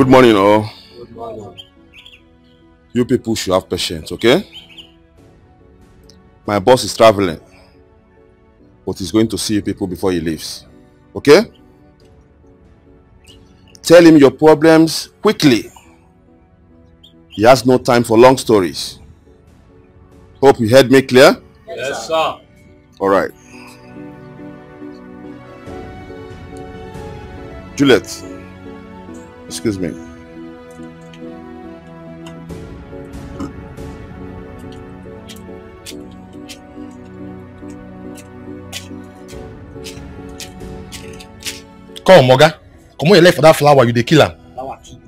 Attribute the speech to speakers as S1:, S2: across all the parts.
S1: Good morning, all.
S2: Good morning.
S1: You people should have patience, okay? My boss is traveling, but he's going to see you people before he leaves. Okay? Tell him your problems quickly. He has no time for long stories. Hope you heard me clear?
S2: Yes, sir.
S1: All right. Juliet, excuse me.
S3: Come, Moga. Come on, you left for that flower, you the killer.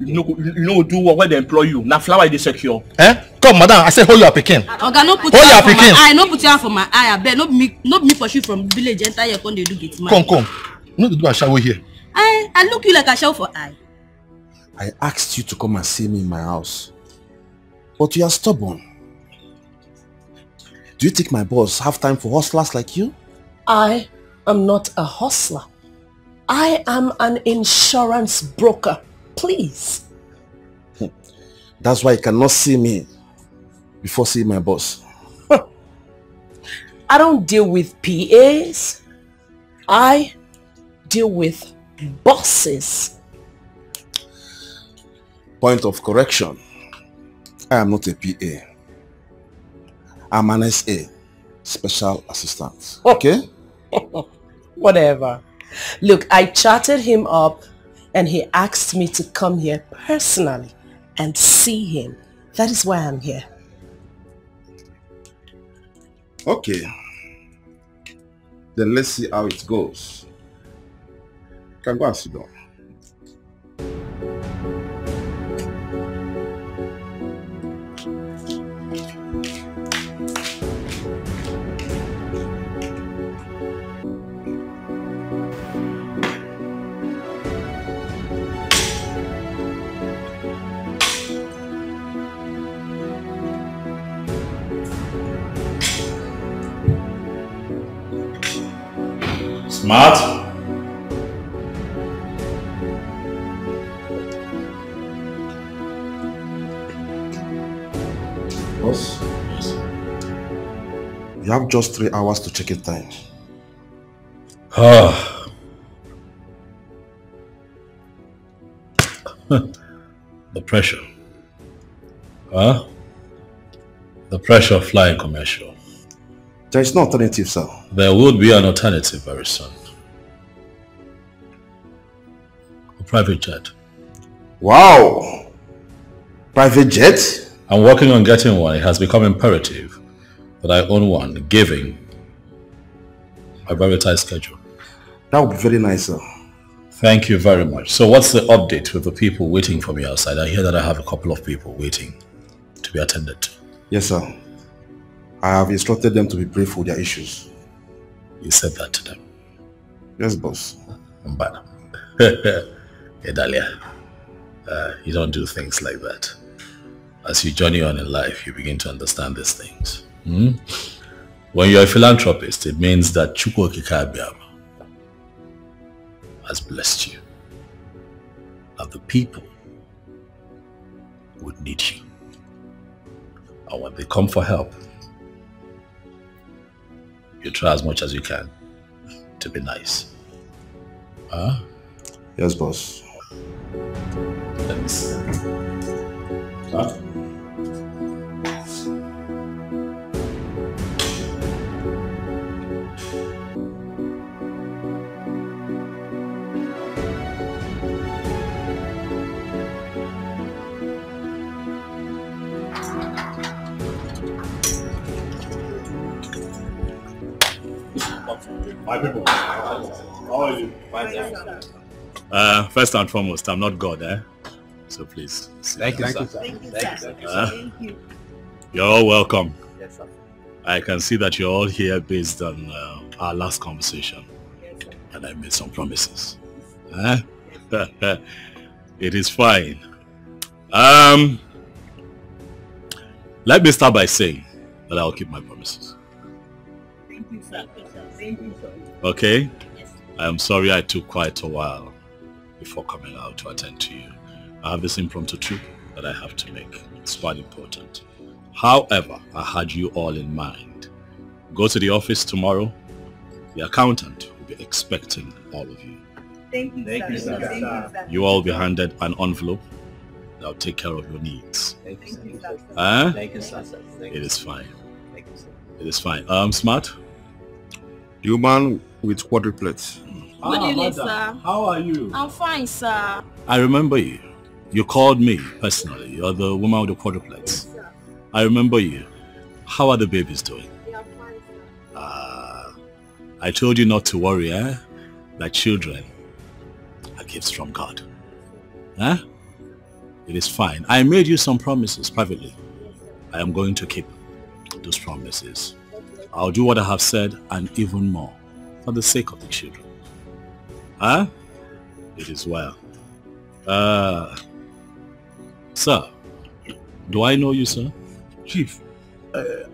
S2: You know do what when they employ you. Now flower is secure.
S3: Eh? Come, madam, I say hold your picking.
S4: Oga, no put your for my eye, no put your for my eye. I bet not me pursue from village entire when they do get mad.
S3: Come. No to do a shower here.
S4: I look you like a show for eye.
S1: I asked you to come and see me in my house, but you are stubborn. Do you think my boss have time for hustlers like you?
S5: I am not a hustler. I am an insurance broker. Please.
S1: That's why you cannot see me before seeing my boss.
S5: I don't deal with PAs. I deal with bosses.
S1: Point of correction. I am not a PA. I'm an SA, special assistant. Okay?
S5: Whatever. Look, I chatted him up and he asked me to come here personally and see him. That is why I'm here.
S1: Okay. Then let's see how it goes. You can go and sit down.
S6: Smart.
S1: Boss? Yes. You have just 3 hours to check in time.
S6: The pressure. Huh? The pressure of flying commercial.
S1: There is no alternative, sir.
S6: There would be an alternative very soon. A private jet.
S1: Wow! Private jet?
S6: I'm working on getting one. It has become imperative that I own one, given my very tight schedule.
S1: That would be very nice, sir.
S6: Thank you very much. So what's the update with the people waiting for me outside? I hear that I have a couple of people waiting to be attended to.
S1: Yes, sir. I have instructed them to be brief with their issues.
S6: You said that to them?
S1: Yes, boss.
S6: Mbana. Hey, Dahlia. You don't do things like that. As you journey on in life, you begin to understand these things. When you're a philanthropist, it means that Chukwu Okike Abiama has blessed you. And the people would need you. And when they come for help, you try as much as you can to be nice. Huh?
S1: Yes, boss.
S6: Let me see. Huh?
S7: My people, how are you?
S6: First and foremost, I'm not God, eh? So please.
S2: Thank you, sir.
S4: Thank you.
S6: You're all welcome.
S2: Yes, sir.
S6: I can see that you're all here based on our last conversation.
S4: Yes, sir.
S6: And I made some promises. Huh? It is fine. Let me start by saying that I'll keep my promises.
S4: Thank you, sir. Thank you, sir.
S6: Okay?
S4: Yes.
S6: I am sorry I took quite a while before coming out to attend to you. I have this impromptu trip that I have to make. It's quite important. However, I had you all in mind. Go to the office tomorrow. The accountant will be expecting all of you.
S8: Thank you, sir.
S6: You all will be handed an envelope that will take care of your needs.
S8: Thank you, sir.
S6: Thank you, sir. It is fine.
S8: Thank you, sir.
S6: It is fine. Smart?
S1: The woman with quadruplets.
S4: Good evening, sir.
S6: How are you?
S4: I'm fine, sir.
S6: I remember you. You called me personally. You're the woman with the quadruplets. I remember you. How are the babies doing?
S8: They are fine, sir.
S6: I told you not to worry, eh? That children are gifts from God. Eh? It is fine. I made you some promises privately. I am going to keep those promises. I'll do what I have said and even more for the sake of the children. Huh? It is well. Sir, do I know you, sir?
S2: Chief,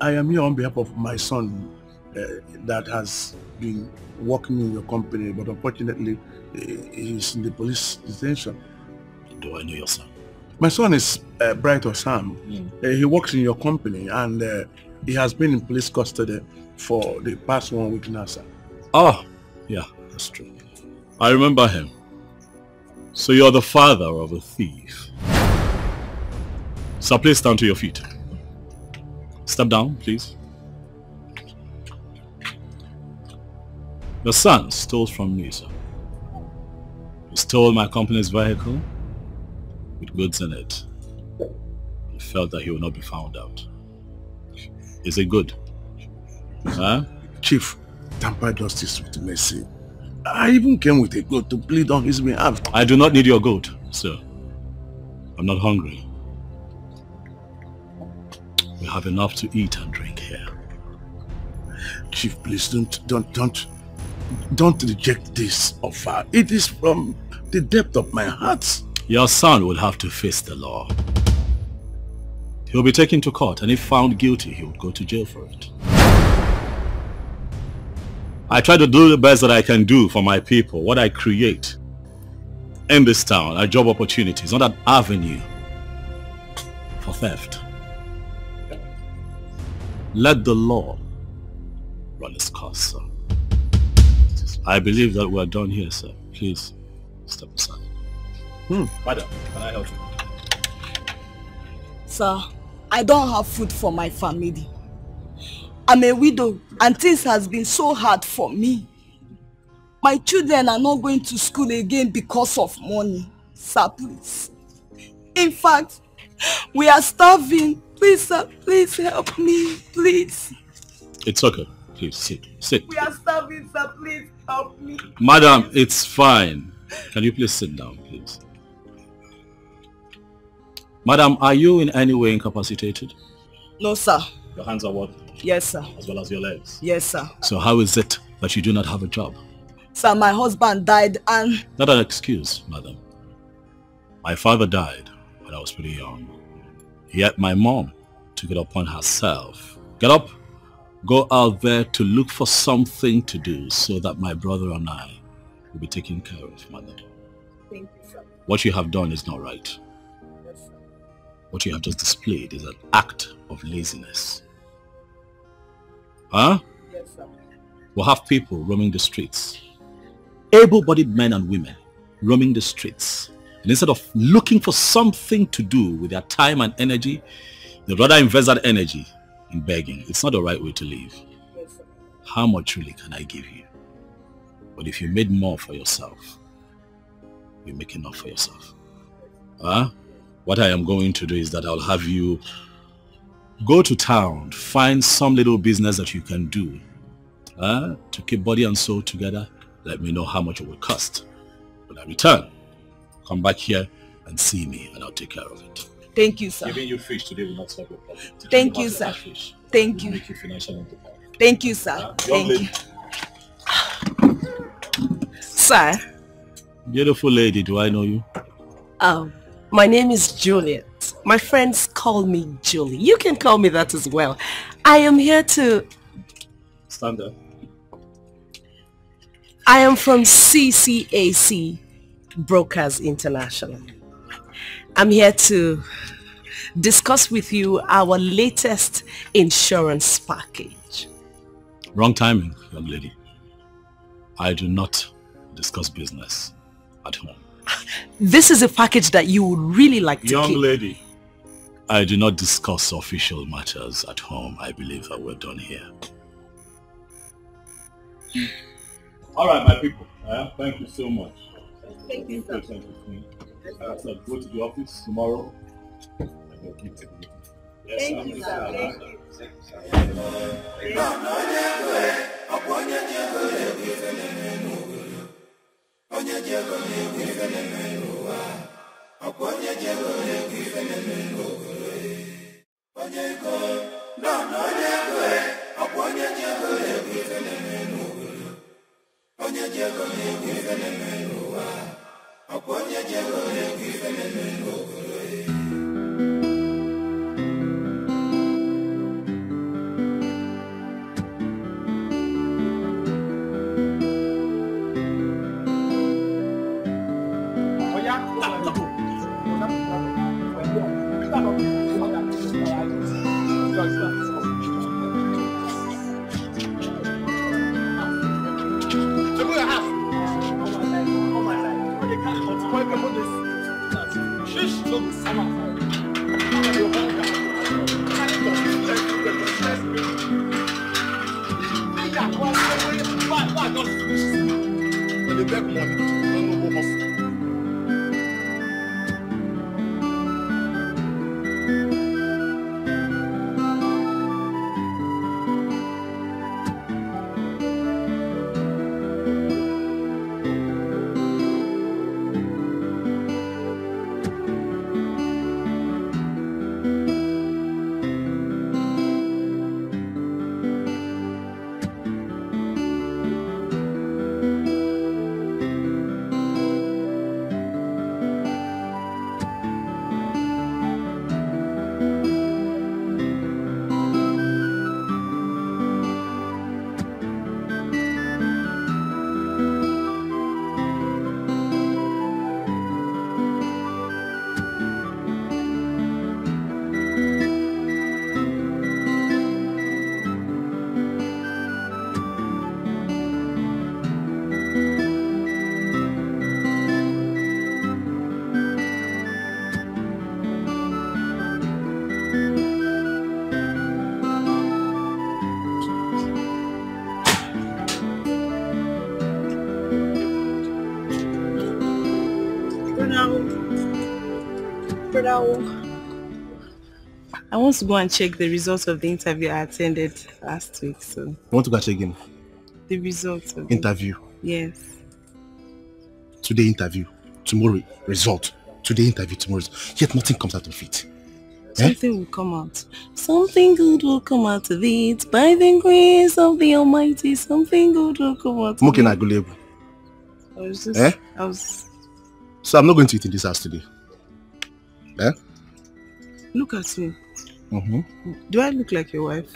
S2: I am here on behalf of my son that has been working in your company, but unfortunately he's in the police detention.
S6: Do I know your son?
S2: My son is Bright Osam. He works in your company and he has been in police custody for the past 1 week now, sir.
S6: Oh, yeah, that's true. I remember him. So you're the father of a thief. Sir, please stand to your feet. Step down, please. Your son stole from me, sir. He stole my company's vehicle with goods in it. He felt that he would not be found out. Is it good? Huh?
S2: Chief, tamper justice with mercy. I even came with a goat to plead on his behalf.
S6: I do not need your goat, sir. I'm not hungry. We have enough to eat and drink here.
S2: Chief, please don't reject this offer. It is from the depth of my heart.
S6: Your son will have to face the law. He'll be taken to court, and if found guilty, he would go to jail for it. I try to do the best that I can do for my people. What I create in this town are job opportunities, not an avenue for theft. Let the law run its course, sir. I believe that we're done here, sir. Please, step aside. Madam, can I help you?
S9: Sir, I don't have food for my family. I'm a widow and things has been so hard for me. My children are not going to school again because of money. Sir, please. In fact, we are starving. Please, sir, please help me, please.
S6: It's okay. Please, sit.
S9: We are starving, sir, please help me.
S6: Madam, it's fine. Can you please sit down, please? Madam, are you in any way incapacitated?
S9: No, sir.
S6: Your hands are what?
S9: Yes, sir.
S6: As well as your legs?
S9: Yes, sir.
S6: So how is it that you do not have a job?
S9: Sir, my husband died and...
S6: Not an excuse, madam. My father died when I was pretty young. Yet my mom took it upon herself. Get up, go out there to look for something to do so that my brother and I will be taken care of, madam.
S9: Thank you, sir.
S6: What you have done is not right.
S9: Yes, sir.
S6: What you have just displayed is an act of laziness. Huh?
S9: Yes, sir.
S6: We'll have people roaming the streets. Able-bodied men and women roaming the streets. And instead of looking for something to do with their time and energy, they'd rather invest that energy in begging. It's not the right way to live.
S9: Yes, sir.
S6: How much really can I give you? But if you made more for yourself, you make enough for yourself. Huh? What I am going to do is that I'll have you go to town, find some little business that you can do to keep body and soul together. Let me know how much it will cost. When I return, come back here and see me and I'll take care of it.
S9: Thank you, sir.
S6: Giving you fish today will not solve your problem.
S9: Thank you, sir. Thank you.
S6: Make you financially independent.
S9: Thank you, sir. Thank you. Sir.
S6: Beautiful lady, do I know you?
S5: My name is Juliet. My friends call me Julie. You can call me that as well. I am here to...
S6: Stand up.
S5: I am from CCAC Brokers International. I'm here to discuss with you our latest insurance package.
S6: Wrong timing, young lady. I do not discuss business at home.
S5: This is a package that you would really like to
S6: Young
S5: keep.
S6: lady, I do not discuss official matters at home. I believe that we're done here.
S7: All right, my people. Thank you so much.
S8: Thank you, sir.
S7: So go to the office tomorrow. And you'll keep taking it. Yes,
S8: Thank you, sir. Thank you.
S5: I want to go and check the results of the interview I attended last week. So
S3: You want to go check in?
S5: the results of
S3: Interview.
S5: Yes.
S3: Today interview. Tomorrow result. Today interview, tomorrow result. Yet nothing comes out of it.
S5: Something will come out. Something good will come out of it. By the grace of the Almighty, something good will come out of it. I was just...
S3: So I'm not going to eat in this house today.
S5: Look at me.
S3: Mm-hmm.
S5: Do I look like your wife?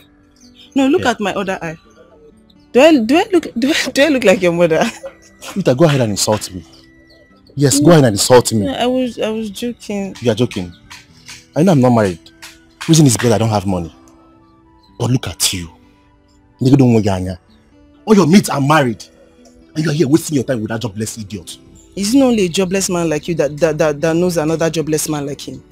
S5: No, look at my other eye. Do I look like your mother?
S3: Rita, go ahead and insult me. Yes, go ahead and insult me.
S5: I was joking.
S3: You are joking. I know I'm not married. Reason is because I don't have money. But look at you. All your mates are married. And you are here wasting your time with that jobless idiot.
S5: Isn't only a jobless man like you that knows another jobless man like him?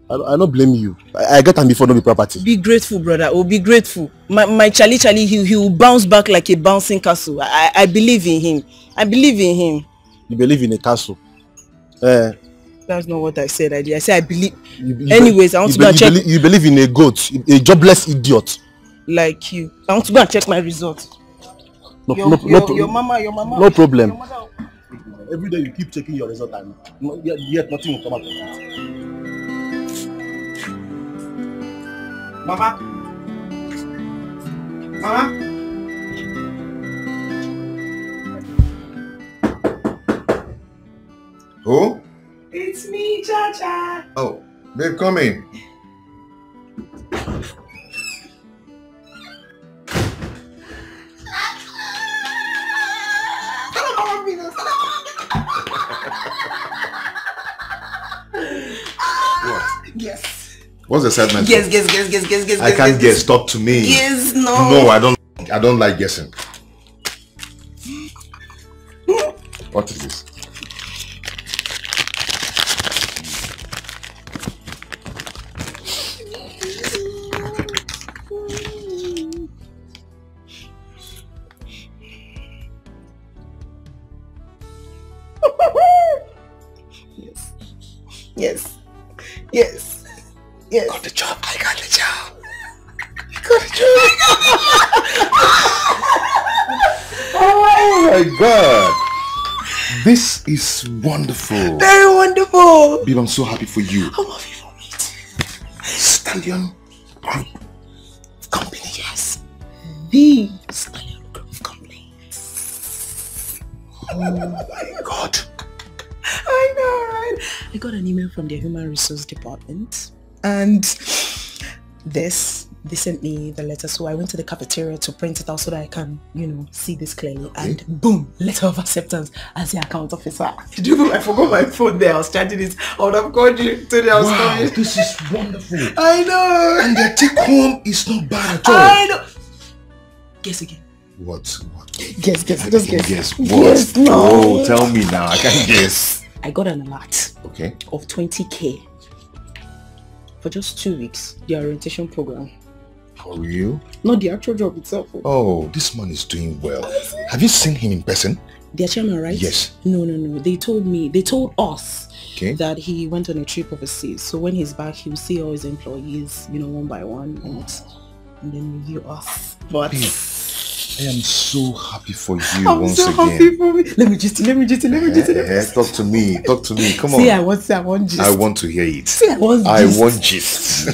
S3: I don't blame you. I get him before no be property.
S5: Be grateful, brother. Oh, be grateful. My Charlie, he will bounce back like a bouncing castle. I believe in him. I believe in him.
S3: You believe in a castle?
S5: That's not what I said. I said I believe. Anyways, I want to go and check.
S3: You believe in a goat, a jobless idiot.
S5: Like you. I want to go and check my results. Your mama.
S3: No problem. Every day you keep checking your result and yet nothing will come out of it. Mama?
S10: Who?
S5: It's me, Chacha.
S10: Oh, babe, come in. What's the segment?
S5: Guess.
S10: I can't guess. Talk to me.
S5: Yes, no.
S10: No, I don't like guessing. What is this?
S5: Yes.
S10: Got the job. I got the job. Oh my God. This is wonderful.
S5: Very wonderful.
S10: Babe, I'm so happy for you.
S5: I'm happy for me too.
S10: Stallion Group Company.
S5: Yes. The Stallion Group Company.
S10: Oh my God.
S5: I know, right? I got an email from their human resource department and they sent me the letter, so I went to the cafeteria to print it out so that I can, see this clearly. Okay. And boom, letter of acceptance as the account officer. Did you know I forgot my phone there? I was charging it. I would have called you today. I was coming.
S10: This is wonderful.
S5: I know.
S10: And the take home is not bad at all.
S5: I know. Guess again.
S10: What?
S5: Guess. Just guess.
S10: What?
S5: Yes, no.
S10: Oh, tell me now. I can't guess.
S5: I got an alert.
S10: Okay.
S5: Of 20K for just 2 weeks. The orientation program.
S10: For real?
S5: Not the actual job itself.
S10: Oh, this man is doing well. Have you seen him in person?
S5: Their chairman, right?
S10: Yes.
S5: No. They told us that he went on a trip overseas. So when he's back, he'll see all his employees, one by one, and then review us. But
S10: I am so happy for you
S5: I'm
S10: once
S5: so
S10: again.
S5: happy for me. Let me just.
S10: Talk to me. Come on.
S5: See, I want gist.
S10: I want to hear it.
S5: See, I want
S10: gist.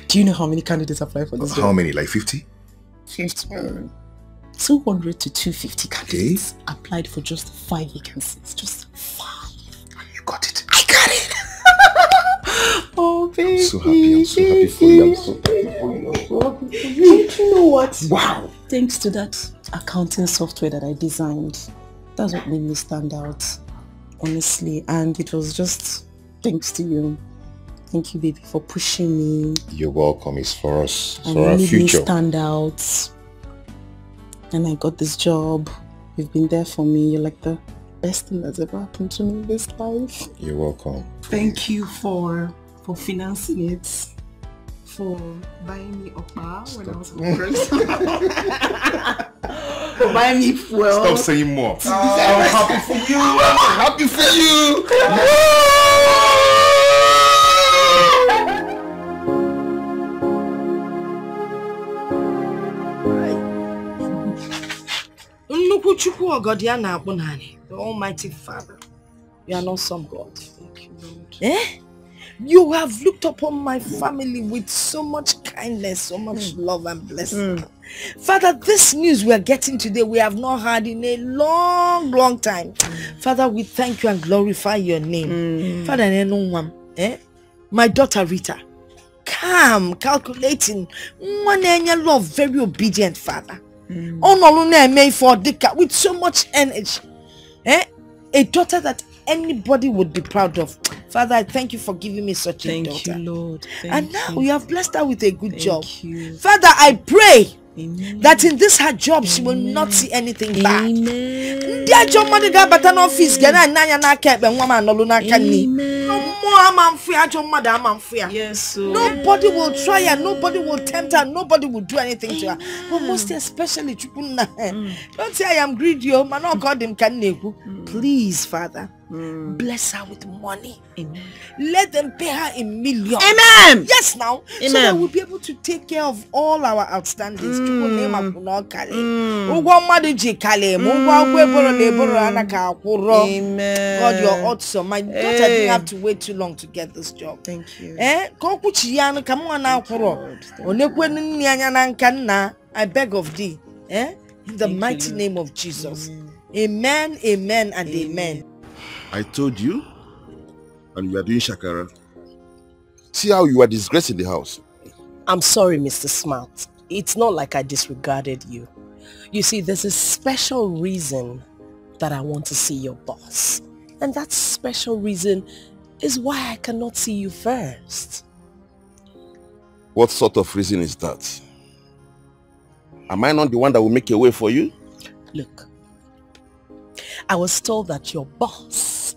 S5: Do you know how many candidates applied for this job?
S10: How many? Like 50?
S5: 50. 200 to 250 candidates applied for just 5 vacancies. Just 5.
S10: You got it.
S5: I got it. Oh, baby.
S10: I'm so happy for you. I'm so happy for you.
S5: You know what?
S10: Wow.
S5: Thanks to that accounting software that I designed, that's what made me stand out, honestly. And it was just thanks to you. Thank you, baby, for pushing me.
S10: You're welcome. It's for us. It's
S5: and
S10: for our
S5: made
S10: future.
S5: Me stand out. And I got this job. You've been there for me. You're like the best thing that's ever happened to me in this life.
S10: You're welcome.
S5: Thank you for financing it, for buying me oppa when I was for buying me fuel.
S10: Stop saying more.
S5: I'm happy for you.
S10: I'm happy for you.
S11: The Almighty Father. You are not some God.
S5: Thank you, Lord.
S11: You have looked upon my family with so much kindness, so much love and blessing. Father, this news we are getting today, we have not heard in a long time. Father, we thank you and glorify your name. Father, my daughter Rita, calm, calculating, love, very obedient, Father. With so much energy. A daughter that anybody would be proud of. Father, I thank you for giving me such a daughter.
S5: Thank you, Lord.
S11: And now you have blessed her with a good job.
S5: You.
S11: Father, I pray
S5: Amen.
S11: that in this her job she will not see anything bad.
S5: Amen. Yes, so
S11: nobody will try her, nobody will tempt her, nobody will do anything to her. But most especially, don't say I am greedy, man. Not God him can. Please, Father, bless her with money.
S5: Amen.
S11: Let them pay her in millions.
S5: Amen.
S11: Yes, now.
S5: Amen.
S11: So that we'll be able to take care of all our outstandings. Amen. God, you're awesome. My daughter didn't have to wait too long to get this job.
S5: Thank you.
S11: I beg of thee. In the mighty name of Jesus. Amen, amen, and amen.
S1: I told you, and you are doing shakara. See how you are disgracing the house.
S5: I'm sorry, Mr. Smart. It's not like I disregarded you. You see, there's a special reason that I want to see your boss. And that special reason
S12: is why I cannot see you first.
S1: What sort of reason is that? Am I not the one that will make a way for you?
S12: Look, I was told that your boss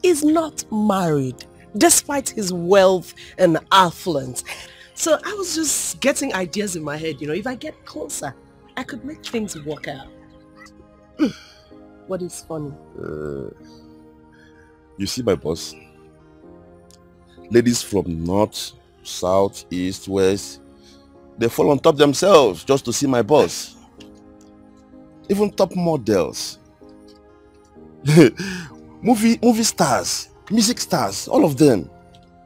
S12: is not married despite his wealth and affluence. So I was just getting ideas in my head, you know, if I get closer, I could make things work out. What is funny?
S1: You see my boss? Ladies from north, south, east, west, they fall on top themselves just to see my boss. Even top models. movie stars, music stars, all of them.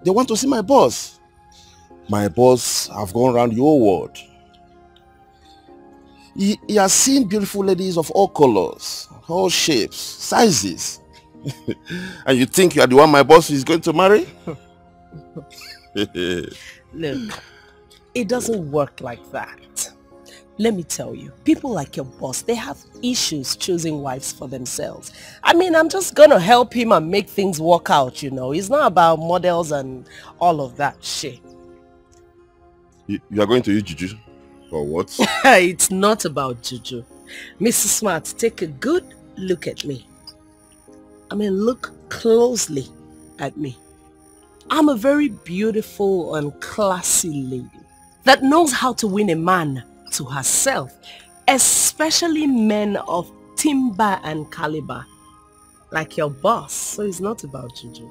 S1: They want to see my boss. My boss have gone around the whole world. He has seen beautiful ladies of all colors, all shapes, sizes. And you think you are the one my boss is going to marry?
S12: Look, it doesn't work like that. Let me tell you, people like your boss, they have issues choosing wives for themselves. I mean, I'm just gonna help him and make things work out, you know. It's not about models and all of that shit.
S1: You are going to use juju? Or what?
S12: It's not about juju. Mrs. Smart, take a good look at me. I mean, look closely at me. I'm a very beautiful and classy lady that knows how to win a man to herself, especially men of timber and caliber, like your boss. So it's not about juju.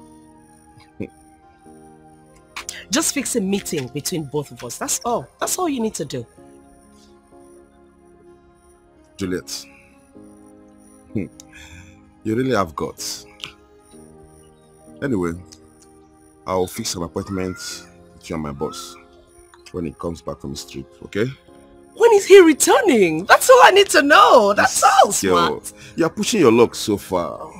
S12: Just fix a meeting between both of us. That's all. That's all you need to do.
S1: Juliet, you really have guts. Anyway, I'll fix an appointment with you and my boss when he comes back from his trip, okay?
S12: When is he returning? That's all I need to know. That's all, Smart.
S1: You're pushing your luck so far.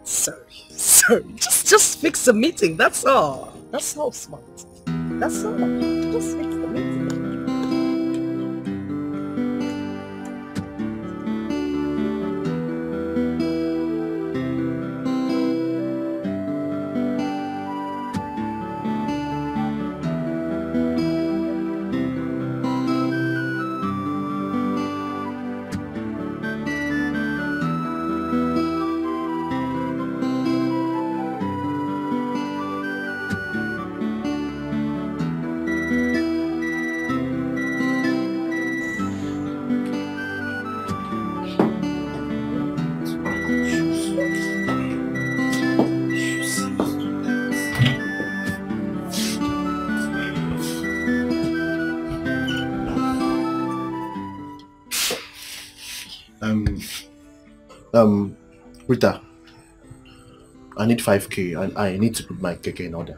S12: Sorry. Just fix the meeting. That's all. That's all, Smart. That's all. Just fix the meeting.
S3: Rita, I need 5k and I need to put my keke in order.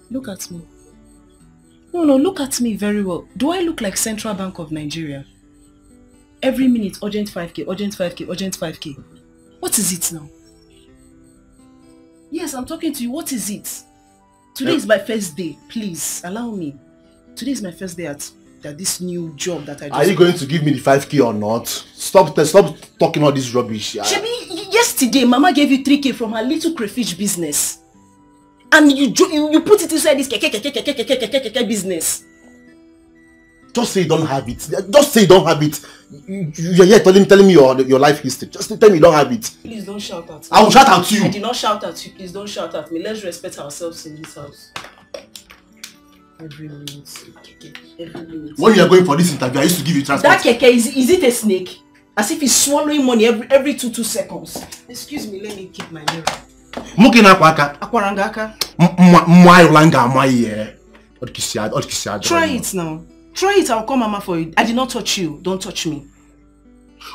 S5: Look at me. No, look at me very well. Do I look like Central Bank of Nigeria? Every minute, urgent 5k, urgent 5k, urgent 5k. What is it now? Yes, I'm talking to you. What is it? Today is my first day. Please, allow me. Today is my first day at this new job that I just...
S3: Are you going to give me the 5k or not? Stop talking all this rubbish.
S5: Shebi, yesterday, Mama gave you 3k from her little crayfish business. And you put it inside this keke business.
S3: Just say you don't have it. Just say you don't have it. You're here telling me your life history. Just tell me you don't have it.
S5: Please don't shout at me.
S3: I will shout at you.
S5: I did not shout at you. Please don't shout at me. Let's respect ourselves in this house. Every minute.
S3: When you are going for this interview, I used to give you transport.
S5: That keke, is it a snake? As if he's swallowing money every 2 seconds. Excuse me, let me keep my mirror. Akwarangaka. Try it now. Try it, I'll call Mama for you. I did not touch you. Don't touch me.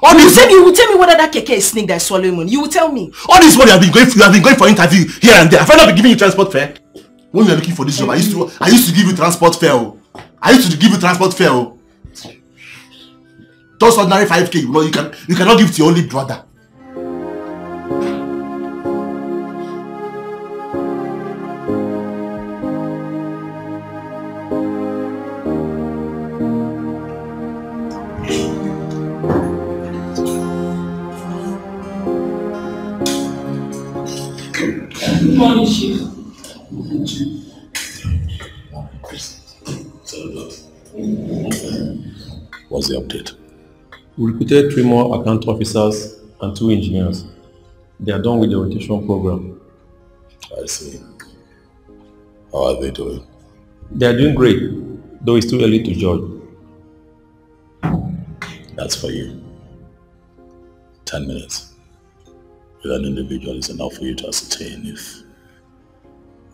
S5: You will tell me whether that keke is snake that is swallowing money. You will tell me.
S3: All this while you have been going for interview here and there. Have I not been giving you transport fare? When you are looking for this job, I used to give you transport fare. I used to give you transport fare. Just ordinary 5k, you cannot give to your only brother.
S4: morning, Chief.
S6: What's the update?
S7: We recruited 3 more account officers and 2 engineers. They are done with the rotation program.
S6: I see. How are they doing?
S7: They are doing great, though it's too early to judge.
S6: That's for you. 10 minutes with an individual is enough for you to ascertain if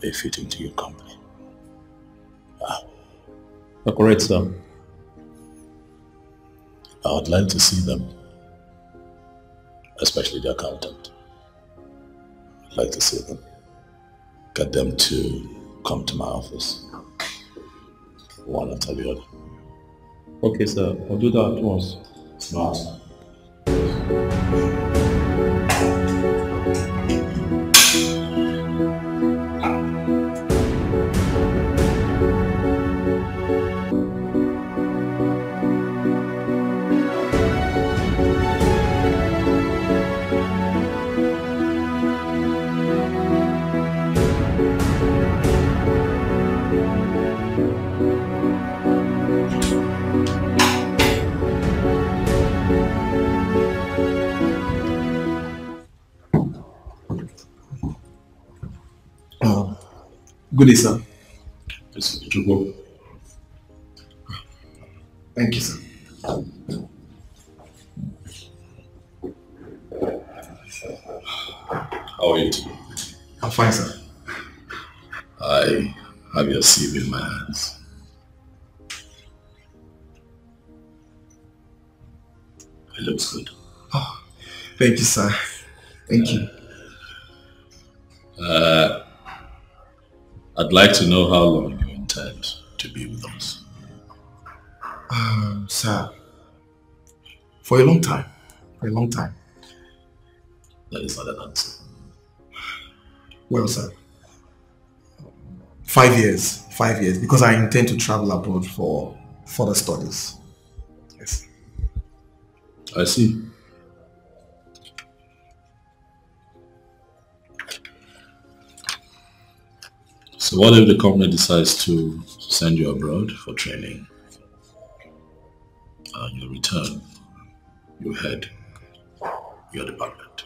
S6: they fit into your company.
S7: Correct, sir.
S6: I would like to see them, especially the accountant. I'd like to see them. Get them to come to my office, one after the other.
S7: Okay, sir. I'll do that at once.
S6: Smart.
S3: Good day, sir. Thank you, sir.
S6: How are you today?
S3: I'm fine, sir.
S6: I have your CV in my hands. It looks good.
S3: Oh, thank you, sir. Thank you.
S6: I'd like to know how long you intend to be with us.
S3: Sir, for a long time. For a long time.
S6: That is not an answer.
S3: Well, sir, 5 years. 5 years, because I intend to travel abroad for further studies. Yes.
S6: I see. So what if the company decides to send you abroad for training? And you return, you head your department.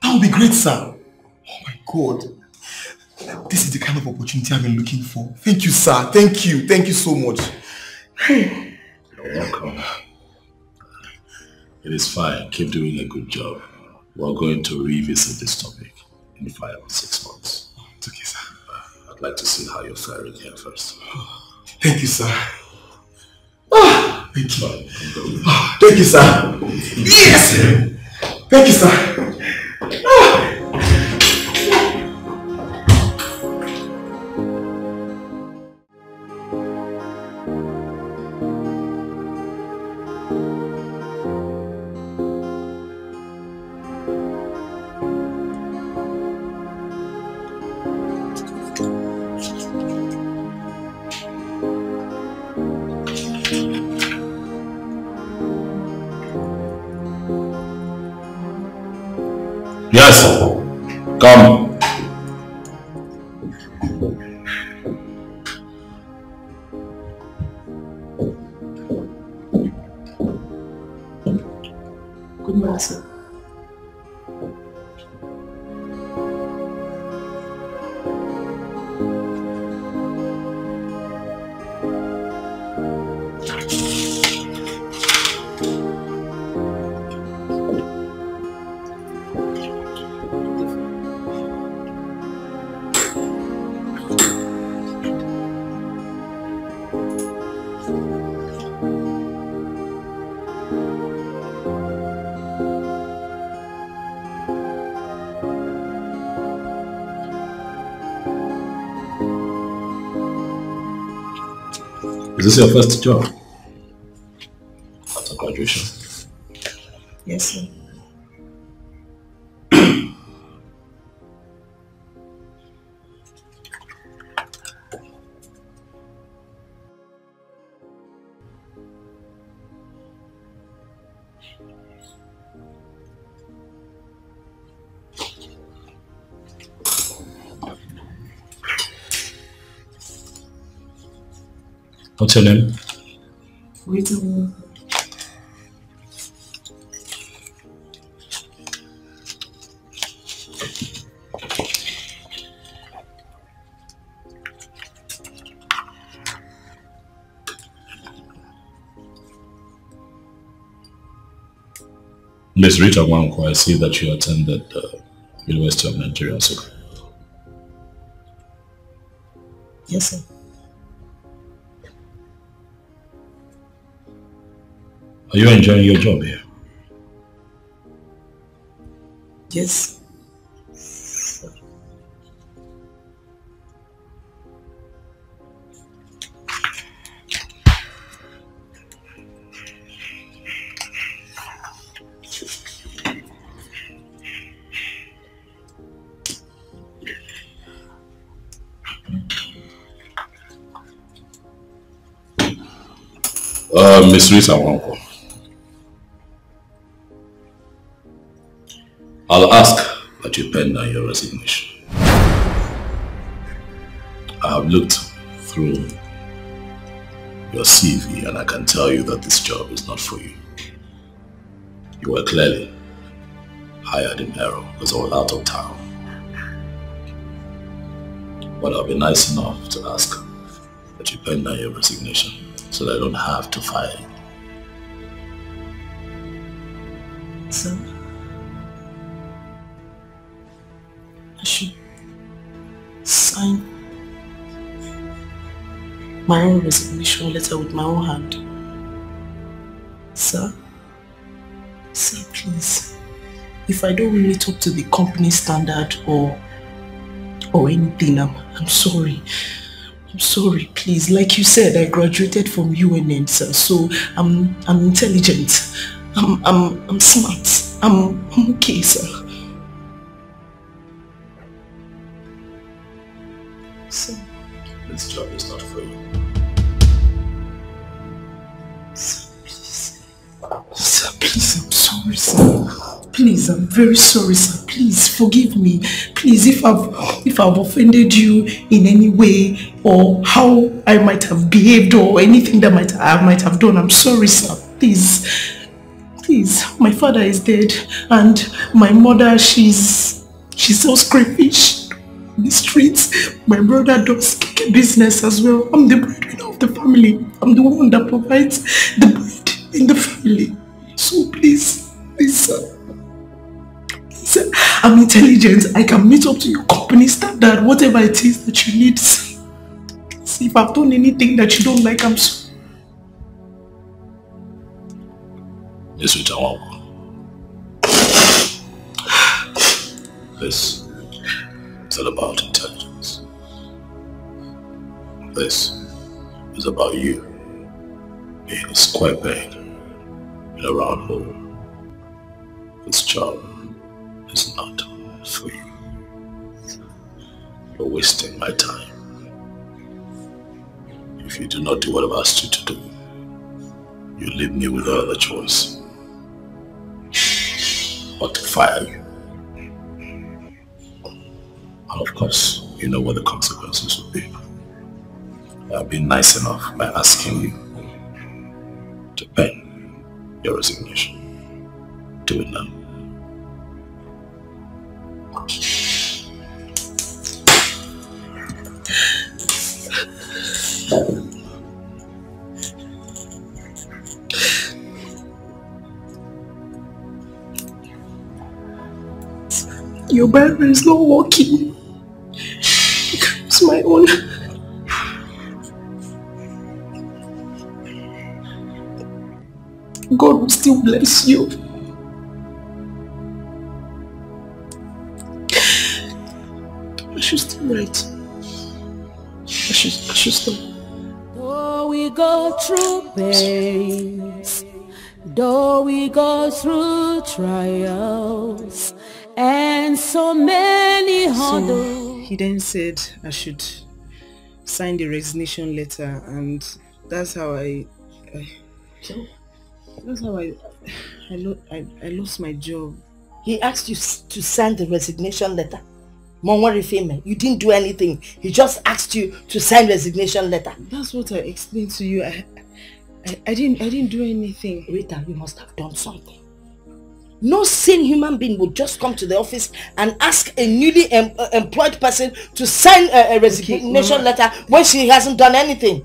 S3: That would be great, sir. Oh my God. This is the kind of opportunity I've been looking for. Thank you, sir. Thank you. Thank you so much.
S6: You're welcome. It is fine. Keep doing a good job. We're going to revisit this topic in 5 or 6 months.
S3: It's okay, sir.
S6: I'd like to see how you're faring here first.
S3: Thank you, sir. Thank you. Thank you, sir. Yes! Thank you, sir.
S6: Yes, come.
S5: Good morning, sir.
S6: Is this your first job after graduation?
S5: Yes, sir.
S6: What's your name?
S5: Rita.
S6: Miss Rita Wanko, I see that you attended the University of Nigeria, sir.
S5: Yes, sir.
S6: Are you enjoying your job here?
S5: Yes.
S6: Miss Rita Wanko, I'll ask that you pen down your resignation. I have looked through your CV and I can tell you that this job is not for you. You were clearly hired in error because I was out of town. But I'll be nice enough to ask that you pen down your resignation so that I don't have to fire you.
S5: Sir, I should sign my own resignation letter with my own hand. Sir, please, if I don't meet up to the company standard or anything, I'm sorry. I'm sorry, please. Like you said, I graduated from UNN, sir, so I'm intelligent. I'm smart. I'm okay, sir. Sir.
S6: This job is not for you.
S5: Sir, please. Sir, please, I'm sorry, sir. Please, I'm very sorry, sir. Please, forgive me. Please, if I've offended you in any way or how I might have behaved or anything that I might have done, I'm sorry, sir. Please. Please, my father is dead and my mother, she sells crayfish in the streets. My brother does business as well. I'm the breadwinner of the family. I'm the one that provides the bread in the family. So please, sir. Sir, I'm intelligent. I can meet up to your company standard, whatever it is that you need. See, if I've done anything that you don't like, I'm sorry.
S6: Miss Rita Wanko, this is all about intelligence. This is about you being a square peg in a round hole. This job is not for you. You're wasting my time. If you do not do what I've asked you to do, you leave me with no other choice but to fire you. And of course, you know what the consequences will be. I've been nice enough by asking you to pen your resignation. Do it now.
S5: Your Bible is not working. It's my own. God will still bless you. I should still write. I should stop.
S13: Though we go through pains, though we go through trials, and so many hurdles.
S5: So he then said I should sign the resignation letter, and that's how I lost my job.
S11: He asked you to sign the resignation letter? You didn't do anything. He just asked you to sign resignation letter.
S5: That's what I explained to you. I didn't do anything.
S11: Rita, you must have done something. No sane human being would just come to the office and ask a newly employed person to sign a resignation letter when she hasn't done anything.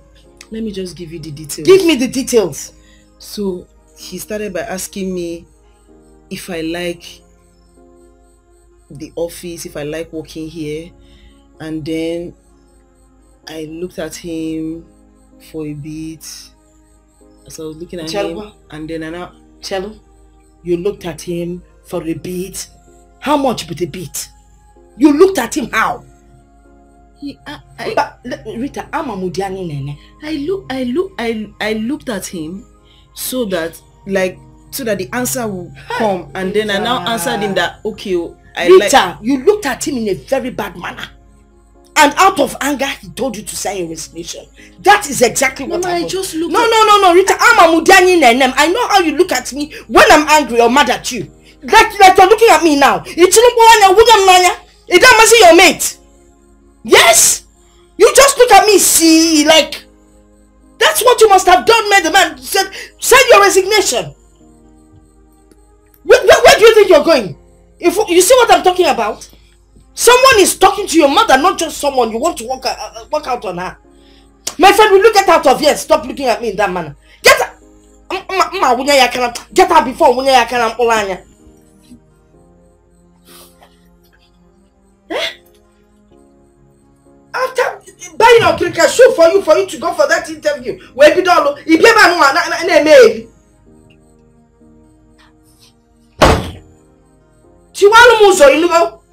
S5: Let me just give you the details.
S11: Give me the details.
S5: So, he started by asking me if I like the office, if I like working here. And then I looked at him for a bit. So I was looking at him. And then
S11: Cello, you looked at him for a bit. How much with a bit? You looked at him how? Rita, I'm a Mudiani Nene.
S5: I looked at him so that the answer would come, and then I now answered him that okay,
S11: Rita, you looked at him in a very bad manner, and out of anger he told you to sign your resignation. That is exactly what I just looked. No, Rita, I'm a Mudiani Nene. I know how you look at me when I'm angry or mad at you. Like you're looking at me now. It doesn't see your mate. Yes, you just look at me, see, like, that's what you must have done, made the man said, send your resignation. Where do you think you're going? If you see what I'm talking about? Someone is talking to your mother, not just someone you want to work out on her. My friend, will you get out of here? Stop looking at me in that manner. Get out. Get out before I can. After buying a cricket shoe for you to go for that interview, where you don't know, if you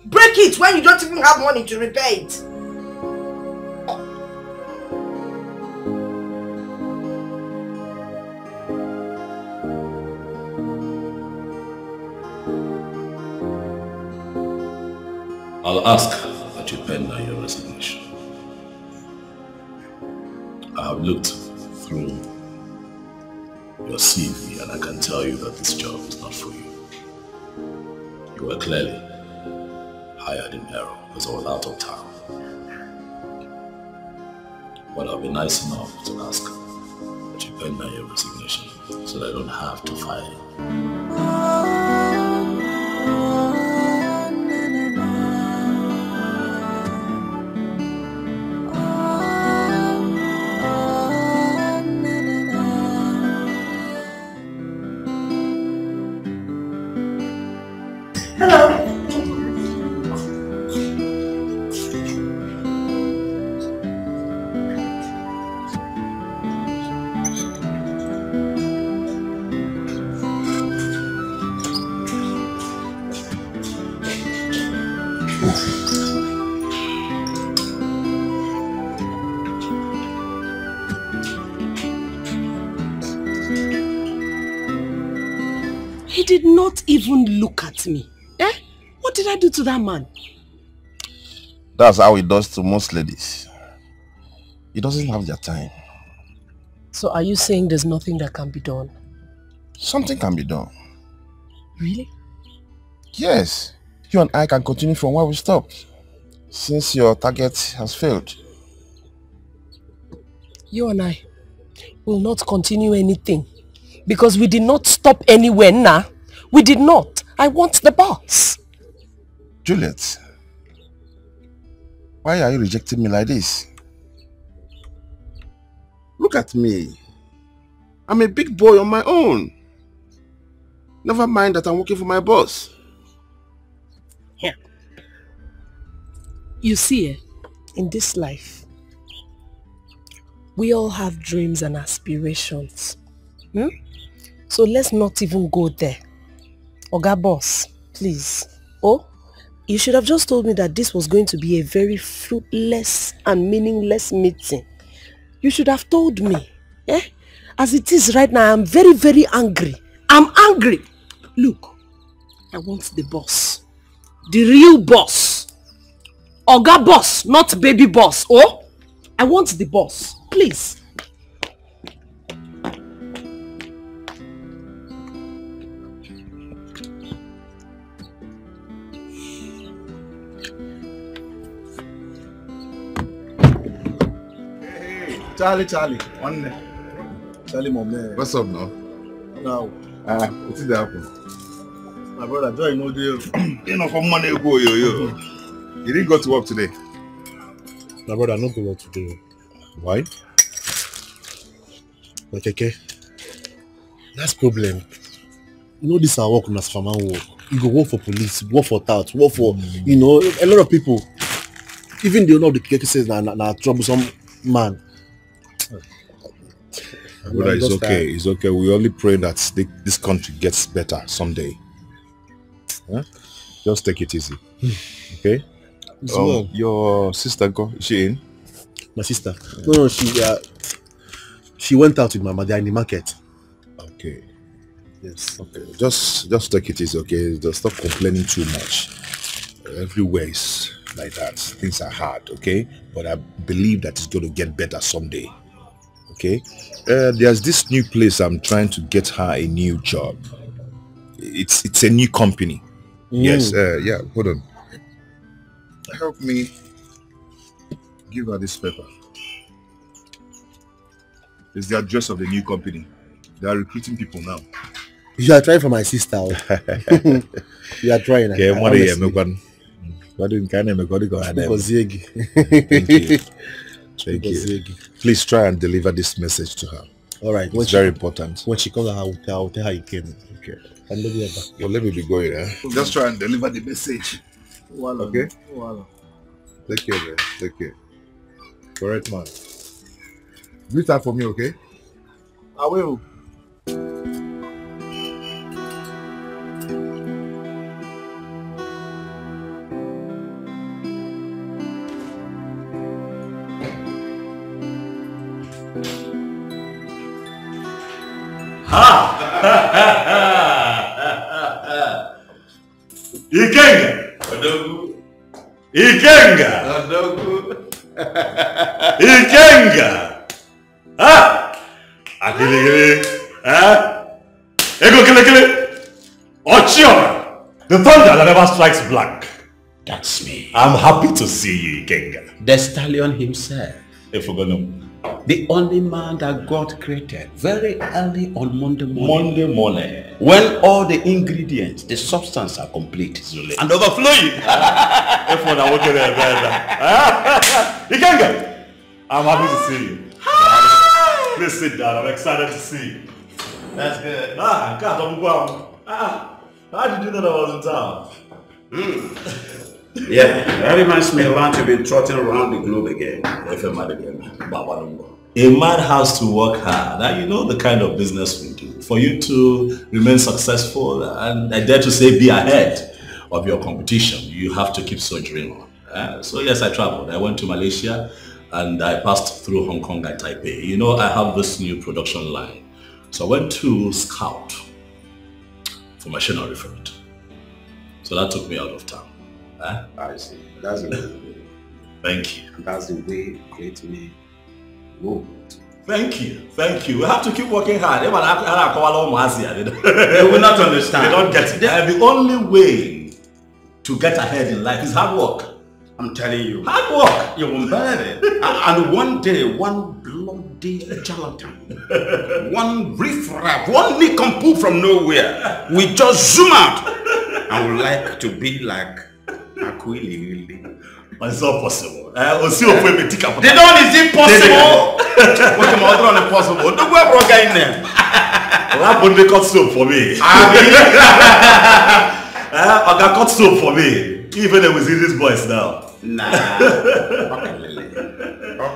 S11: break it when you don't even have money to repair it.
S6: I'll ask that you pen down your resignation. I have looked through your CV and I can tell you that this job is not for you. You were clearly hired in error because I was out of town. But I'll be nice enough to ask that you pen down your resignation so that I don't have to fire you.
S12: He did not even look at me. What did I do to that man?
S1: That's how he does to most ladies. He doesn't have their time.
S12: So are you saying there's nothing that can be done?
S1: Something can be done.
S12: Really?
S1: Yes. You and I can continue from where we stopped, since your target has failed.
S12: You and I will not continue anything because we did not stop anywhere now. We did not. I want the boss.
S1: Juliet, why are you rejecting me like this? Look at me. I'm a big boy on my own. Never mind that I'm working for my boss.
S12: Yeah. You see, in this life, we all have dreams and aspirations. So let's not even go there. Oga boss, please. Oh, you should have just told me that this was going to be a very fruitless and meaningless meeting. You should have told me. As it is right now, I'm very, very angry. I'm angry. Look, I want the boss. The real boss. Oga boss, not baby boss. Oh, I want the boss. Please.
S3: Charlie. Charlie, my man.
S10: What's up now?
S3: Now.
S10: What did happen?
S3: My brother, Joy, no deal.
S10: You know, from money ago, yo. You didn't go to work today?
S3: My brother, not go work today.
S10: Why?
S3: Okay. That's problem. You know, this our work as farmer work. You go work for police, work for tout, work for, you know, a lot of people. Even they know the case says na troublesome man.
S10: Brother, it's okay. It's okay. We only pray that this country gets better someday. Huh? Just take it easy. Okay? Your sister is she in?
S3: My sister? No, she went out with my mother in the market.
S10: Okay.
S3: Yes.
S10: Okay. Just take it easy, okay? Just stop complaining too much. Everywhere is like that. Things are hard, okay? But I believe that it's going to get better someday. Okay? There's this new place. I'm trying to get her a new job. It's a new company. Yes. Yeah. Hold on. Help me give her this paper. It's the address of the new company. They are recruiting people now.
S3: You are trying for my sister. You are trying.
S10: Okay, Thank you. Please try and deliver this message to her.
S3: All right.
S10: It's very important.
S3: When she comes, I'll tell her you came.
S10: Okay.
S3: And
S10: well, let me be going. Just try and deliver the message. Okay? Take care, man. Take care. Correct, man. Greet her for me, okay?
S3: I will.
S6: Ikenga! Akili! Ego kile! Ochiora! The thunder that never strikes black.
S14: That's me.
S6: I'm happy to see you, Ikenga.
S14: The stallion himself.
S6: Ifugano.
S14: The only man that God created very early on Monday morning. When all the ingredients, the substance are complete.
S6: And overflowing. Ikenga, I'm happy to see you. Please sit down. I'm excited to see you.
S14: That's good.
S6: How did you know that I was in town?
S14: Yeah, that reminds me, I want to be trotting around the globe again.
S6: A man has to work hard. Now, you know the kind of business we do. For you to remain successful and I dare to say be ahead of your competition, you have to keep soldiering on. So yes, I traveled. I went to Malaysia and I passed through Hong Kong and Taipei. You know, I have this new production line. So I went to scout for machinery for it. So that took me out of town.
S14: I see. That's the way.
S6: Thank you.
S14: That's the way great me. Whoa.
S6: Thank you. We have to keep working hard. They will
S14: not understand.
S6: They don't get it. The only way to get ahead in life is hard work.
S14: I'm telling you.
S6: Hard work.
S14: You won't believe it. And one day, one bloody charlatan, one riffraff, one nincompoop from nowhere, we just zoom out. I would like to be like Aquili.
S6: It's not possible.
S14: They don't, is it possible? What's the matter on impossible? Don't go broke in there.
S6: That would be cut soap for me. I got cut soap for me. Even though we see these boys now.
S14: Nah.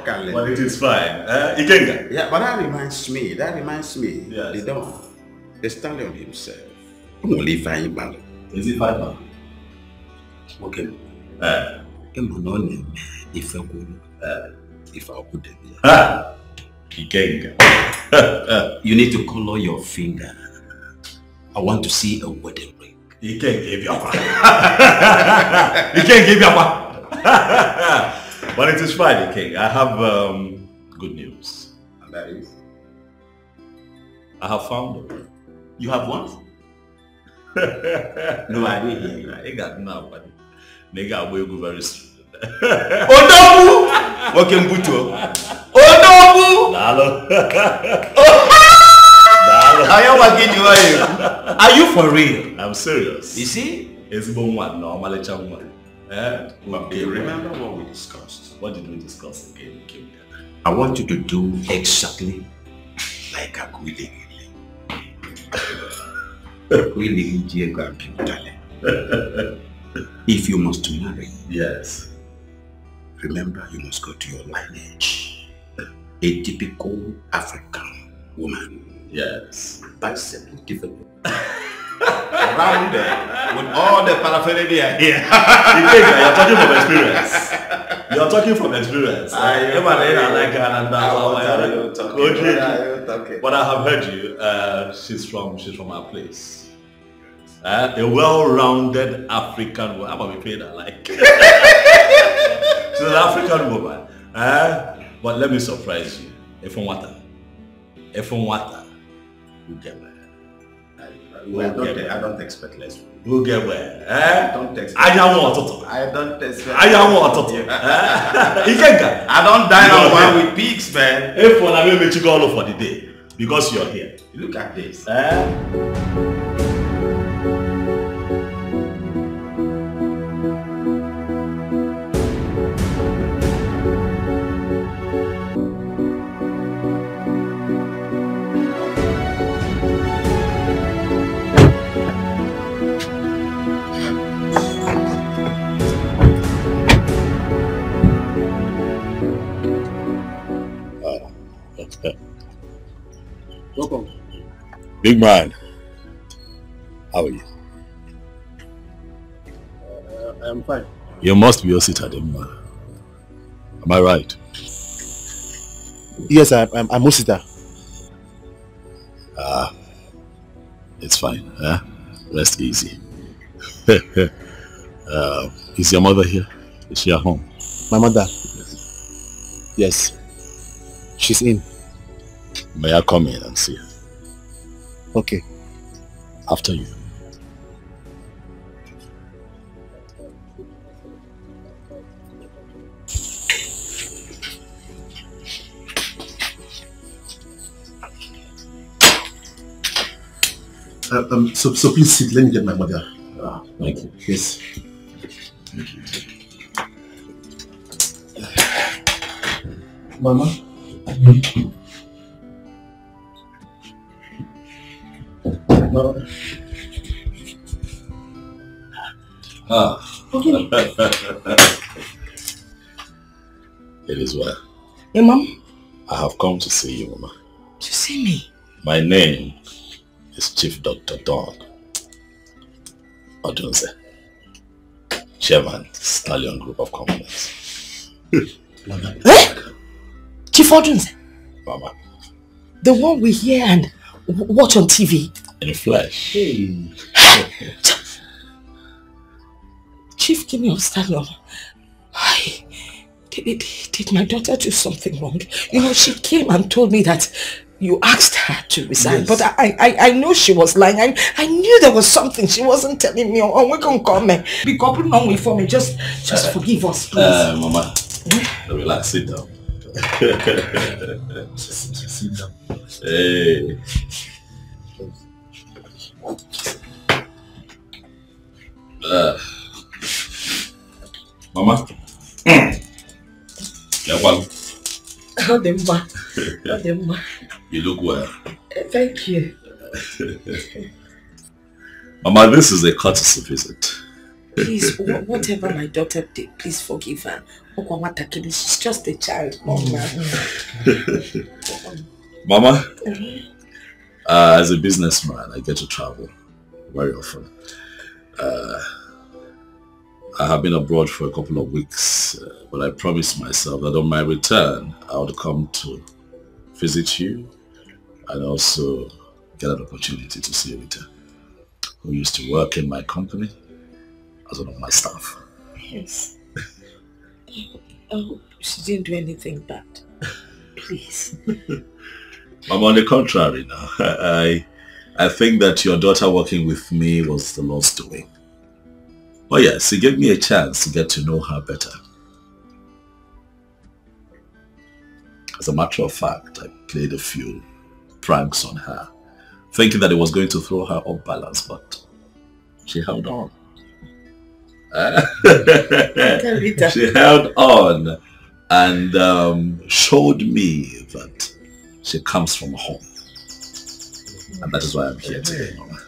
S14: Okay.
S6: But it is fine. Ikenga.
S14: Yeah, but that reminds me. Yes. They don't. The stallion himself.
S6: Is it fine?
S14: Okay. You need to color your finger. I want to see a wedding ring.
S6: You can't give your But it is fine, King. I have good news.
S14: And that is?
S6: I have found her.
S14: You have what? No, I didn't hear you.
S6: I got now, but nigga will go very soon.
S14: Odobu! Okay, Mbuto. Odobu! Are you for real?
S6: I'm serious.
S14: You see?
S6: It's one, no, one.
S14: Okay, remember what we discussed?
S6: What did we discuss again?
S14: I want you to do exactly like a Quilly. If you must marry,
S6: yes.
S14: Remember, you must go to your lineage. A typical African woman.
S6: Yes.
S14: Bicep developed. Rounded with all the paraphernalia here.
S6: You're talking from experience. You're talking from experience. But I have heard you. She's from our place. A well-rounded African woman. I'm gonna pay that like. She's an African woman. But let me surprise you. If on water, you get where.
S14: I don't expect less.
S6: We'll get where.
S14: I don't expect.
S6: I don't expect.
S14: I don't dine on one with pigs, man.
S6: If one, I will make you go all over the day because you're here.
S14: Look at this.
S2: Welcome.
S6: Big man, how are you?
S2: I am fine.
S6: You must be Osita, the man. Am I right?
S3: Yes, I'm Osita.
S6: It's fine. Rest easy. Is your mother here? Is she at home?
S3: My mother? Yes. She's in.
S6: May I come in and see her?
S3: Okay.
S6: After you.
S3: So please sit. Let me get my mother.
S6: Thank you.
S3: Yes.
S6: Thank you.
S3: Mama. No.
S6: It is well.
S11: Hey, Mom?
S6: I have come to see you, Mama.
S11: To see me?
S6: My name is Chief Dr. Don Odunze, Chairman, Stallion Group of Companies.
S11: Chief Odunze?
S6: Mama.
S11: The one we hear and watch on TV?
S6: In flesh.
S3: Hey.
S11: Chief, give me a Stallion. Did my daughter do something wrong? You know, she came and told me that you asked her to resign, yes. But I know she was lying. I knew there was something she wasn't telling me. Oh, we can come. Be couple on with for me. Just forgive us, please.
S6: Mama, relax. Sit down.
S3: Sit down.
S6: Hey. Mama. You look well.
S11: Thank you.
S6: Mama, this is a courtesy visit.
S11: Please, whatever my daughter did, please forgive her. She's just a child, Mama.
S6: Mama, as a businessman, I get to travel very often. I have been abroad for a couple of weeks, but I promised myself that on my return, I would come to visit you and also get an opportunity to see Rita, who used to work in my company as one of my staff.
S11: Yes. Oh, she didn't do anything bad. Please.
S6: Mama, on the contrary now, I think that your daughter working with me was the Lord's doing. Oh yes, he gave me a chance to get to know her better. As a matter of fact, I played a few pranks on her, thinking that it was going to throw her off balance, but she held on. She held on and showed me that she comes from home. And that is why I'm here today, Mama.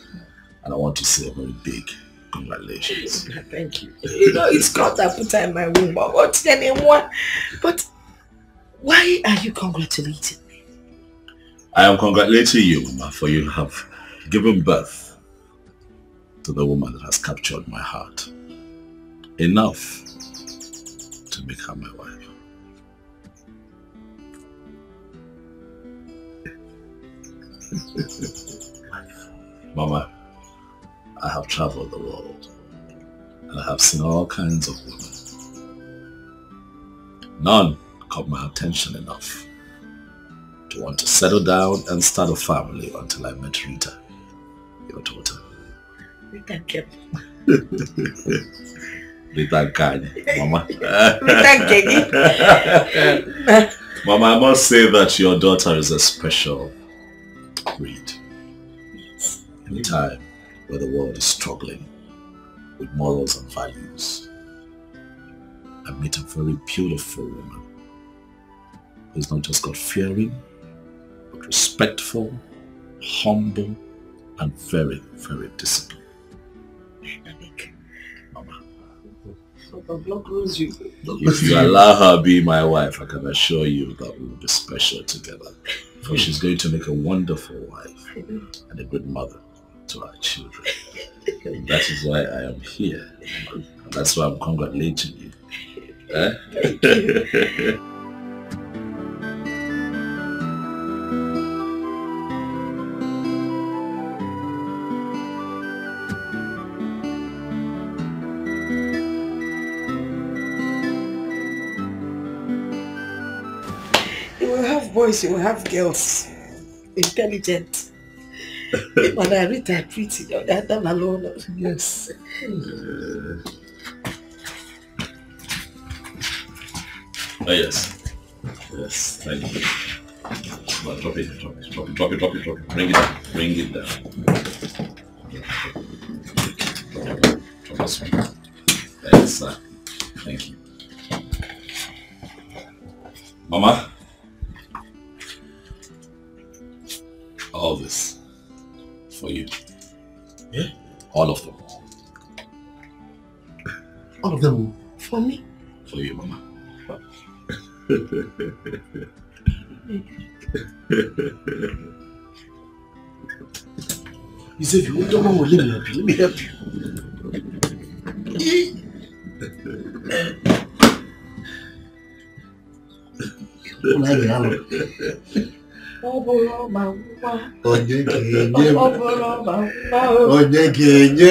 S6: And I want to say a very big congratulations.
S11: Thank you. You know, it's God that put her in my womb. But why are you congratulating me?
S6: I am congratulating you, Mama, for you have given birth to the woman that has captured my heart. Enough to make her my wife. Mama, I have traveled the world and I have seen all kinds of women. None caught my attention enough to want to settle down and start a family until I met Rita, your daughter.
S11: Rita Kep.
S6: Rita Kanye, Mama.
S11: Rita Kanye.
S6: Mama, I must say that your daughter is a special breed. In a time where the world is struggling with morals and values, I met a very beautiful woman who's not just God-fearing, but respectful, humble, and very, very disciplined. Mama, if you allow her to be my wife, I can assure you that we will be special together. For she's going to make a wonderful wife and a good mother to our children. And that is why I am here. And that's why I'm congratulating you. Eh?
S11: Thank you. You will have boys, you will have girls. Intelligent. When I read that pretty, that done alone. Yes.
S6: Oh yes. Yes, thank you. Well, drop it. Bring it down. Drop this one. Yes, sir. Thank you. Mama. All this for you.
S3: Yeah?
S6: All of them.
S3: All of them?
S11: For me?
S6: For you, Mama.
S3: You said you don't want to let me help you. Let me help you. Onye ga-enye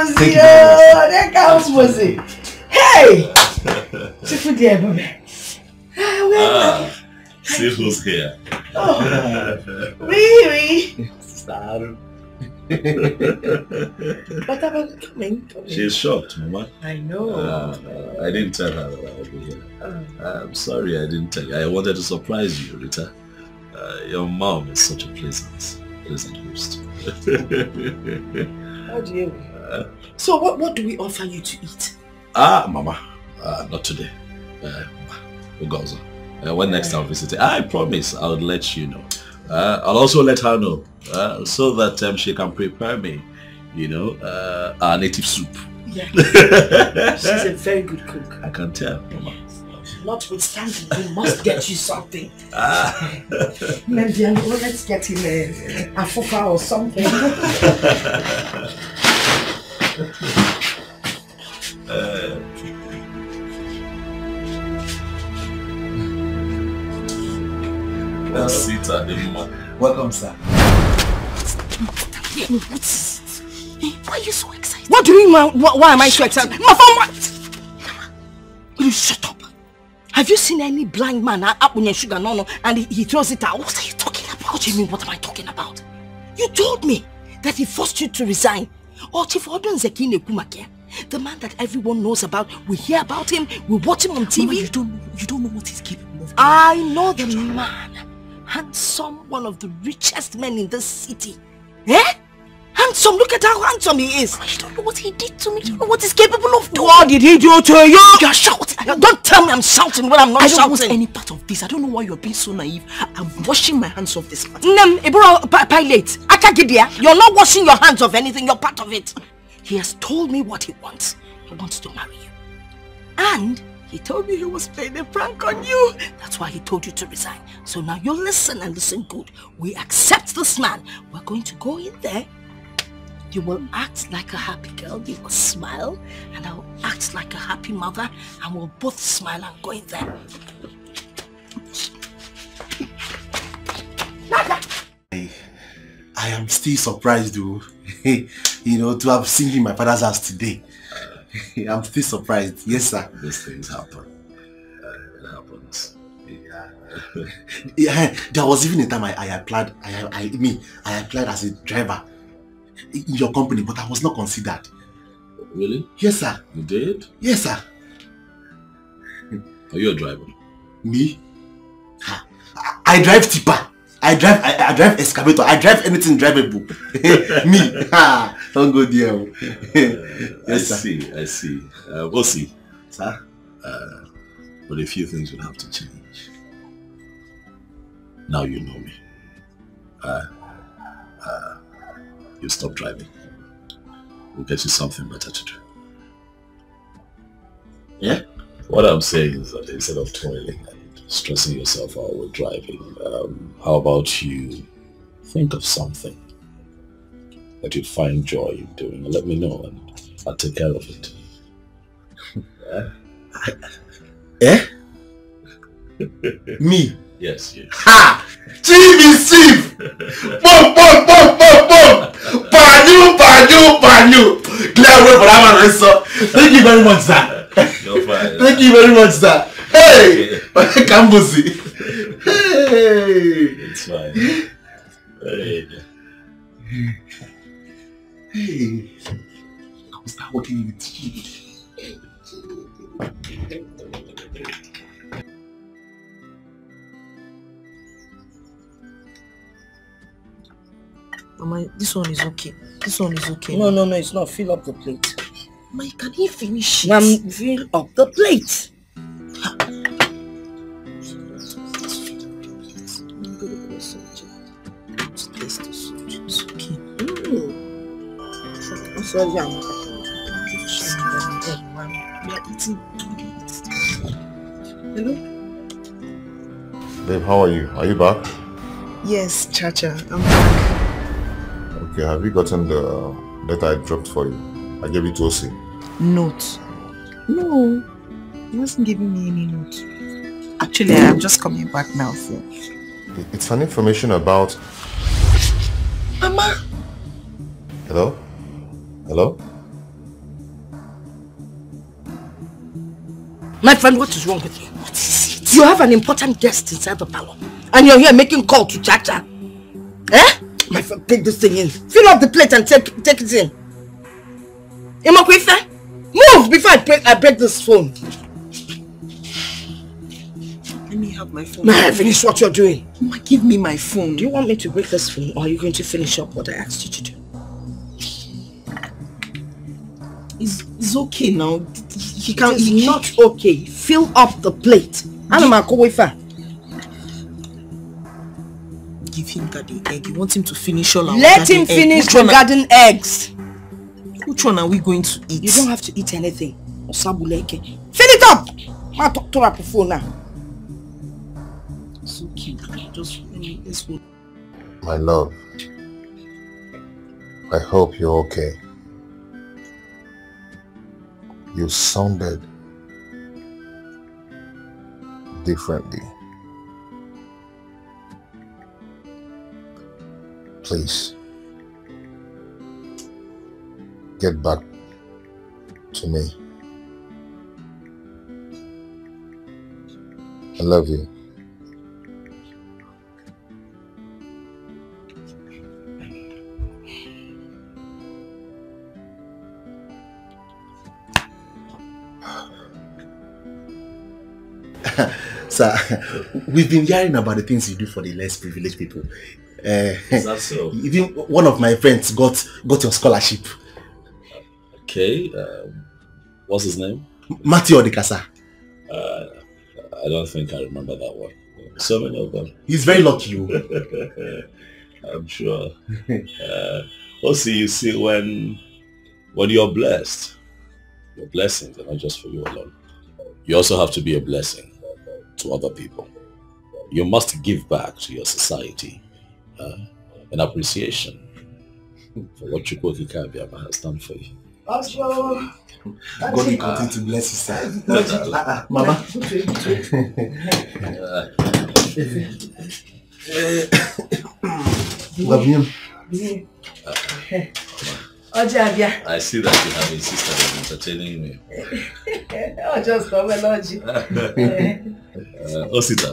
S11: Muzi. There comes Muzi. Hey! Chifu dear, baby.
S6: See who's here.
S11: Oh. Really?
S6: Saru.
S11: What about coming?
S6: She's shocked, Mama.
S11: I know.
S6: I didn't tell her that I would be here. I'm sorry I didn't tell you. I wanted to surprise you, Rita. Your mom is such a pleasant host.
S11: How do you? So what do we offer you to eat?
S6: Mama. Not today. Ugozo. When next time visiting, I promise I'll let you know. I'll also let her know so that she can prepare me, our native soup.
S11: Yeah. She's a very good cook.
S6: I can tell, Mama.
S11: Notwithstanding, we must get you something. Maybe let's get him a fufa or something.
S6: Let's sit at the moment.
S3: Welcome, sir.
S11: Why are you so excited? What do you mean? Why am I so excited? My phone, what? Will you shut up? Have you seen any blind man up on your sugar no and he throws it out? What are you talking about? What do you mean? What am I talking about? You told me that he forced you to resign. The man that everyone knows about, we hear about him, we watch him on TV.
S5: Mama, you don't know what he's capable of.
S11: I know the man. Handsome, one of the richest men in this city. Eh? Handsome, look at how handsome he is.
S5: You don't know what he did to me. You don't know what he's capable of doing.
S11: What did he do to you?
S5: You're shouting.
S11: Don't tell me I'm shouting when I'm not shouting.
S5: I don't want any part of this. I don't know why you're being so naive. I'm washing my hands off this matter.
S11: Pilate, you're not washing your hands of anything. You're part of it. He has told me what he wants. He wants to marry you. And he told me he was playing a prank on you. That's why he told you to resign. So now you listen and listen good. We accept this man. We're going to go in there. You will act like a happy girl. You will smile. And I will act like a happy mother. And we'll both smile and go in there.
S3: I am still surprised though. To have seen him in my father's house today. I'm still surprised. Yes, sir.
S6: These things happen. It happens.
S3: Yeah, there was even a time I applied as a driver in your company, but I was not considered.
S6: Really?
S3: Yes, sir.
S6: You did?
S3: Yes, sir.
S6: Are you a driver?
S3: Me? I drive tipper. I drive excavator. I drive anything drivable. Me. Don't go there. Yes,
S6: I see. We'll see.
S3: Sir?
S6: But a few things will have to change. Now you know me. You stop driving. We'll get you something better to do.
S3: Yeah?
S6: What I'm saying is that instead of toiling and stressing yourself out with driving, how about you think of something that you find joy in doing and let me know and I'll take care of it.
S3: Me?
S6: Yes, yes.
S3: Ha! Chief is chief! Boom! Banyu! Clear way for that man, sir. Thank you very much, sir.
S6: You're fine.
S3: Thank you very much, sir. Hey! Kambuzi. Hey!
S6: It's fine.
S3: Hey! I will start working with you.
S5: Mama, this one is okay.
S11: No, it's not. Fill up the plate.
S5: Mama, can he finish it?
S11: Ma'am, fill up the plate.
S5: Hello?
S10: Babe, how are you? Are you back?
S5: Yes, Chacha, I'm back.
S10: Okay, have you gotten the letter I dropped for you? I gave it to Osi.
S5: Note? No, he wasn't giving me any note. Actually, I'm just coming back now, so.
S10: It's an information about...
S5: Mama!
S10: Hello? Hello?
S11: My friend, what is wrong with you? What is it? You have an important guest inside the parlor. And you're here making call to Chacha. Eh? My friend, take this thing in. Fill up the plate and take it in. Imakwife, move before I break this phone.
S5: Let me have my phone.
S11: May I finish what you're doing?
S5: Mama, give me my phone.
S11: Do you want me to break this phone or are you going to finish up what I asked you to do?
S5: It's okay now. He can't.
S11: It's not okay. Fill up the plate.
S5: Give him garden egg. You want him to finish all our
S11: Let him finish the garden eggs.
S5: Which one are we going to eat?
S11: You don't have to eat anything. Fill it up. I'll talk to her phone now.
S5: So cute. Just let's go.
S10: My love, I hope you're okay. You sounded differently. Please, get back to me. I love you.
S3: Sir, we've been hearing about the things you do for the less privileged people.
S6: Is that so?
S3: Even one of my friends got your scholarship.
S6: Okay, what's his name?
S3: Matthew Odikasa.
S6: I don't think I remember that one. So many of them.
S3: He's very lucky.
S6: I'm sure. Also, you see, when you're blessed, your blessings are not just for you alone. You also have to be a blessing to other people. You must give back to your society in appreciation for what Chukwuka Kabiama has done for you.
S3: God will continue to bless you, sir. Mama. Love you.
S6: I see that you have insisted on entertaining me.
S11: Oh, just come along.
S6: Osita,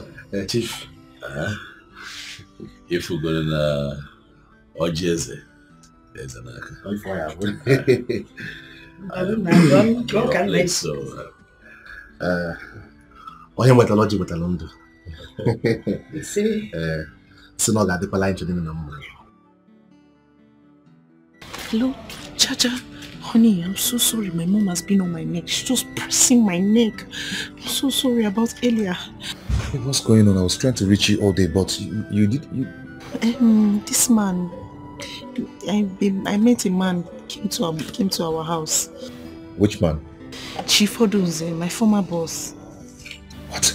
S6: Chief. If we're going to Ojeze, there's an
S3: I so. Onye metalogy with Alondo.
S11: See?
S3: So now got the line to the number.
S5: Hello, Chacha. Honey, I'm so sorry. My mom has been on my neck. She's just pressing my neck. I'm so sorry about earlier.
S10: Hey, what's going on? I was trying to reach you all day, but you did.
S5: This man. I met a man came to our house.
S10: Which man?
S5: Chief Odunze, my former boss.
S10: What?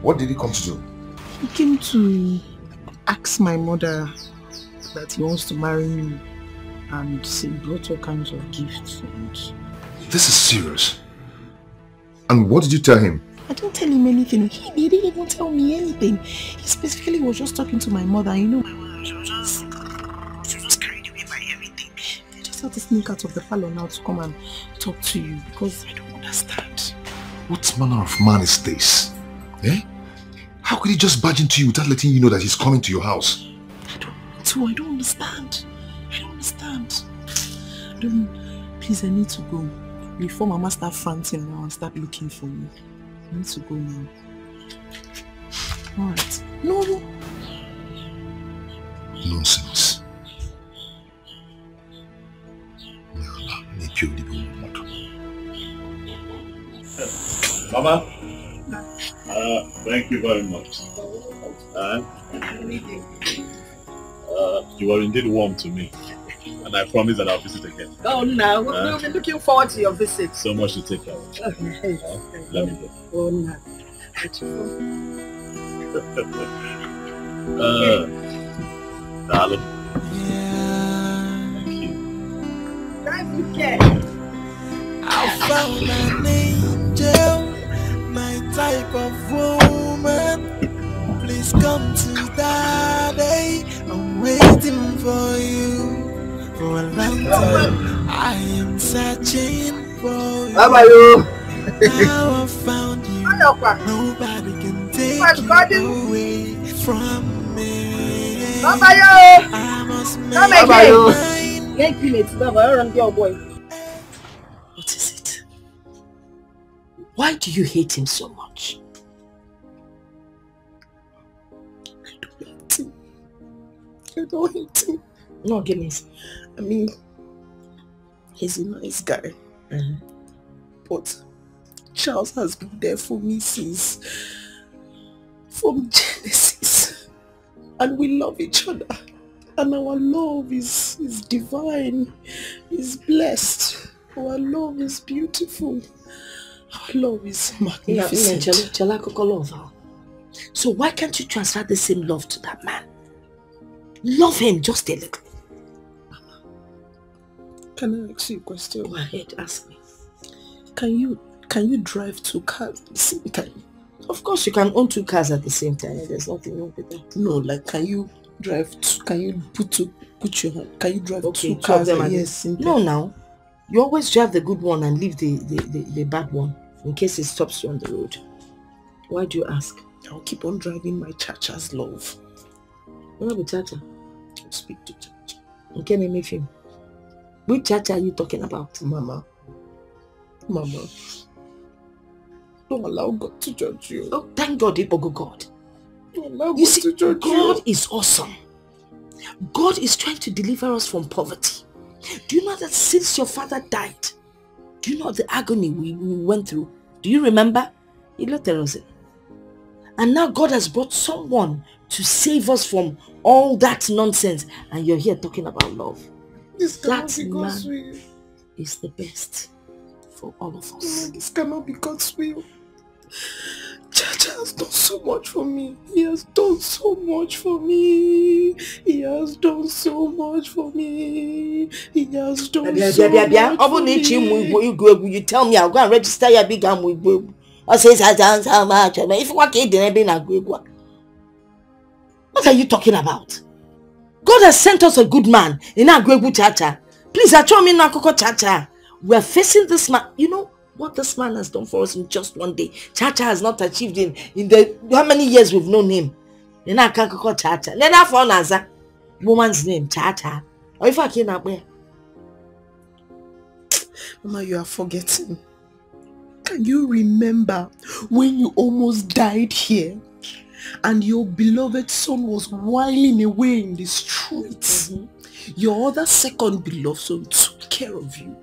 S10: What did he come to do?
S5: He came to ask my mother that he wants to marry me, and he brought all kinds of gifts. And
S10: this is serious. And what did you tell him?
S5: I didn't tell him anything. He didn't even tell me anything. He specifically was just talking to my mother. You know, my mother, she was just carried away by everything. They just had to sneak out of the parlor now to come and talk to you because I don't understand.
S10: What manner of man is this? Eh? How could he just barge into you without letting you know that he's coming to your house?
S5: I don't understand. I don't understand. Please, I need to go. Before Mama starts fronting now and start looking for me. I need to go now. Alright. No.
S10: Nonsense.
S6: Mama, thank you very much. You are indeed warm to me, and I promise that I'll visit again.
S11: Oh, no, we'll be looking forward to your visit.
S6: So much to take care of. Let me go.
S11: Oh, no.
S6: Darling.
S11: Thank you, Ken.
S15: I found an angel, my type of woman. Please come to Daddy. I'm waiting for you for a long time. I am searching for you.
S16: How are you?
S15: Now I found you. Nobody can take you away from me.
S16: How are you?
S15: I must make
S16: How are you?
S12: What is it? Why do you hate him so much?
S5: I don't hate him.
S12: No, goodness.
S5: I mean, he's a nice guy. But Charles has been there for me from Genesis. And we love each other. And our love is divine. Is blessed. Our love is beautiful. Our love is magnificent.
S12: So why can't you transfer the same love to that man? Love him just a little.
S5: Can I ask you a question?
S12: Go ahead, ask me.
S5: Can you drive 2 cars at the same time?
S12: Of course you can own 2 cars at the same time. There's nothing wrong with that.
S5: No, like can you drive can you put your hand? Can you drive 2
S12: two
S5: cars?
S12: of them
S5: Yes.
S12: No, now. You always drive the good one and leave the bad one in case it stops you on the road. Why do you ask?
S5: I'll keep on driving my Chacha's love.
S12: What about Chacha?
S5: I'll speak to Chacha.
S12: Okay, name him. Which Chacha are you talking about?
S5: Mama. Don't allow God to judge you.
S12: Oh, thank God, Ibogo God.
S5: Don't allow
S12: You
S5: God
S12: see,
S5: to judge
S12: God
S5: you.
S12: is awesome. God is trying to deliver us from poverty. Do you know that since your father died, do you know the agony we went through? Do you remember? And now God has brought someone to save us from all that nonsense. And you're here talking about love. That man is the best for all of us.
S5: No, this cannot be God's will. Chacha has done so much for me. He has done so much for me. He has done so much for me. He has done so much for me.
S12: You tell me I'll go and register your big arm with Bob. I say has done so much. If you want to what are you talking about? God has sent us a good man in our great Chacha. Please, I told me now, Chacha. We are facing this man. You know what this man has done for us in just one day. Chacha has not achieved in the how many years we've known him. Then I can't call Chacha. Then I found Naza. Woman's name, Chacha. Or if I can't up where?
S5: Mama, you are forgetting. Can you remember when you almost died here? And your beloved son was whiling away in the streets. Your other second beloved son took care of you.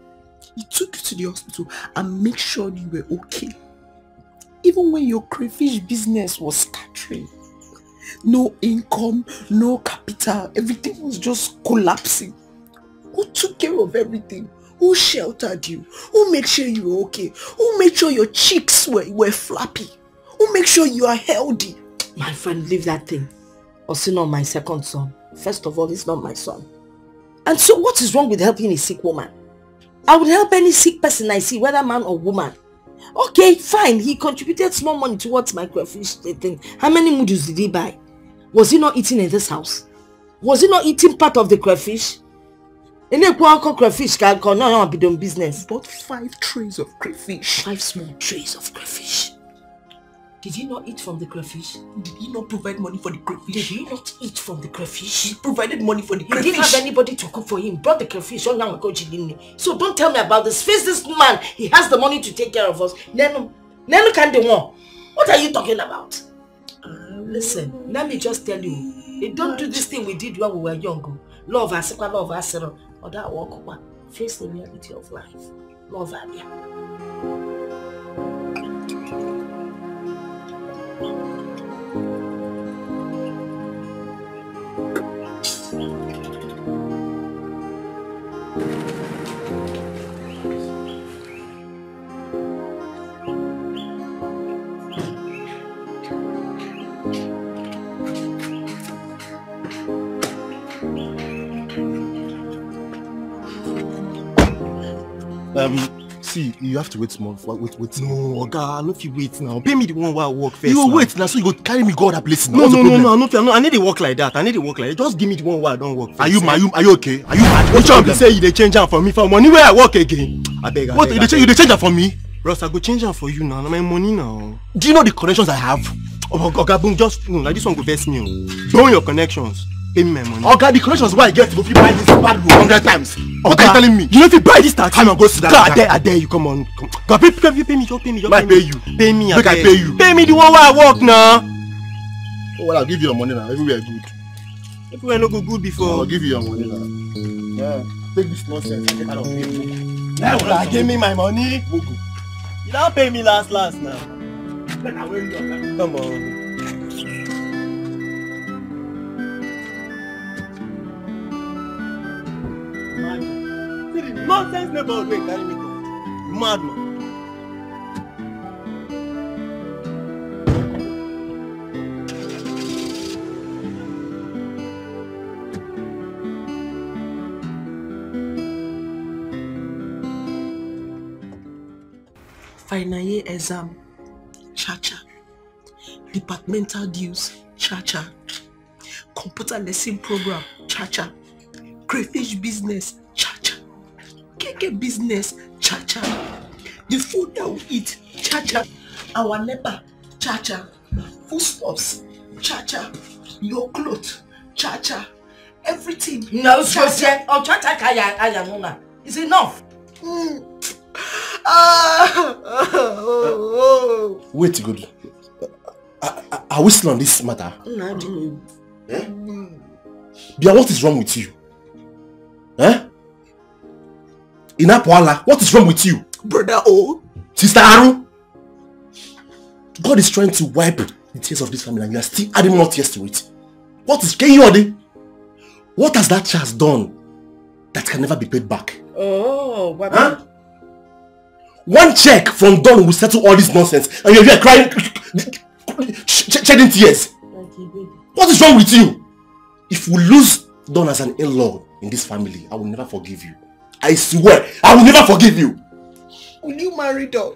S5: He took you to the hospital and made sure you were okay. Even when your crayfish business was scattering. No income, no capital, everything was just collapsing. Who took care of everything? Who sheltered you? Who made sure you were okay? Who made sure your cheeks were flappy? Who made sure you are healthy?
S12: My friend, leave that thing. Also not my second son. First of all, he's not my son. And so what is wrong with helping a sick woman? I would help any sick person I see, whether man or woman. Okay, fine. He contributed small money towards my crayfish thing. How many noodles did he buy? Was he not eating in this house? Was he not eating part of the crayfish? And then crayfish can no be doing business.
S5: Bought 5 trays of crayfish.
S12: 5 small trays of crayfish. Did he not eat from the crayfish?
S5: Did he not provide money for the crayfish?
S12: Did he not eat from the crayfish?
S5: He provided money for the crayfish.
S12: He didn't have anybody to cook for him. Brought the crayfish. So don't tell me about this. Face this man. He has the money to take care of us. Nenu can do more. What are you talking about? Listen, let me just tell you. Don't do this thing we did when we were young. Love us, love us, or that walk. Face the reality of life. Love Abia.
S3: See, you have to wait small. Wait.
S16: No, Oga, no fit wait now. Pay me the one where I work first.
S3: You
S16: now.
S3: wait now, so you go carry me go other places.
S16: No, I need to work like that. I need to work like that. Just give me the one where I don't work first.
S3: Are you okay? Are you mad?
S16: Which one you say you dey change am for me for money where I work again? I beg.
S3: What, you dey change am for me?
S16: Bros, I go change am for you now. My money now.
S3: Do you know the connections I have?
S16: Oga, boom, just like this one go vex me. Burn your connections. Pay me my money.
S3: Oga, the connections where I get to go fit buy this bad room 100 times. What are you telling me?
S16: You know if you buy this taxi,
S3: come on, go sit down.
S16: I dare you, come on. God, pay me, just pay me.
S3: I pay you.
S16: Pay me,
S3: I pay you.
S16: Pay me the one where I work now.
S3: Oh, well, I'll give you your money now. Everywhere good.
S16: Everywhere no go good before.
S3: I'll give you your money now. Yeah. Take this nonsense and get out of here.
S16: Give me my money. You don't pay me last now. Come on. Nonsense never will carry me go. Madman.
S5: Final year exam, cha-cha. Departmental dues, cha-cha. Computer lesson program, cha-cha. Crayfish business, cha-cha. Keke business, cha-cha. The food that we eat, cha-cha. Our NEPA, cha-cha. Foodstuffs, cha-cha. Your clothes, cha-cha. Everything,
S11: no,
S5: cha-cha.
S11: Oh, cha-cha, it's enough.
S3: Wait, good. Are we still on this matter? Bia, what is wrong with you? Inapoala, what is wrong with you?
S5: Brother O.
S3: Sister Aru. God is trying to wipe the tears of this family and you are still adding more tears to it. What is Kenyode? What has that child done that can never be paid back?
S11: Oh, what?
S3: Huh? One check from Don will settle all this nonsense and you're here crying, shedding tears. What is wrong with you? If we lose Don as an in-law in this family, I will never forgive you. I swear, I will never forgive you.
S5: Will you marry Don?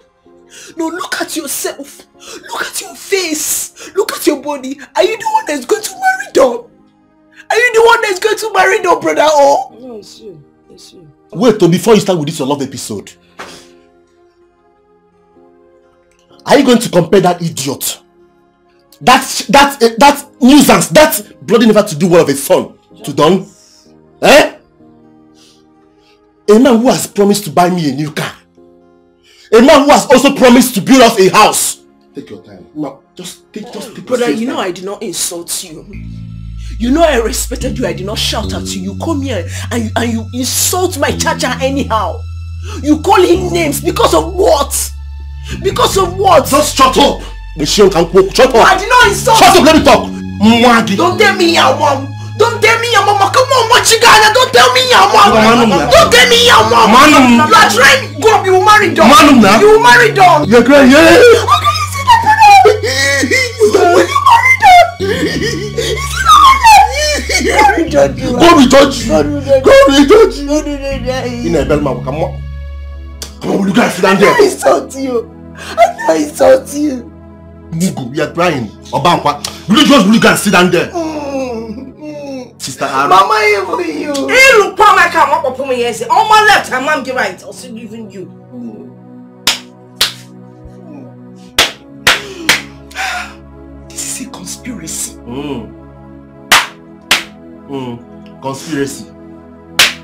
S5: No, look at yourself. Look at your face. Look at your body. Are you the one that's going to marry Don? Are you the one that's going to marry Don, brother? Oh?
S11: No, it's you. It's you.
S3: Wait, before you start with this your love episode. Are you going to compare that idiot? That nuisance, that bloody never to do well of his son to Don? Eh? A man who has promised to buy me a new car. A man who has also promised to build us a house. Take your time. No, just take
S5: brother, you know I did not insult you. You know I respected you. I did not shout at you. You come here and you insult my cha-cha anyhow. You call him names because of what? Because of what?
S3: Just shut up. Shut up.
S5: I did not insult.
S3: Shut up, let me talk.
S5: Don't tell me your mom. Don't tell me your mama. Come on, Machigana. Don't tell me your mom. Don't tell me your mom. You are trying. Go up. You will marry Don. You will marry Don.
S3: You're crying. Yeah.
S5: Okay, you see that, brother? Will you marry Don? God will judge you.
S3: God will judge you. God will judge you. In a bell mouth. Come on. Come on, will you guys sit down there?
S5: I insult you. I insult you.
S3: Mugu, you are crying. Obankwa. Will you guys sit down there? Sister Aaron.
S5: Mama, even you.
S11: Hey, look, Pama, come up upon me. Yes, on my left, and Mom, get right. Also, even you.
S5: This is a conspiracy.
S3: Conspiracy.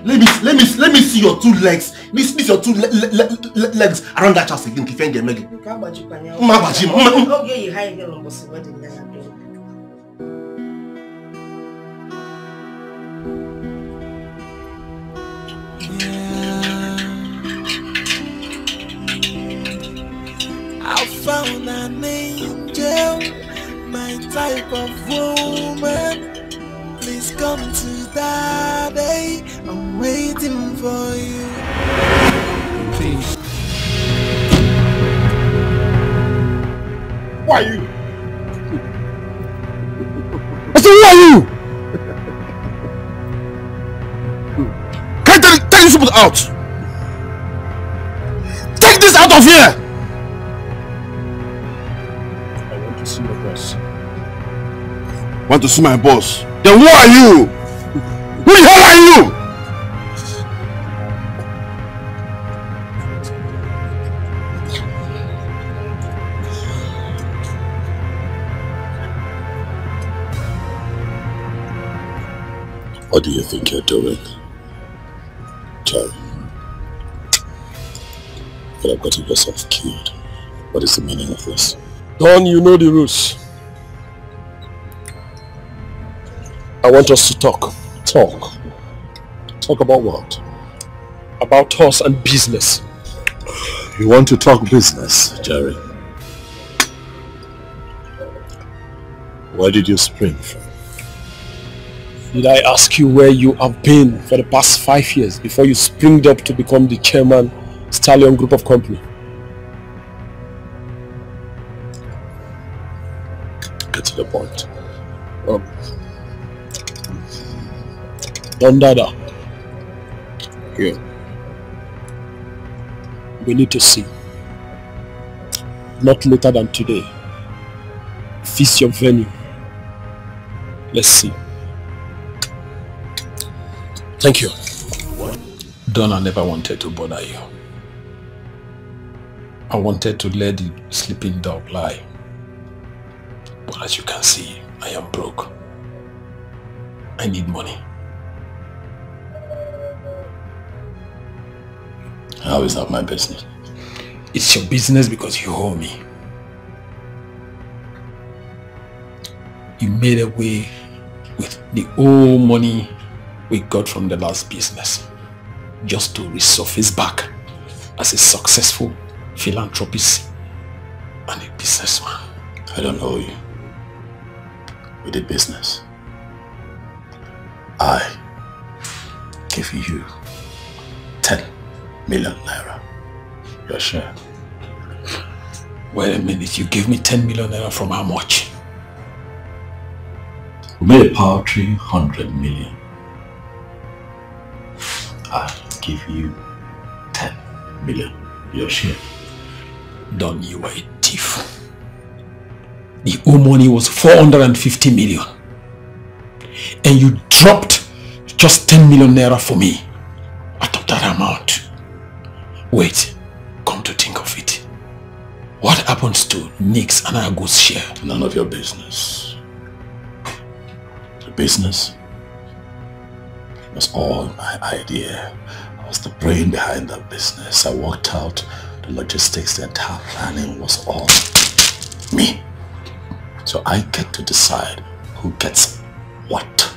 S3: Let me see your two legs. Let me see your two legs around that house again. Kifenge Megi.
S11: Okay, you hide your number. What did you do?
S15: I found an angel, my type of woman. Please come to Daddy, I'm waiting for you. Please.
S3: Who are you? I said, who are you? Can I tell you people out?
S10: out of here!
S3: I want to see your boss.
S10: Want to see my boss? Then who are you? Who the hell are you?
S6: What do you think you're doing, Jerry? You have gotten yourself killed. What is the meaning of this?
S3: Don, you know the rules. I want us to talk.
S6: Talk? Talk about what?
S3: About us and business.
S6: You want to talk business, Jerry? Where did you spring from?
S3: Did I ask you where you have been for the past 5 years before you springed up to become the chairman, Stallion Group of Company?
S6: Get to the point.
S3: Don Dada. Here. We need to see. Not later than today. Feast your venue. Let's see. Thank you.
S6: Don, I never wanted to bother you. I wanted to let the sleeping dog lie. But as you can see, I am broke. I need money. How is that my business?
S3: It's your business because you owe me. You made away with the whole money we got from the last business just to resurface back as a successful philanthropist and a businessman.
S6: I don't owe you. We did business. I give you 10 million naira. Your share.
S3: Wait a minute, you gave me 10 million naira from how much?
S6: We made a paltry 100 million. I give you 10 million. Your share.
S3: Don, you were a thief. The whole money was 450 million. And you dropped just 10 million naira for me out of that amount. Wait, come to think of it. What happens to Nick's and Ago's share?
S6: None of your business. The business was all my idea. I was the brain behind that business. I worked out the logistics, the entire planning was all me. So I get to decide who gets what.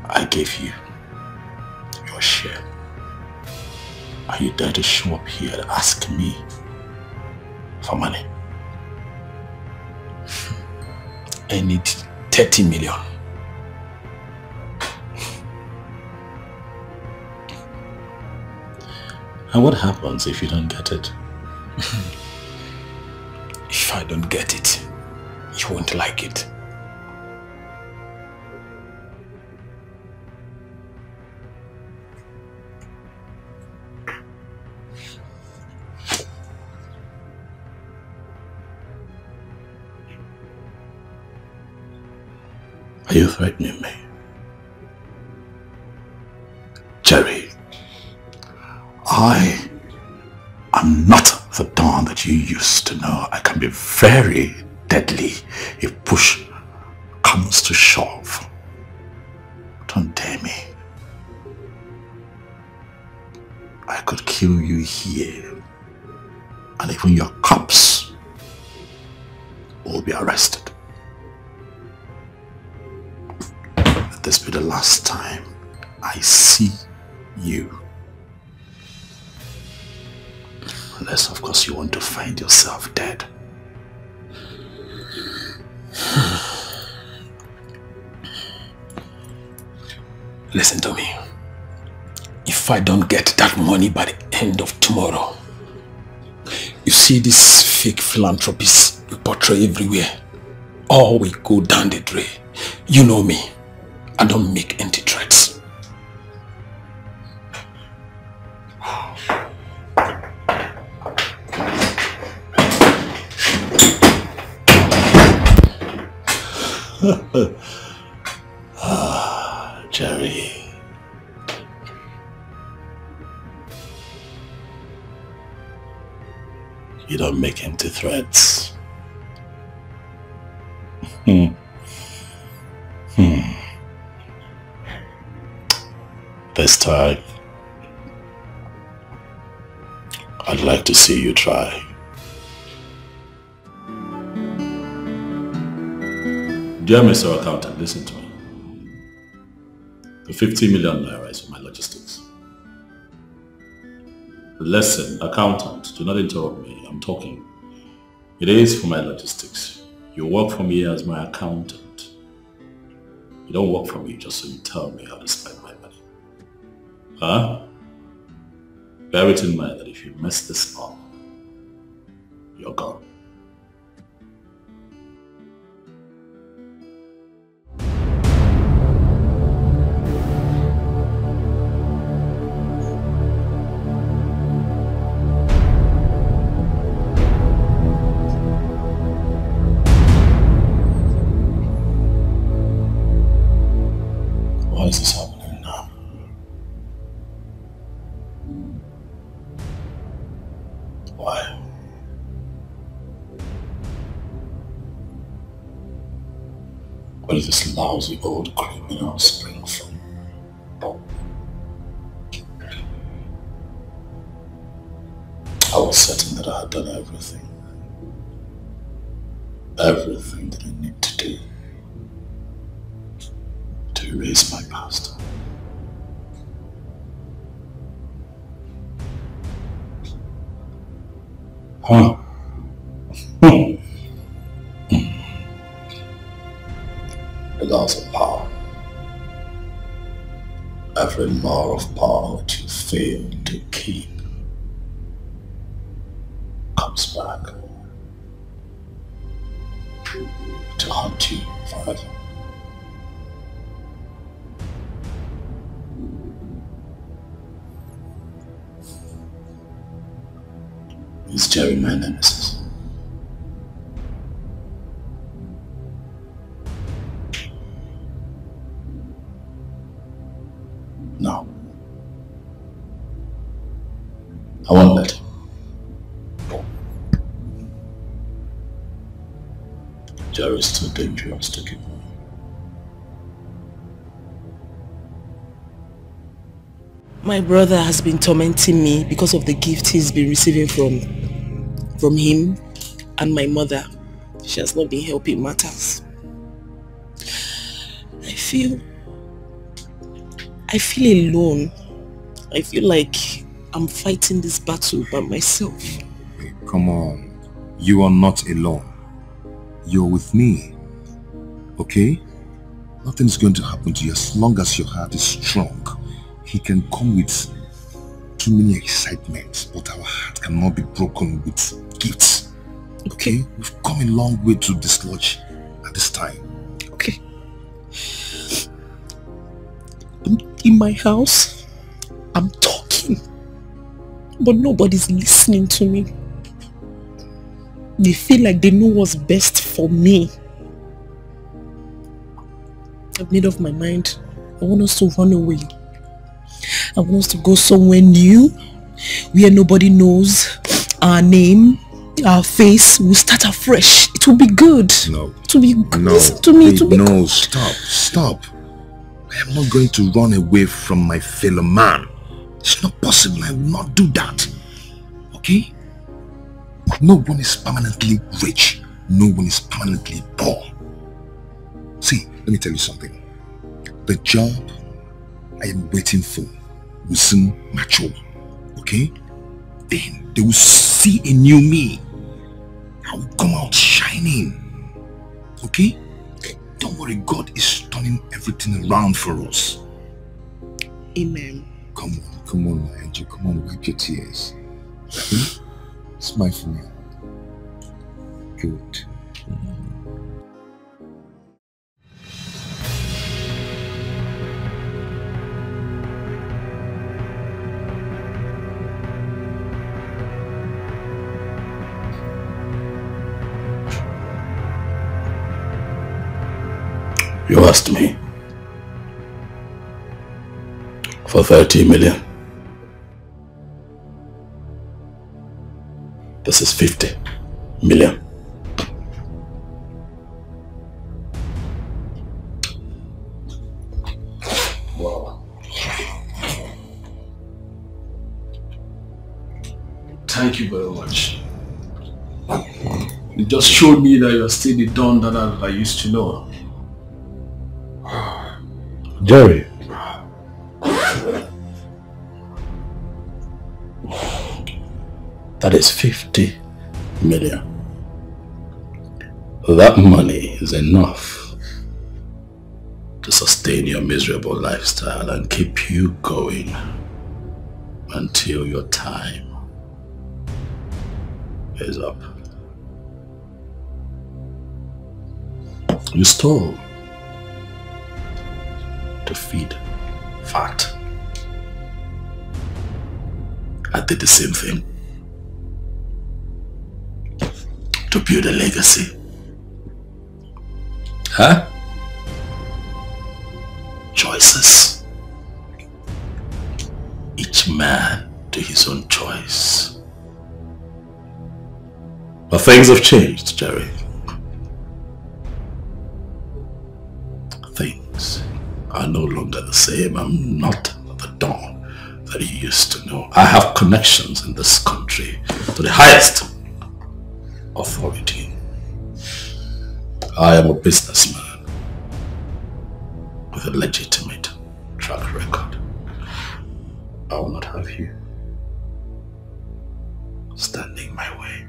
S6: I gave you your share. Are you dare to show up here and ask me for money?
S3: I need 30 million.
S6: And what happens if you don't get it?
S3: If I don't get it, you won't like it.
S6: Are you threatening me? Jerry, I am not the Don that you used to know. I can be very deadly if push comes to shove. Don't dare me. I could kill you here, and even your cops will be arrested. Let this be the last time I see you. Unless, of course, you want to find yourself dead.
S3: Listen to me. If I don't get that money by the end of tomorrow, you see these fake philanthropists we portray everywhere. All we go down the drain. You know me. I don't make empty threats.
S6: Jerry. You don't make empty threats. This time, I'd like to see you try. Dear Mr. Accountant, listen to me. The 50 million naira is for my logistics. Listen, accountant, do not interrupt me. I'm talking. It is for my logistics. You work for me as my accountant. You don't work for me just so you tell me how to spend my money. Huh? Bear it in mind that if you mess this up, you're gone. Why is this happening now? Why? Where did this lousy old criminal spring from? I was certain that I had done everything. Everything that I need to do to erase my past. Huh? The laws of power. Every law of power that you fail to keep comes back to haunt you forever. Is Jerry my nemesis? No. I won't let him. Jerry's too dangerous to keep on.
S5: My brother has been tormenting me because of the gift he's been receiving from him and my mother. She has not been helping matters. I feel alone. I feel like I'm fighting this battle by myself.
S10: Hey, come on. You are not alone. You're with me. Okay? Nothing's going to happen to you as long as your heart is strong. He can come with too many excitements, but our heart cannot be broken with gifts. Okay? We've come a long way to dislodge at this time.
S5: Okay. I'm in my house. I'm talking. But nobody's listening to me. They feel like they know what's best for me. I've made up my mind. I want us to run away. I want us to go somewhere new, where nobody knows our name, our face. We'll start afresh. It will be good.
S10: No.
S5: It will be good.
S10: No.
S5: Listen to me. It will be
S10: no,
S5: good.
S10: Stop. I am not going to run away from my fellow man. It's not possible. I will not do that. Okay? No one is permanently rich. No one is permanently poor. See, let me tell you something. The job I am waiting for will soon mature. Okay? Then they will see a new me. I will come out shining. Okay? Don't worry, God is turning everything around for us.
S5: Amen.
S10: Come on, my angel. Come on, wipe your tears. Okay? Smile for me. Good.
S6: You asked me for 30 million. This is 50 million.
S3: Wow. Thank you very much. You just showed me that you're still the Don that I used to know.
S6: Jerry. That is 50 million. That money is enough to sustain your miserable lifestyle and keep you going until your time is up. You stole to feed fat. I did the same thing to build a legacy. Huh? Choices. Each man to his own choice. But things have changed, Jerry. Things are no longer the same. I'm not the Don that you used to know. I have connections in this country to the highest authority. I am a businessman with a legitimate track record. I will not have you standing my way.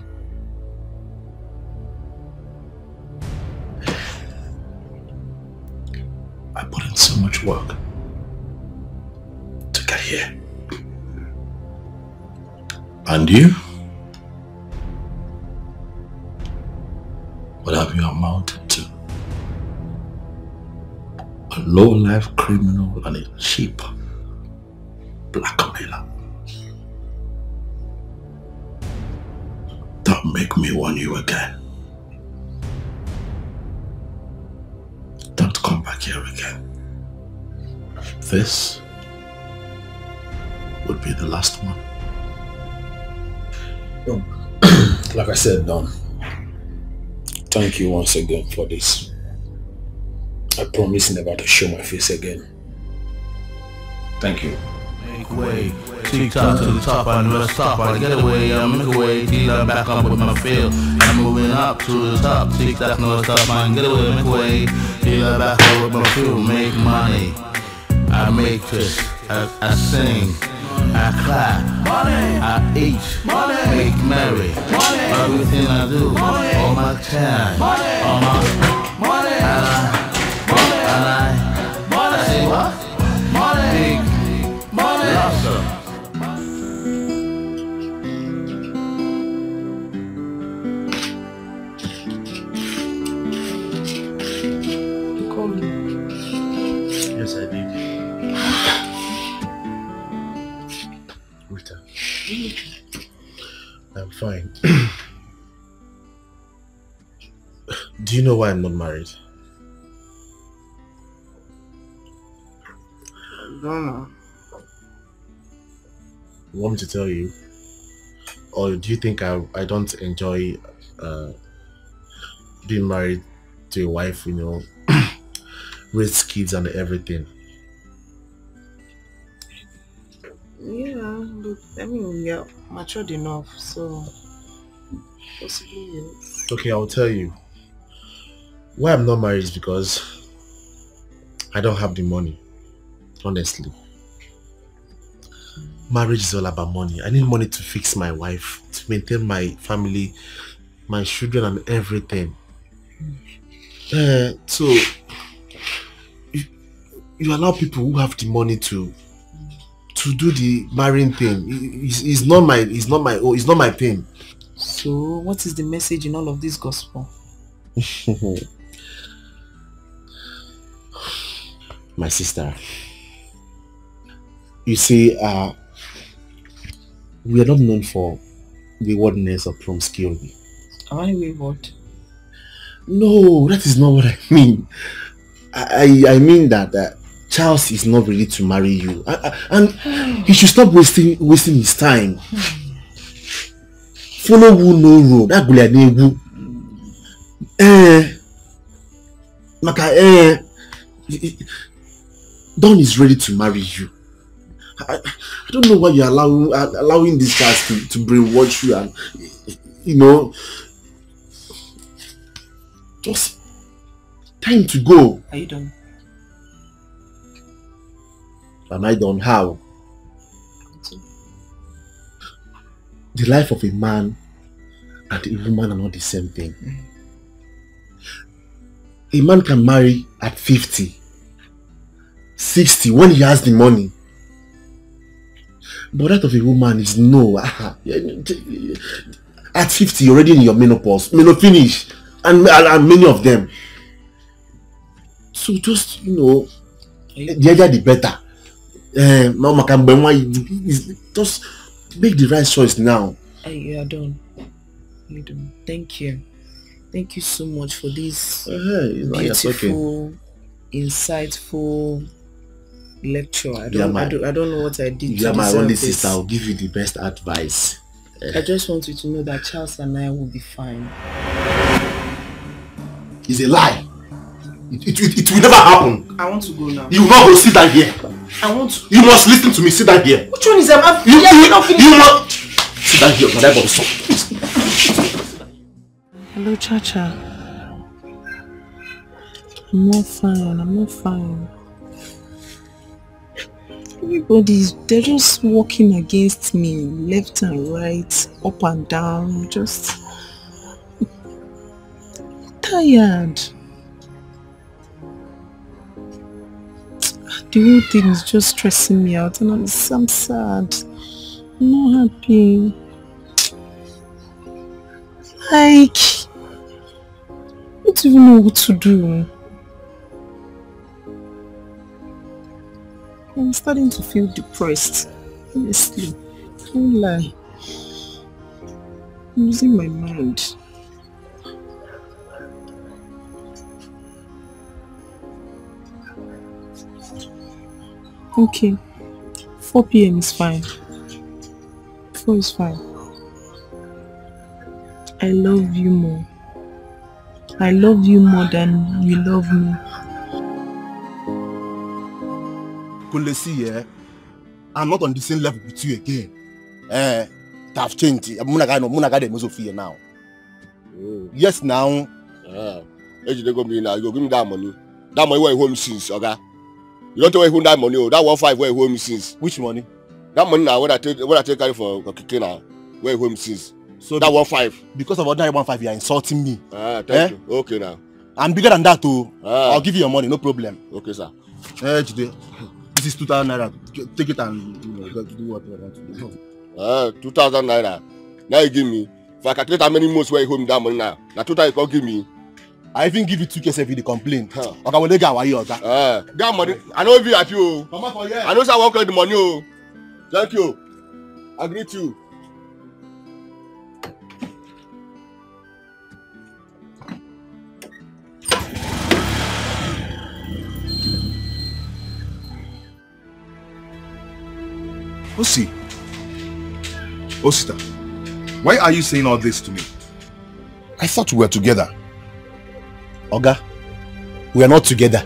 S6: I put in so much work to get here. And you? What have you amounted to? A low-life criminal and a cheap blackmailer. Don't make me warn you again. Don't come back here again. This would be the last one.
S3: Like I said, Don, thank you once again for this. I promise never to show my face again.
S6: Thank you.
S17: Make way, TikTok to the top, I never stop, I get away, I make a way, till I'm back up with my feel. I'm moving up to the top, TikTok, never stop, I get away, make a way, till I'm back up with my feel. Make money, I make this, I sing, I clap, I eat, make merry, everything I do, all my time, all my, and I say what? Big money.
S5: You called me.
S3: Yes, I did. Rita. I'm fine. Do you know why I'm not married?
S5: I don't know.
S3: You want me to tell you? Or do you think I don't enjoy being married to a wife, you know, raise kids and everything?
S5: Yeah, but I mean, you're matured enough, so possibly yes.
S3: Okay, I'll tell you. Why I'm not married is because I don't have the money, honestly. Marriage is all about money. I need money to fix my wife, to maintain my family, my children and everything. So you allow people who have the money to do the marrying thing. It's not my thing.
S5: So what is the message in all of this gospel?
S3: My sister, you see, we are not known for waywardness or promiscuity.
S5: Am I wayward?
S3: No, that is not what I mean. I mean that Charles is not ready to marry you, and he should stop wasting his time. Follow who no road. That guy negu. Don is ready to marry you. I don't know why you're allowing these guys to brainwash you, and just time to go.
S5: Are you done?
S3: Am I done? How? The life of a man and a woman are not the same thing. A man can marry at 50, 60 when he has the money. But that of a woman is no. At 50, you're already in your menopause. Finish. And many of them. So just, the earlier the better. Just make the right choice now.
S5: You are done. You're done. Thank you. Thank you so much for this beautiful, insightful lecture. I don't know what I did.
S3: You are my only sister. I'll give you the best advice.
S5: I just want you to know that Charles and I will be fine.
S3: It's a lie. It will never happen.
S5: I want to go now.
S3: You will not go. Sit down here.
S5: I want to.
S3: You must listen to me. Sit down here.
S5: Which one is that?
S3: You must sit down here.
S5: Hello, Chacha. I'm not fine. They're just walking against me, left and right, up and down, just tired. The whole thing is just stressing me out, and I'm sad. I'm not happy. I don't even know what to do. I'm starting to feel depressed. Honestly, don't lie. I'm losing my mind. Okay, 4 p.m. is fine. 4 is fine. I love you more. I love you more than you love me.
S3: I'm not on the same level with you again. I've changed. I'm not now. Yes, now.
S18: You go give me that money. That money where home since, okay? You don't know who that money. That 1.5 where home since.
S3: Which money?
S18: That money now. What I take carry for Kiki now. Where home since. So that 1.5.
S3: Because of that 1.5, you are insulting me.
S18: Thank you. Okay now.
S3: I'm bigger than that too. I'll give you your money, no problem.
S18: Okay, sir.
S3: This is 2,000 naira. Take it and do what you want to do.
S18: 2,000 naira. Now you give me. If I calculate how many months where you home that money now. Now 2,000 you can't give me.
S3: I even give you 2K if you complain. Okay, well, they got you.
S18: That money. I know if you happy. I know I won't collect the money. Thank you. I greet you.
S10: Sister, why are you saying all this to me? I thought we were together.
S3: Oga, we are not together.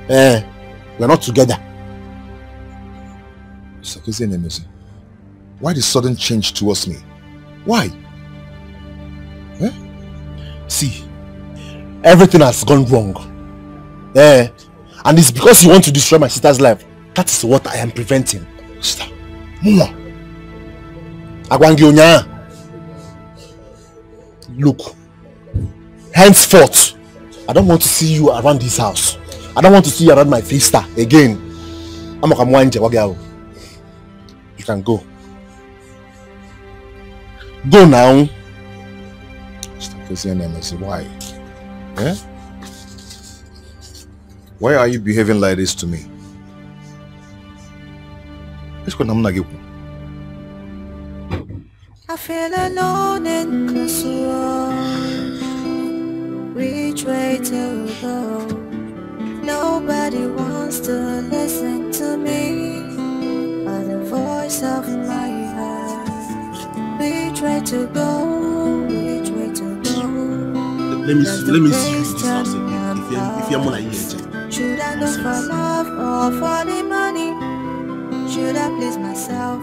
S3: We are not together.
S10: Why the sudden change towards me? Why?
S3: See, everything has gone wrong. And it's because you want to destroy my sister's life. That is what I am preventing.
S10: Sister, Mama.
S3: Look, henceforth, I don't want to see you around this house. I don't want to see you around my sister again. You can go. Go now.
S10: Why? Why are you behaving like this to me?
S15: I feel alone and consumed. Which way to go? No Nobody wants to listen to me, but the voice of my heart. Which way to go? Which way to go?
S3: Let me see you in this house again. If you're more like here.
S15: Should I look for love or for the money? Should I please myself?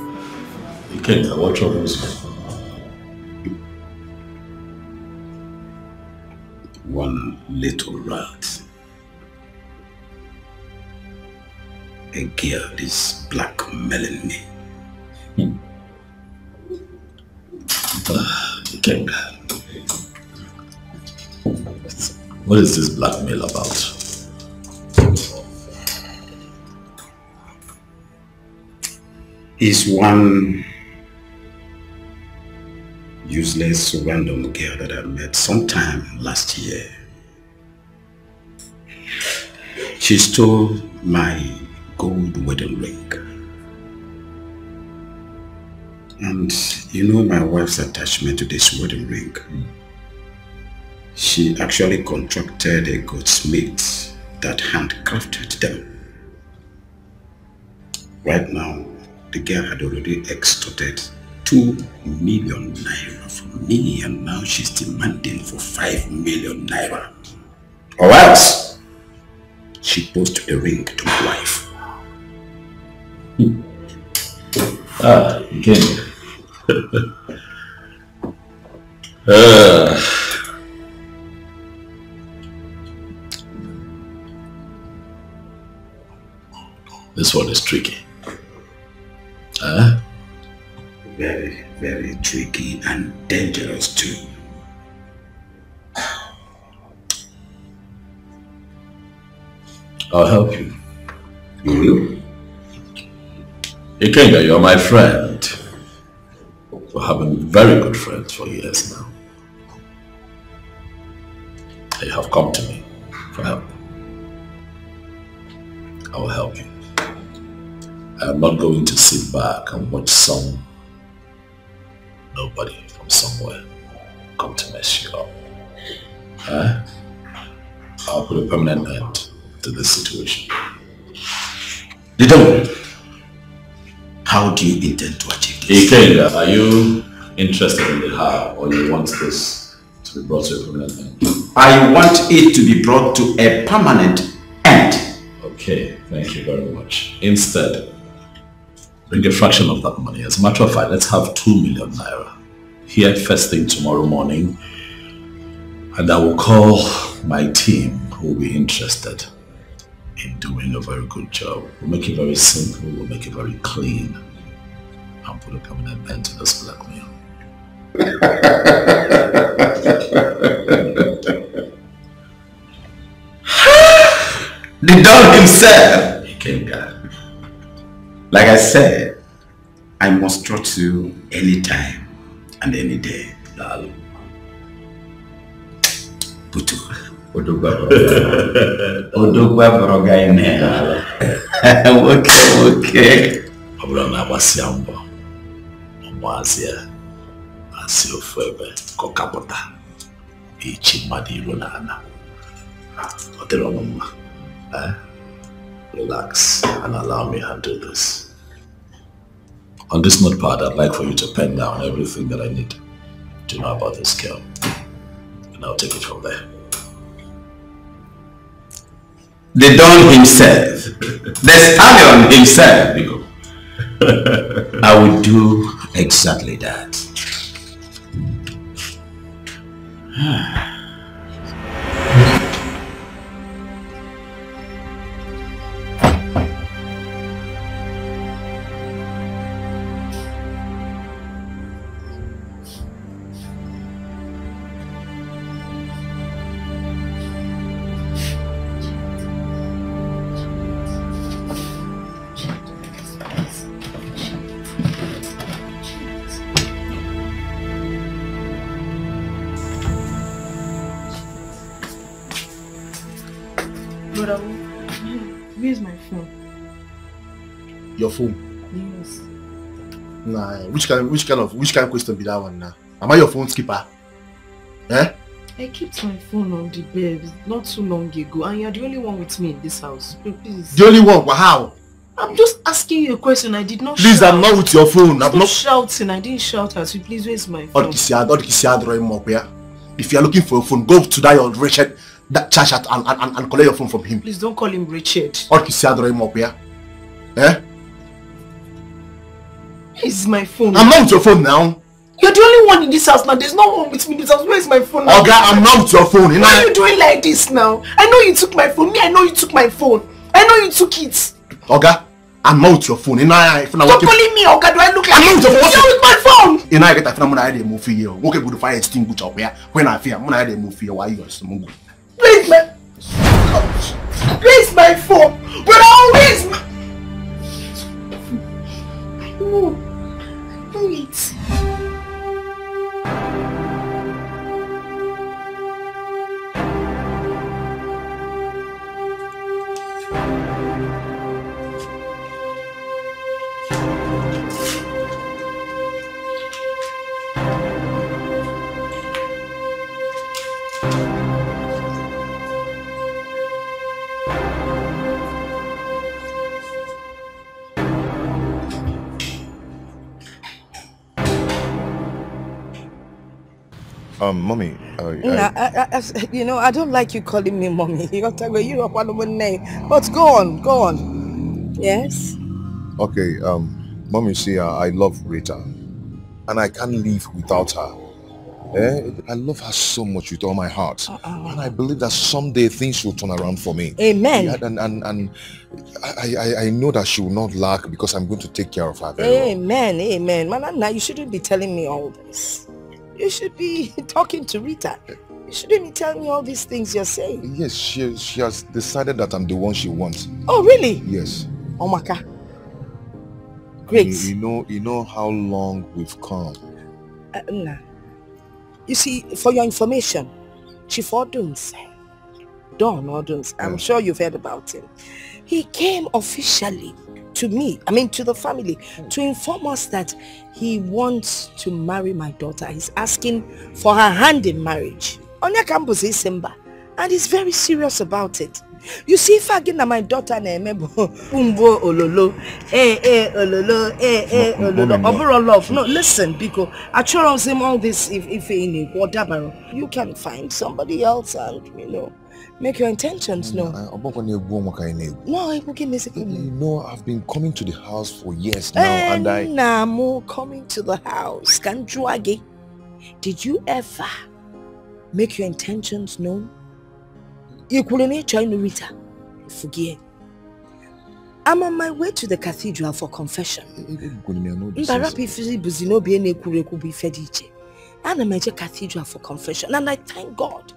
S6: You can't. What troubles you?
S14: One little rat. A girl is blackmailing me.
S6: You can't. What is this blackmail about?
S14: Is one useless random girl that I met sometime last year. She stole my gold wedding ring. And you know my wife's attachment to this wedding ring. She actually contracted a goldsmith that handcrafted them. Right now, the girl had already extorted 2 million naira from me, and now she's demanding for 5 million naira. Or else, she posts a ring to my wife.
S6: Again. This one is tricky.
S14: Very, very tricky and dangerous too.
S6: I'll help you.
S14: You will?
S6: Ikenga, you're my friend. We have been very good friends for years now. You have come to me for help. I will help you. I am not going to sit back and watch nobody from somewhere come to mess you up. I'll put a permanent end to this situation.
S14: Didon, how do you intend to achieve this?
S6: Ikenga, are you interested in the how, or you want this to be brought to a permanent end?
S14: I want it to be brought to a permanent end.
S6: Okay, thank you very much. Instead, bring a fraction of that money. As a matter of fact, let's have 2 million naira here first thing tomorrow morning, and I will call my team who will be interested in doing a very good job. We'll make it very simple, we'll make it very clean, and put a permanent end to this blackmail.
S14: The dog himself. Like I said, I must trust you anytime and any day. Putu. Odogwa broga ine. Okay.
S6: Abrana wasiambo. Omwazia. Asio febe kokapota. Ichi madiru nana. Oteronoma. Relax and allow me to handle this. On this notepad, I'd like for you to pen down everything that I need to know about this girl. And I'll take it from there.
S14: The Don himself, the stallion himself, I will do exactly that.
S5: Where's my phone?
S3: Your phone?
S5: Yes.
S3: Nah, which kind of question be that one now? Am I your phone skipper? Eh?
S5: I kept my phone on the bed not too long ago, and you're the only one with me in this house. Please.
S3: The only one? How?
S5: I'm just asking you a question. I did not
S3: Please,
S5: shout.
S3: I'm not with your phone.
S5: I'm not shouting. I didn't shout at you. Please, where's my phone?
S3: If you're looking for a phone, go to that your Richard that charge at and collect your phone from him.
S5: Please don't call him Richard.
S3: Eh?
S5: Here's my phone.
S3: I'm not with your phone now.
S5: You're the only one in this house now. There's no one with me in this house. Where's my phone now?
S3: Okay, I'm not with your phone.
S5: Why are you doing like this now? I know you took my phone. Me, I know you took my phone. I know you took it.
S3: Okay, I'm not with your phone.
S5: Stop calling me Oga. Do I look like
S3: I'm not with your phone?
S5: You're with my phone.
S3: You know I get a phone. I move here. Okay, good fire extinguisher up here. When I fear, when I move here, why you are so good?
S5: Where's my phone? But always my... No. Wait.
S10: Mommy,
S11: you know, I don't like you calling me mommy. You're one of my name. But go on. Yes?
S10: Okay, Mommy, see, I love Rita. And I can't live without her. I love her so much with all my heart. And I believe that someday things will turn around for me.
S11: Amen.
S10: Yeah, and I know that she will not lack because I'm going to take care of her very well.
S11: Amen. Man, you shouldn't be telling me all this. You should be talking to Rita. You shouldn't be telling me all these things you're saying.
S10: Yes, she has decided that I'm the one she wants.
S11: Oh, really?
S10: Yes.
S11: Omaka. Great.
S10: You know how long we've come.
S11: Nah. You see, for your information, Chief Oduns, Don Oduns, I'm sure you've heard about him. He came officially to me, to the family, to inform us that he wants to marry my daughter. He's asking for her hand in marriage. Onya Campus is Simba, and he's very serious about it. You see, if I get my daughter umbo ololo, ololo, ololo, overall love. No, listen, because I try him all this if in whatever. You can find somebody else and make your intentions known. No, I will give me a second.
S10: You know, I've been coming to the house for years now, and
S11: Namo coming to the house. Kanjuage. Did you ever make your intentions known? You couldn't try to Rita. Forget. I'm on my way to the cathedral for confession. I'm at the cathedral for confession, and I thank God.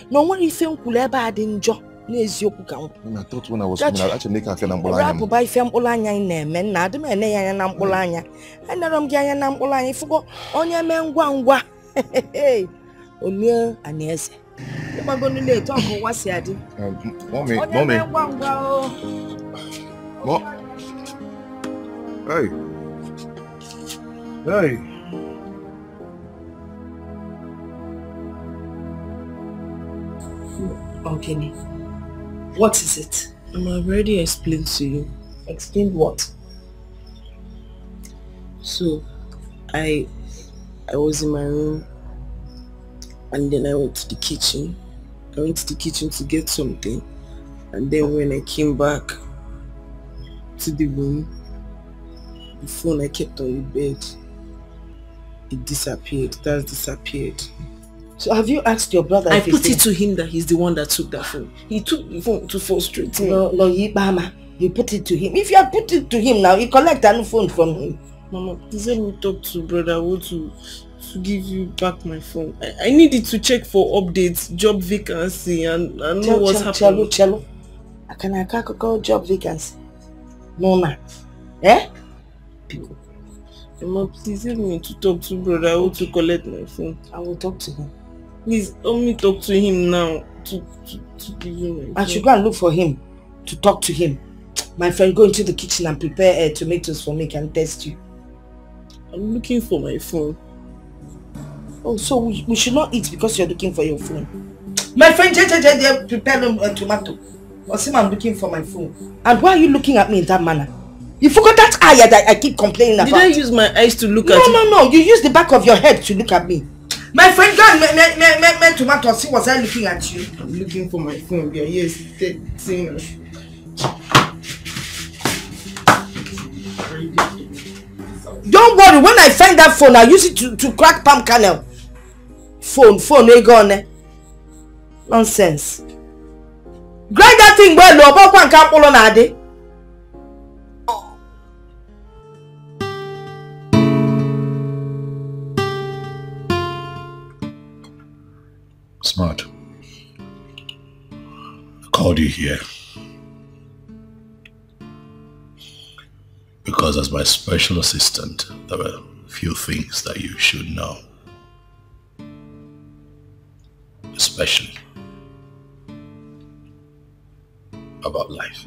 S11: No one is feeling cool about enjoy.
S10: I thought when I was coming, I'd actually make her feel
S11: Rapu by Fem Olanya in them, and Nadam and Nayan Olanya. And I'm Gayan Olanya forgot on your man Wangwa. Hey, Onya and yes. You're going to lay talk on what's your idea.
S10: Mommy. What? Hey.
S5: Okay, what is it? I've already explained to you.
S11: Explain what?
S5: So, I was in my room, and then I went to the kitchen. I went to the kitchen to get something, and then when I came back to the room, the phone I kept on the bed, it disappeared. It has disappeared.
S11: So have you asked your brother?
S5: I put it to him that he's the one that took that phone. He took the phone to frustrate me.
S11: No, Yibama. You put it to him. If you have put it to him now, you collect that phone from him.
S5: Mama, please let me talk to brother. I want to give you back my phone. I needed to check for updates, job vacancy, and know what's happening.
S11: Cello. I can't call job vacancy. No, ma. Eh?
S5: Mama, please help me to talk to brother. I want to collect my phone.
S11: I will talk to him.
S5: Please, let me talk to him now to give you my phone.
S11: I should go and look for him to talk to him. My friend, go into the kitchen and prepare tomatoes for me. Can test you.
S5: I'm looking for my phone.
S11: Oh, so we should not eat because you're looking for your phone. My friend, they prepare a tomato. Osim, I'm looking for my phone. And why are you looking at me in that manner? You forgot that eye that I keep complaining about.
S12: Did I use my eyes to look at you?
S11: No. You used the back of your head to look at me. My friend, go and make tomato. See, was I looking at you? I'm looking for my phone. Yeah, yes, don't worry, when I find that phone, I'll use it to crack palm kernel. Phone, gone. Nonsense. Grind that thing well, no, but one can't pull on a day.
S6: Smart. I called you here because as my special assistant, there are a few things that you should know. Especially about life.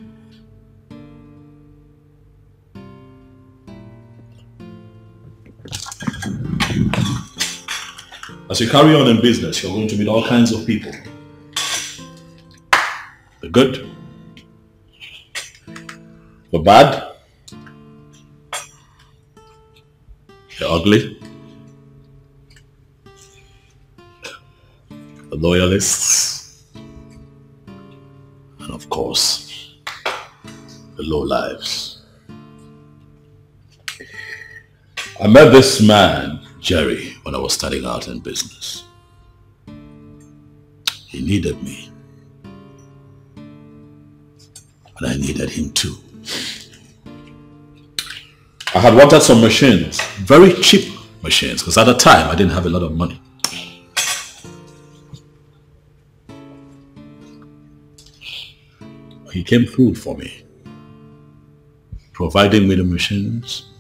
S6: As you carry on in business, you're going to meet all kinds of people. The good, the bad, the ugly, the loyalists, and of course, the lowlives. I met this man, Jerry, when I was starting out in business. He needed me. And I needed him too. I had wanted some machines, very cheap machines, because at the time I didn't have a lot of money. He came through for me, providing me the machines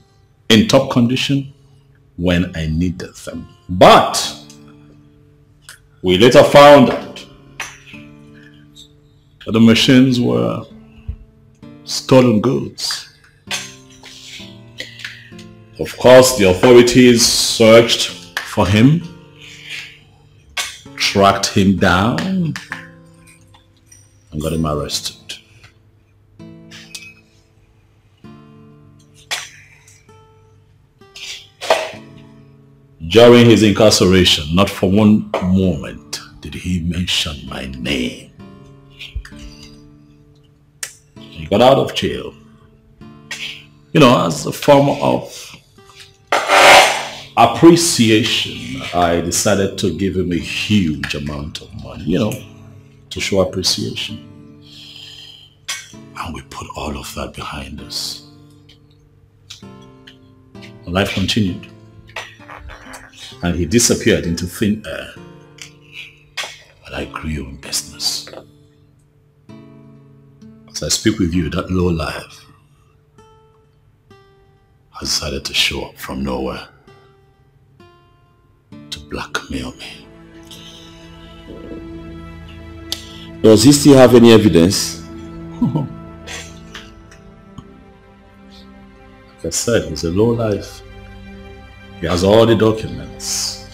S6: in top condition when I needed them. But we later found out that the machines were stolen goods. Of course, the authorities searched for him, tracked him down, and got him arrested. During his incarceration, not for one moment did he mention my name. He got out of jail, you know, as a form of appreciation. I decided to give him a huge amount of money, you know, to show appreciation. And we put all of that behind us. Life continued. And he disappeared into thin air. And I grew in business. As I speak with you, that low life has decided to show up from nowhere to blackmail me.
S1: Does he still have any evidence?
S6: Like I said, he's a low life. He has all the documents.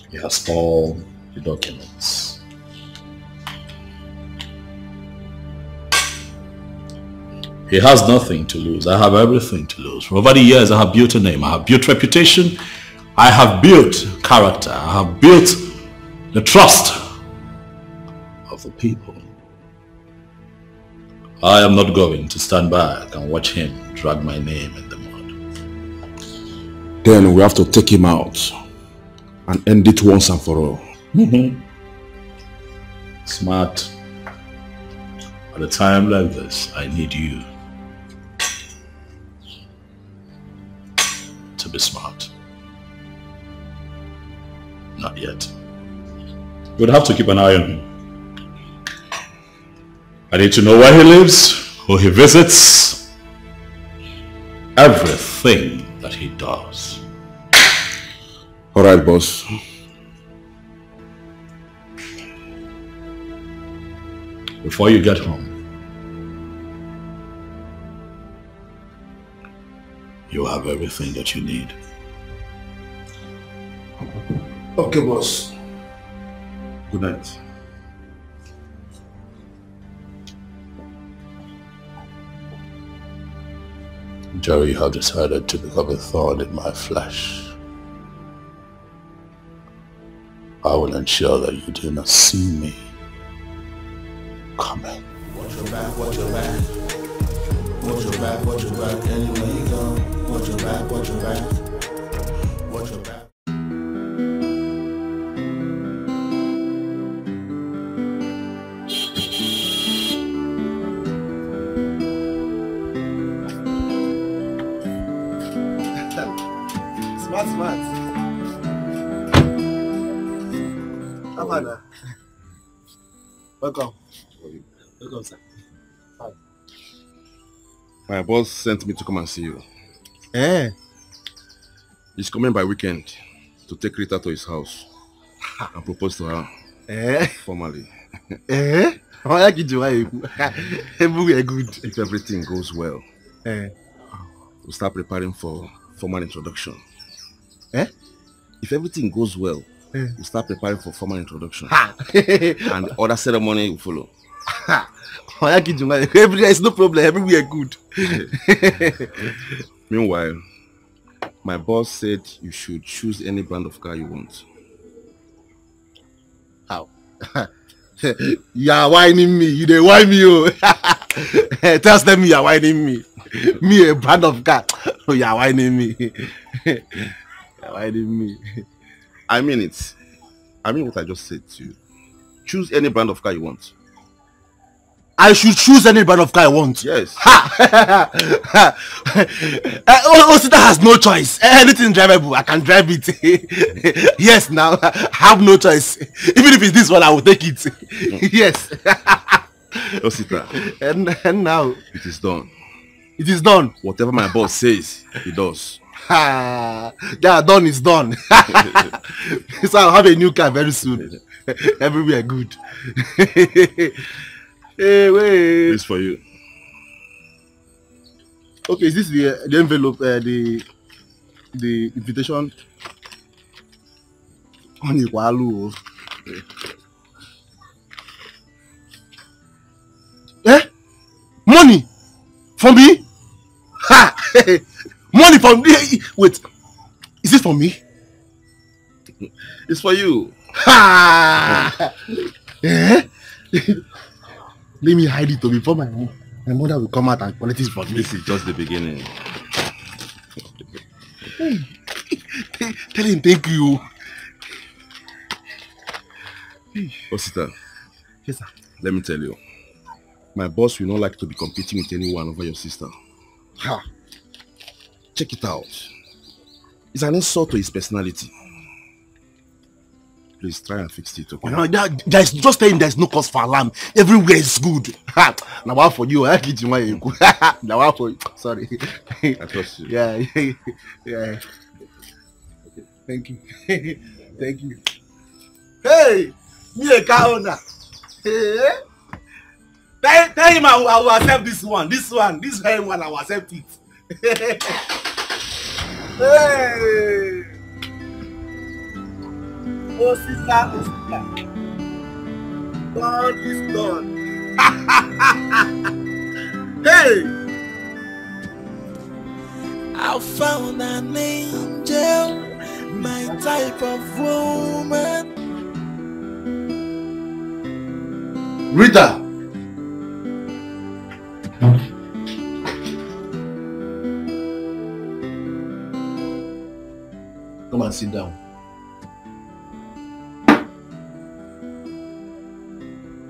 S6: He has all the documents. He has nothing to lose. I have everything to lose. For over the years, I have built a name. I have built reputation. I have built character. I have built the trust of the people. I am not going to stand back and watch him drag my name in the mud.
S1: Then we have to take him out and end it once and for all.
S6: Smart. At a time like this, I need you to be smart. Not yet. We'd have to keep an eye on him. I need to know where he lives, who he visits, everything that he does.
S1: All right, boss.
S6: Before you get home, you have everything that you need.
S1: Okay, boss. Good night.
S6: Jerry, you have decided to become a thorn in my flesh. I will ensure that you do not see me coming.
S17: Watch your back, watch your back. Watch your back, watch your back. Anywhere you go, watch your back, watch your back. Watch your back.
S3: Smart. Come on now. Welcome. Welcome, sir. Hi.
S1: My boss sent me to come and see you.
S3: Eh?
S1: He's coming by weekend to take Rita to his house and propose to her. Formally.
S3: How like you do? Everywhere good.
S1: If everything goes well, we'll start preparing for formal introduction. If everything goes well, we'll start preparing for formal introduction. And other ceremony will follow.
S3: Everywhere is no problem, everywhere good.
S1: Meanwhile, my boss said you should choose any brand of car you want.
S3: How? You are whining me. You dey whine me, oh. Tell them you are whining me. Me a brand of car. Oh, you are whining me. You are whining me.
S1: I mean it. I mean what I just said to you. Choose any brand of car you want.
S3: I should choose any brand of car I want.
S1: Yes.
S3: Osita has no choice. Anything drivable, I can drive it. Yes, now I have no choice. Even if it's this one, I will take it. Yes.
S1: Osita.
S3: And now
S1: it is done.
S3: It is done.
S1: Whatever my boss says, he does.
S3: Yeah, done is done. So I'll have a new car very soon. Everywhere good. Hey, wait.
S1: This for you.
S3: Okay, is this the envelope, the invitation? Money for me? Ha! Money for me? Wait, is it for me?
S1: It's for you.
S3: Ha! Let me hide it before my mother will come out and collect it from me.
S1: This is just the beginning.
S3: Tell him thank you.
S1: Osita.
S3: Yes, sir.
S1: Let me tell you. My boss will not like to be competing with anyone over your sister.
S3: Ha!
S1: Check it out. It's an insult to his personality. Please try and fix it, okay?
S3: No, there's just saying there's no cause for alarm. Everywhere is good. Now what for you? I get you my now what for you? Sorry.
S1: I trust you.
S3: Yeah. Thank you. Thank you. Hey, me a car owner. Hey. Tell him I will accept this one. This very one I will accept it. Hey. Oh, sister. God is done. Hey!
S17: I found an angel, my type of woman.
S3: Rita! Come and sit down.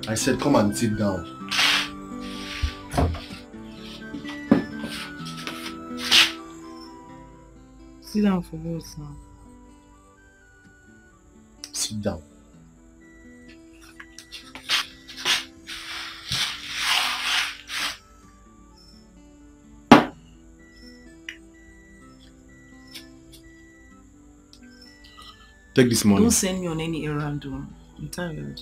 S3: I said, come and sit down.
S5: Sit down for what now?
S3: Sit down. Take this money.
S5: Don't send me on any errand. I'm tired.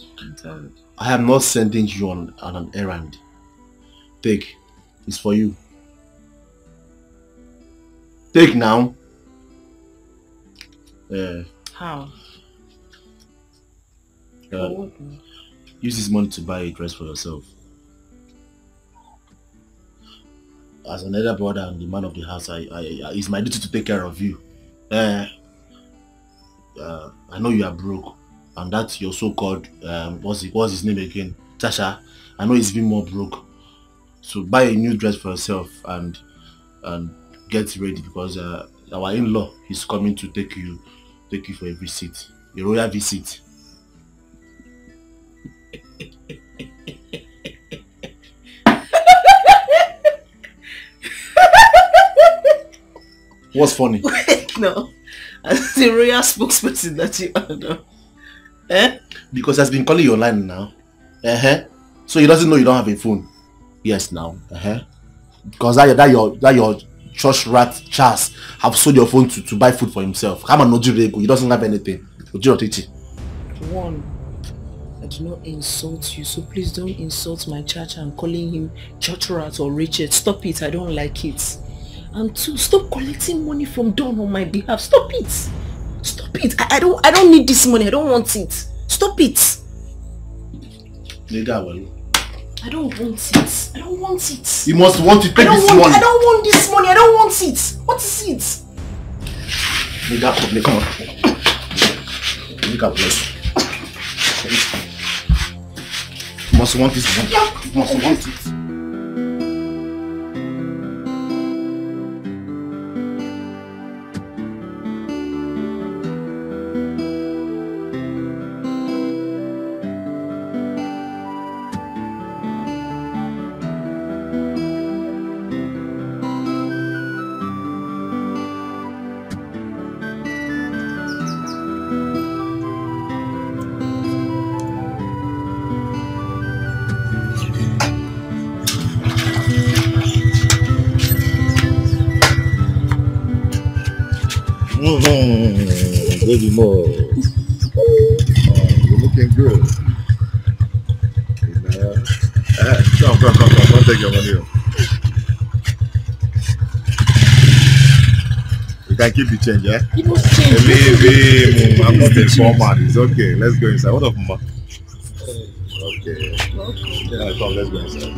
S3: I am not sending you on an errand. Take. It's for you. Take now.
S5: How?
S3: Use this money to buy a dress for yourself. As another brother and the man of the house, it's my duty to take care of you. I know you are broke, and that's your so-called what's his name again? Tasha. I know he's even more broke. So buy a new dress for yourself and get ready, because our in-law is coming to take you for a visit, a royal visit. What's funny?
S5: Wait, no. As the royal spokesperson that you are now.
S3: Because he has been calling you online now. So he doesn't know you don't have a phone. Yes, now. Because that your church rat Charles have sold your phone to buy food for himself. Come on, Nojirego. He doesn't have anything.
S5: One, I do not insult you, so please don't insult my church and calling him church rat or Richard. Stop it. I don't like it. And two, stop collecting money from Don on my behalf. Stop it. Stop it. I don't need this money. I don't want it. Stop it. I don't want it. I don't want it.
S3: You must want to take this money.
S5: I don't want this money. I don't want it. What is it?
S3: Come on. You must want this money. You must want it.
S10: Baby more. You're looking good. Come. Don't take your money. You can keep the change, yeah?
S5: You must change.
S10: Leave him. I'm not a format. It's okay. Let's go inside. What up, Mama? Okay. Yeah, come. Let's go inside.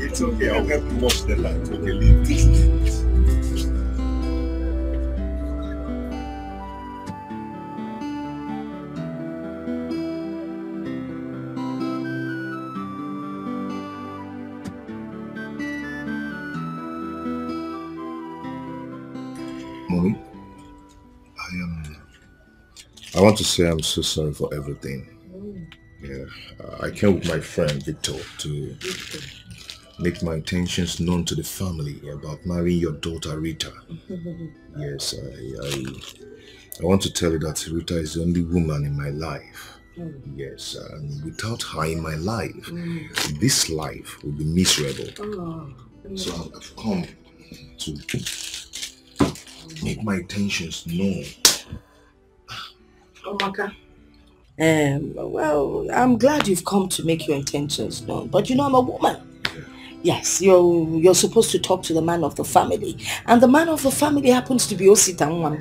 S10: It's okay, I'll help you wash the light. Okay, leave this. Mommy, I want to say I'm so sorry for everything. Yeah, I came with my friend Victor to make my intentions known to the family about marrying your daughter Rita. Yes, I want to tell you that Rita is the only woman in my life. Yes, and without her in my life, this life will be miserable. So I've come to make my intentions known.
S5: Well, I'm glad you've come to make your intentions known, but you know I'm a woman. Yes, you're supposed to talk to the man of the family, and the man of the family happens to be Ositanwan.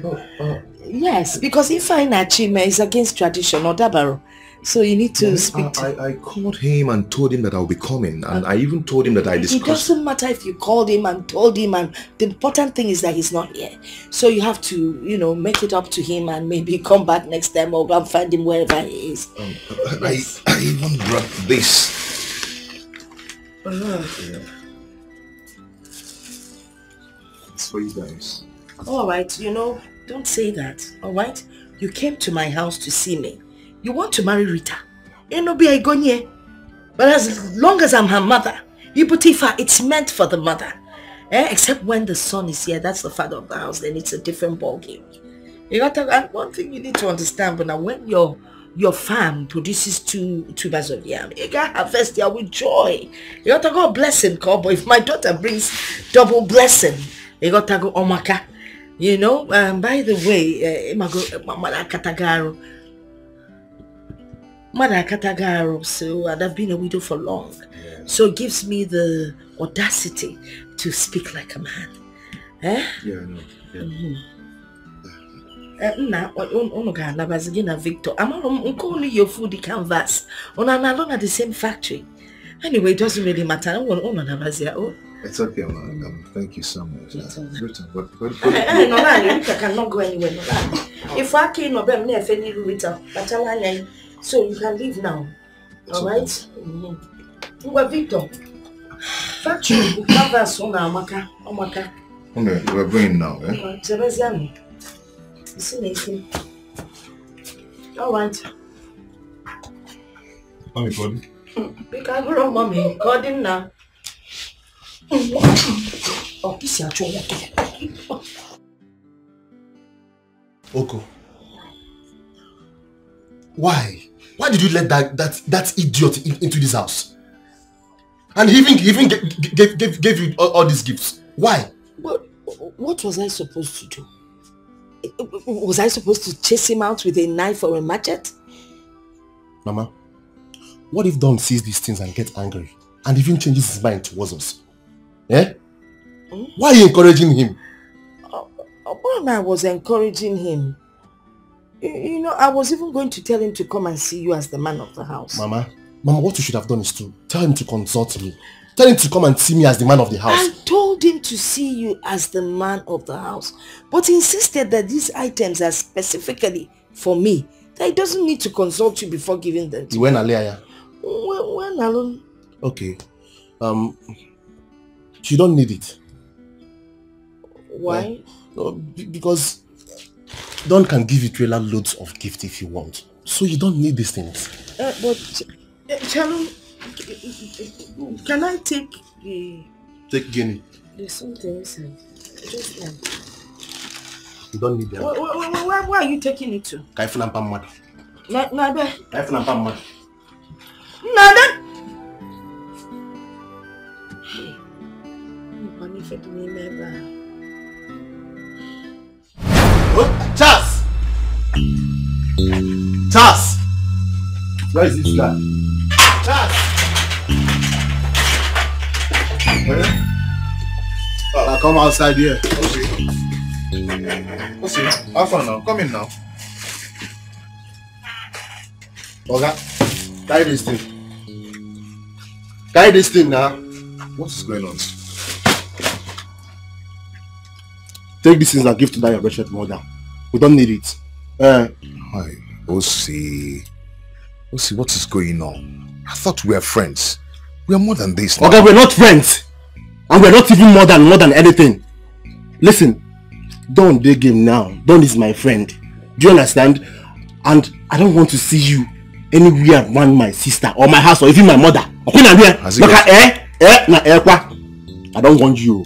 S5: Yes, because if I Nachime is against tradition or Dabaro, so you need to speak to...
S10: I called him and told him that I'll be coming, and I even told him that I discussed...
S5: It doesn't matter if you called him and told him, and the important thing is that he's not here. So you have to, make it up to him and maybe come back next time or go and find him wherever he is.
S10: Yes. I even brought this.
S5: Yeah.
S10: It's for you guys.
S5: Alright, don't say that, alright? You came to my house to see me. You want to marry Rita. But as long as I'm her mother, it's meant for the mother. Except when the son is here, that's the father of the house, then it's a different ballgame. One thing you need to understand, but now when your farm produces two tubers of yam, you gotta harvest it with joy. You gotta go blessing, cowboy. If my daughter brings double blessing, you gotta go omaka. By the way,
S11: Mother Katagaro, so I'd have been a widow for long. Yeah. So it gives me the audacity to speak like a man. Eh?
S10: Yeah, I know.
S11: Yeah. Victor, I'm calling your food the canvas. On an alone at the same factory. Anyway, it doesn't really matter.
S10: It's okay, man. Thank you so much.
S11: I cannot go anywhere. If I can't know them, never any Rita, so you can leave now. Alright? Well, Victor. Factory canvas on Amaka.
S10: Okay, we're going now, eh?
S11: Alright.
S10: Mommy, God.
S11: Because we're mommy, God in now. Oh, this is
S3: Oko. Why? Why did you let that idiot into this house? And he even gave you all these gifts. Why?
S11: What was I supposed to do? Was I supposed to chase him out with a knife or a machete?
S3: Mama, what if Don sees these things and gets angry and even changes his mind towards us? Eh? Why are you encouraging him?
S11: I was encouraging him. You know, I was even going to tell him to come and see you as the man of the house.
S3: Mama, what you should have done is to tell him to consult me. Tell him to come and see me as the man of the house.
S11: I told him to see you as the man of the house, but he insisted that these items are specifically for me. That he doesn't need to consult you before giving them to
S3: you. When Alea?
S11: When alone?
S3: Okay. You don't need it.
S11: Why?
S3: Because Don can give you trailer loads of gifts if you want. So you don't need these things.
S11: But Shalom, can I take the...
S3: Take Guinea.
S11: There's something inside. Just one.
S3: You don't need them.
S11: Where are you taking it to?
S3: Kaifinampamad.
S11: Nada.
S3: Kaifinampamad.
S11: Nada.
S3: Charles! Charles! Where is this guy? Charles!
S10: I'll come outside here. Okay, have fun now. Come in now.
S3: Oga, carry this thing. Carry this thing now.
S10: What is going on?
S3: Take these things and give to that your wretched mother. We don't need it.
S10: Hi, Osi, what is going on? I thought we were friends. We are more than this now.
S3: Okay, we're not friends. And we're not even more than anything. Listen, Don dey game now. Don is my friend. Do you understand? And I don't want to see you anywhere around my sister or my house or even my mother. I don't want you.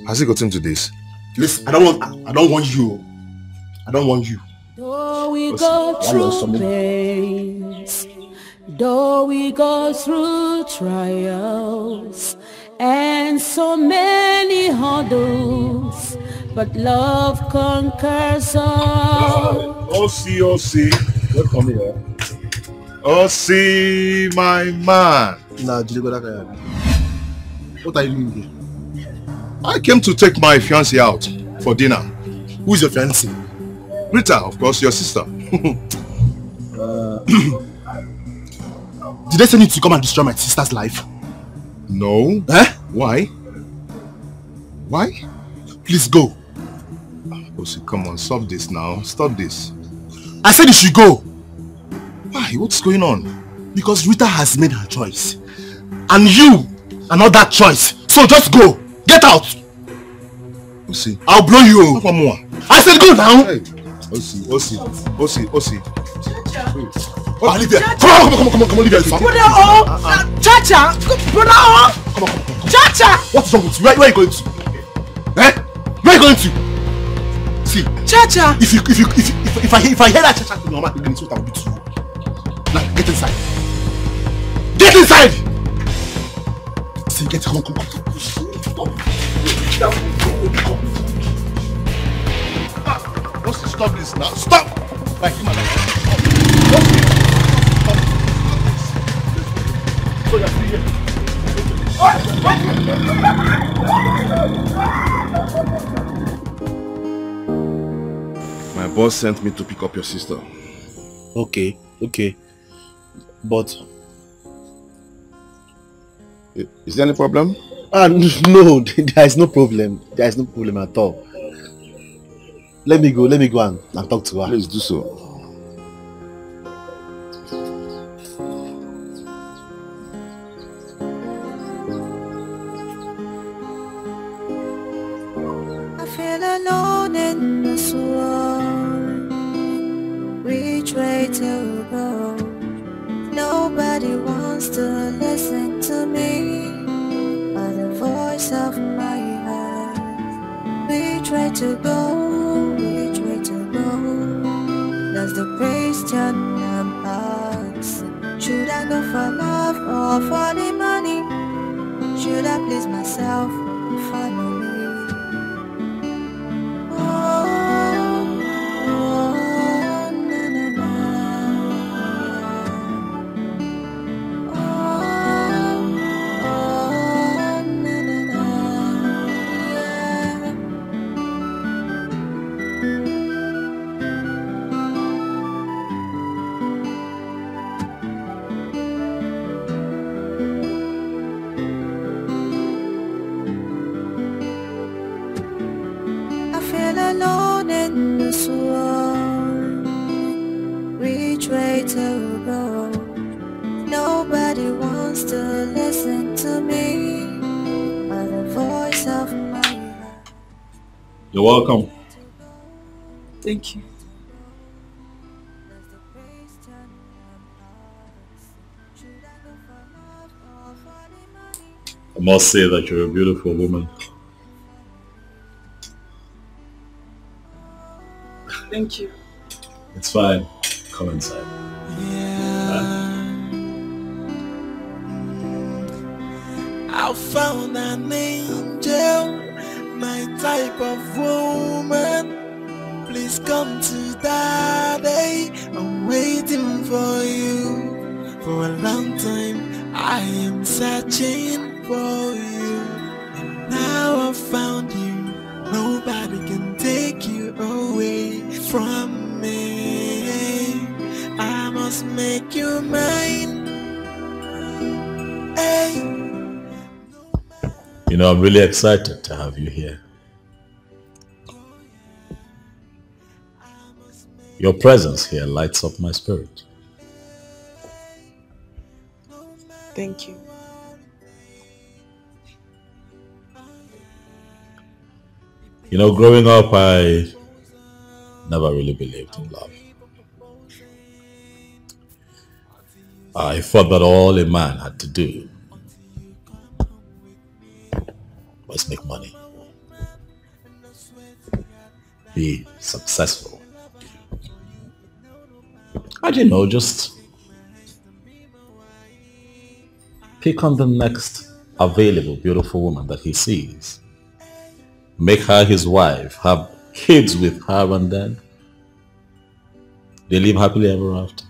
S10: Has he got into this?
S3: Listen, I don't want you. I don't want you.
S13: Though we go through pains, though we go through trials and so many hurdles, but love conquers all.
S10: Osi, welcome here. Osi, my man.
S3: What are you doing here?
S10: I came to take my fiance out for dinner.
S3: Who is your fiance?
S10: Rita, of course, your sister.
S3: Did they send you to come and destroy my sister's life?
S10: No.
S3: Eh?
S10: Why? Why?
S3: Please go.
S10: Osi, come on, stop this now. Stop this.
S3: I said you should go.
S10: Why? What's going on?
S3: Because Rita has made her choice. And you are not that choice. So just go. Get out.
S10: Osi.
S3: I'll blow you.
S10: One more.
S3: I said go now.
S10: Hey. Osi.
S3: Oh, leave here. Come on, leave here.
S11: Chacha! Brother!
S3: Come on.
S11: Chacha!
S3: What's wrong with you? Where are you going to? Eh? Where are you going to? See,
S11: Chacha!
S3: If I hear that Chacha to Mama again, it's what I will do to you. Now, get inside. Get inside! See, come on.
S10: Stop this now. Stop! Like,
S1: My boss sent me to pick up your sister.
S3: Okay. But
S1: is there any problem?
S3: No, there is no problem. There is no problem at all. Let me go and talk to her.
S1: Please do so.
S15: I feel alone in this world. Which way to go? Nobody wants to listen to me, but the voice of my heart. Which way to go? Which way to go? That's the question I'm asking. Should I go for love or for the money? Should I please myself or family? Alone in this world, which way to go? Nobody wants to listen to me, but the voice of my heart.
S6: You're welcome.
S5: Thank you.
S6: I must say that you're a beautiful woman.
S5: Thank you.
S6: It's fine. Come inside.
S19: I found an angel, my type of woman. Please come to Daddy. I'm waiting for you. For a long time, I am searching for you. And now I found you. Nobody can take you away from me. I must make you mine. Hey.
S6: You know, I'm really excited to have you here. Your presence here lights up my spirit.
S5: Thank you.
S6: You know, growing up, I never really believed in love. I thought that all a man had to do was make money, be successful, and you know, just pick on the next available beautiful woman that he sees, make her his wife, have kids with her, and then they live happily ever after.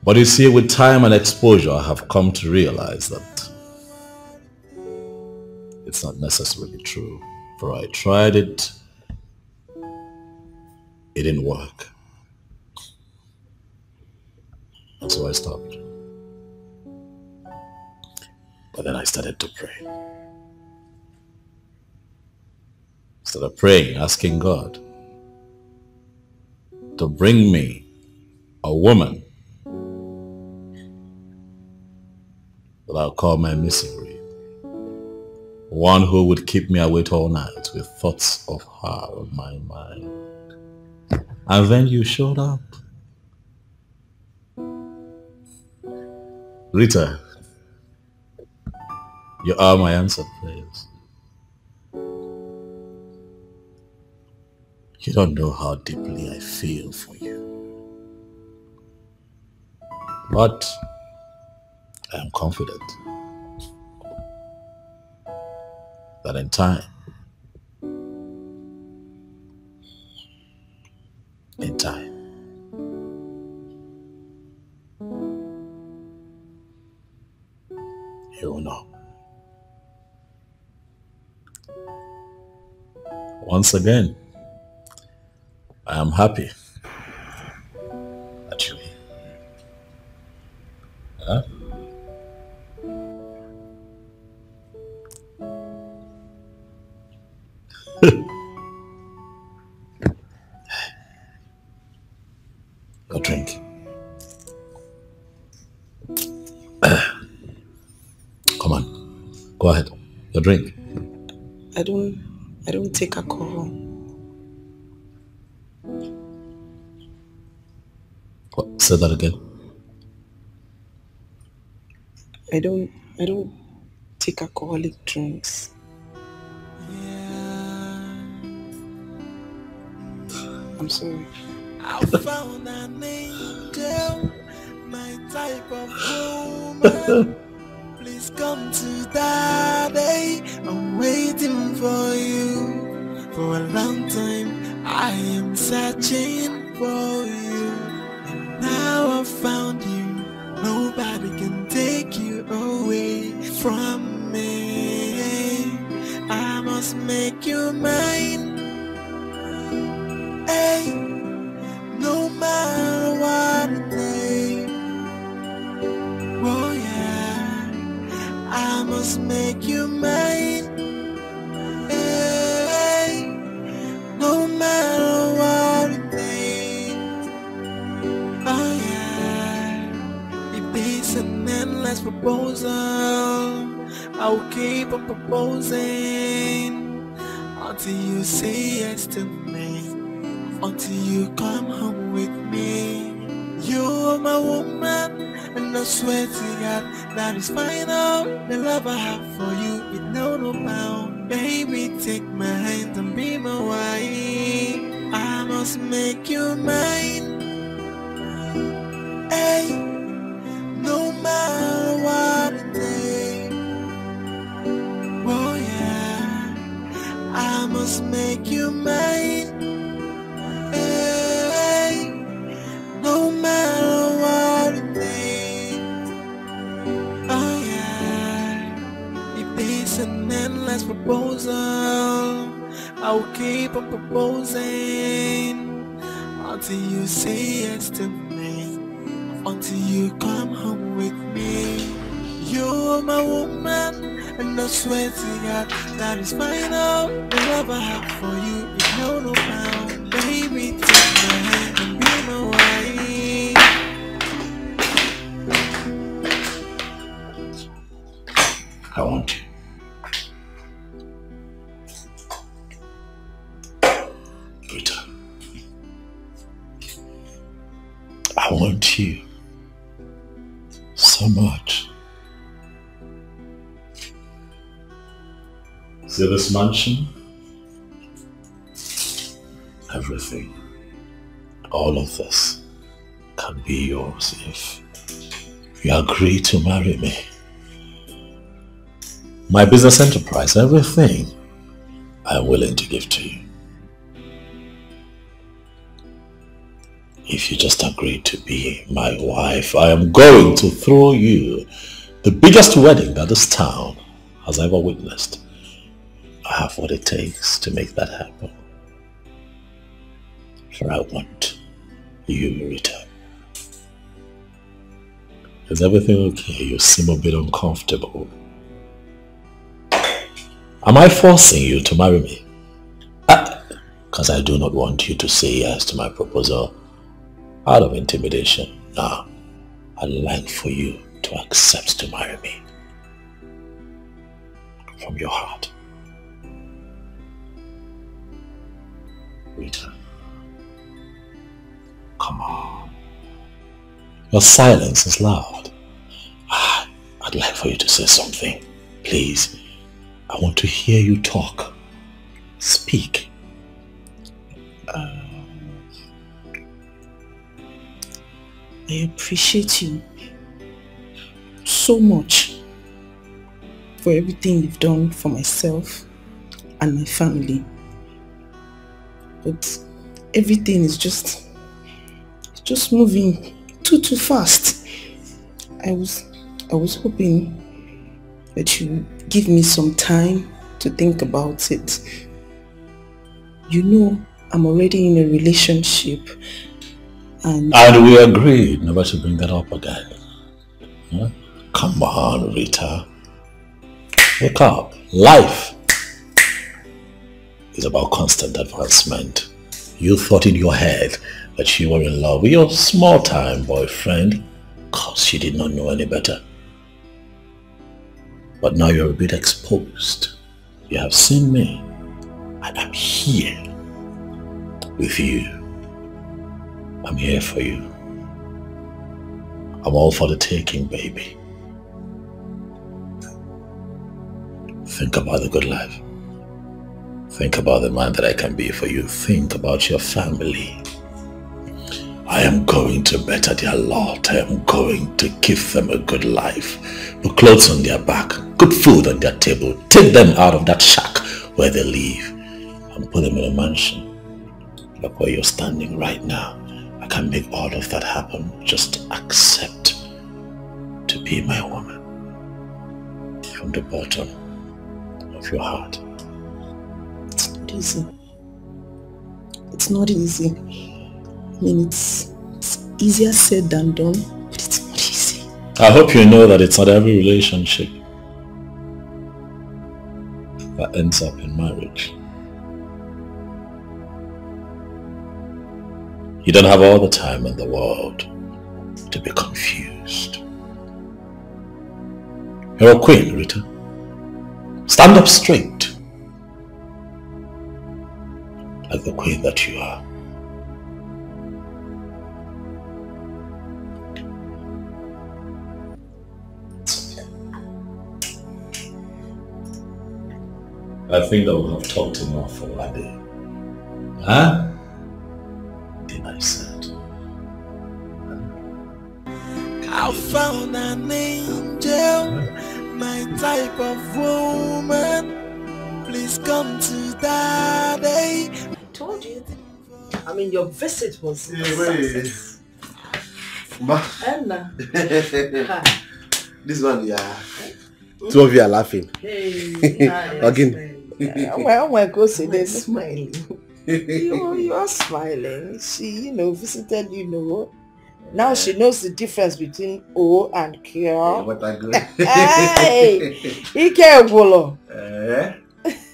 S6: But you see, with time and exposure, I have come to realize that it's not necessarily true. For I tried it, it didn't work. And so I stopped. But then I started to pray. Started praying, asking God to bring me a woman that I'll call my missing reed. One who would keep me awake all night with thoughts of her on my mind. And then you showed up. Rita, you are my answered prayers. You don't know how deeply I feel for you. But I am confident that in time, Once again, I am happy. Actually. Huh? Your drink. Come on, go ahead. Your drink.
S5: I don't take alcohol.
S6: What? Say that again.
S5: I don't take alcoholic drinks. I'm sorry.
S19: I found an angel, my type of woman. Please come to daddy. I'm waiting for you. For a long time, I am searching for you. And now I found you. Nobody can take you away from me. I must make you mine. Hey, no matter what it takes. Oh yeah, I must make you mine. Hey, no matter what it takes. Oh yeah, it is an endless proposal. I'll keep on proposing until you say yes to me, until you come home with me. You're my woman, and I swear to God that is final. The love I have for you, it know no bound. Baby, take my hand and be my wife. I must make you mine. Hey, no matter what it takes. Oh yeah, I must make you mine. Hey, no matter what it takes. Oh yeah, it is an endless proposal. I'll keep on proposing until you say yes to me, until you come home with me. You're my woman, and I swear to God that is final. The love I have for you is no bound. Baby, take my hand and be my wife.
S6: I want you. Rita. I want you so much. See this mansion? Everything, all of this can be yours if you agree to marry me. My business enterprise, everything, I'm willing to give to you. If you just agree to be my wife, I am going to throw you the biggest wedding that this town has ever witnessed. I have what it takes to make that happen. For I want you, Rita. Is everything okay? You seem a bit uncomfortable. Am I forcing you to marry me? Because I do not want you to say yes to my proposal out of intimidation. No, I'd like for you to accept to marry me from your heart. Rita, come on. Your silence is loud. I'd like for you to say something. Please, I want to hear you talk. Speak.
S5: I appreciate you so much for everything you've done for myself and my family. But everything is just moving too fast. I was hoping that you give me some time to think about it. You know, I'm already in a relationship. And
S6: we agreed never to bring that up again. Huh? Come on, Rita. Wake up. Life is about constant advancement. You thought in your head that you were in love with your small-time boyfriend because you did not know any better. But now you're a bit exposed. You have seen me, and I'm here with you. I'm here for you. I'm all for the taking, baby. Think about the good life. Think about the man that I can be for you. Think about your family. I am going to better their lot. I am going to give them a good life. Put clothes on their back, good food on their table. Take them out of that shack where they live and put them in a mansion. Look where you're standing right now. I can make all of that happen. Just accept to be my woman from the bottom of your heart.
S5: It's not easy. It's not easy. I mean, it's easier said than done, but it's not easy.
S6: I hope you know that it's not every relationship that ends up in marriage. You don't have all the time in the world to be confused. You're a queen, Rita. Stand up straight, like the queen that you are. I think that we have talked enough for one day. Huh? Then I said.
S19: I found an angel, my type of woman. Please come to daddy.
S11: I told you. I mean, your visit was a success. Anna.
S3: This one, yeah. Two of you are laughing.
S11: Hey,
S3: again.
S11: Oh my God, say they're smiling. You are smiling. She, visited, Now she knows the difference between O and Q.
S3: What I go.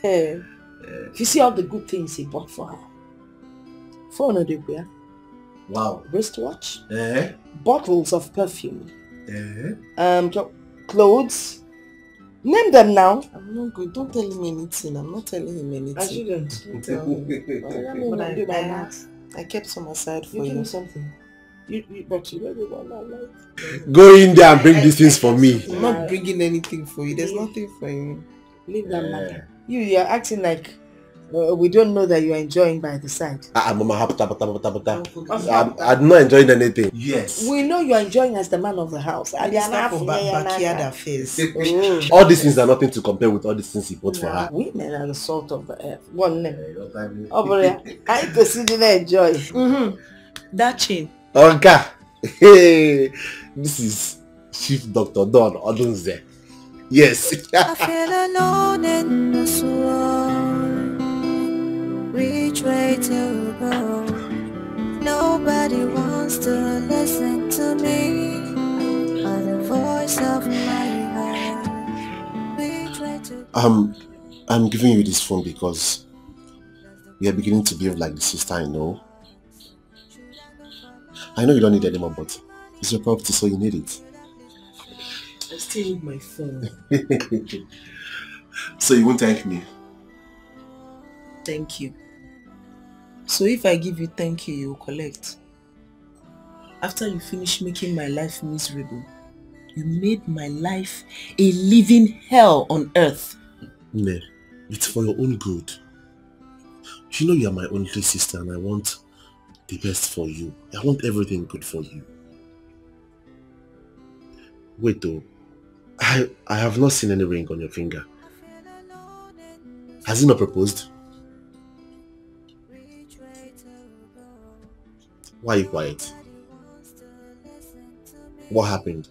S11: Hey, you see all the good things he bought for her. Phone of the beer.
S3: Wow.
S11: Wristwatch. Bottles of perfume. Clothes. Name them now.
S12: I'm not good. Don't tell him anything. I'm not telling him anything.
S11: I shouldn't.
S12: Don't tell him. But I kept some aside for you.
S11: Give me something. But you know the one I like.
S3: Go in there and bring these things for me.
S12: I'm not bringing anything for you. There's nothing for you.
S11: Leave that matter. You're acting like we don't know that you're enjoying by the side.
S3: I'm not enjoying anything.
S12: Yes.
S11: We know you're enjoying as the man of the house. And
S12: it's not for backyard affairs.
S3: All these things are nothing to compare with all these things he bought for her.
S11: Women are the salt of the earth. One name. Over there. I consider enjoy.
S12: That chain.
S3: Okay. Hey, this is Chief Dr. Don Odunze. Yes.
S15: I feel alone in this world. Which way to go? Nobody wants to listen to me. Or the voice of my heart. Which way to go?
S3: I'm giving you this phone because we are beginning to behave like the sister I know. I know you don't need it anymore, but it's your property, so you need it.
S12: I still need my phone.
S3: So you won't thank me?
S12: Thank you. So if I give you thank you, you'll collect. After you finish making my life miserable, you made my life a living hell on earth.
S3: No, it's for your own good. You know you are my only sister and I want the best for you. I want everything good for you. Wait though, I have not seen any ring on your finger. Has he not proposed? Why are you quiet? What happened?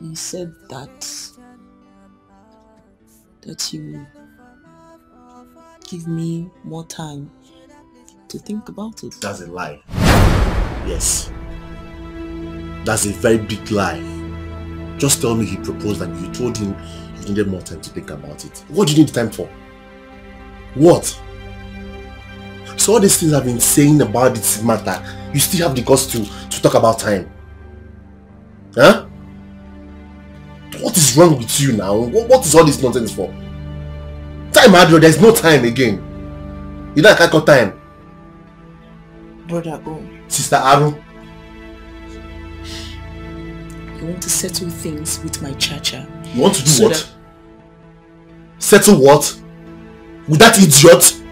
S5: he said that he will give me more time to think about it.
S3: That's a lie. Yes. That's a very big lie. Just tell me he proposed and you told him you needed more time to think about it. What do you need time for? What? So all these things I've been saying about this matter, you still have the guts to talk about time? Huh? What is wrong with you now? What is all this nonsense for? Time, Adro, there's no time again. You know I can't cut time.
S5: Brother O.
S3: Sister Aaron.
S5: I want to settle things with my cha-cha.
S3: You want to do so what? Settle what? With that idiot?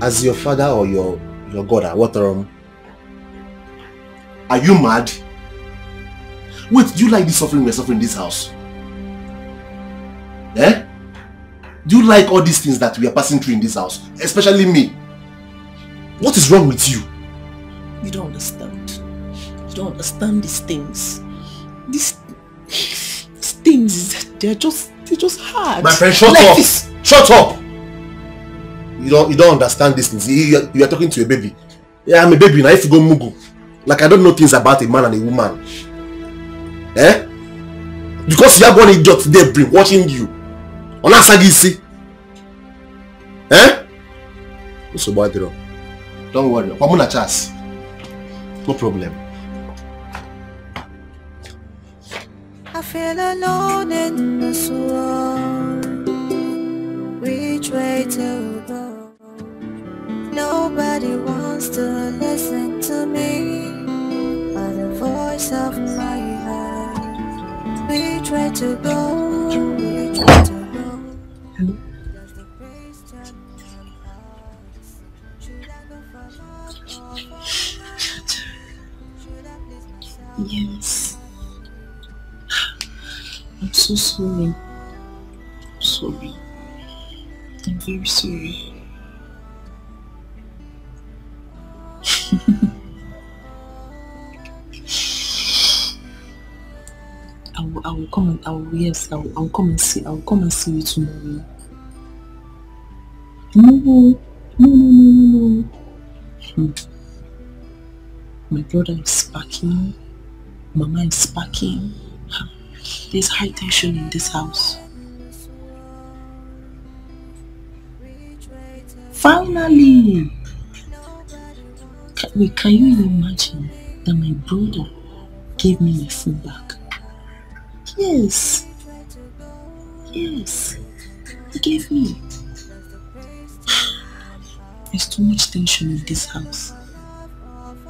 S3: As your father or your God, what are you mad? Wait, do you like this suffering we're suffering in this house? Eh? Do you like all these things that we are passing through in this house? Especially me. What is wrong with you?
S5: You don't understand. You don't understand these things. These things, they're just hard.
S3: My friend, shut up! Shut up! You don't understand these things. You are talking to a baby. Yeah, I'm a baby now. If you go mugu, like I don't know things about a man and a woman. Eh? Because you have one idiot today brain watching you. On a sagisi. Eh? What's about it? Don't worry. I'm on a chance. No problem.
S15: I feel alone in this world. Which way to go? Nobody wants to listen to me. Or the voice of my heart. Which way to go? Which way to go?
S5: Hello? Yes. I'm so sorry. I'm sorry. I'm very sorry. I will come and I'll come and see you tomorrow. No. My brother is packing. Mama is packing. There's high tension in this house. Finally! Can you imagine that my brother gave me my phone back? Yes. Yes. He gave me. There's too much tension in this house.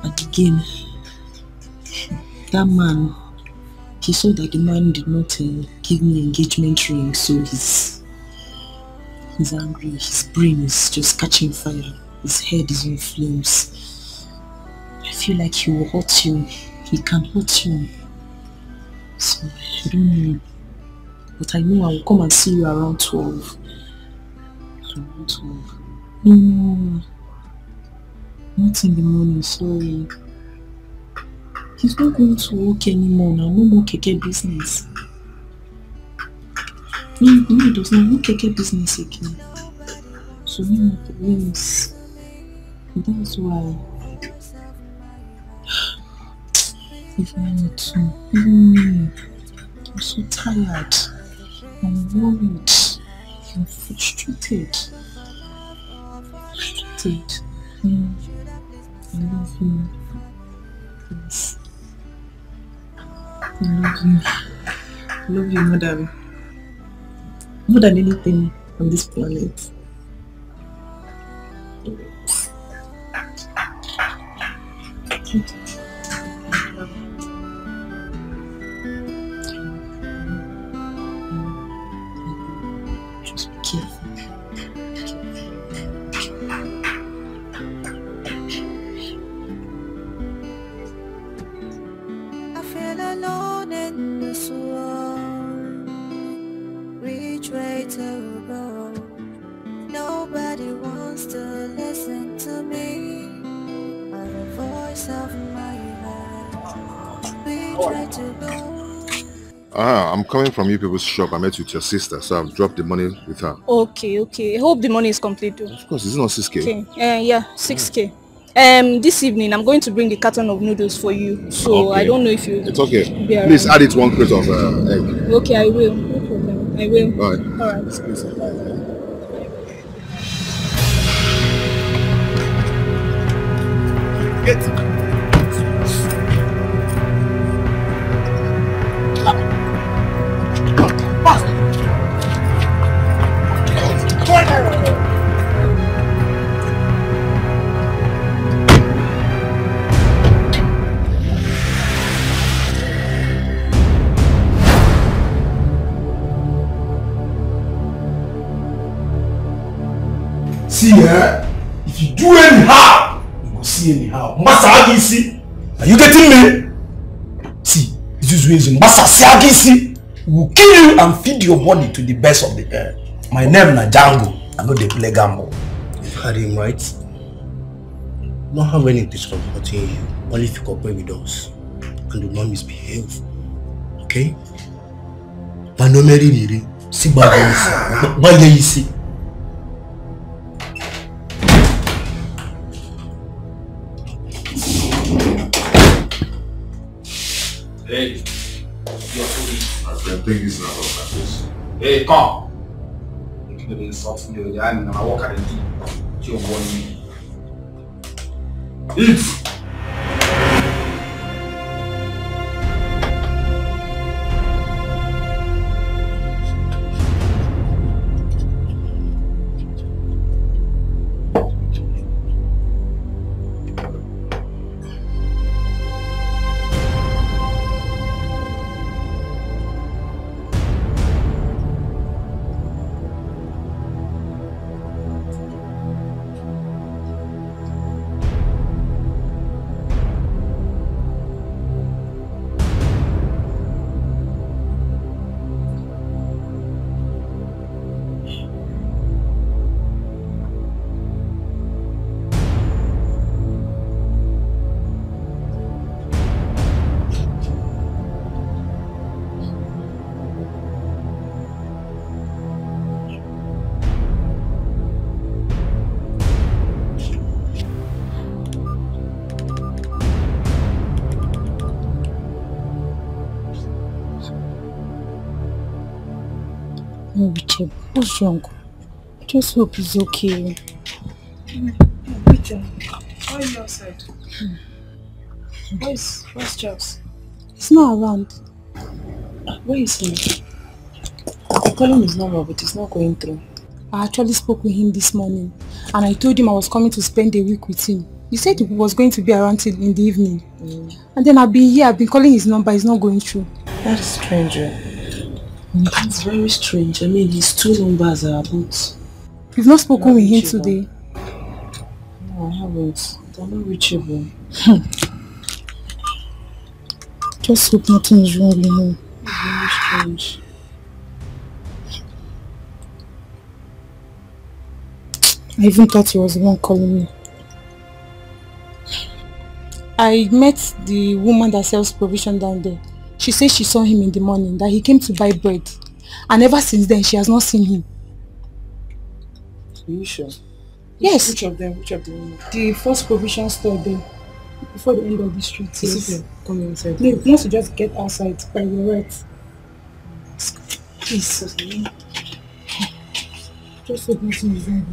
S5: And again, that man, he saw that the man did not give me engagement ring, so he's angry. His brain is just catching fire. His head is in flames. I feel like he will hurt you. He can hurt you. So, I don't know. But I know I will come and see you around 12. Around 12. No. Not in the morning, sorry. He's not going to work anymore now. No more keke business. No, he does not no keke business again. So many problems. That's why. Even me too. I'm so tired. I'm worried. I'm frustrated. I love you. Yes. I love you. I love you more than anything on this planet. Just be careful.
S15: I feel alone in this world. Which way to go? Nobody wants to listen to me. Or the voice of my heart.
S10: I'm coming from you people's shop. I met with your sister, so I've dropped the money with her.
S20: Okay. I hope the money is complete too.
S10: Of course, it's not 6K.
S20: Okay. Yeah, 6K. This evening I'm going to bring the carton of noodles for you. So
S10: okay.
S20: I don't know if you.
S10: It's okay. Please add it 1 crate of egg.
S20: Okay, I will. No problem. I will.
S10: All right.
S20: All right.
S2: Get it.
S21: See, if you do anyhow, you will see anyhow. Masagisi, are you getting me? See, this is reason. Masagisi will kill you and feed your body to the best of the air. My name is Django. I know they play gamble.
S3: You've heard him right. Not have any intention of hurting you, only if you cooperate with us and do not misbehave. Okay? But no marry, see bad you see.
S14: Hey, you're police.
S10: My friend, think it's not all like this.
S14: Hey, come. You can insult me. I walk at the deep. You're warning me. Eat.
S20: No, Richard, what's wrong? I just hope he's okay.
S5: Richard, why are you outside? Where's Charles?
S20: He's not around.
S5: Where is he? I'm calling his number, but it's not going through.
S20: I actually spoke with him this morning, and I told him I was coming to spend a week with him. He said he was going to be around till in the evening. And then I've been calling his number, it's not going through.
S5: That's strange. That's very strange. I mean, his 2 numbers are about...
S20: You've not spoken with him today?
S5: No, I haven't. They're not reachable.
S20: Just hope nothing is wrong with him.
S5: It's very strange.
S20: I even thought he was the one calling me. I met the woman that sells provision down there. She says she saw him in the morning, that he came to buy bread. And ever since then, she has not seen him.
S5: Are you sure?
S20: Yes.
S5: Which of them?
S20: The first provision store there, before the end of the street.
S5: Yes. Come inside.
S20: No, once you just get outside, by your right.
S5: Please.
S20: Just hope nothing is wrong with him.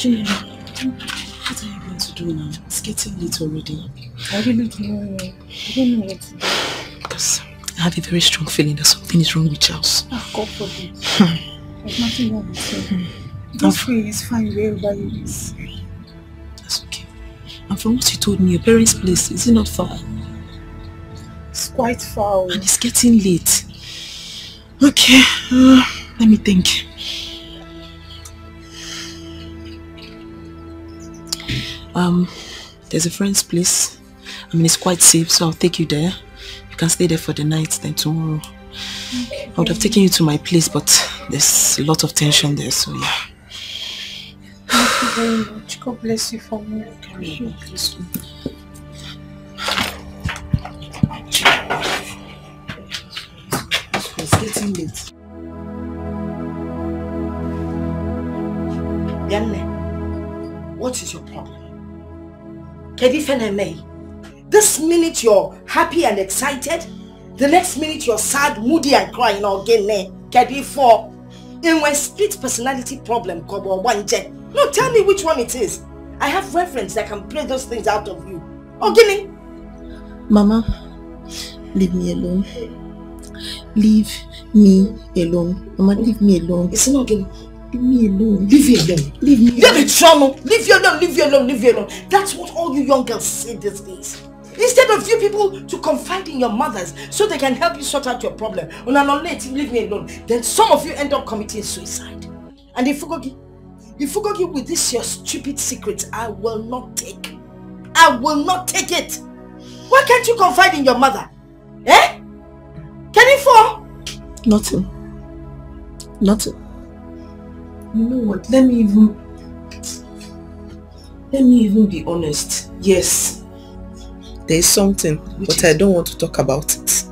S5: Regina, what are you going to do now? It's getting late already.
S20: I really don't know. I don't know what to do.
S5: Because I have a very strong feeling that something is wrong with Charles.
S20: Oh, God forbid. There's nothing wrong with him. He's free, he's fine wherever he is.
S5: That's okay. And from what you told me, your parents' place, is it not far?
S20: It's quite far.
S5: And it's getting late. Okay, let me think. There's a friend's place. I mean, it's quite safe, so I'll take you there. You can stay there for the night, then tomorrow. Okay. I would have taken you to my place, but there's a lot of tension there, so yeah.
S20: Thank you very much. God bless you for me.
S5: It's getting late.
S11: Yanne, what is your problem? This minute you're happy and excited, the next minute you're sad, moody and crying again. In my split personality problem, no, tell me which one it is. I have reference that can play those things out of you. Okay?
S5: Mama, leave me alone. Leave me alone. Mama, leave me alone.
S11: It's not getting.
S5: Leave me alone.
S11: Leave you alone.
S5: Leave me alone.
S11: Leave you alone. Leave you alone. Leave you alone. That's what all you young girls say these days. Instead of you people to confide in your mothers so they can help you sort out your problem. When I'm not late, leave me alone. Then some of you end up committing suicide. And if you go with this your stupid secret, I will not take. I will not take it. Why can't you confide in your mother? Eh? Can you fall?
S5: Nothing. You know what? Let me even be honest. Yes. There is something, but I don't want to talk about it.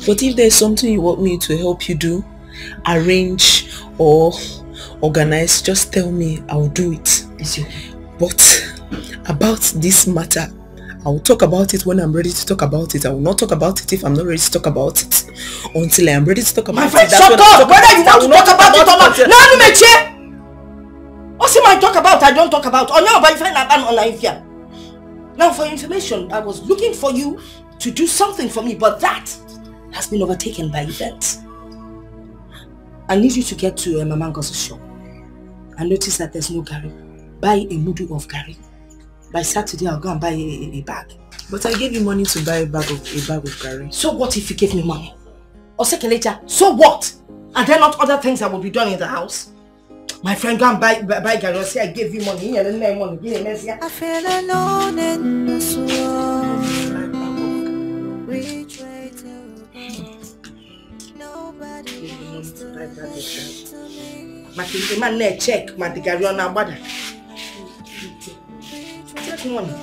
S5: But if there is something you want me to help you do, arrange or organize, just tell me, I'll do it. But about this matter, I will talk about it when I'm ready to talk about it. I will not talk about it if I'm not ready to talk about it. Until I am ready to talk about it.
S11: My friend, shut up! Whether you want to talk about it or not. Now, what's it I talk about? I don't talk about. Now, for information, I was looking for you to do something for me, but that has been overtaken by events. I need you to get to Mama Ngo's shop and notice that there's no Gary. Buy a mudu of Gary. By Saturday, I'll go and buy a bag.
S5: But I gave you money to buy a bag of Gary.
S11: So what if you give me money? Or second later, so what? Are there not other things that will be done in the house? My friend, go and buy Gary. Say I gave you money. I
S15: feel alone in this world. Nobody wants to listen to me.
S11: My check, my Gary on our body. Take money.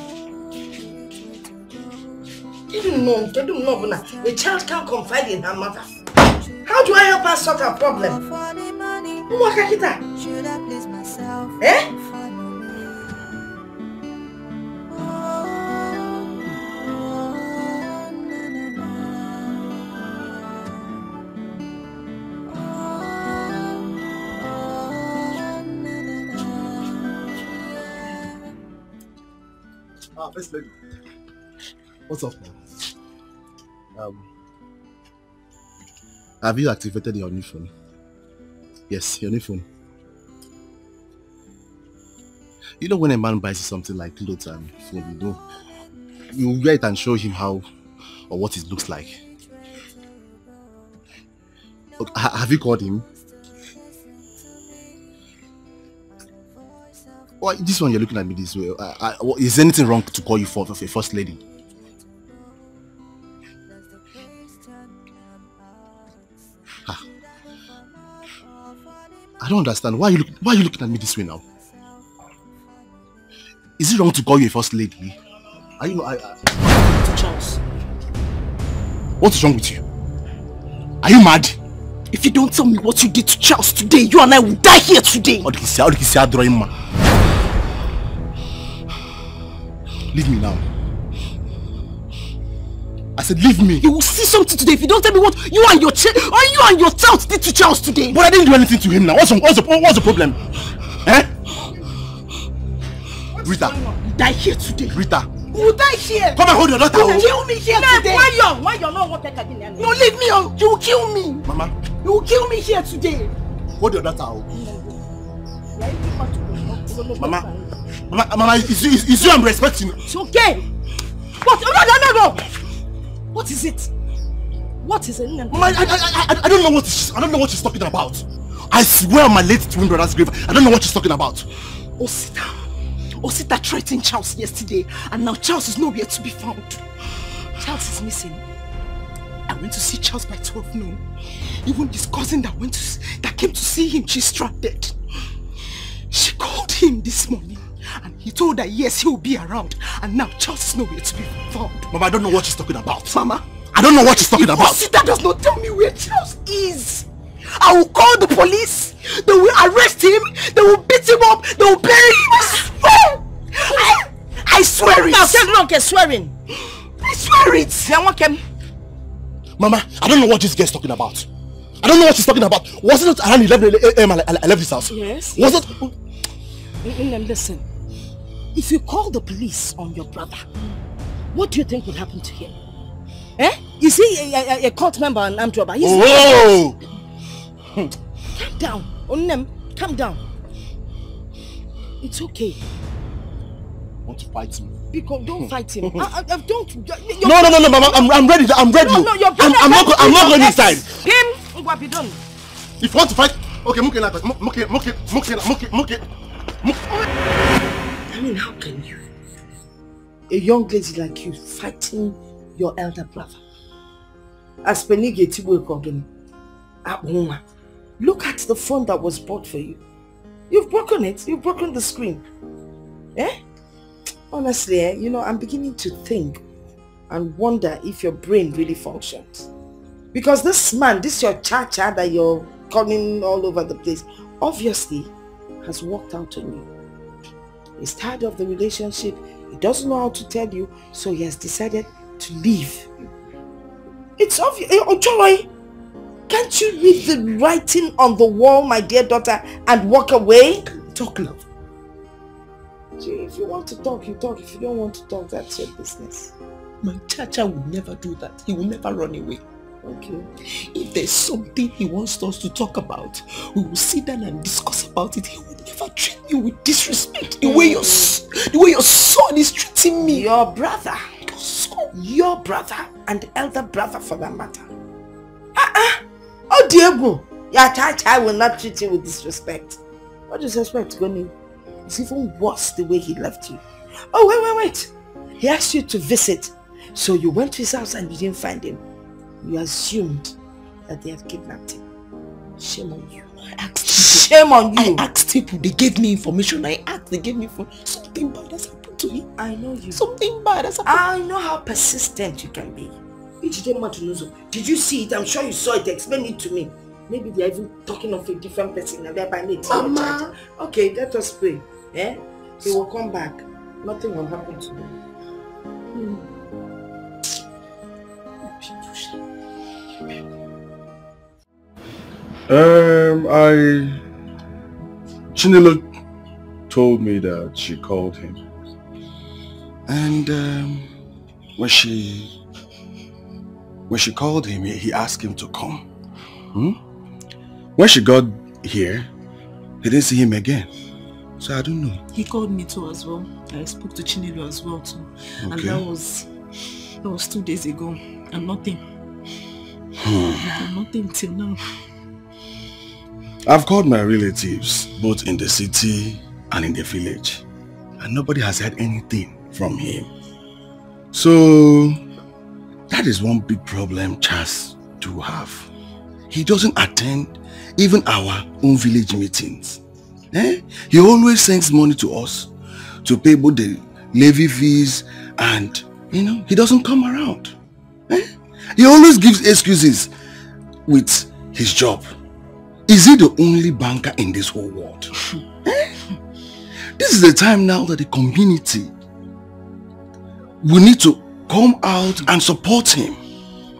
S11: You don't know, a child can't confide in her mother. How do I help her sort her problem?
S15: Should I please myself?
S11: Eh?
S3: First lady. What's up now? Have you activated your new phone? Yes, your new phone. You know when a man buys something like clothes and phone, you wear it and show him how or what it looks like. Okay, have you called him? Why this one you're looking at me this way? Is anything wrong to call you for a first lady? I don't understand. Why are you looking at me this way now? Is it wrong to call you a first lady? Are you
S11: Charles.
S3: What is wrong with you? Are you mad?
S11: If you don't tell me what you did to Charles today, you and I will die here today.
S3: Leave me now. I said leave me.
S11: You will see something today if you don't tell me what you and your tout did to Charles today.
S3: But I didn't do anything to him now. What's the problem? Eh? Rita.
S11: You die here today.
S3: Rita.
S11: You will die here.
S3: Come and hold your daughter.
S11: You will kill me here today. Why you're not wanted again? No, leave me. You will kill me.
S3: Mama.
S11: You will kill me here today.
S3: Hold your daughter. Mama, is you I'm respecting?
S11: It's okay. What? No. What is it? What is it?
S3: Mama, I don't know what she's talking about. I swear on my late twin brother's grave, I don't know what she's talking about.
S11: Oh, sit down.
S5: Osita threatened Charles yesterday, and now Charles is nowhere to be found. Charles is missing. I went to see Charles by 12 noon. Even his cousin that came to see him, she's stranded. She called him this morning, and he told her yes, he will be around. And now Charles is nowhere to be found.
S21: Mama, I don't know what she's talking about.
S5: Mama,
S21: I don't know what she's talking about.
S5: Osita does not tell me where Charles is. I will call the police. They will arrest him. They will beat him up. They will bury him. I swear it.
S11: Now, okay, swearing.
S5: I swear it.
S21: Mama, I don't know what this girl's talking about. I don't know what she's talking about. Was it not around 11 a.m. I left this house?
S11: Yes.
S21: Was it?
S11: Listen, if you call the police on your brother, what do you think will happen to him? Eh? Is he a cult member and armed robber?
S21: Oh!
S11: Calm down. Onem, calm down. It's okay.
S21: Want to fight him?
S11: Because don't fight him. Don't.
S21: No, Mama. I'm ready. I'm ready.
S11: No, your brother.
S21: I'm not going inside.
S11: Him. What be done?
S21: If you want to fight, okay, muke.
S11: I mean, how can you? A young lady like you fighting your elder brother? As Penige Tibu Kogeni. Look at the phone that was bought for you. You've broken it. You've broken the screen. Eh? Honestly, you know, I'm beginning to think and wonder if your brain really functions. Because this man, this your cha-cha that you're calling all over the place, obviously has worked out on you. He's tired of the relationship. He doesn't know how to tell you, so he has decided to leave. It's obvious. Joy, can't you read the writing on the wall, my dear daughter, and walk away?
S21: Talk, love.
S11: If you want to talk, you talk. If you don't want to talk, that's your business.
S9: My Chacha will never do that. He will never run away.
S11: Okay.
S9: If there's something he wants us to talk about, we will sit down and discuss about it. He will never treat you with disrespect. The way your son is treating me.
S11: Your brother. Your brother and elder brother for that matter. Oh Diego, your Chacha will not treat you with disrespect. What disrespect, Goni? It's even worse the way he left you. Oh, wait. He asked you to visit. So you went to his house and you didn't find him. You assumed that they had kidnapped him. Shame on you. Shame on you.
S9: I asked people. They gave me information. They gave me something bad has happened to him.
S11: I know you.
S9: Something bad has happened.
S11: I know how persistent you can be. Did you see it? I'm sure you saw it. Explain it to me. Maybe they're even talking of a different person and thereby need to Mama. Okay, let us pray. Eh? He will come back. Nothing will happen to him.
S2: Chinelo told me that she called him. And when she called him, he asked him to come. When she got here, he didn't see him again. So I don't know.
S9: He called me too as well. I spoke to Chinelo as well too.
S2: Okay.
S9: And that was 2 days ago. And nothing. Nothing till now.
S2: I've called my relatives, both in the city and in the village, and nobody has heard anything from him. So that is one big problem Charles do have. He doesn't attend even our own village meetings. He always sends money to us to pay both the levy fees and, he doesn't come around. He always gives excuses with his job. Is he the only banker in this whole world? This is the time now that the community will need to come out and support him.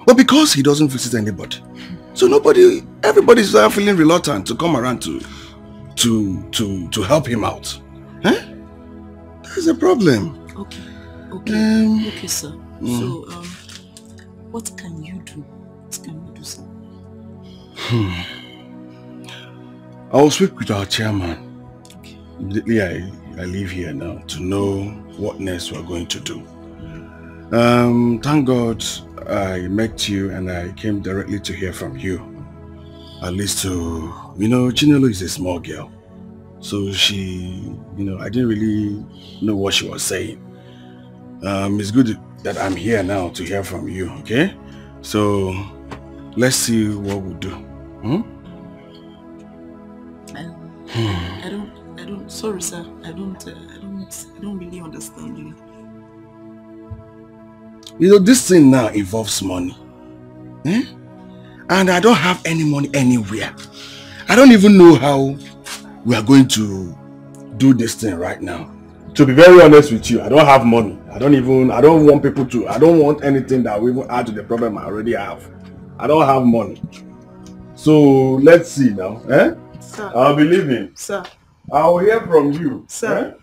S2: But because he doesn't visit anybody, so everybody's feeling reluctant to come around to help him out. That's a problem.
S9: Okay, sir. So, what can you do? What can you do, sir?
S2: I will speak with our chairman. Immediately I leave here now to know what next we're going to do. Thank God I met you and I came directly to hear from you. At least Chinelo is a small girl. So she, I didn't really know what she was saying. It's good that I'm here now to hear from you, okay? So, let's see what we'll do.
S5: Sorry sir, I don't really understand you.
S2: This thing now involves money. And I don't have any money anywhere. I don't even know how we are going to do this thing right now. To be very honest with you, I don't have money. I don't want anything that will even add to the problem I already have. I don't have money. So let's see now.
S5: Sir.
S2: I'll be leaving.
S5: Sir.
S2: I'll hear from you.
S5: Sir.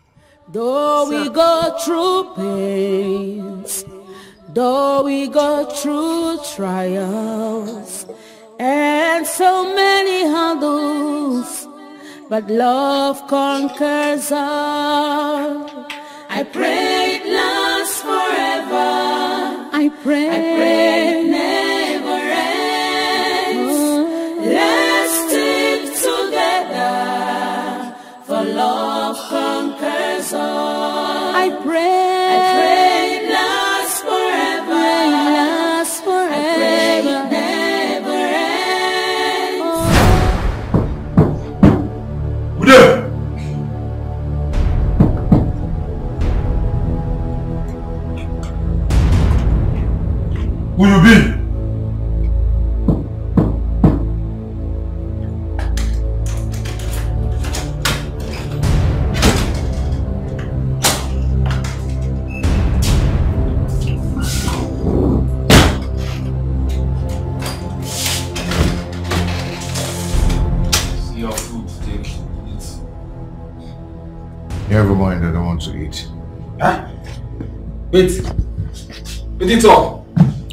S13: Though we go through pains, though we go through trials, and so many hurdles, but love conquers all. I pray it lasts forever. I pray it never ends. Let's stick together, for love conquers all. I pray it lasts forever. I pray it never ends.
S21: Good day. Who you be?
S10: See your food, take it. Never mind, I don't want to eat.
S21: Huh? Wait. Wait, talk.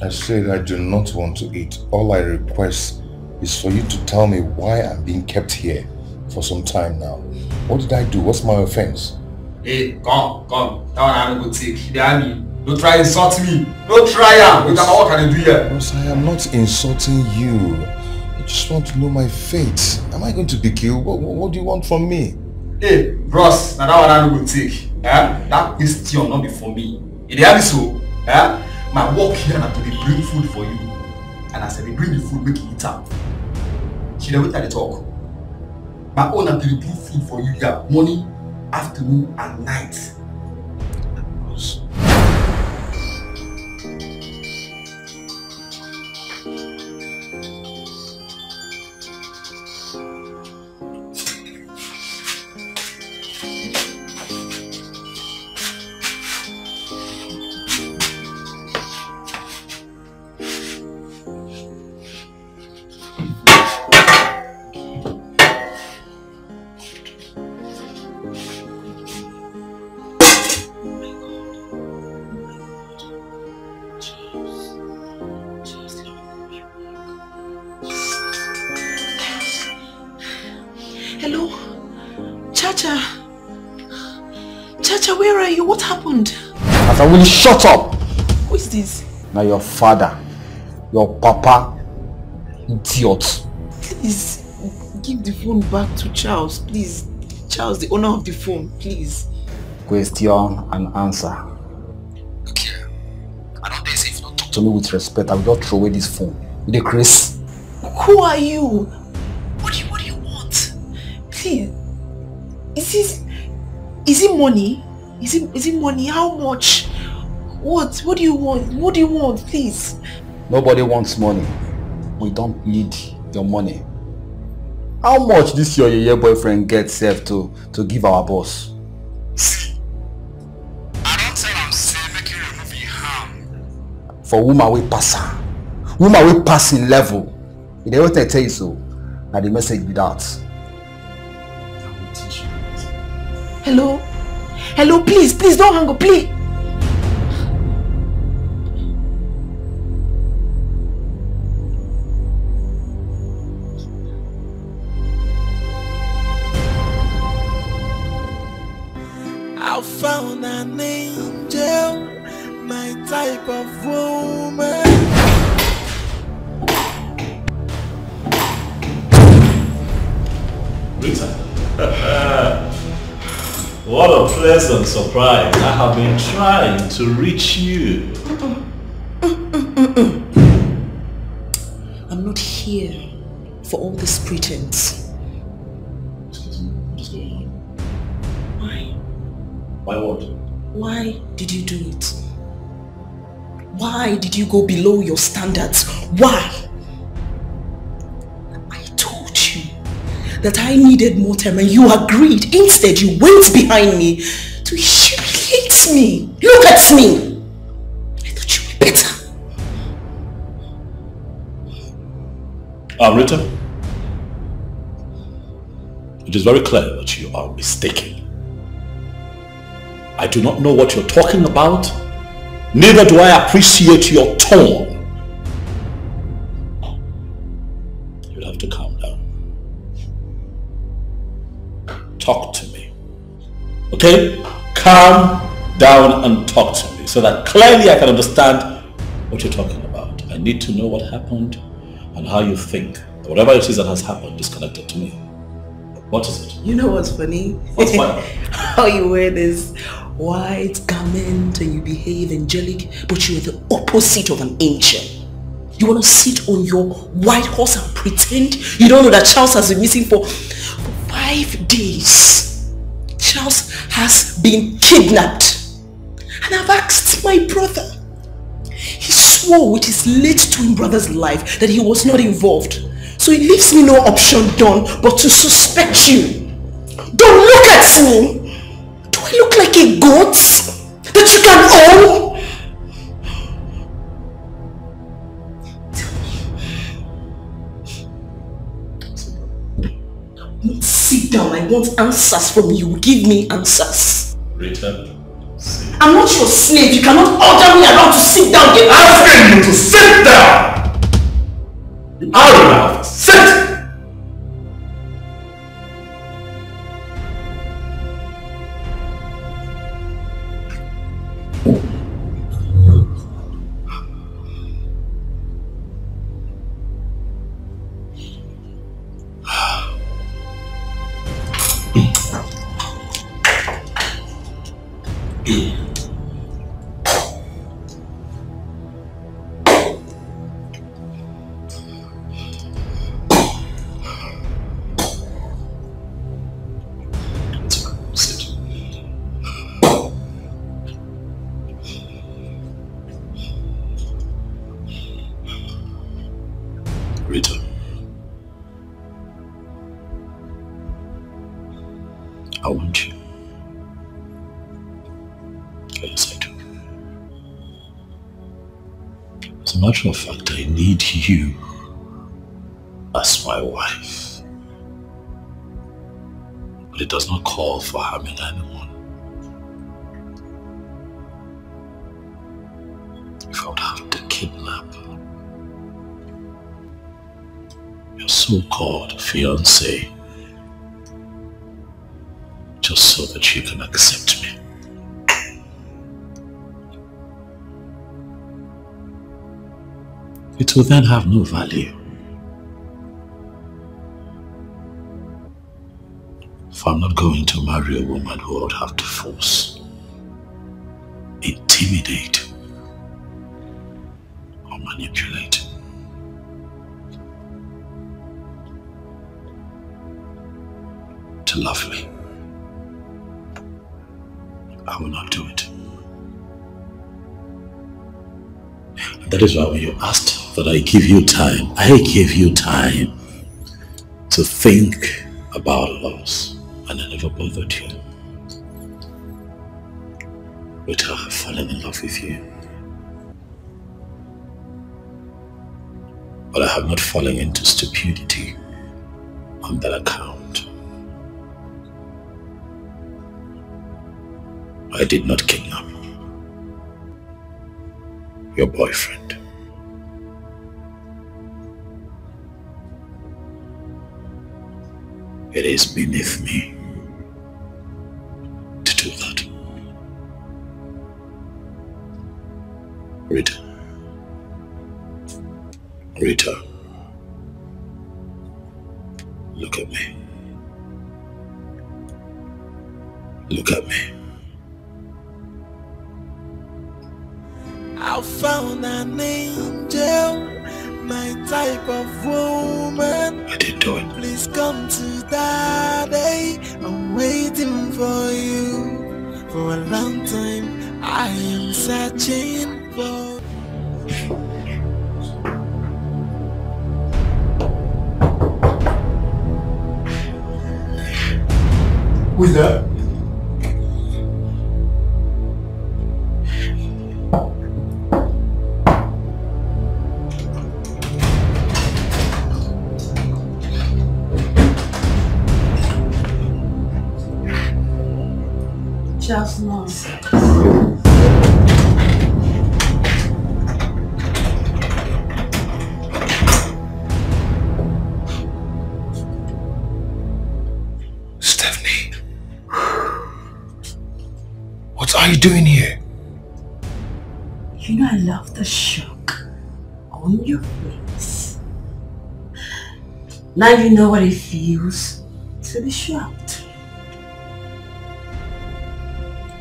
S10: I said I do not want to eat. All I request is for you to tell me why I'm being kept here for some time now. What did I do? What's my offense?
S21: Hey, come. That one I don't go take. They are me. Don't try to insult me. Don't try it. Look at what can I do here?
S10: Ross, I am not insulting you. I just want to know my fate. Am I going to be killed? What do you want from me?
S21: Hey, Ross, now that one I don't go take. That question not be for me. It is so. My work here na to bring food for you. And as I bring the food, make you eat up. She never tell the talk. My own na to bring food for you here, morning, afternoon, and night.
S5: Where are you? What happened?
S21: As I will shut up.
S5: Who is this?
S21: Now your father, your papa, idiot.
S5: Please give the phone back to Charles, please. Charles, the owner of the phone, please.
S21: Question and answer. Okay. I don't think if you don't talk to me with respect, I will just throw away this phone. You the Chris?
S5: Who are you? What do you want? Please. Is it money? Is it money? How much? What do you want? What do you want, please?
S21: Nobody wants money. We don't need your money. How much this your boyfriend gets self to give our boss?
S10: See, I don't tell him say make you remove your harm.
S21: For woman we pass her. Woman we pass in level. If they don't tell you so, now the message be that.
S5: Hello? Hello, please don't hang up, please.
S19: I found an angel, my type of woman.
S6: Rita. What a pleasant surprise. I have been trying to reach you.
S5: I'm not here for all this pretense.
S6: Excuse me, what is going on?
S5: Why?
S6: Why what?
S5: Why did you do it? Why did you go below your standards? Why? I told you that I needed more time and you agreed. Instead, you went behind me to humiliate me. Look at me. I thought you were better.
S6: Rita, it is very clear that you are mistaken. I do not know what you're talking about. Neither do I appreciate your tone. You'll have to calm down. Talk to me. Okay? Calm down and talk to me so that clearly I can understand what you're talking about. I need to know what happened and how you think that whatever it is that has happened is connected to me. What is it?
S5: You know what's funny?
S6: What's funny?
S5: How you wear this white garment and you behave angelic, but you are the opposite of an angel. You want to sit on your white horse and pretend you don't know that Charles has been missing for 5 days. Charles has been kidnapped. And I've asked my brother. He swore with his late twin brother's life that he was not involved. So it leaves me no option, Don, but to suspect you. Don't look at me! Do I look like a goat that you can own? Sit down, I want answers from you. Give me answers.
S6: Rita,
S5: I'm not your slave. You cannot order me around to sit down. Get
S6: asking you to sit down! You are enough. Sit! Rita, I want you. Yes, I do. As a matter of fact, I need you as my wife. But it does not call for harming anyone. If I would have to kidnap your so-called fiance just so that you can accept me. It will then have no value. If I'm not going to marry a woman who would have to force, intimidate, or manipulate. To love me. I will not do it. And that is why when you asked that I give you time, I gave you time to think about loss, and I never bothered you. But I have fallen in love with you. But I have not fallen into stupidity on that account. I did not kidnap your boyfriend. It is beneath me to do that. Rita. Rita. Look at me. Look at me.
S19: I found an angel, my type of woman.
S6: I did do it.
S19: Please come to daddy. I'm waiting for you. For a long time, I am searching for.
S21: Who's that?
S4: Just nonsense.
S10: Stephanie, what are you doing here?
S4: You know I love the shock on your face. Now you know what it feels to be shocked.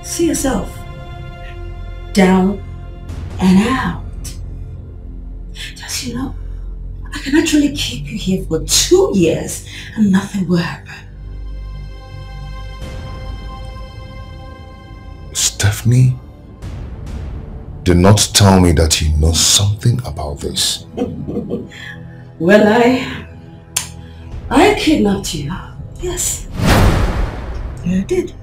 S4: See yourself down and out. Just, you know, I can actually keep you here for 2 years and nothing will happen.
S10: Stephanie, do not tell me that you know something about this.
S4: Well, I kidnapped you. Yes. Yeah, I did.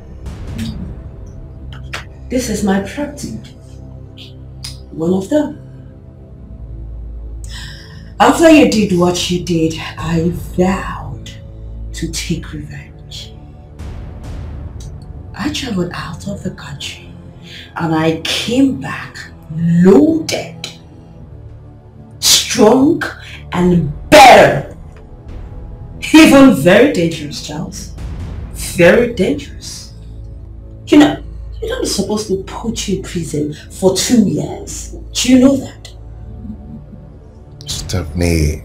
S4: This is my property. One of them. After you did what you did, I vowed to take revenge. I traveled out of the country and I came back loaded, strong and better. Even very dangerous, Charles. Very dangerous. You know, you're not supposed to put you in prison for 2 years. Do you know that?
S10: Stephanie,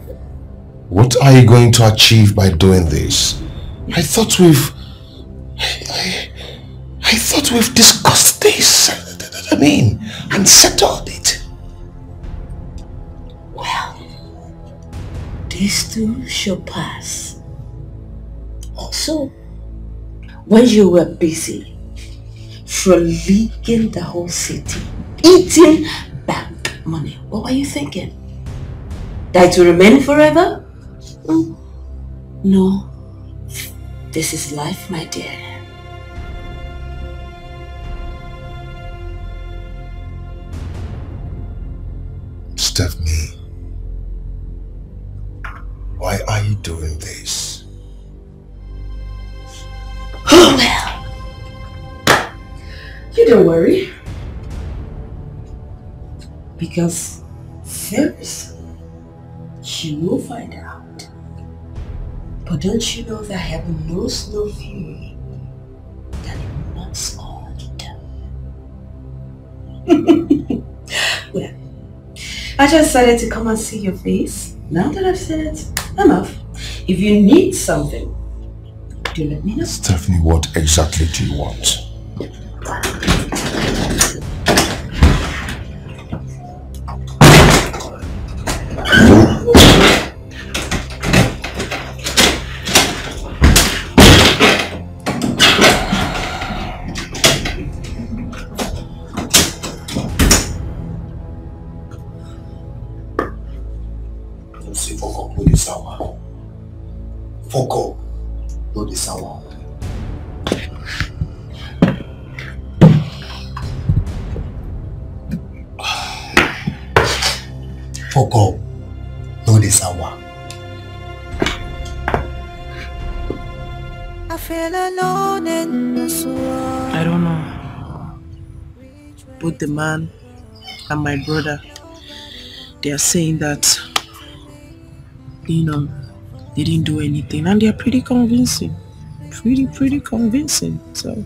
S10: what are you going to achieve by doing this? I thought we've discussed this. I mean, and settled it.
S4: Well, this too shall pass. Also, when you were busy frolicking the whole city, eating bank money, what were you thinking? That it will remain forever? No. This is life, my dear.
S10: Stephanie, why are you doing this?
S4: Oh well. You don't worry. Because very soon you will find out. But don't you know that heaven knows no fury that it will not scorch? Well, I just decided to come and see your face. Now that I've said it, I'm off. If you need something, do let me know.
S10: Stephanie, what exactly do you want?
S21: Foko, no the sour. Foko, no the sour.
S15: I feel alone in this world.
S5: I don't know. Both the man and my brother, they are saying that, you know, they didn't do anything, and they're pretty convincing. Pretty convincing. So,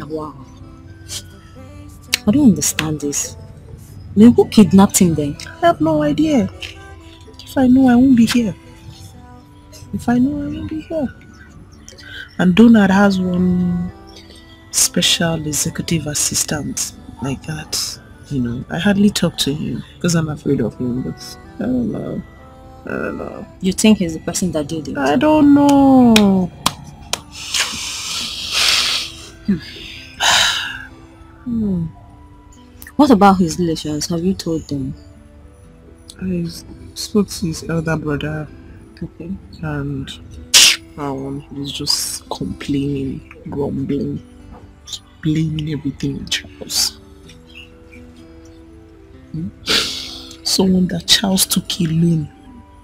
S20: wow. I don't understand this. I mean, who kidnapped him then?
S5: I have no idea. If I know, I won't be here. If I know, I won't be here. And Donald has one special executive assistant like that. You know, I hardly talk to him because I'm afraid of him, but I don't know. I don't know.
S20: You think he's the person that did it?
S5: I don't know.
S20: What about his relations? Have you told them?
S5: I spoke to his elder brother.
S20: Okay.
S5: And he's just complaining, grumbling, just blaming everything on Charles. Someone that Charles took a loan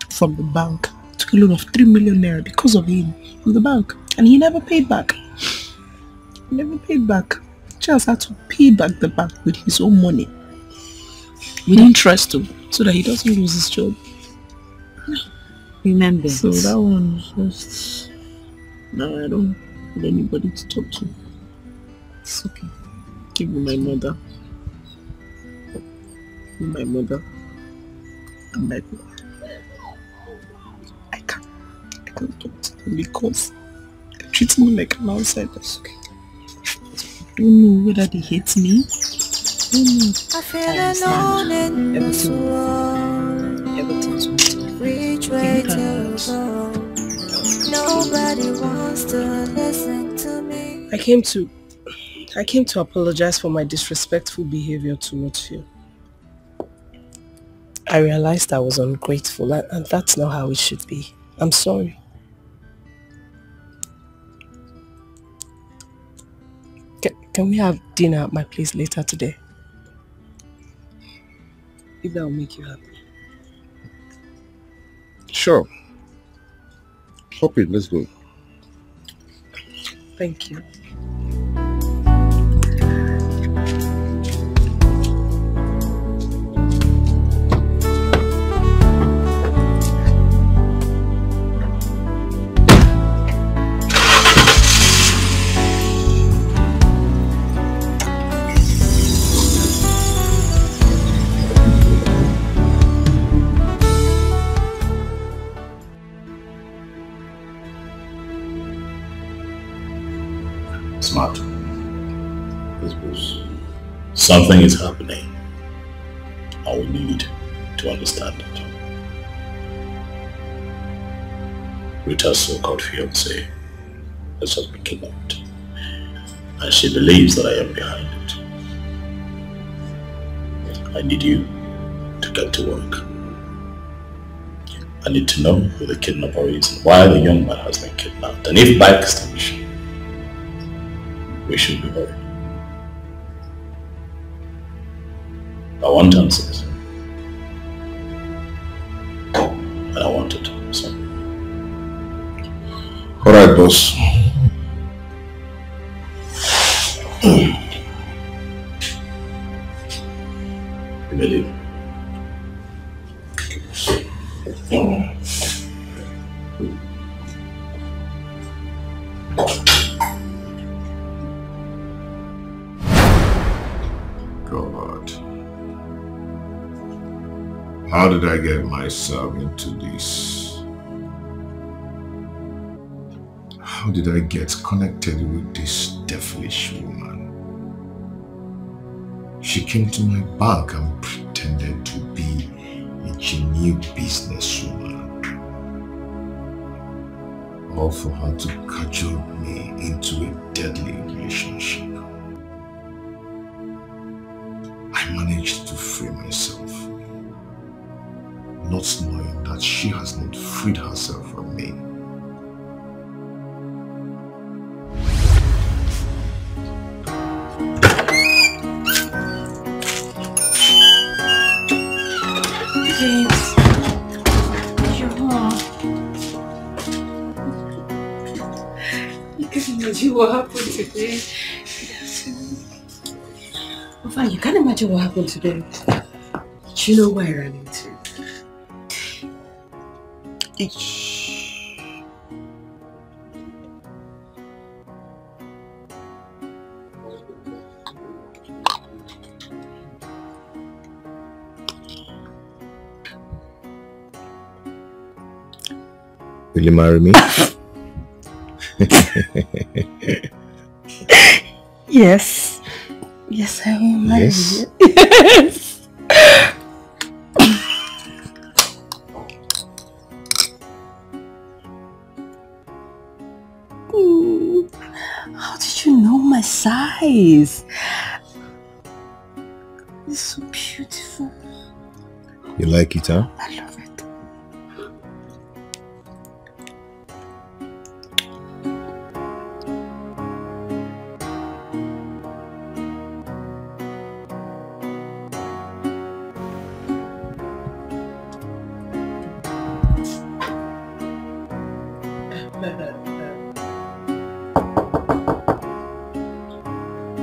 S5: from the bank, took a loan of 3 million naira because of him from the bank, and he never paid back. He never paid back. Charles had to pay back the bank with his own money, with interest too, so that he doesn't lose his job.
S20: Remember.
S5: So that one just... Now I don't have anybody to talk to.
S20: It's okay.
S5: Give me my mother. My mother. And my brother. I can't talk to them because they treat me like an outsider. Okay. I don't know whether they hate me. I don't know.
S15: I feel alone in this world.
S5: Everything's
S15: Which way to go? Nobody wants to listen to me.
S5: I came to apologize for my disrespectful behavior towards you. I realized I was ungrateful, and that's not how it should be. I'm sorry. Can we have dinner at my place later today? If that will make you happy.
S1: Sure. Hop in, let's go.
S5: Thank you.
S6: Smart. This was something is happening. I will need to understand it. Rita's so-called fiance has just been kidnapped, and she believes that I am behind it. I need you to get to work. I need to know who the kidnapper is and why the young man has been kidnapped, and if by extension we should be worried. I want answers. And I want it. So.
S1: Alright, boss.
S6: You believe?
S10: How did I get myself into this? How did I get connected with this devilish woman? She came to my bank and pretended to be a genuine businesswoman. All for her to cajole me into a deadly relationship. I managed to free myself, not knowing that she has not freed herself from me.
S4: James, you're home. You can imagine what happened today. Fine, you can't imagine what happened today. Do you know where I ran into?
S1: Will you marry me?
S4: Yes. Yes, I will marry
S10: Yes?
S4: you. Yes. How did you know my size? It's so beautiful.
S10: You like it, huh?
S4: I love it.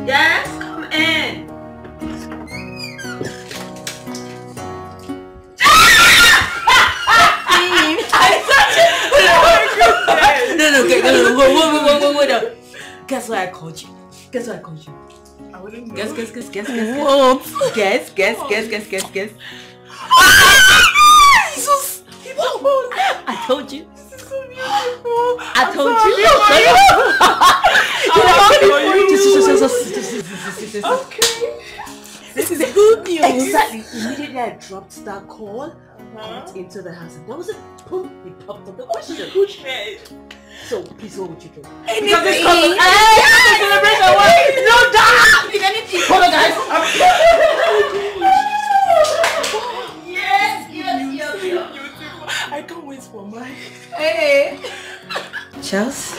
S4: Yes, come in. No, wait up. Guess why I called you? Guess why I called you?
S5: I wouldn't know.
S4: Guess.
S5: What?
S4: Guess.
S5: Jesus!
S4: I told you.
S5: This is so beautiful.
S4: I told you.
S5: Okay. This is good news.
S4: Exactly. Immediately I dropped that call, got into the house, and there was a boom. He popped up the question. So please, what would you do?
S5: Anything.
S4: Because this couple, celebration. No, damn! If anything, hold on, guys.
S5: Yes. I can't wait for mine.
S4: Hey. Charles.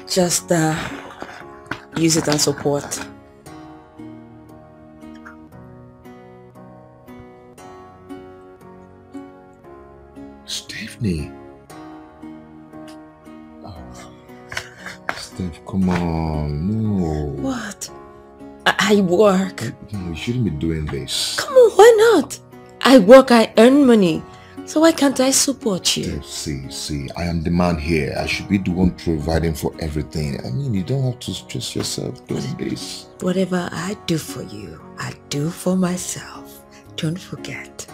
S4: Just use it and support.
S10: Stephanie. Oh. Steph, come on. No.
S4: What? I work.
S10: No, you shouldn't be doing this.
S4: Come on, why not? I work, I earn money. So why can't I support you?
S10: See, I am the man here. I should be the one providing for everything. I mean, you don't have to stress yourself doing this.
S4: Whatever I do for you, I do for myself. Don't forget.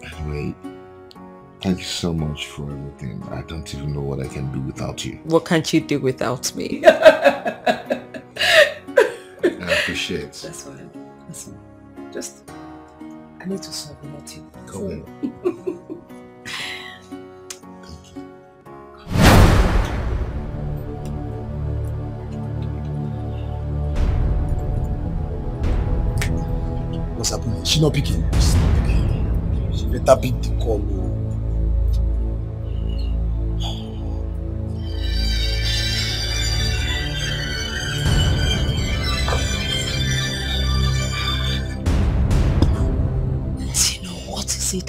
S10: Anyway, thank you so much for everything. I don't even know what I can do without you.
S4: What can't you do without me?
S10: I appreciate it.
S4: That's fine. Just, I need to solve it too.
S10: Come in.
S3: What's happening? She not picking. She better pick the call.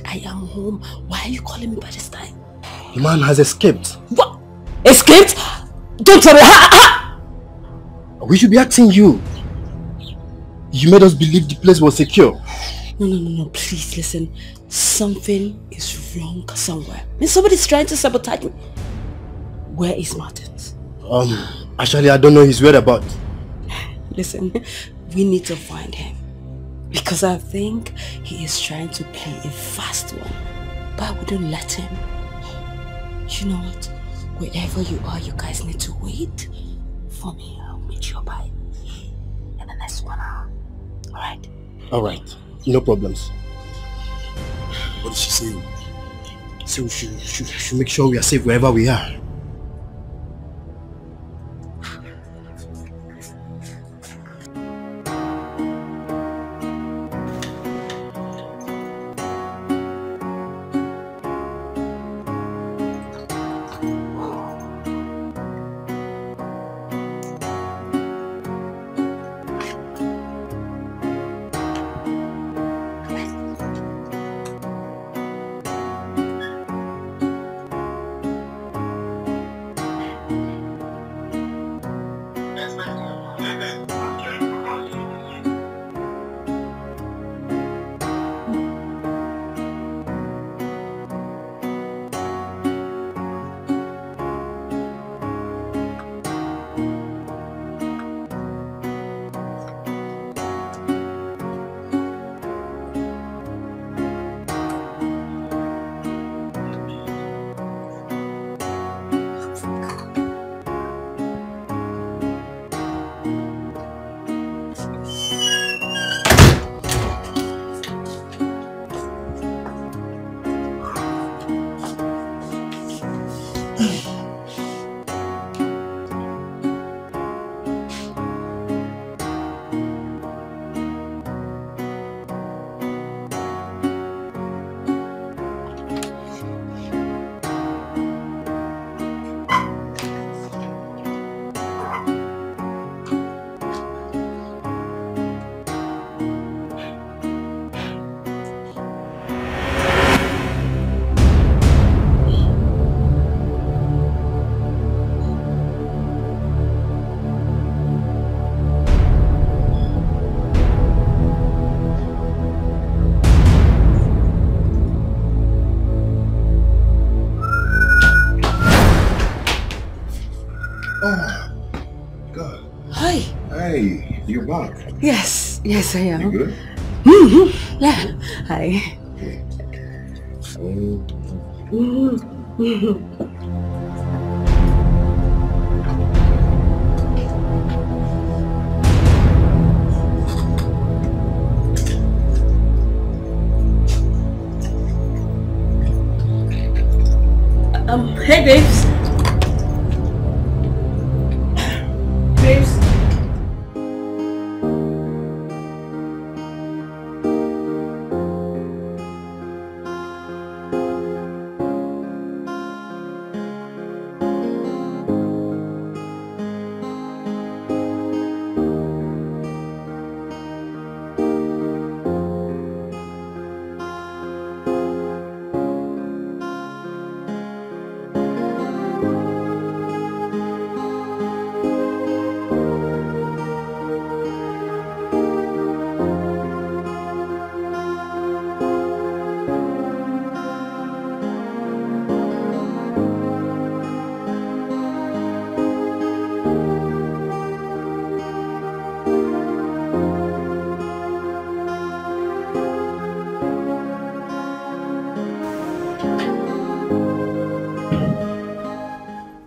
S4: I am home. Why are you calling me by this time?
S3: The man has escaped.
S4: What? Escaped? Don't tell me.
S3: We should be asking you. You made us believe the place was secure.
S4: No. Please listen. Something is wrong somewhere. Somebody's trying to sabotage me. Where is Martins?
S3: Actually, I don't know his whereabouts.
S4: Listen, we need to find him. Because I think he is trying to play a fast one. But I wouldn't let him. You know what? Wherever you are, you guys need to wait for me. I'll meet you by in the next 1 hour. Alright?
S3: Alright. No problems. What did she say? So we should make sure we are safe wherever we are.
S10: You're back.
S8: Yes, I am.
S10: You good?
S8: Yeah. Hi.
S4: Hey babes. Babes.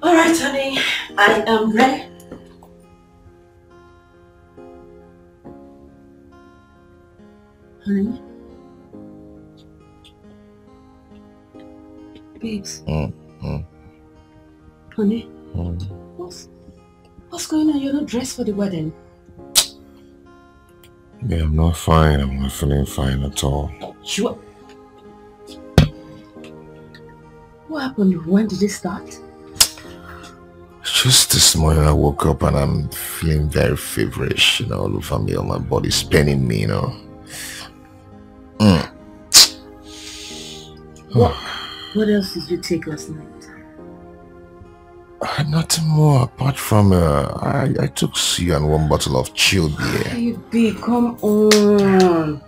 S4: Alright, honey, I am ready. Honey? Babes? Honey? What's going on? You're not dressed for the wedding.
S10: Yeah, I'm not fine. I'm not feeling fine at all.
S4: Sure. What happened? When did it start?
S10: Just this morning I woke up and I'm feeling very feverish, you know, all over me, all my body's paining me, you know.
S4: What else did you take last night?
S10: Nothing more apart from I took tea and one bottle of chilled beer.
S4: Baby, come on.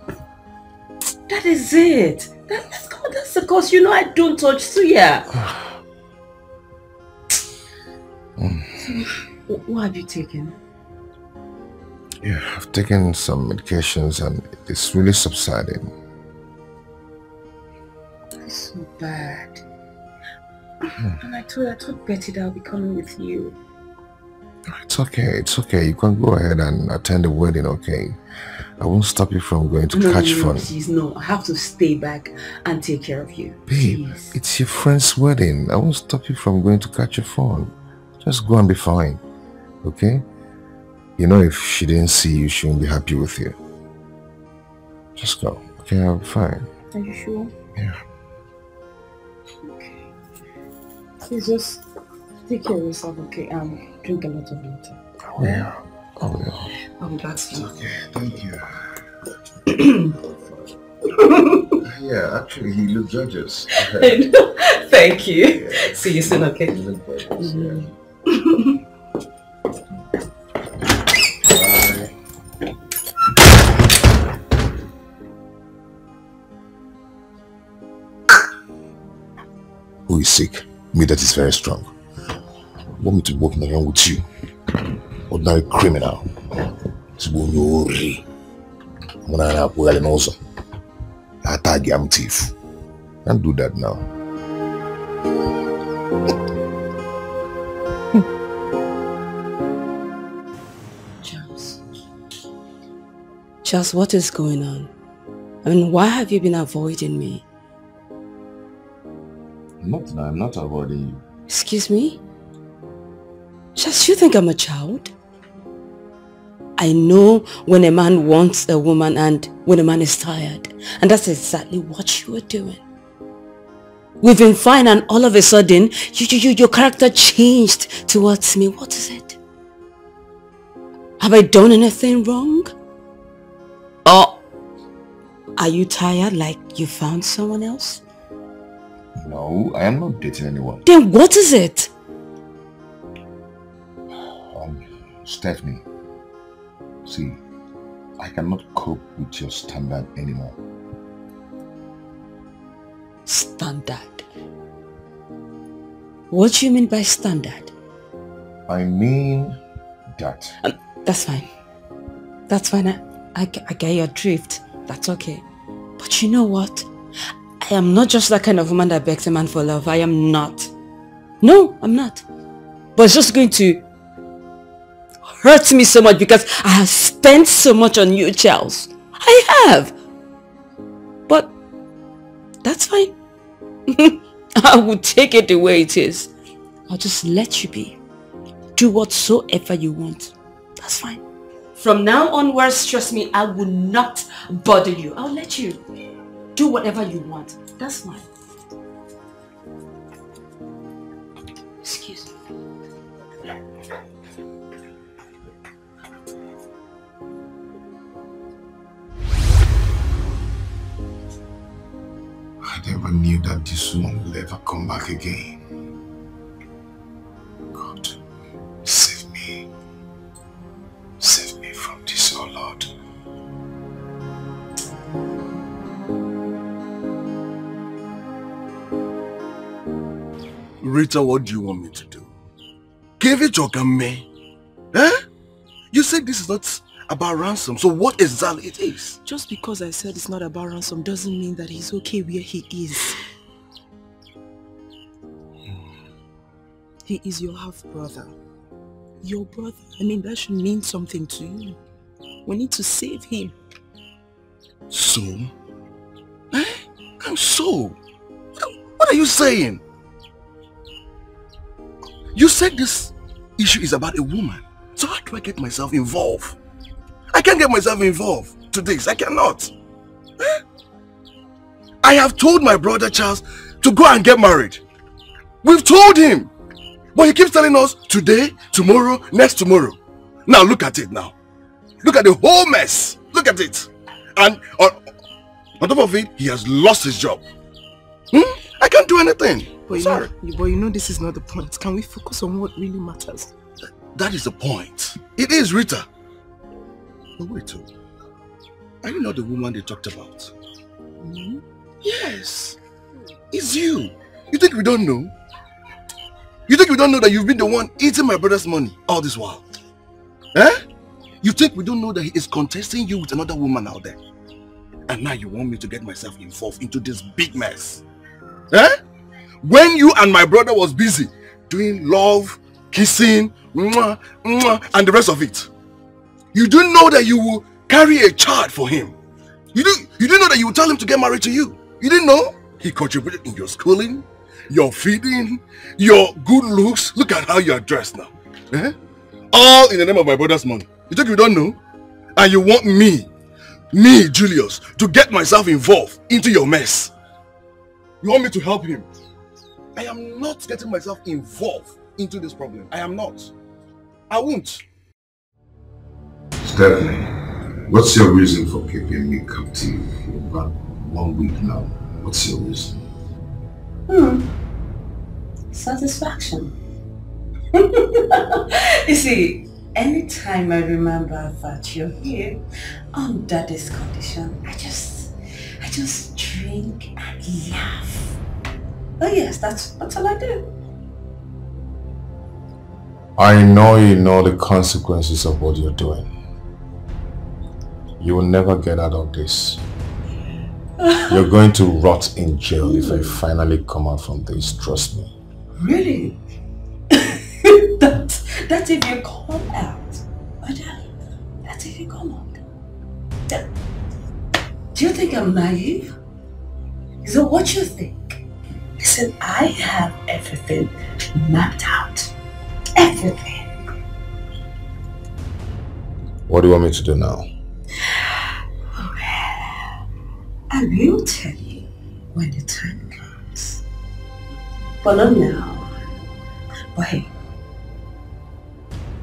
S4: That is it. That's the cause. You know I don't touch suya. What have you taken?
S10: Yeah, I've taken some medications and it's really subsiding.
S4: It's so bad. And I told Betty that I'll be coming with you.
S10: It's okay. You can go ahead and attend the wedding, okay? I won't stop you from going to catch fun.
S4: Please, no. I have to stay back and take care of you.
S10: Babe,
S4: please.
S10: It's your friend's wedding. I won't stop you from going to catch your fun. Just go and be fine, okay? You know, if she didn't see you, she won't be happy with you. Just go, okay? I'll be fine.
S4: Are you sure?
S10: Yeah.
S4: Okay. Please just take care of yourself, okay? Drink a lot of water.
S10: Yeah. I will.
S4: I'll be back soon.
S10: Okay, thank you. Yeah, actually, he looked gorgeous.
S4: Thank you. Yeah. See you soon, okay?
S10: You look gorgeous, yeah. Who is sick? Me that is very strong. Want me to walk around with you? Ordinary criminal. I'm thief. Can't do that now.
S8: Charles, what is going on? I mean, why have you been avoiding me?
S10: I'm not avoiding you.
S8: Excuse me? Just you think I'm a child? I know when a man wants a woman and when a man is tired. And that's exactly what you were doing. We've been fine and all of a sudden, your character changed towards me. What is it? Have I done anything wrong? Or are you tired like you found someone else?
S10: No, I am not dating anyone.
S8: Then what is it?
S10: Stephanie, see, I cannot cope with your standard anymore.
S8: Standard? What do you mean by standard?
S10: I mean that.
S8: That's fine. That's fine. I get your drift. That's okay. But you know what? I am not just that kind of woman that begs a man for love. I am not. No, I'm not. But it's just going to hurt me so much because I have spent so much on you, Charles. I have. But that's fine. I will take it the way it is. I'll just let you be. Do whatsoever you want. That's fine. From now onwards, trust me, I will not bother you. I'll let you do whatever you want. That's fine. Excuse me.
S10: I never knew that this woman will ever come back again. God, save me. Save me from this, oh Lord.
S2: Rita, what do you want me to do? Give it your game. Eh? You said this is not about ransom, so what exactly it is?
S5: Just because I said it's not about ransom doesn't mean that he's okay where he is. He is your half-brother. Your brother. I mean, that should mean something to you. We need to save him.
S2: So? Eh? And so? What are you saying? You said this issue is about a woman. So how do I get myself involved? I can't get myself involved to this. I cannot. Eh? I have told my brother Charles to go and get married. We've told him. But he keeps telling us today, tomorrow, next tomorrow. Now look at it now. Look at the whole mess. Look at it. And on top of it, he has lost his job. I can't do anything.
S5: But sorry. But you know this is not the point. Can we focus on what really matters?
S2: That is the point. It is Rita. But wait, are you not the woman they talked about? Yes. It's you. You think we don't know? You think we don't know that you've been the one eating my brother's money all this while? Eh? You think we don't know that he is contesting you with another woman out there? And now you want me to get myself involved into this big mess? Eh? When you and my brother was busy doing love, kissing, mwah, mwah, and the rest of it, you didn't know that you will carry a child for him. You didn't know that you would tell him to get married to you. You didn't know? He contributed in your schooling, your feeding, your good looks. Look at how you are dressed now. Eh? All in the name of my brother's money. You think you don't know? And you want me, Julius, to get myself involved into your mess. You want me to help him? I am not getting myself involved into this problem. I am not. I won't.
S10: Stephanie, what's your reason for keeping me captive for about 1 week now? What's your reason?
S4: Satisfaction. You see, anytime I remember that you're here under this condition, I just drink and laugh. Oh yes, that's all I do.
S10: I know you know the consequences of what you're doing. You will never get out of this. You're going to rot in jail if I finally come out from this, trust me.
S4: Really? That's if you come out. That's if you come out. Do you think I'm naive? Is that what you think? Listen. Listen, I have everything mapped out. Everything.
S10: What do you want me to do now?
S4: Well, I will tell you when the time comes. But not now. But hey,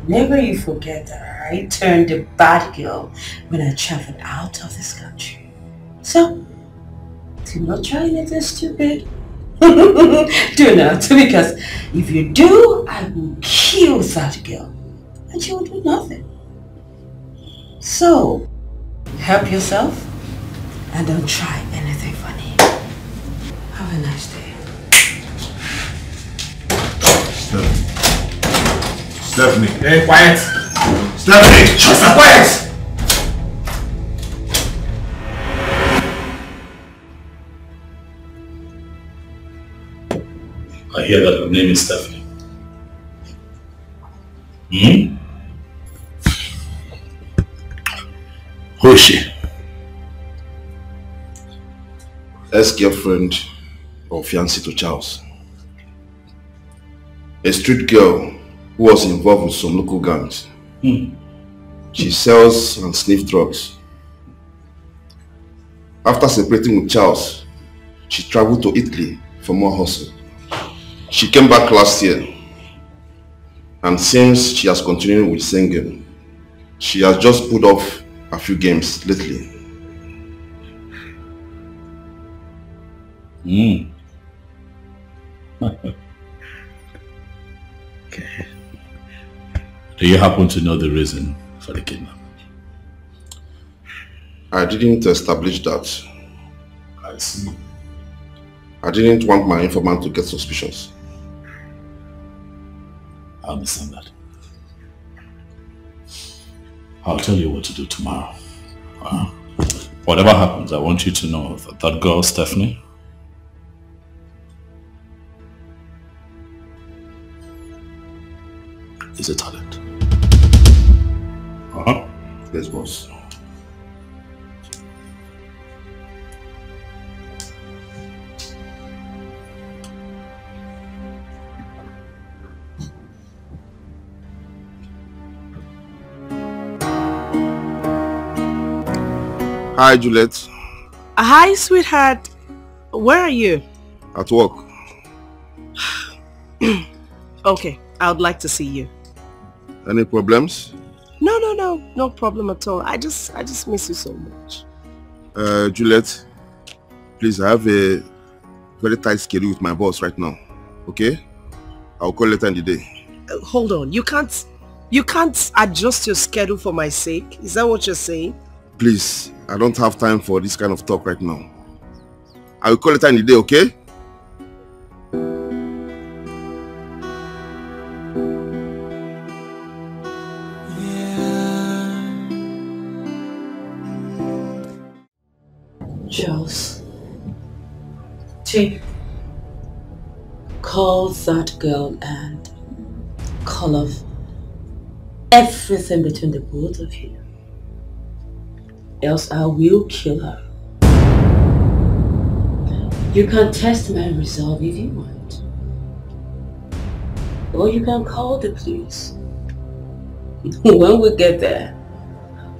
S4: never you forget that I turned a bad girl when I traveled out of this country. So, do not try anything stupid. Do not, because if you do, I will kill that girl and she will do nothing. So, help yourself and don't try anything funny. Have a nice day.
S10: Stephanie.
S21: Hey, quiet. Stephanie, shut up, quiet.
S6: I hear that her name is Stephanie. Hmm?
S10: Who is she?
S1: Ex-girlfriend or fiancée to Charles. A street girl who was involved with some local gangs. She sells and sniffs drugs. After separating with Charles, she traveled to Italy for more hustle. She came back last year, and since she has continued with singing, she has just put off a few games lately.
S6: Okay. Do you happen to know the reason for the kidnapping?
S1: I didn't establish that.
S6: I see.
S1: I didn't want my informant to get suspicious.
S6: I understand that. I'll tell you what to do tomorrow. Whatever happens, I want you to know that that girl, Stephanie, is a talent.
S1: Yes, boss. Hi, Juliet.
S12: Hi, sweetheart. Where are you?
S1: At work.
S12: Okay, I would like to see you.
S1: Any problems?
S12: No problem at all. I just miss you so much.
S1: Juliet, please, I have a very tight schedule with my boss right now. Okay? I'll call later in the day.
S12: Hold on. You can't adjust your schedule for my sake. Is that what you're saying?
S1: Please, I don't have time for this kind of talk right now. I will call later in the day, okay?
S4: Charles, call that girl and call off everything between the both of you. Else I will kill her. You can test my resolve if you want. Or you can call the police. When we get there,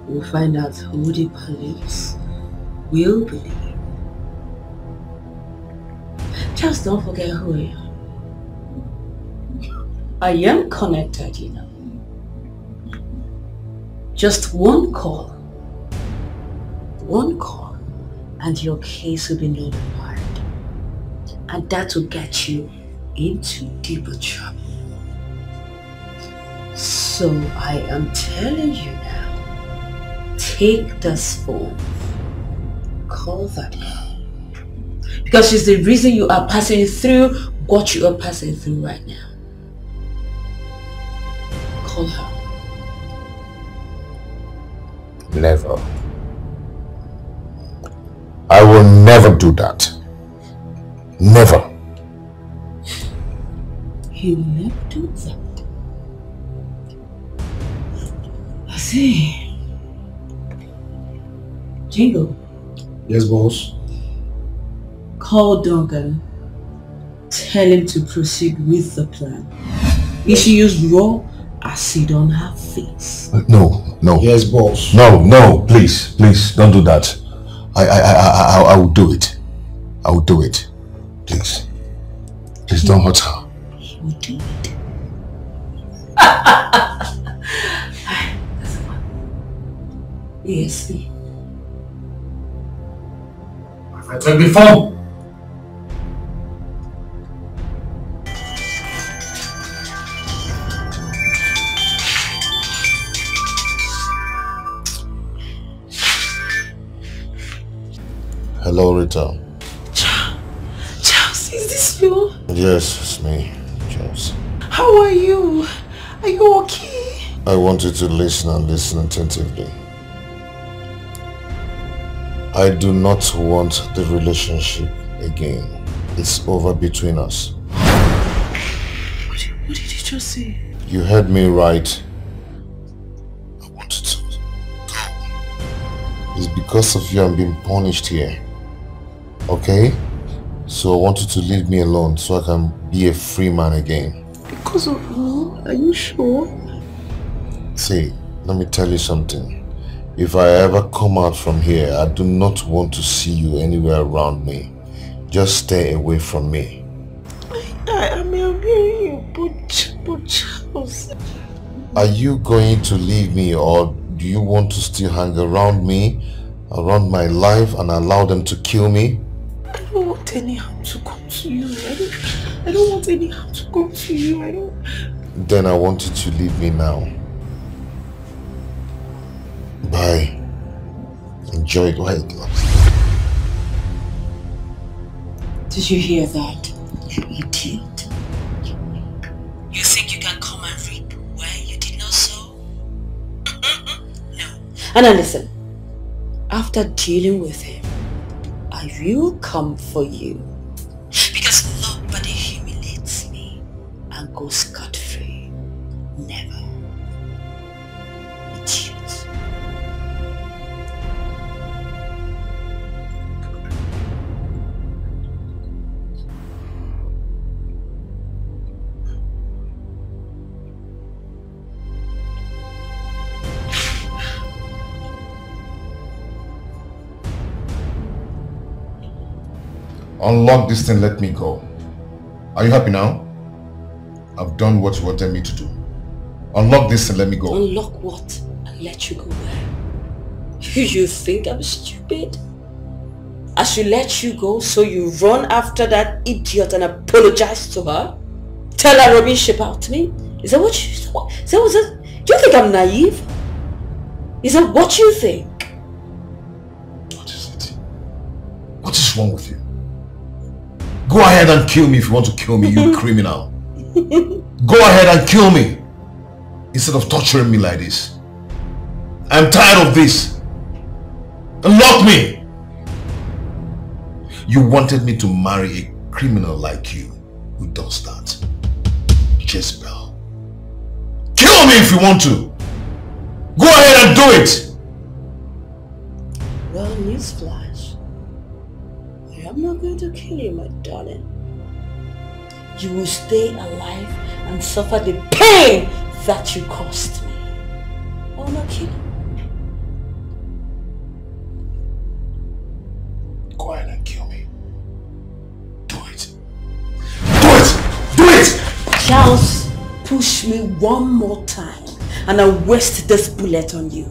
S4: we'll find out who the police will believe. Just don't forget who I am. I am connected, you know. Just one call, and your case will be notified. And that will get you into deeper trouble. So I am telling you now, take this phone, call that girl. Because she's the reason you are passing through what you are passing through right now. Call her.
S10: Never. I will never do that. Never.
S4: You will never do that. I see. Jingle.
S21: Yes, boss.
S4: Call Duncan. tell him to proceed with the plan. He should use raw acid on her face.
S10: No.
S21: Yes, boss.
S10: No, please, don't do that. I will do it. I will do it. Please don't hurt her.
S4: He will do it. Yes.
S21: I told you before.
S10: Hello, Rita.
S5: Charles, is this you?
S10: Yes, it's me, Charles.
S5: How are you? Are you okay?
S10: I want you to listen attentively. I do not want the relationship again. It's over between us.
S5: What did you just say?
S10: You heard me right. I wanted to go. It's because of you I'm being punished here. Okay? So I want you to leave me alone so I can be a free man again.
S5: Because of me? Are you sure?
S10: See, let me tell you something. If I ever come out from here, I do not want to see you anywhere around me. Just stay away from me.
S5: I'm hearing you, but Charles.
S10: Are you going to leave me, or do you want to still hang around me, around my life, and allow them to kill me?
S5: I don't want any harm to come to you. I don't want any harm to come to you.
S10: Then I want you to leave me now. Bye. Enjoy it while it lasts.
S4: Did you hear that, you idiot? You think you can come and reap where you did not sow? No. And now listen, after dealing with him, I will come for you. Because nobody humiliates me and goes scot-free. Never. Idiot.
S10: Unlock this thing, let me go. Are you happy now? I've done what you wanted me to do. Unlock this and let me go.
S4: Unlock what? And let you go where? You think I'm stupid? I should let you go so you run after that idiot and apologize to her? Tell her rubbish about me? Is that what you... Do you think I'm naive? Is that what you think?
S10: What is it? What is wrong with you? Go ahead and kill me if you want to kill me, you criminal. Go ahead and kill me instead of torturing me like this. I'm tired of this. Unlock me. You wanted me to marry a criminal like you. Who does that? Jezebel. Kill me if you want to. Go ahead and do it.
S4: Well, newsflash. I'm not going to kill you, my darling. You will stay alive and suffer the pain that you caused me. I'll not kill you.
S10: Go ahead and kill me. Do it. Do it! Do it!
S4: Charles, push me one more time and I'll waste this bullet on you.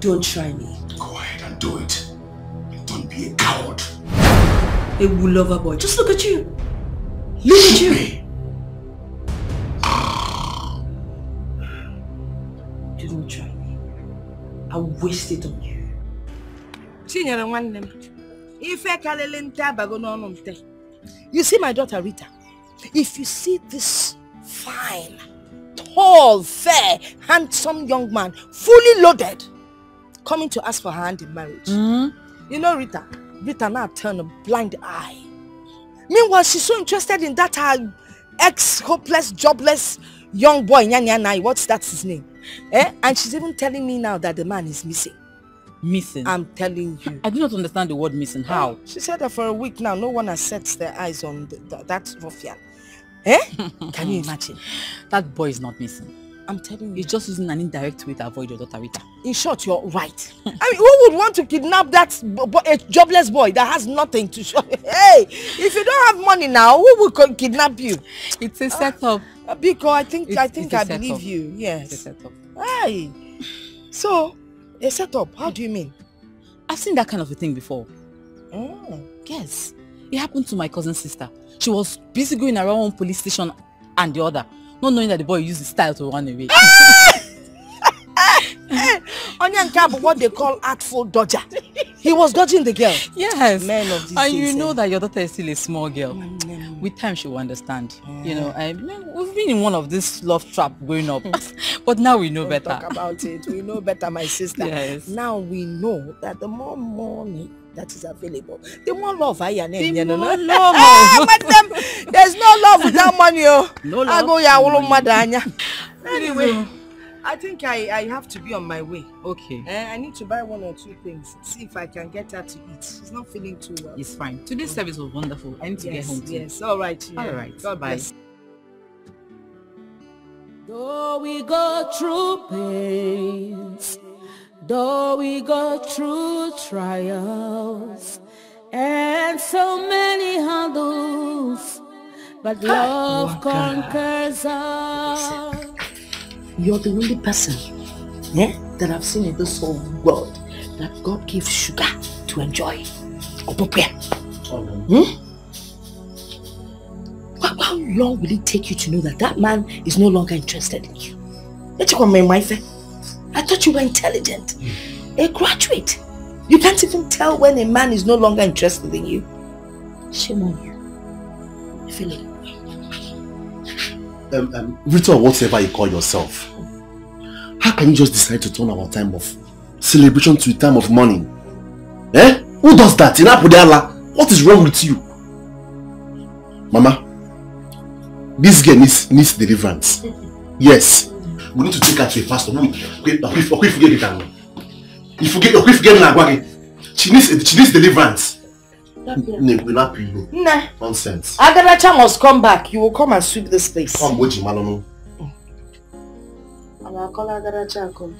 S4: Don't try me.
S10: Go ahead and do it. Don't be a coward.
S4: A lover boy. Just look at you. Look at you. Don't try me. I'll waste it on you.
S11: You see my daughter Rita? If you see this fine, tall, fair, handsome young man, fully loaded, coming to ask for her hand in marriage. You know Rita now turned a blind eye. Meanwhile, she's so interested in that her ex-hopeless, jobless young boy, what's that his name? And she's even telling me now that the man is missing. Missing? I'm telling you.
S8: I do not understand the word missing. How?
S11: She said that for a week now, no one has set their eyes on that ruffian. Eh? Can you imagine?
S8: That boy is not missing.
S11: I'm telling you.
S8: He's just using an indirect way to avoid your daughter Rita.
S11: In short, you're right. I mean, who would want to kidnap a jobless boy that has nothing to show? Hey, if you don't have money now, who would kidnap you?
S8: It's a setup.
S11: Biko, I think I believe you. Yes.
S8: It's a setup.
S11: Hey. So, a setup, how do you mean?
S8: I've seen that kind of a thing before.
S11: Oh.
S8: Yes. It happened to my cousin's sister. She was busy going around one police station and the other, not knowing that the boy used his style to run away.
S11: Onyanka, what they call artful dodger. He was dodging the girl.
S8: Yes.
S11: Men of these
S8: and
S11: days,
S8: you know that your daughter is still a small girl. With time she will understand. You know, we've been in one of this love trap growing up. But now we know
S11: Don't
S8: better.
S11: talk about it. We know better, my sister.
S8: Yes.
S11: Now we know that the more money that is available, the more love I am.
S8: The more
S11: love. There's no love without money.
S8: No love.
S11: I go ya Anyway, I think I have to be on my way.
S8: Okay.
S11: I need to buy 1 or 2 things. See if I can get her to eat. She's not feeling too well.
S8: It's fine. Today's service was wonderful. I need to get home too.
S11: Yes, all right. Yeah.
S8: All right.
S11: God
S8: Bye.
S11: bless.
S13: Though we go through pains, though we go through trials, and so many hurdles, but love conquers all.
S11: You're the only person that I've seen in this whole world that God gives sugar to enjoy. How long will it take you to know that that man is no longer interested in you? I thought you were intelligent. A graduate. You can't even tell when a man is no longer interested in you. Shame on you. I feel it.
S3: Rita or whatever you call yourself, how can you just decide to turn our time of celebration to a time of mourning? Eh? Who does that? In Apudala, what is wrong with you? Mama, this girl needs deliverance. Yes. We need to take her to a pastor. She needs deliverance.
S11: Nah.
S3: Nonsense.
S11: Agaracha must come back. You will come and sweep this place.
S3: Come, Boji Malono.
S11: I'll call Agaracha come.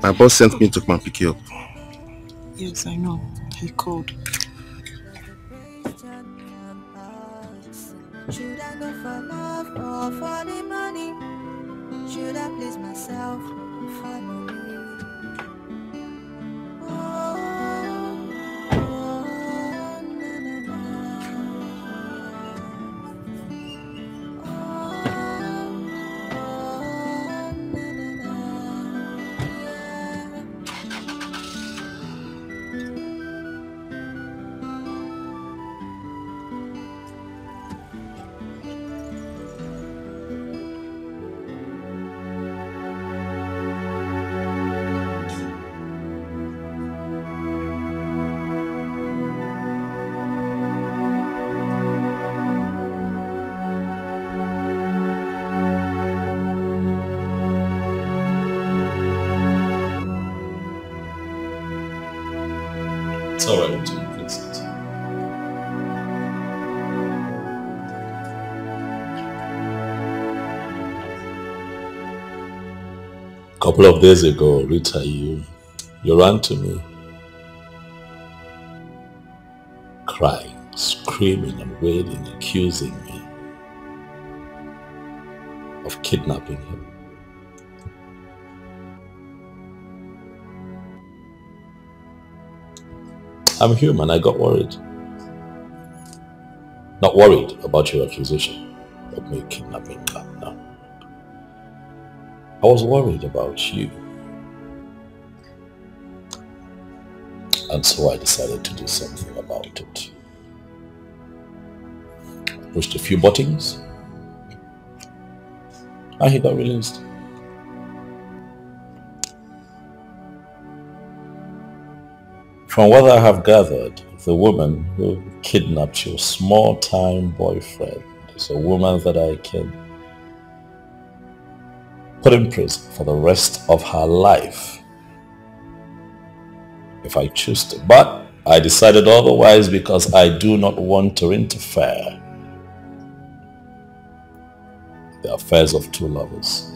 S1: My boss sent me to come and pick you up.
S5: Yes, I know. He called.
S15: Should I go for love or for the money? Should I please myself for money?
S6: Alright, to fix it. A couple of days ago, Rita, you ran to me, crying, screaming and wailing, accusing me of kidnapping him. I'm human, I got worried. Not worried about your accusation of me kidnapping her, no. I was worried about you. And so I decided to do something about it. Pushed a few buttons, and he got released. From what I have gathered, the woman who kidnapped your small-time boyfriend is a woman that I can put in prison for the rest of her life if I choose to. But I decided otherwise because I do not want to interfere in the affairs of two lovers.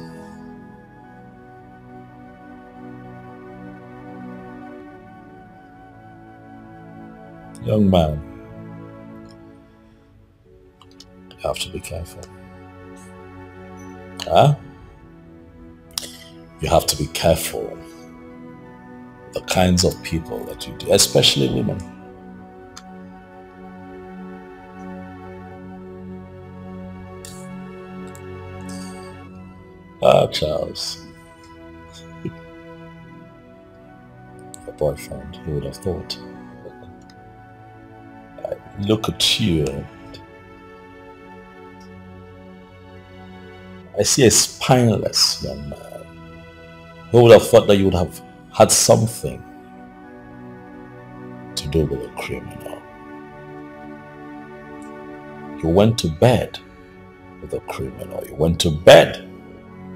S6: Young man, you have to be careful. Huh? You have to be careful the kinds of people that you do, especially women. Ah, Charles. Your boyfriend, who would have thought? I look at you and I see a spineless young man. Who would have thought that you would have had something to do with a criminal? You went to bed with a criminal. You went to bed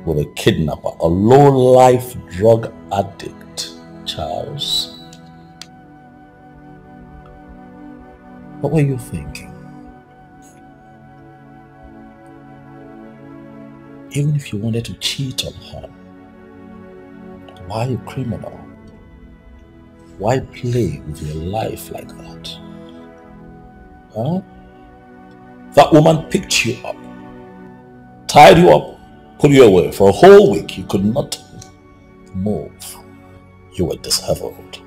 S6: with a kidnapper, a low-life drug addict, Charles. What were you thinking? Even if you wanted to cheat on her, why a criminal? Why play with your life like that? Huh? That woman picked you up, tied you up, put you away. For a whole week, you could not move. You were disheveled.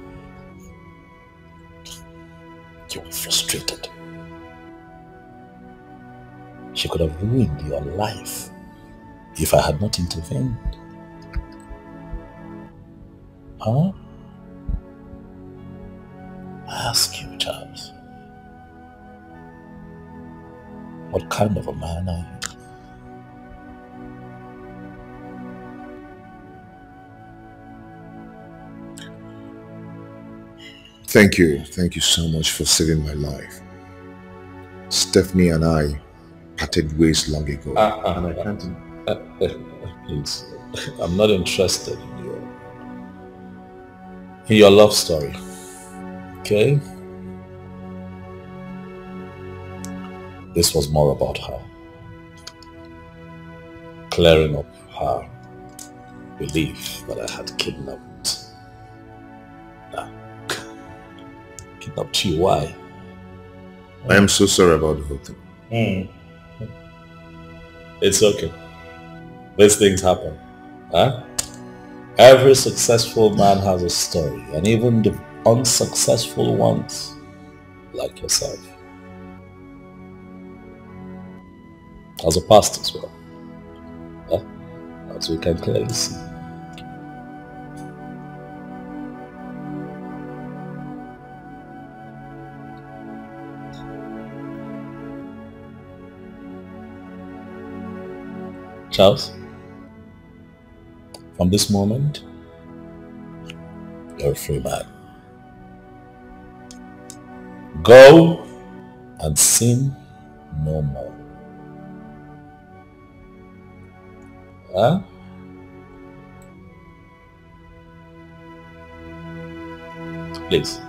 S6: You were frustrated. She could have ruined your life if I had not intervened. Huh? I ask you, Charles, what kind of a man are you?
S10: Thank you so much for saving my life. Stephanie and I parted ways long ago.
S6: And I can't... please, I'm not interested in your love story. Okay? This was more about her. Clearing up her belief that I had kidnapped. Kidnapped you, why?
S10: I am so sorry about the whole thing.
S6: It's okay. These things happen. Huh? Every successful man has a story, and even the unsuccessful ones, like yourself, has a past as well. Huh? As we can clearly see. Charles, from this moment, you're a free man. Go and sin no more. Huh? Please.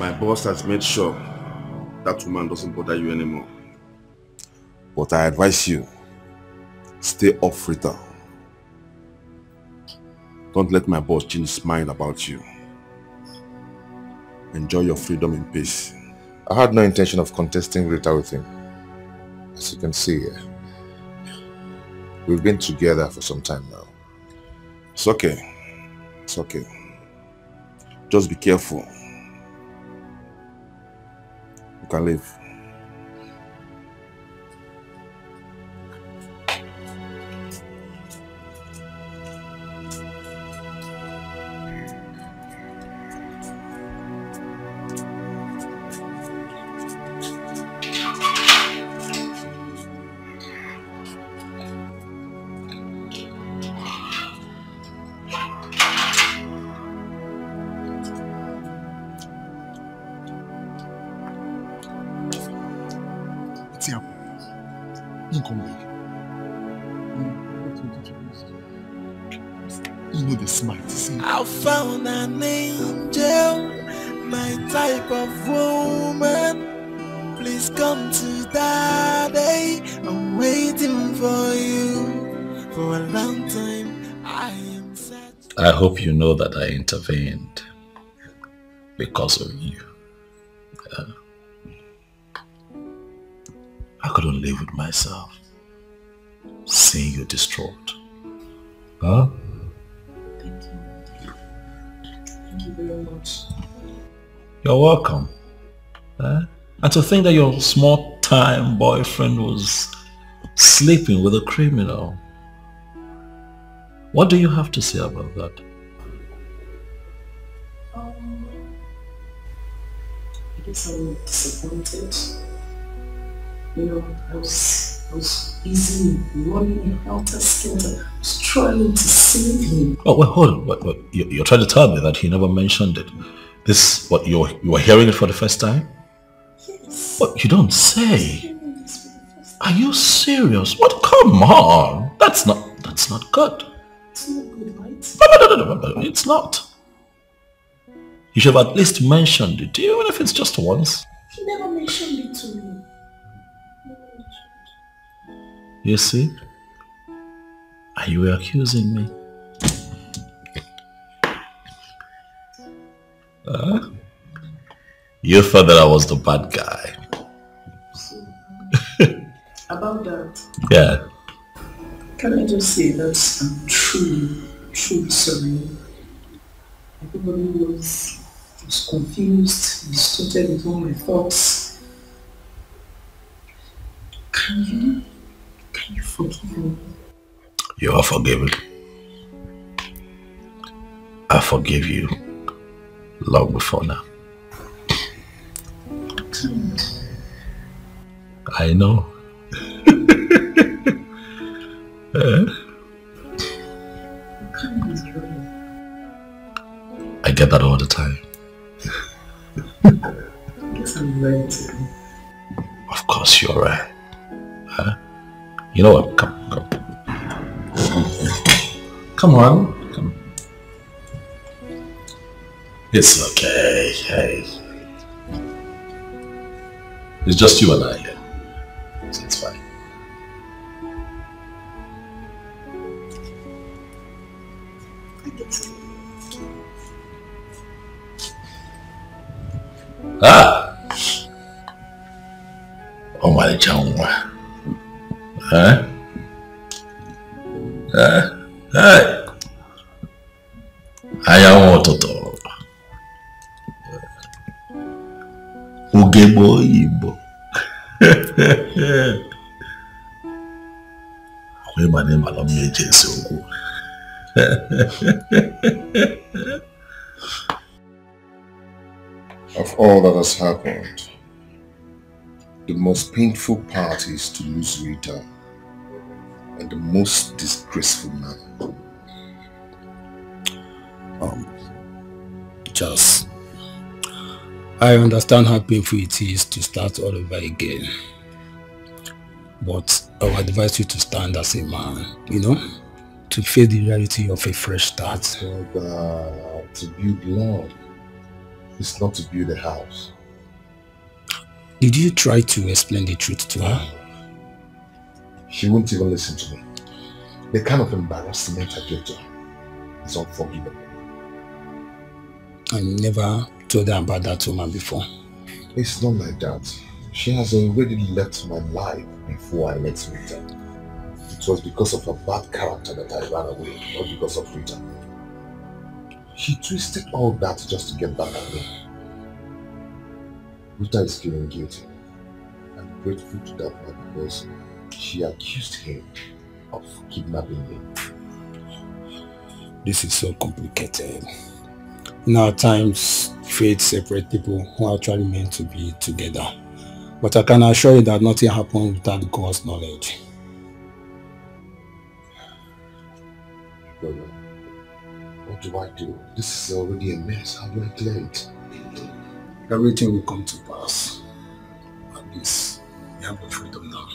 S1: My boss has made sure that woman doesn't bother you anymore.
S10: But I advise you, stay off Rita. Don't let my boss change his mind about you. Enjoy your freedom in peace. I had no intention of contesting Rita with him. As you can see, we've been together for some time now. It's okay. It's okay. Just be careful. You can leave.
S19: I found an angel, my type of woman. Please come to Daddy. I'm waiting for you for a long time.
S6: I hope you know that I intervened because of you. I couldn't live with myself, seeing you distraught. Huh?
S5: Thank you very much.
S6: You're welcome. And to think that your small-time boyfriend was sleeping with a criminal. What do you have to say about that?
S5: I guess I'm disappointed. You know, I was busy running a helter-skelter. I was trying to save him.
S6: Oh, wait, hold on. What, you're trying to tell me that he never mentioned it. This, what, you were hearing it for the first time?
S5: Yes.
S6: What, you don't say? Are you serious? What, come on. That's not good.
S5: It's not good, right?
S6: No, it's not. You should have at least mentioned it, even if it's just once.
S5: He never mentioned it to me.
S6: You see? Are you accusing me? You thought that I was the bad guy.
S5: About that.
S6: Yeah.
S5: Can I just say that I'm truly sorry. Everybody was confused, distorted with all my thoughts. Can you forgive me?
S6: You are forgiven. I forgive you long before now. I know. I get that all the time.
S5: I guess I'm ready to go.
S6: Of course you're right. Huh? You know what? Come. Come on. Come. It's okay. Hey. It's just you and I here. So it's fine. Oh my God. Huh? Hey. I am Ototo. Ugebo Igbo. My name
S10: Of all that has happened, the most painful part is to lose Rita, and the most disgraceful man.
S3: Charles, I understand how painful it is to start all over again. But I would advise you to stand as a man, you know, to face the reality of a fresh start.
S10: To build love. is not to build a house.
S21: Did you try to explain the truth to her?
S10: She won't even listen to me. The kind of embarrassment I gave to her is unforgivable.
S21: I never told her about that woman before.
S10: It's not like that. She has already left my life before I met Rita. It was because of her bad character that I ran away, not because of Rita. She twisted all that just to get back at me. Rita is feeling guilty. I'm grateful to that man because she accused him of kidnapping me.
S21: This is so complicated. In our times, fate separates people who are actually meant to be together. But I can assure you that nothing happens without God's knowledge.
S10: Brother, what do I do? This is already a mess. How do I clear it?
S21: Everything will come to pass. At least, you have the freedom now.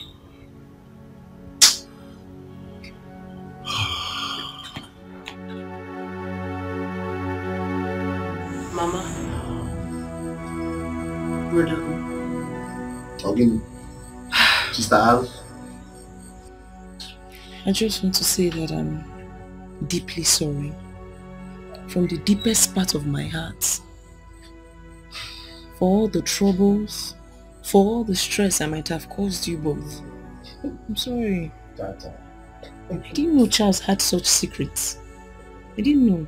S5: Mama. Brother.
S10: Again, Sister Al.
S5: I just want to say that I'm deeply sorry. From the deepest part of my heart. For all the troubles, for all the stress I might have caused you both. I'm sorry. I didn't know Charles had such secrets. I didn't know.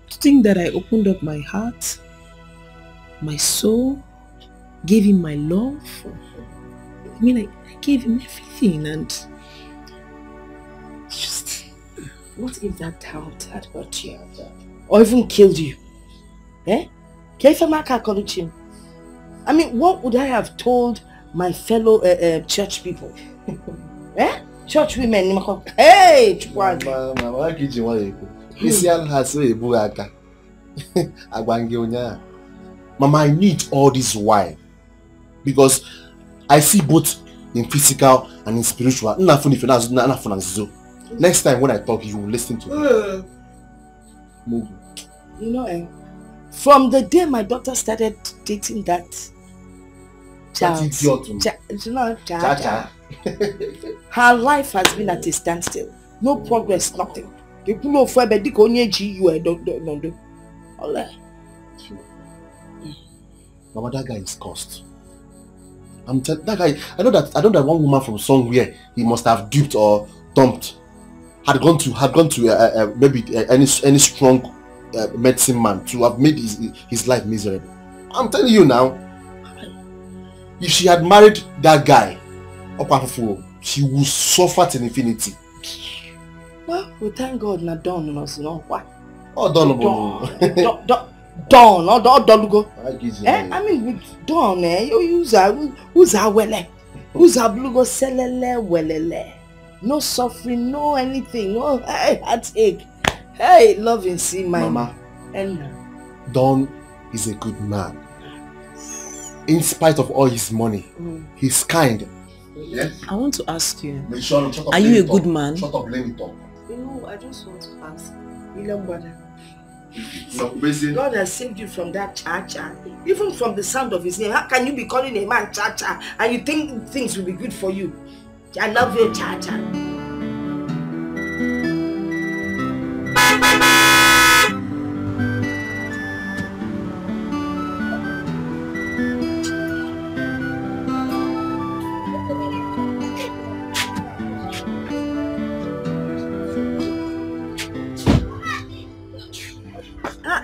S5: To think that I opened up my heart, my soul, gave him my love. I mean, I gave him everything, and it's just...
S11: What if that doubt had hurt you? Or even killed you? Eh? I mean, what would I have told my fellow church people? Eh? Church women. Hey!
S10: Mama, I need all this wine because I see both in physical and in spiritual. Next time when I talk, you will listen to me.
S11: You know, from the day my daughter started dating that Charles, her life has been at a standstill. No progress, nothing.
S10: Mama, that guy is cursed. That guy. I know that one woman from somewhere he must have duped or dumped had gone to maybe any strong medicine man to have made his life miserable. I'm telling you now, if she had married that guy, she would suffer to infinity.
S11: Well, we thank God not done us, you know what?
S10: Oh, done.
S11: Dawn, or Dolugo. I mean, with Dawn, who's a wele, who's a blugo selele welele. No suffering, no anything, no heartache. Hey, love and see my
S10: Mama.
S11: And
S10: Dawn is a good man. In spite of all his money, he's kind.
S5: Yes. I want to ask you,
S10: Are
S5: you a good man?
S10: Shut up, let me talk.
S11: You know, I just want to ask, God has saved you from that cha-cha. Even from the sound of his name. How can you be calling a man cha-cha and you think things will be good for you? I love you, cha-cha.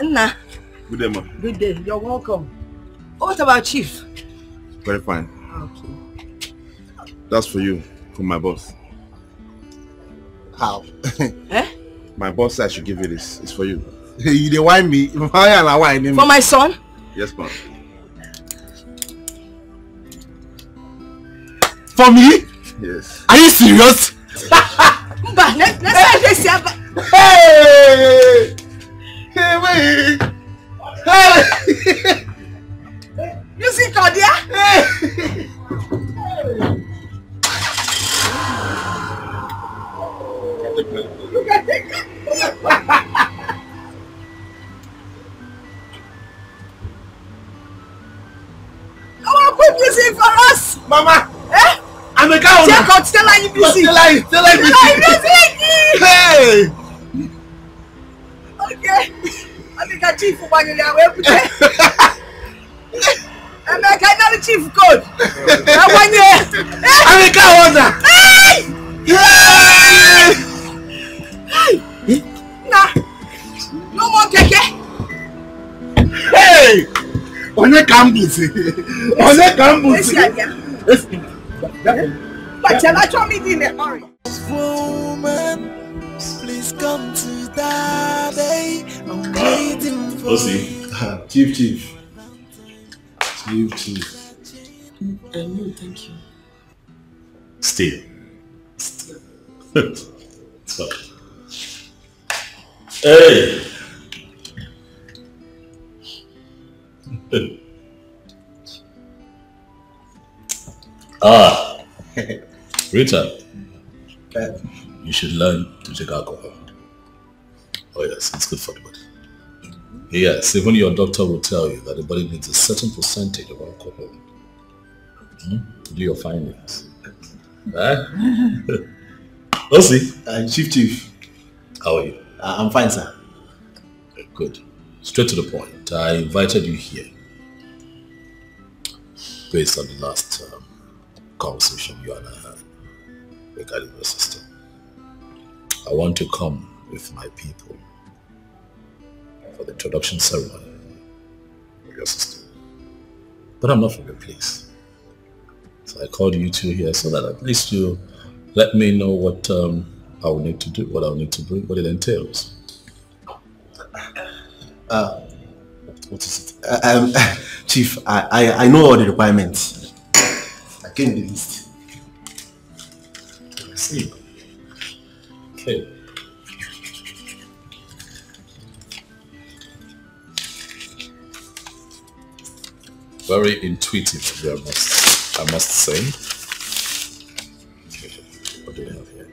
S11: Nah.
S1: Good day, ma.
S11: Good day. You're welcome. What about Chief?
S1: Very fine.
S11: Okay.
S1: That's for you, from my boss.
S10: How?
S11: Eh?
S1: My boss said I should give you this. It's for you.
S10: You dey whine me?
S11: For my son?
S1: Yes, ma'am.
S10: For me?
S1: Yes.
S10: Are you serious?
S11: Hey!
S10: Hey, wait!
S11: Hey! You see Claudia? Hey! Look at it!
S3: Mama!
S11: Eh?
S3: I'm a cow.
S11: Check out, tell her you busy.
S3: Tell her
S11: Hey! Okay. I'm a chief for one year. I'm a kind of chief code. I'm
S3: a cow.
S11: Hey! Hey! Nah. No more keke.
S3: Hey! On a campus. On a campus.
S11: But tell her show me in a hurry.
S19: Woman, please come to daddy. I'm waiting for
S3: Chief.
S5: No, thank you.
S6: Still. It's fine. Hey! Richard, you should learn to take alcohol. Oh yes, it's good for the body. Yes, even your doctor will tell you that the body needs a certain percentage of alcohol. Do your findings. We'll see.
S3: Chief.
S6: How are you?
S3: I'm fine, sir.
S6: Good. Straight to the point. I invited you here based on the last conversation you and I had regarding your sister. I want to come with my people for the introduction ceremony of your sister. But I'm not from your place. So I called you two here so that at least you let me know what I will need to do, what I will need to bring, what it entails.
S3: What is it? Chief, I know all the requirements. I came the list.
S6: I see. Okay. Very intuitive, I must say. Okay. What do we have here?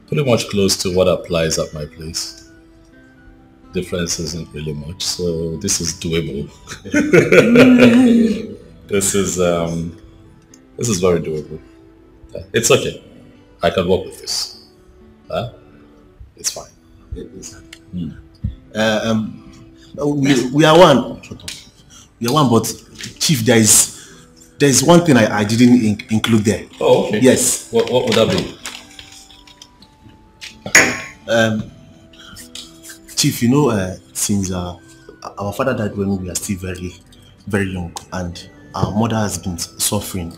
S6: Pretty much close to what applies at my place. Difference isn't really much, so this is doable. This is very doable. It's okay. I can work with this. It's fine.
S3: We are one. We are one, but Chief, there is one thing I didn't include there.
S6: Oh, okay.
S3: Yes.
S6: What would that be?
S3: Chief, you know, since our father died when we were still very, very young, and our mother has been suffering.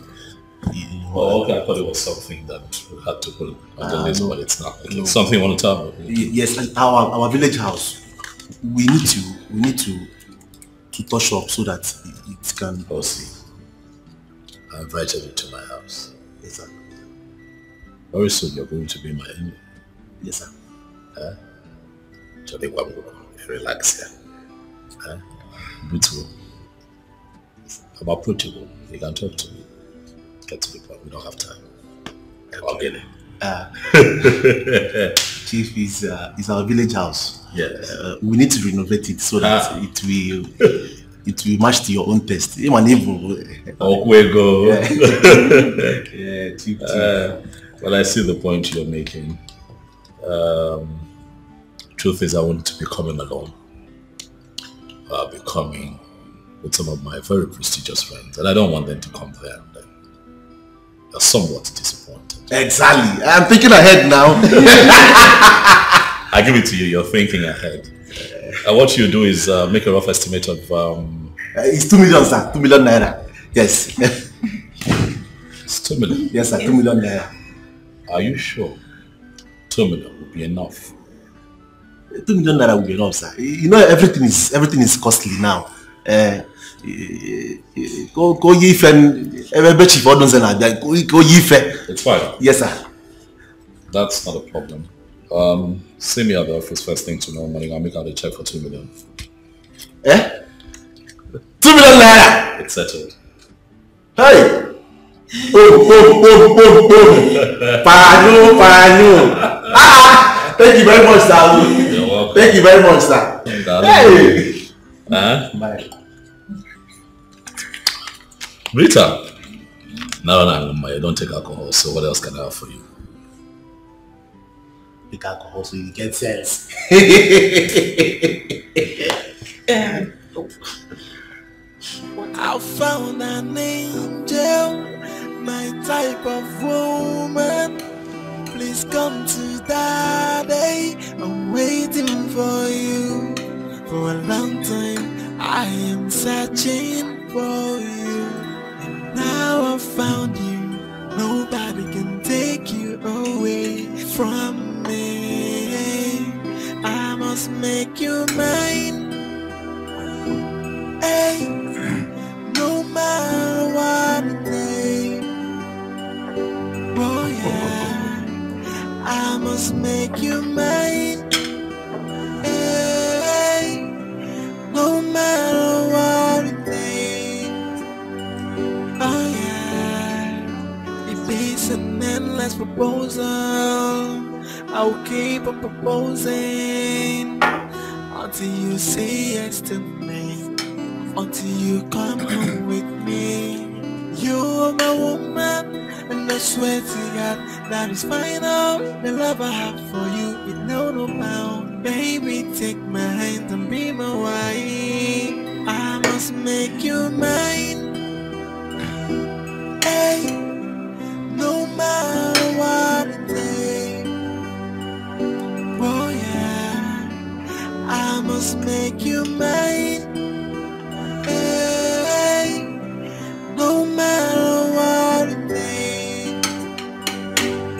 S6: Oh, okay. I thought it was something that we had to put on the list, but it's not. Okay. No. Something you want to tell me?
S3: Yes, our village house. We need to touch up so that it can.
S6: Oh, see. I invited you to my house.
S3: Yes, sir.
S6: Very soon you're going to be my enemy.
S3: Yes, sir.
S6: Relax here. Beautiful. I'm approachable. You can talk to me. Get to the point. We don't have time. I'll get it.
S3: Chief, is our village house.
S6: Yes.
S3: We need to renovate it so that it will match to your own taste.
S6: Oh, we go.
S3: Yeah, Chief.
S6: Well, I see the point you're making. Truth is, I want to be coming alone. I'll be coming with some of my very prestigious friends, and I don't want them to come there and they're somewhat disappointed.
S3: Exactly. I'm thinking ahead now.
S6: I give it to you. You're thinking ahead. What you do is make a rough estimate of.
S3: It's 2 million, sir. 2 million naira. Yes.
S6: It's 2 million.
S3: Yes, sir. 2 million naira.
S6: Are you sure? 2 million will be enough.
S3: 2 million naira will be enough, sir. You know, everything is costly now.
S6: It's fine.
S3: Yes, sir.
S6: That's not a problem. See me at the office first thing tomorrow morning. I'll make out a check for 2 million.
S3: 2 million naira?
S6: It's settled.
S3: Hey!
S21: Panu. Thank you very much, sir.
S6: You're welcome.
S21: Thank you very much, sir. Hey.
S6: Bye. Rita. No, I don't take alcohol, so what else can I have for you?
S21: Take alcohol so you get sense.
S19: I found an angel, my type of woman. Please come to Daddy. I'm waiting for you. For a long time, I am searching for you. And now I found you. Nobody can take you away from me. I must make you mine. Hey, no matter what it takes. Oh yeah, I must make you mine. Hey, no matter what it takes. Oh yeah, if it's an endless proposal, I'll keep on proposing until you say yes to me, until you come home with me. You're my woman, and I swear to God that is final. The love I have for you is no bound. Baby, take my hand and be my wife. I must make you mine. Hey, no matter what it takes. Oh yeah, I must make you mine. Hey, no matter what it takes.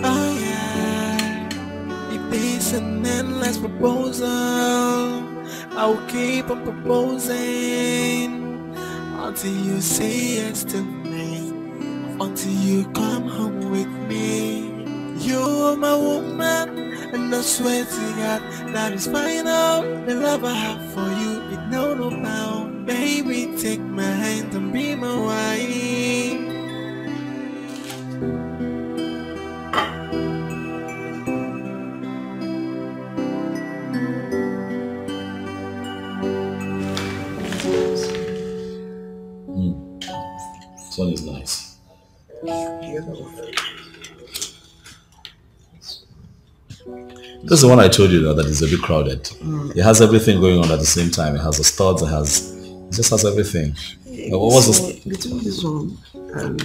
S19: Oh yeah, if it's an endless proposal, I'll keep on proposing until you say yes to me, until you come home with me. You're my woman, and I swear to God that is final. The love I have for you is no bound. Baby, take my hand and be my wife.
S6: Sun is nice. This is the one I told you that is a bit crowded. It has everything going on at the same time. It has the studs, it just has everything. What was this?
S12: Between this one and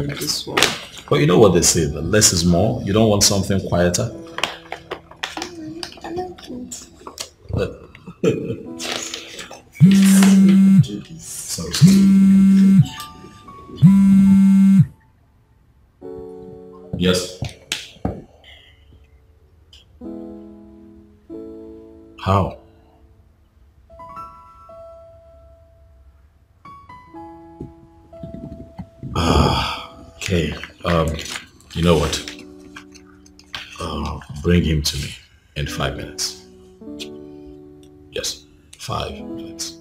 S12: this one.
S6: But you know what they say, that less is more. You don't want something quieter. Sorry. Yes. How? Okay. You know what? Bring him to me in 5 minutes. Yes, 5 minutes.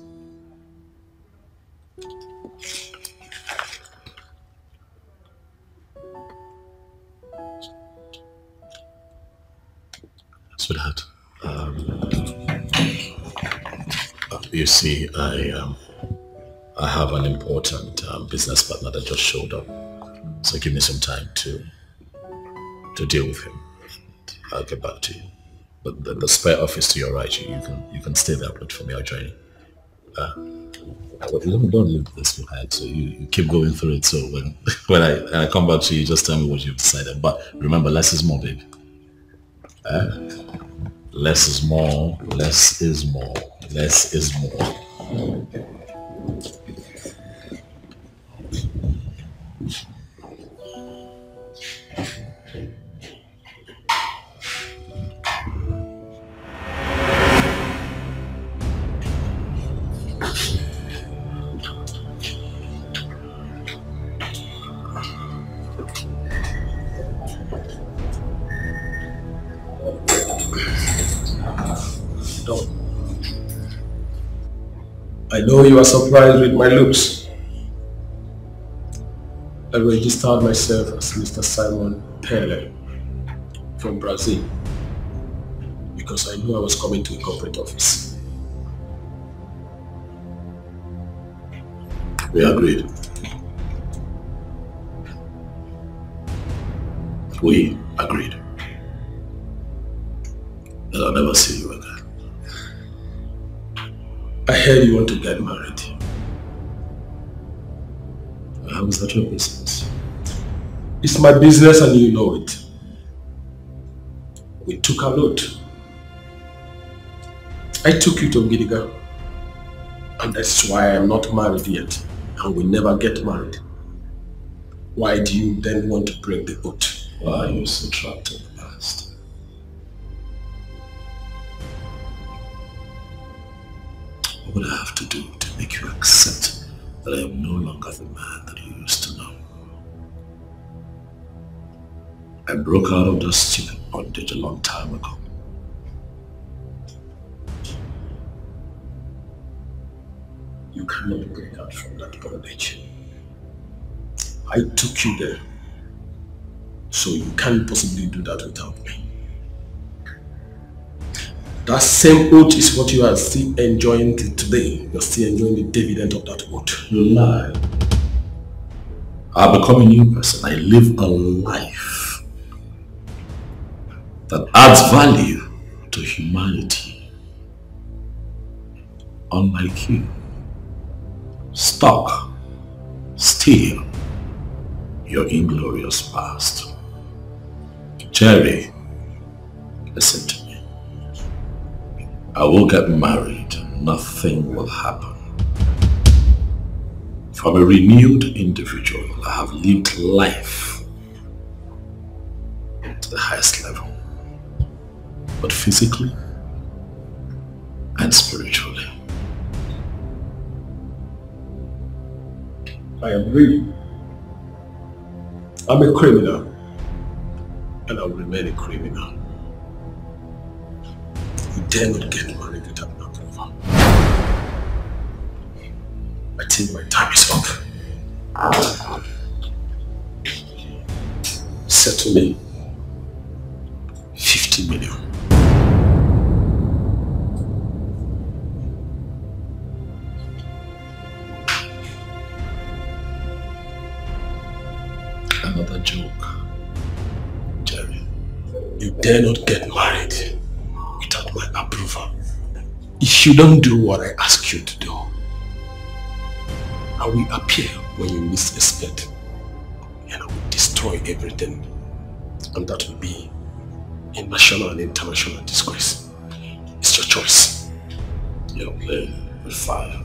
S6: Sweetheart, you see, I have an important business partner that just showed up, so give me some time to deal with him. I'll get back to you. But the spare office to your right, you can stay there, but for me, I'll join you. Don't leave this behind. So you keep going through it. So when I come back to you, just tell me what you've decided. But remember, less is more, baby. Less is more. Less is more. Less is more.
S21: I know you are surprised with my looks.
S7: I registered myself as Mr. Simon Pele from Brazil because I knew I was coming to a corporate office.
S6: We agreed. We agreed that I'll never see you again.
S7: I heard you want to get married. How is that your business? It's my business and you know it. We took a lot. I took you to Gidiga. And that's why I'm not married yet. And we never get married. Why do you then want to break the oath?
S6: Why are you so trapped in the past? What would I have to do to make you accept that I am no longer the man that you used to know? I broke out of that stupid bondage a long time ago.
S7: You cannot break out from that bondage. I took you there. So you can't possibly do that without me. That same oath is what you are still enjoying till today. You're still enjoying the dividend of that oath.
S6: You lie. I've become a new person. I live a life that adds value to humanity. Unlike you. Stuck. Still. Your inglorious past. Jerry, listen to me. I will get married. Nothing will happen. From a renewed individual, I have lived life to the highest level. But physically and spiritually.
S7: I am real. I'm a criminal. And I will remain a criminal. You dare not get married without my approval. I think my time is up. Settle me 50 million.
S6: Another joke.
S7: You dare not get married without my approval. If you don't do what I ask you to do, I will appear when you least expect and I will destroy everything. And that will be a national and international disgrace. It's your choice.
S6: You're playing with fire.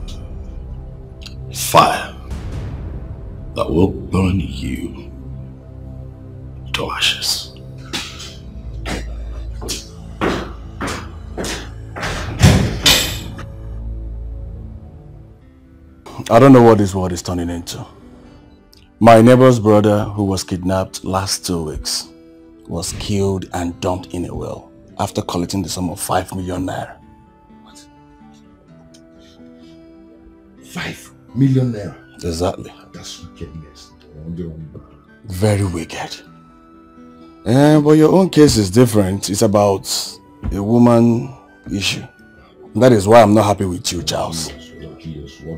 S6: Fire that will burn you to ashes.
S2: I don't know what this world is turning into. My neighbor's brother, who was kidnapped last 2 weeks, was killed and dumped in a well after collecting the sum of 5 million naira.
S10: What? 5 million naira?
S2: Exactly.
S10: That's wickedness.
S2: Very wicked. But your own case is different. It's about a woman issue. That is why I'm not happy with you, Charles.
S10: What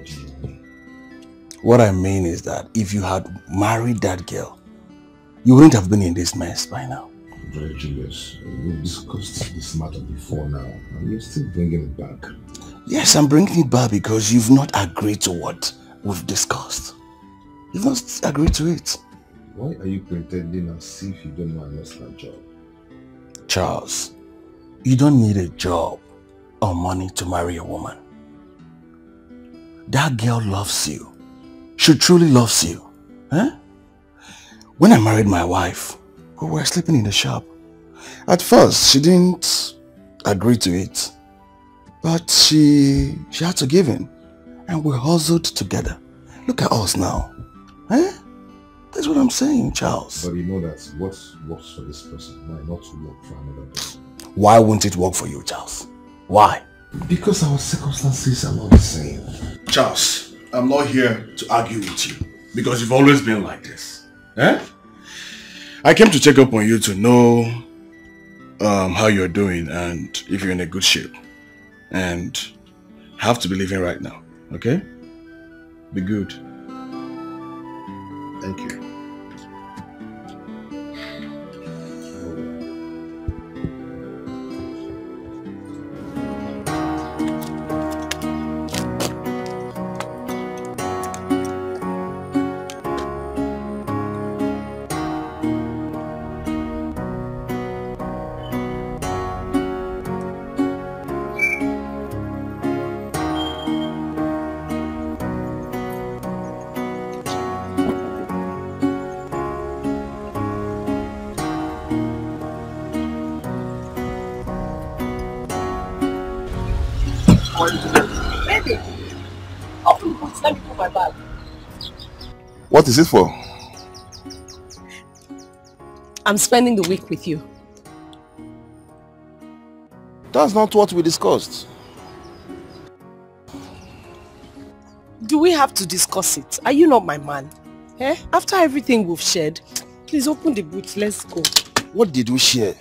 S10: do you mean?
S2: What I mean is that if you had married that girl, you wouldn't have been in this mess by now.
S10: Very Julius, we've discussed this matter before now, and you're still bringing it back.
S2: Yes, I'm bringing it back because you've not agreed to what we've discussed. You've not agreed to it.
S10: Why are you pretending as if you don't know I lost my job?
S2: Charles, you don't need a job or money to marry a woman. That girl loves you. She truly loves you. Huh? When I married my wife, we were sleeping in the shop. At first, she didn't agree to it. But she had to give in. And we hustled together. Look at us now. Huh? That's what I'm saying, Charles.
S10: But you know that what works for this person might not work for another person.
S2: Why won't it work for you, Charles? Why?
S10: Because our circumstances are not the same.
S2: Charles, I'm not here to argue with you. Because you've always been like this. Eh? I came to check up on you to know how you're doing and if you're in a good shape. And I have to be leaving right now, okay? Be good.
S1: Thank you.
S12: Baby, open the boots, let me put my bag.
S1: What is it for?
S12: I'm spending the week with you.
S1: That's not what we discussed.
S12: Do we have to discuss it? Are you not my man? Eh? After everything we've shared, please open the boots, let's go.
S1: What did we share?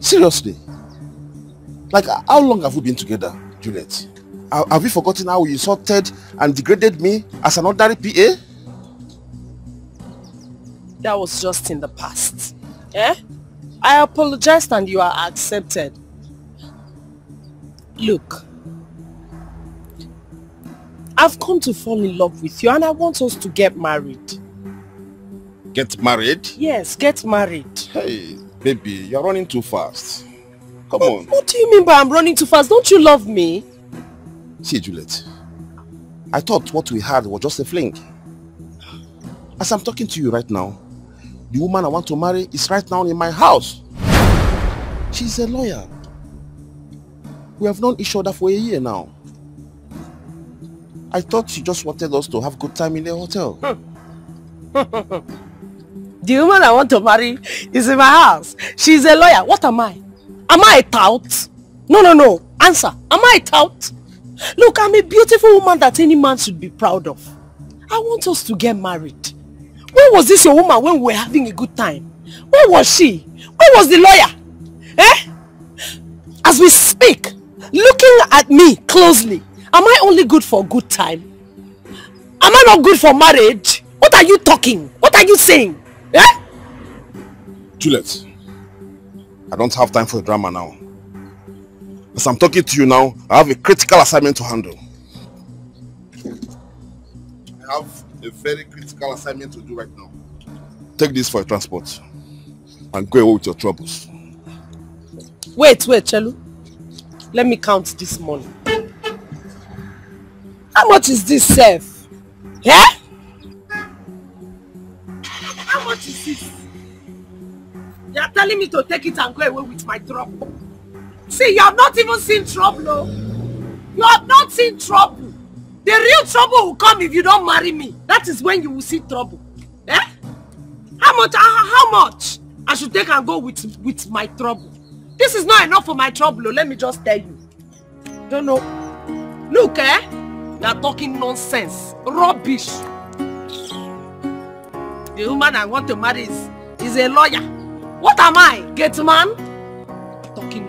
S1: Seriously? Like, how long have we been together, Juliet? Have you forgotten how you insulted and degraded me as an ordinary PA?
S12: That was just in the past. Eh? I apologized and you are accepted. Look, I've come to fall in love with you and I want us to get married.
S1: Get married?
S12: Yes, get married.
S1: Hey, baby, you're running too fast. Come on.
S12: What do you mean by I'm running too fast? Don't you love me?
S1: See, Juliet, I thought what we had was just a fling. As I'm talking to you right now, the woman I want to marry is right now in my house. She's a lawyer. We have known each other for a year now. I thought she just wanted us to have good time in the hotel.
S12: The woman I want to marry is in my house. She's a lawyer. What am I? Am I a tout? No. Answer. Am I a tout? Look, I'm a beautiful woman that any man should be proud of. I want us to get married. Where was this your woman when we were having a good time? Where was she? Where was the lawyer? Eh? As we speak, looking at me closely, am I only good for a good time? Am I not good for marriage? What are you talking? What are you saying? Eh?
S1: Juliet, I don't have time for the drama now. As I'm talking to you now, I have a critical assignment to handle. I have a very critical assignment to do right now. Take this for your transport and go away with your troubles.
S12: Wait, Chelu. Let me count this money. How much is this, Seth? Yeah? How much is this? You are telling me to take it and go away with my trouble. See, you have not even seen trouble, no? You have not seen trouble. The real trouble will come if you don't marry me. That is when you will see trouble. Eh? How much I should take and go with my trouble? This is not enough for my trouble, let me just tell you. Don't know. Look, eh? You are talking nonsense. Rubbish. The woman I want to marry is a lawyer. What am I? Gate man? Talking.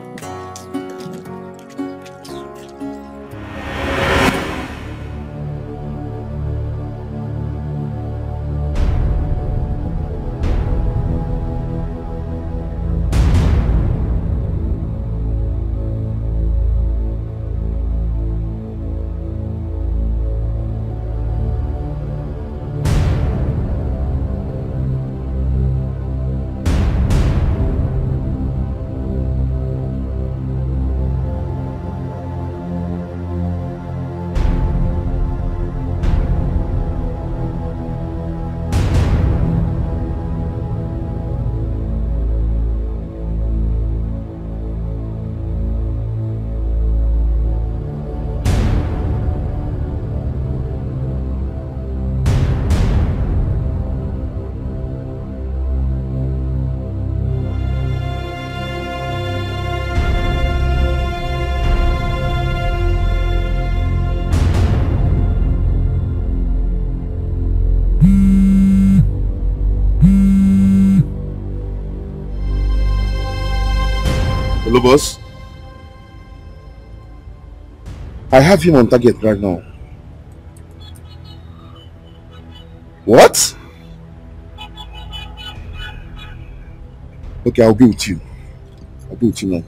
S1: Hello, boss. I have him on target right now. What? Okay, I'll be with you. I'll be with you now.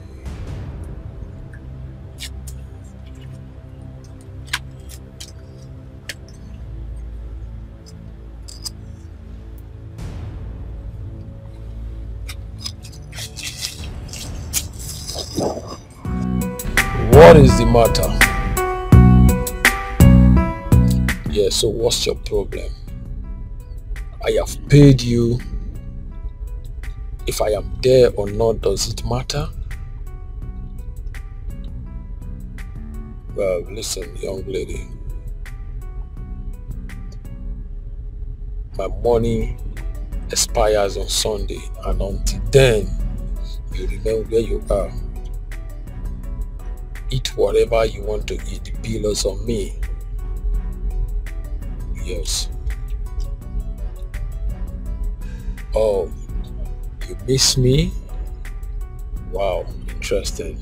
S7: What is the matter? Yeah, so what's your problem? I have paid you. If I am there or not, does it matter? Well, listen, young lady. My money expires on Sunday, and until then, you remain where you are. Eat whatever you want to eat. The bill is on me. Yes. Oh, you miss me? Wow, interesting.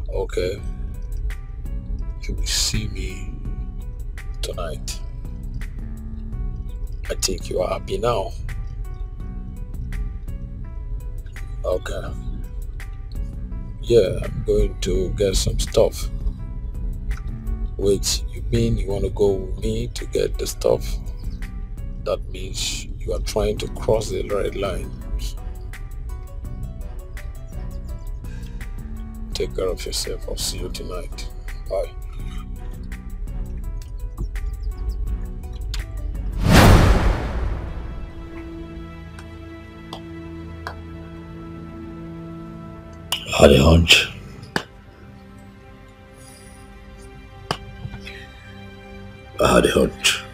S7: Okay. You will see me tonight. I think you are happy now. Okay. Yeah, I'm going to get some stuff. Wait, you mean you want to go with me to get the stuff? That means you are trying to cross the red line. Take care of yourself. I'll see you tonight. Bye.
S6: I had a hunch. I had a hunch.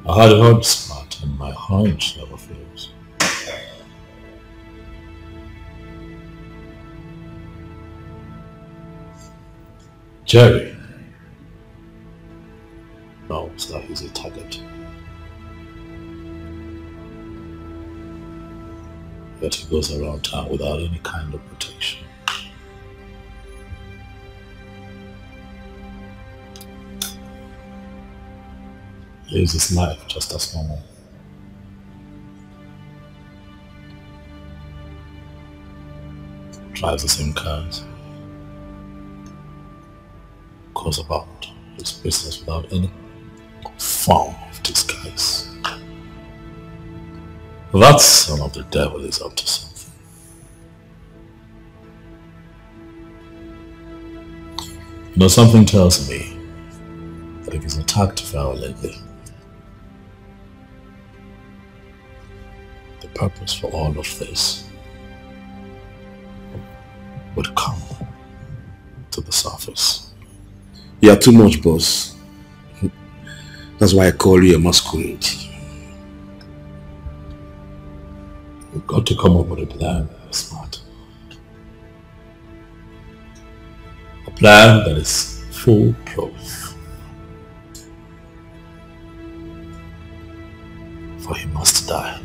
S6: I had a hunch, Smart, and my hunch never fails. Jerry knows that he's a target. Yet he goes around town without any kind of protection. He lives his life just as normal. Drives the same cars. Goes about his business without any form of disguise. That son of the devil is up to something. You know, something tells me that if he's attacked violently, the purpose for all of this would come to the surface.
S1: You are too much, boss. That's why I call you a masquerade.
S6: We've got to come up with a plan, Smart. A plan that is foolproof. For he must die.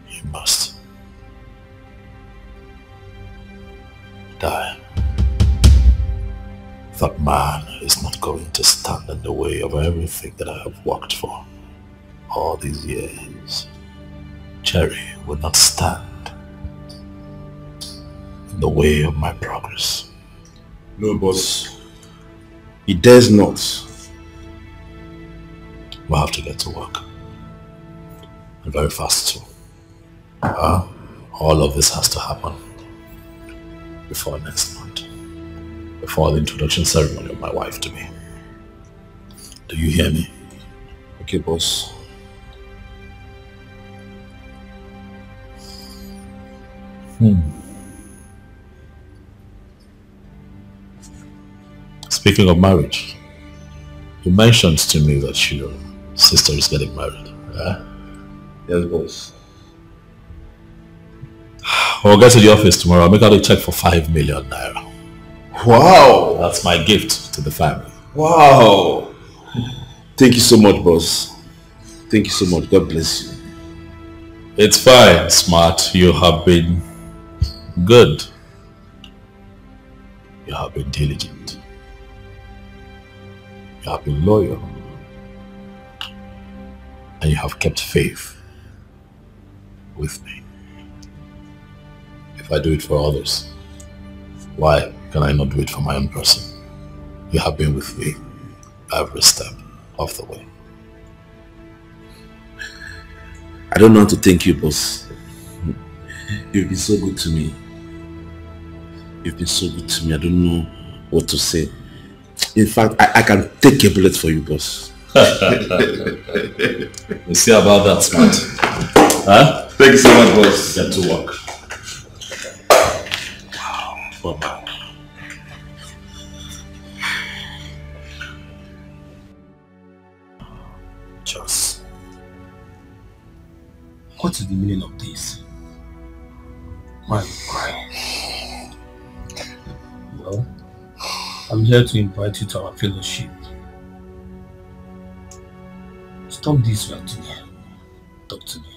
S6: He must die. That man is not going to stand in the way of everything that I have worked for all these years. Jerry will not stand in the way of my progress.
S1: No, boss. He dares not.
S6: We'll have to get to work. And very fast too. All of this has to happen before next month. Before the introduction ceremony of my wife to me. Do you hear me?
S1: Okay, boss.
S6: Speaking of marriage, you mentioned to me that your sister is getting married.
S1: Yes, boss.
S6: We'll get to the office tomorrow. I'll make out a check for 5 million naira.
S1: Wow!
S6: That's my gift to the family.
S1: Wow! Thank you so much, boss. Thank you so much. God bless you.
S6: It's fine, Smart. You have been good. You have been diligent. You have been loyal. And you have kept faith with me. If I do it for others, why can I not do it for my own person? You have been with me every step of the way.
S1: I don't know how to thank you, boss. You've been so good to me. You've been so good to me. I don't know what to say. In fact, I can take a bullet for you, boss.
S6: We'll see about that, Smart. Huh?
S1: Thank you so much, boss.
S6: Get to work.
S1: Wow. Bye-bye.
S7: Just, what is the meaning of this? Why are you crying? Well, I'm here to invite you to our fellowship. Stop this you are doing. Talk to me.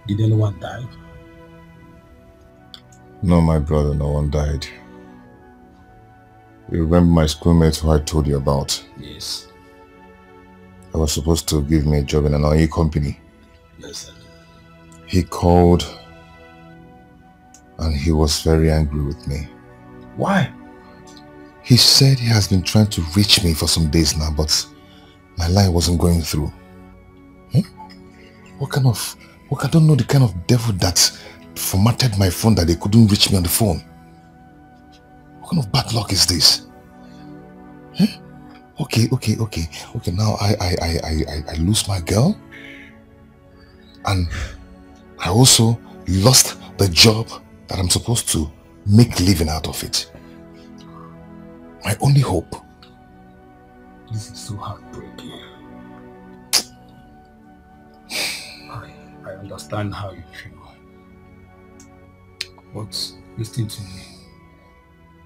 S7: Did anyone die?
S10: No, my brother, no one died. You remember my schoolmate who I told you about?
S7: Yes.
S10: I was supposed to give me a job in an oil company.
S7: Yes, sir.
S10: He called and he was very angry with me.
S7: Why?
S10: He said he has been trying to reach me for some days now, but my line wasn't going through. I don't know the kind of devil that formatted my phone that they couldn't reach me on the phone. What kind of bad luck is this? Okay. Now I lose my girl, and I also lost the job that I'm supposed to make living out of it. My only hope.
S7: This is so heartbreaking. I understand how you feel. But listen to me.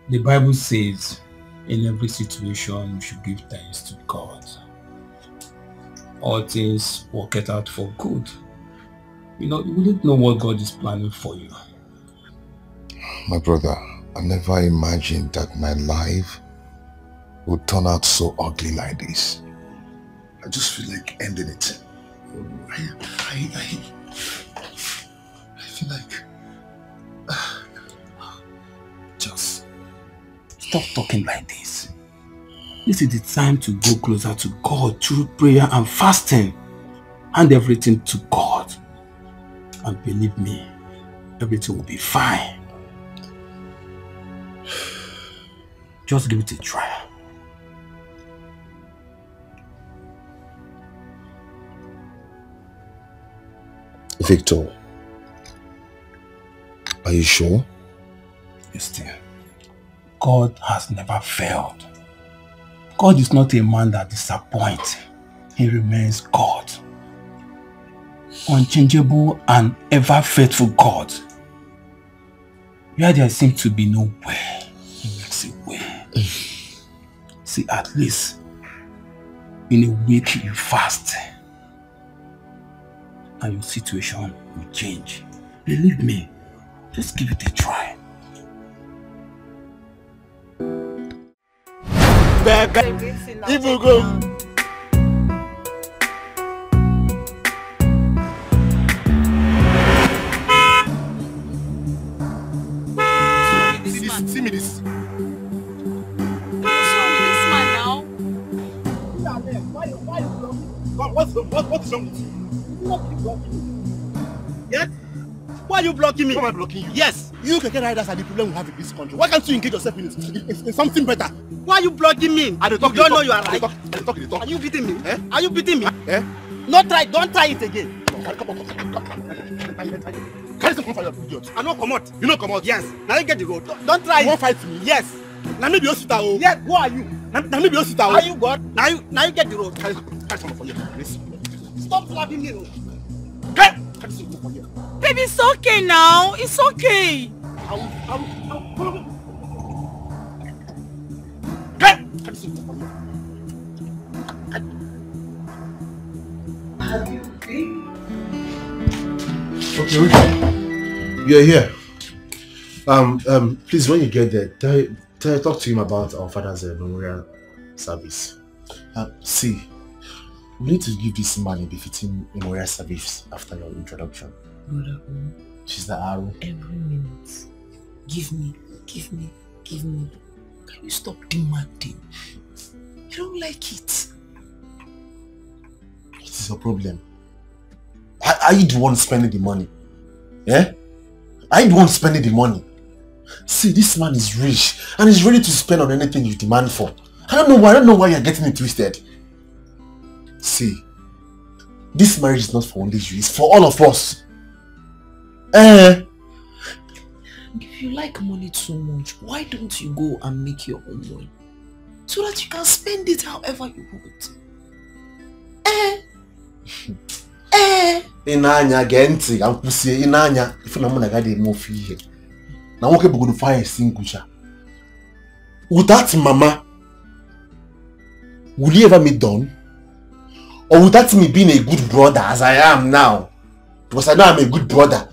S7: The Bible says in every situation we should give thanks to God. All things work it out for good. You wouldn't know what God is planning for you.
S10: My brother, I never imagined that my life would turn out so ugly like this. I just feel like ending it. I feel like...
S7: Just stop talking like this. This is the time to go closer to God through prayer and fasting. Hand everything to God. And believe me, everything will be fine. Just give it a try.
S10: Victor, are you sure?
S7: Yes, dear. God has never failed. God is not a man that disappoints. He remains God. Unchangeable and ever faithful God. Where there seems to be no way, He makes a way. See, at least in a week you fast and your situation will change. Believe me, just give it a try.
S18: Evil go. See me this.
S5: What's wrong with this man now?
S18: What's wrong with you?
S16: Yes? Why are you blocking me?
S18: Why am I blocking you?
S16: Yes.
S18: You keke riders are the problem we have in this country. Why can't you engage yourself in something better?
S16: Why are you blocking me?
S18: I don't
S16: know you are right.
S18: Are
S16: you beating me?
S18: Eh?
S16: Are you beating me?
S18: Eh?
S16: Don't try it again.
S18: Come on. Carry some for your idiot.
S16: I know come out.
S18: You know come out?
S16: Yes. Now you get the road. Don't try it.
S18: You won't fight me?
S16: Yes.
S18: Now maybe you sit down.
S16: Yes. Who are you?
S18: Now maybe you sit down.
S16: Are you God? Now you get the road.
S18: Carry some for you. Please.
S16: Stop slapping me.
S18: Hey!
S20: Baby, it's okay now. It's okay.
S3: Okay, you're here. Please, when you get there, talk to him about our father's memorial service. See, we need to give this man a befitting memorial service after your introduction.
S4: Brother,
S3: She's the arrow.
S4: every minute, give me. Can you stop demanding? You don't like it.
S3: What is your problem? Are you the one spending the money? Yeah? Are you the one spending the money? See, this man is rich and he's ready to spend on anything you demand for. I don't know why you're getting it twisted. See, this marriage is not for only you, it's for all of us.
S4: If you like money too much, why don't you go and make your own money? So that you can spend it however you want.
S3: Inanya genti, ampusie inanya. Ifu na muna gade mo fiye. Na woke bugudu fire extinguisher. Without mama, will you ever meet Dawn? Or without me being a good brother as I am now? Because I know I'm a good brother.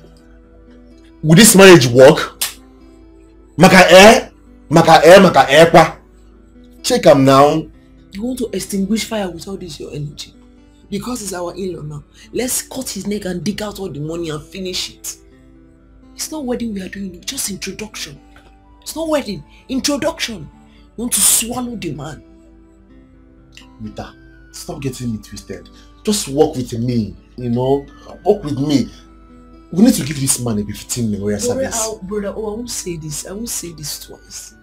S3: Will this marriage work? Maka kwa. Check him now.
S4: You want to extinguish fire with all this your energy? Because it's our in-law now. Let's cut his neck and dig out all the money and finish it. It's not wedding we are doing, just introduction. It's not wedding, introduction. You want to swallow the man.
S3: Mita, stop getting it twisted. Just walk with me, you know. Walk with me. We need to give this man a befitting memorial service.
S4: Brother, I won't say this. I won't say this twice.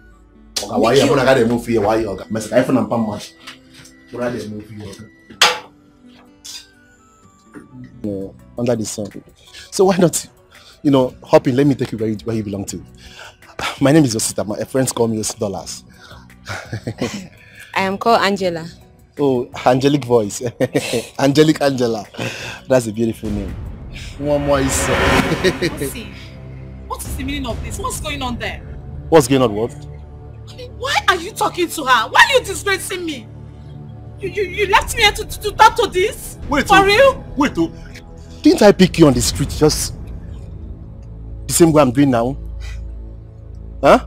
S3: Okay, why you gonna get a movie? Why you okay? Message iPhone and Pam match. What are the movie? Okay. Under the sun. So why not, hop in? Let me take you where you belong to. My name is Yosita. My friends call me $.
S8: I am called Angela.
S3: Oh, angelic voice. Angelic Angela. That's a beautiful name. One more is.
S20: What is the meaning of this? What's going on there?
S3: What's going on? What?
S20: I mean, why are you talking to her? Why are you disgracing me? You left me here to talk to this?
S3: Wait,
S20: for real?
S3: Wait, didn't I pick you on the street just the same way I'm doing now? Huh?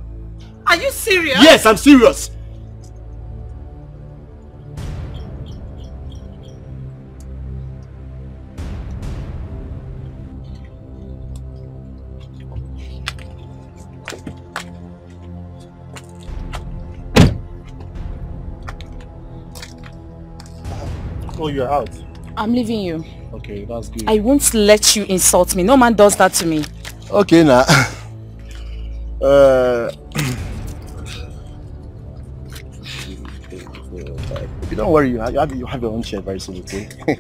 S20: Are you serious?
S3: Yes, I'm serious. Oh, you're out.
S20: I'm leaving you.
S3: Okay, that's good.
S20: I won't let you insult me. No man does that to me.
S3: Okay, now. Don't worry, you have your own share very soon, okay? 6,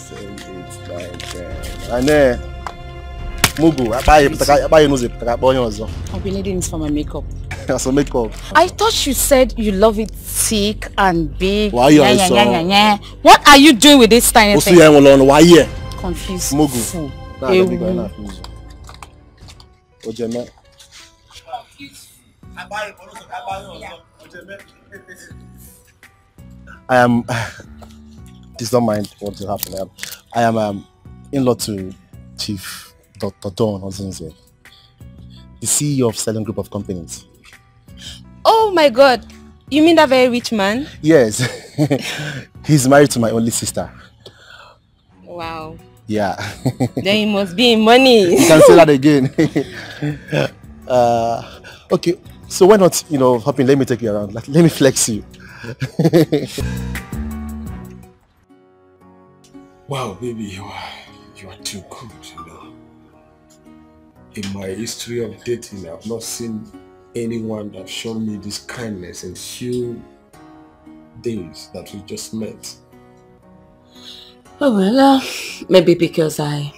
S3: 7, 8, 9, 10. And then, Mugu, I buy you music.
S20: I've been needing this for my makeup.
S3: So makeup.
S20: I thought you said you love it thick and big.
S3: Why you
S20: What are you doing with this tiny thing?
S3: Why you?
S20: Confused.
S3: Mugu. I am. Please don't mind what will happen. I am in-law to Chief Dr. Dawn Ozinze, the CEO of Selling Group of Companies.
S8: Oh my God! You mean that very rich man?
S3: Yes. He's married to my only sister.
S8: Wow.
S3: Yeah.
S8: Then he must be in money.
S3: You can say that again. Okay. So why not, hop in, let me take you around. Let me flex you.
S21: Wow, baby, you are too good, In my history of dating, I've not seen anyone that shown me this kindness in few days that we just met.
S8: Oh well, maybe because I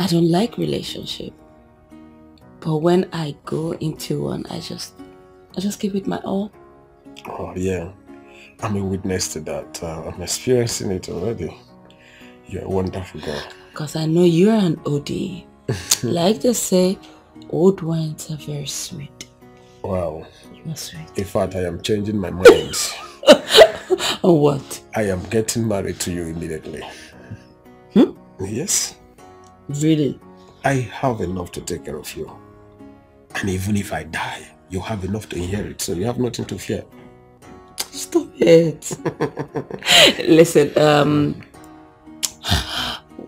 S8: don't like relationship. But when I go into one, I just give it my all.
S21: Oh yeah, I'm a witness to that. I'm experiencing it already. You're a wonderful girl.
S8: Because I know you're an OD. Like they say, old wines are very sweet.
S21: Wow.
S8: You're sweet.
S21: In fact, I am changing my mind.
S8: What?
S21: I am getting married to you immediately. Yes.
S8: Really?
S21: I have enough to take care of you. And even if I die, you have enough to inherit, so you have nothing to fear.
S8: Stop it. Listen,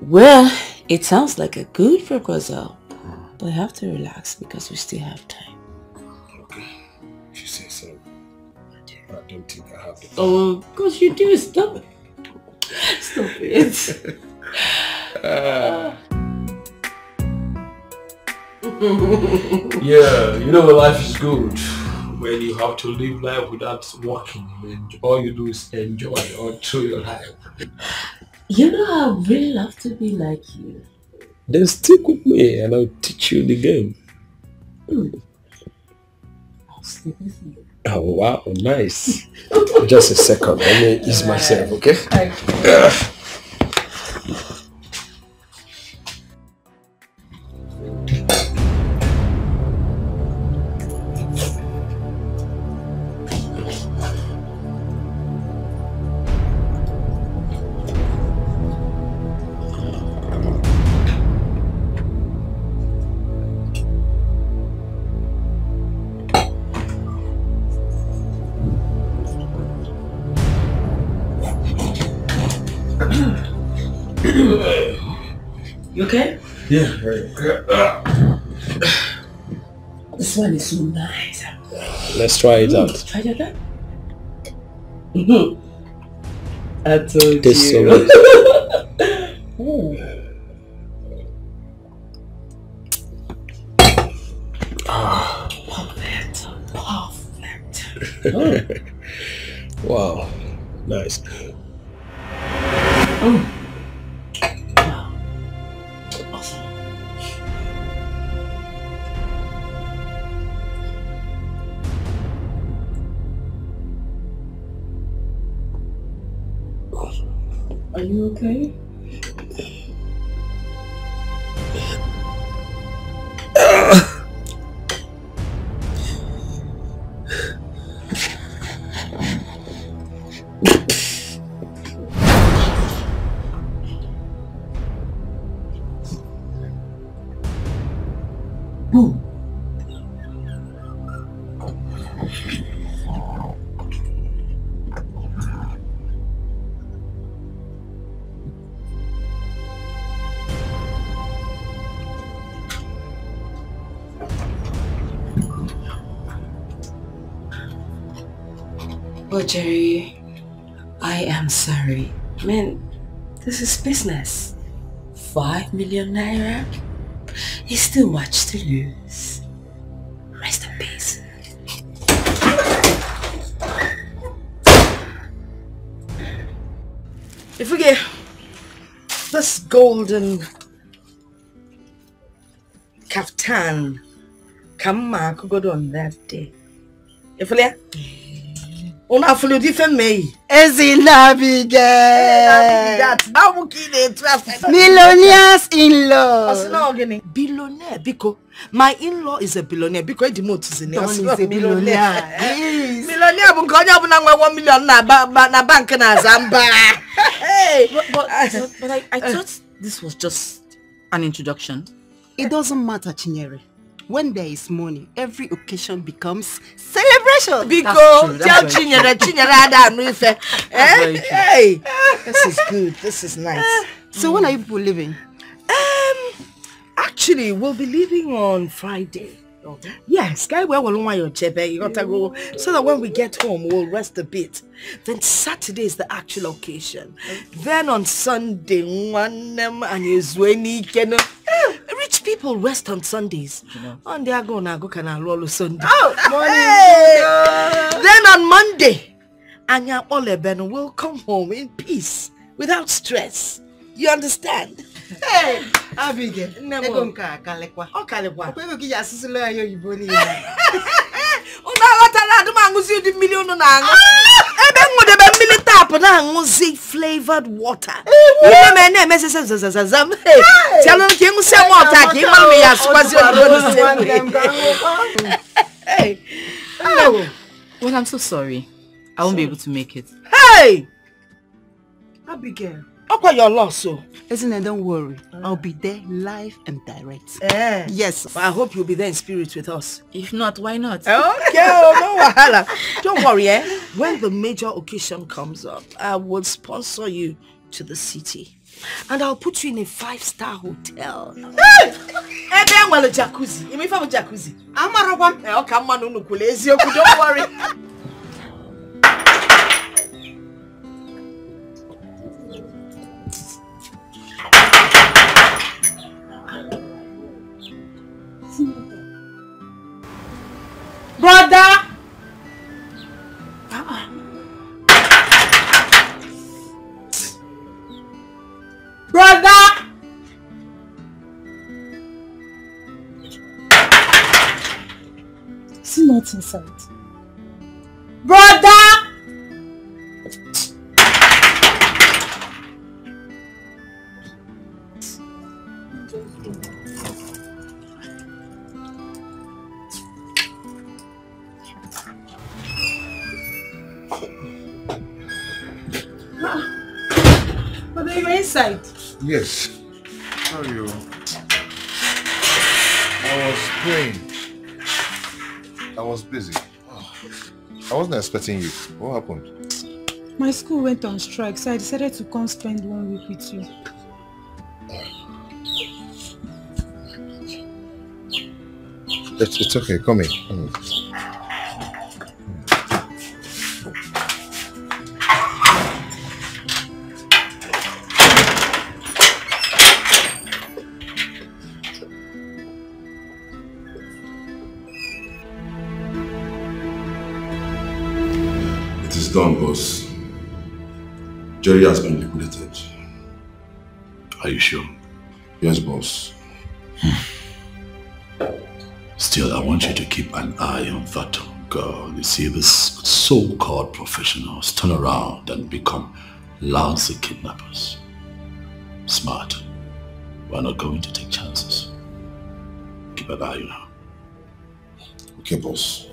S8: well, it sounds like a good proposal, but I have to relax because we still have time.
S21: Okay, if you say so. I don't think I have the time.
S8: Oh, of course you do. Stop it. Stop it.
S21: Yeah, you know life is good when you have to live life without working. And all you do is enjoy all through your life.
S8: You know I really love to be like you.
S21: Then stick with me and I'll teach you the game.
S8: I'll stick with you.
S21: Oh wow, nice. Just a second, let me ease myself, okay?
S8: You okay?
S21: Yeah, very good.
S8: This one is so nice.
S21: Let's try it out.
S8: Try it out. I told
S21: Tastes so
S8: you.
S21: nice.
S8: Perfect.
S21: Wow, nice.
S8: Awesome. Are you okay? Oh, Jerry, I am sorry. Man, this is business. 5 million naira is too much to lose. Rest in peace.
S11: If we get this golden kaftan, come on, go on that day. If we on a full different May.
S16: Millionaires in-law.
S11: Billionaire, because my in-law is a billionaire. Because the motor is a billionaire. Millionaire, but 1 million na bank na Zamba.
S17: But I thought this was just an introduction.
S16: It doesn't matter, Chinyere. When there is money, every occasion becomes celebration.
S11: Because tell Chinyere hey, this is good. This is nice.
S16: So when are you people leaving?
S11: Actually, we'll be leaving on Friday. Okay. Yes, guy, where will you got to go so that when we get home, we'll rest a bit. Then Saturday is the actual occasion. Then on Sunday, rich people rest on Sundays. And they are going to go roll Sunday. Then on Monday, Anya Oleben will come home in peace without stress. You understand?
S16: Hey, Abigail. Kalekwa.
S11: tap na flavored water. You me na me say zam. Tell him king say water, king man me as
S17: Hey. Well, I'm so sorry. I won't be able to make it.
S11: Hey! Abigail, how your loss so?
S16: Isn't it? Don't worry. I'll be there live and direct. Yes.
S11: But I hope you'll be there in spirit with us.
S17: If not, why not?
S11: Okay, no wahala. Don't worry, When the major occasion comes up, I will sponsor you to the city. And I'll put you in a 5-star hotel. Hey! Then well a jacuzzi. You mean from a jacuzzi? I'm a robot. Come on, don't worry. Brother! Brother!
S20: See not inside.
S11: Brother!
S20: But are you inside?
S10: Yes. How are you? I was praying. I was busy. I wasn't expecting you. What happened?
S20: My school went on strike, so I decided to come spend 1 week with you.
S10: It's okay. Come in. Come in.
S2: It's done, boss. Jerry has been liquidated.
S6: Are you sure?
S2: Yes, boss.
S6: Still, I want you to keep an eye on that girl. You see, these so-called professionals turn around and become lousy kidnappers. Smart. We're not going to take chances. Keep an eye on her.
S2: Okay, boss.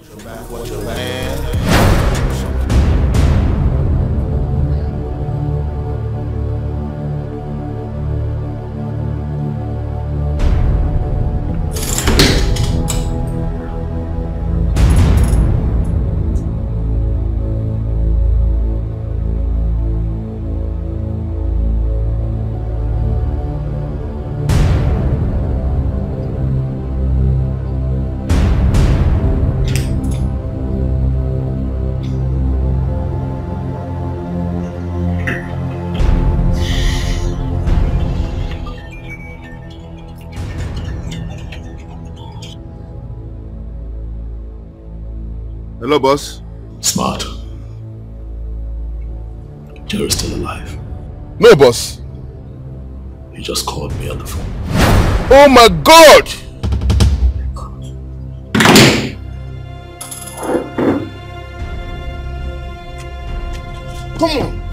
S10: Hello, boss.
S6: Smart. Jerry's still alive.
S10: No, boss.
S6: He just called me on the phone.
S10: Oh my God! Come on.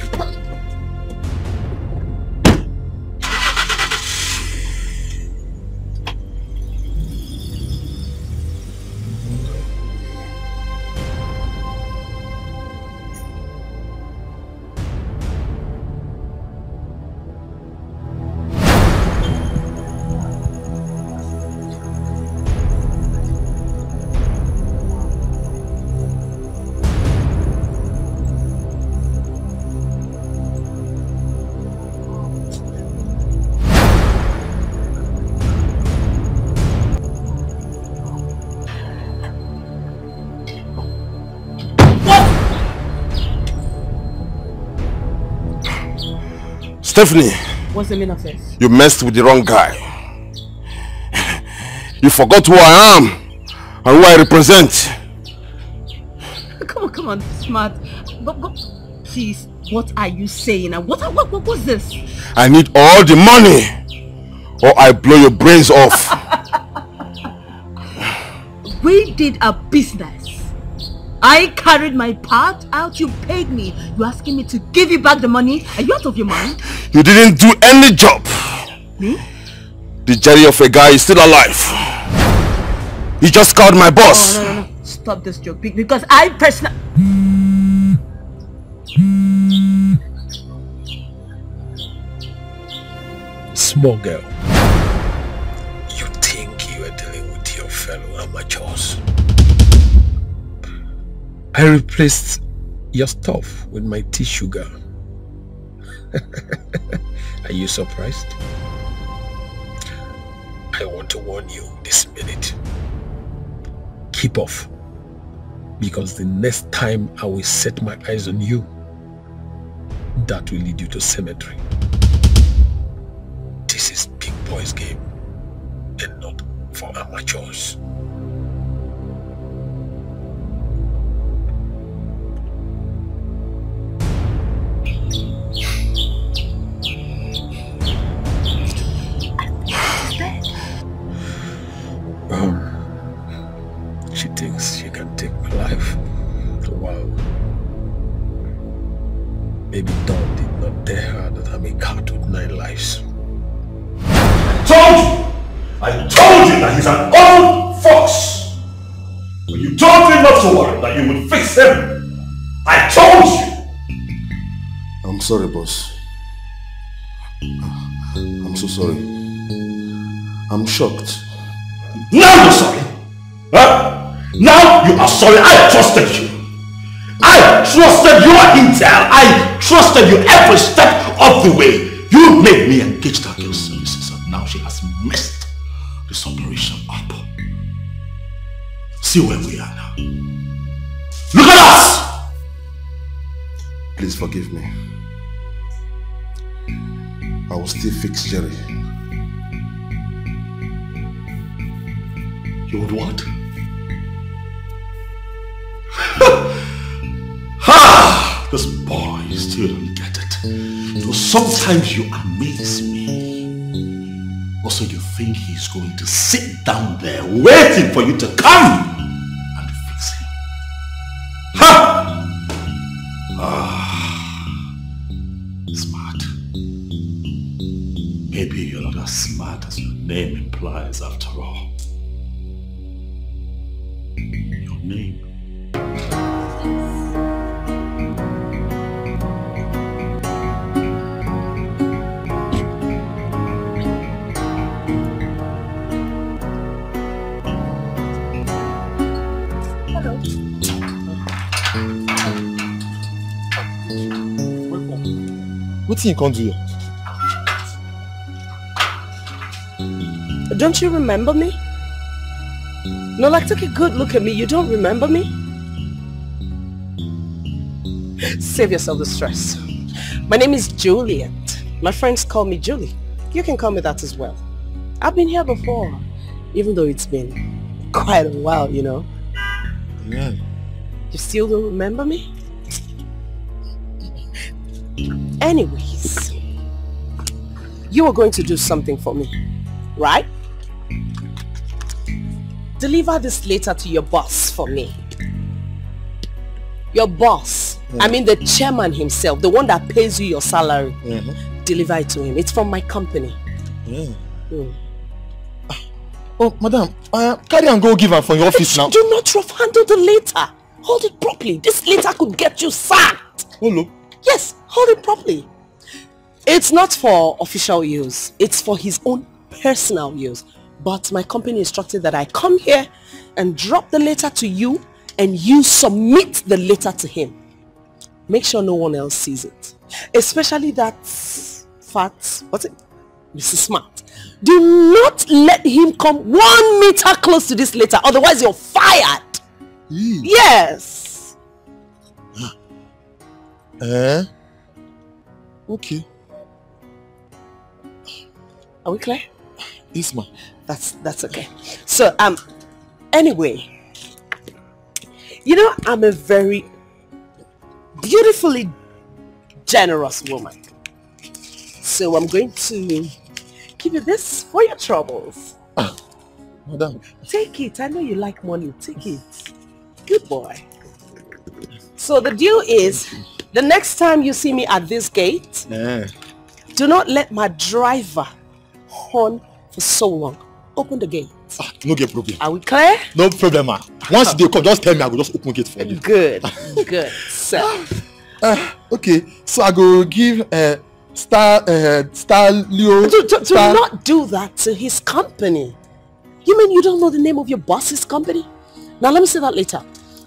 S10: Stephanie,
S17: what's the meaning of this?
S10: You messed with the wrong guy. You forgot who I am and who I represent.
S17: Come on, Smart. But please, what are you saying? What's this?
S10: I need all the money or I blow your brains off.
S17: We did a business
S13: I carried my part out, you paid me. You asking me to give you back the money? Are you out of your mind?
S2: You didn't do any job.
S13: Me?
S2: The Jerry of a guy is still alive. He just called my boss.
S13: Oh, no. Stop this joke, because I personally...
S6: Small girl, you think you are dealing with your fellow amateurs. I replaced your stuff with my tea sugar. Are you surprised? I want to warn you this minute. Keep off. Because the next time I will set my eyes on you, that will lead you to cemetery. This is big boys game and not for amateurs. She thinks she can take my life. Wow. Maybe Dawn did not tell her that I'm a cat with 9 lives.
S21: I told you that he's an old fox. When you told me not to worry, that you would fix him. I told you.
S2: I'm sorry, boss. I'm so sorry. I'm shocked.
S21: Now you're sorry. Huh? Now you are sorry. I trusted you. I trusted your intel. I trusted you every step of the way. You made me engage that girl's services, and now she has messed this operation up. See where we are now. Look at us!
S2: Please forgive me. I will still fix Jerry.
S21: You would what? Ha! This boy still don't get it. So sometimes you amaze me. Also, you think he's going to sit down there waiting for you to come and fix him. Ha! Smart. Maybe you're not as smart as your name implies after all. Your name.
S3: What thing you can't do here?
S12: Don't you remember me? No, like, take a good look at me. You don't remember me? Save yourself the stress. My name is Juliet. My friends call me Julie. You can call me that as well. I've been here before, even though it's been quite a while, you know.
S3: Yeah.
S12: You still don't remember me? Anyways, you were going to do something for me, right? Deliver this letter to your boss for me. Your boss. I mean the chairman himself, the one that pays you your salary. Deliver it to him. It's from my company.
S3: Oh, madam, carry and go give her from your office now.
S12: Do not rough-handle the letter. Hold it properly. This letter could get you sacked.
S3: Hello?
S12: Yes, hold it properly. It's not for official use. It's for his own personal use. But my company instructed that I come here and drop the letter to you and you submit the letter to him. Make sure no one else sees it. Especially that fat, what's it? Mrs. Smart. Do not let him come 1 meter close to this letter, otherwise you're fired. Yes.
S3: Okay.
S12: Are we clear?
S3: Yes, ma'am.
S12: That's okay. So, anyway, you know, I'm a very beautifully generous woman. So I'm going to give you this for your troubles.
S3: Madam.
S12: Take it. I know you like money. Take it. Good boy. So the deal is, the next time you see me at this gate, do not let my driver horn for so long. Open the gate.
S21: No get problem.
S12: Are we clear?
S21: No problem, ma. Once they come, just tell me. I will just open gate for you.
S12: Good, good. So,
S21: okay. So I go give Star Leo.
S12: Do not do that to his company. You mean you don't know the name of your boss's company? Now let me say that later.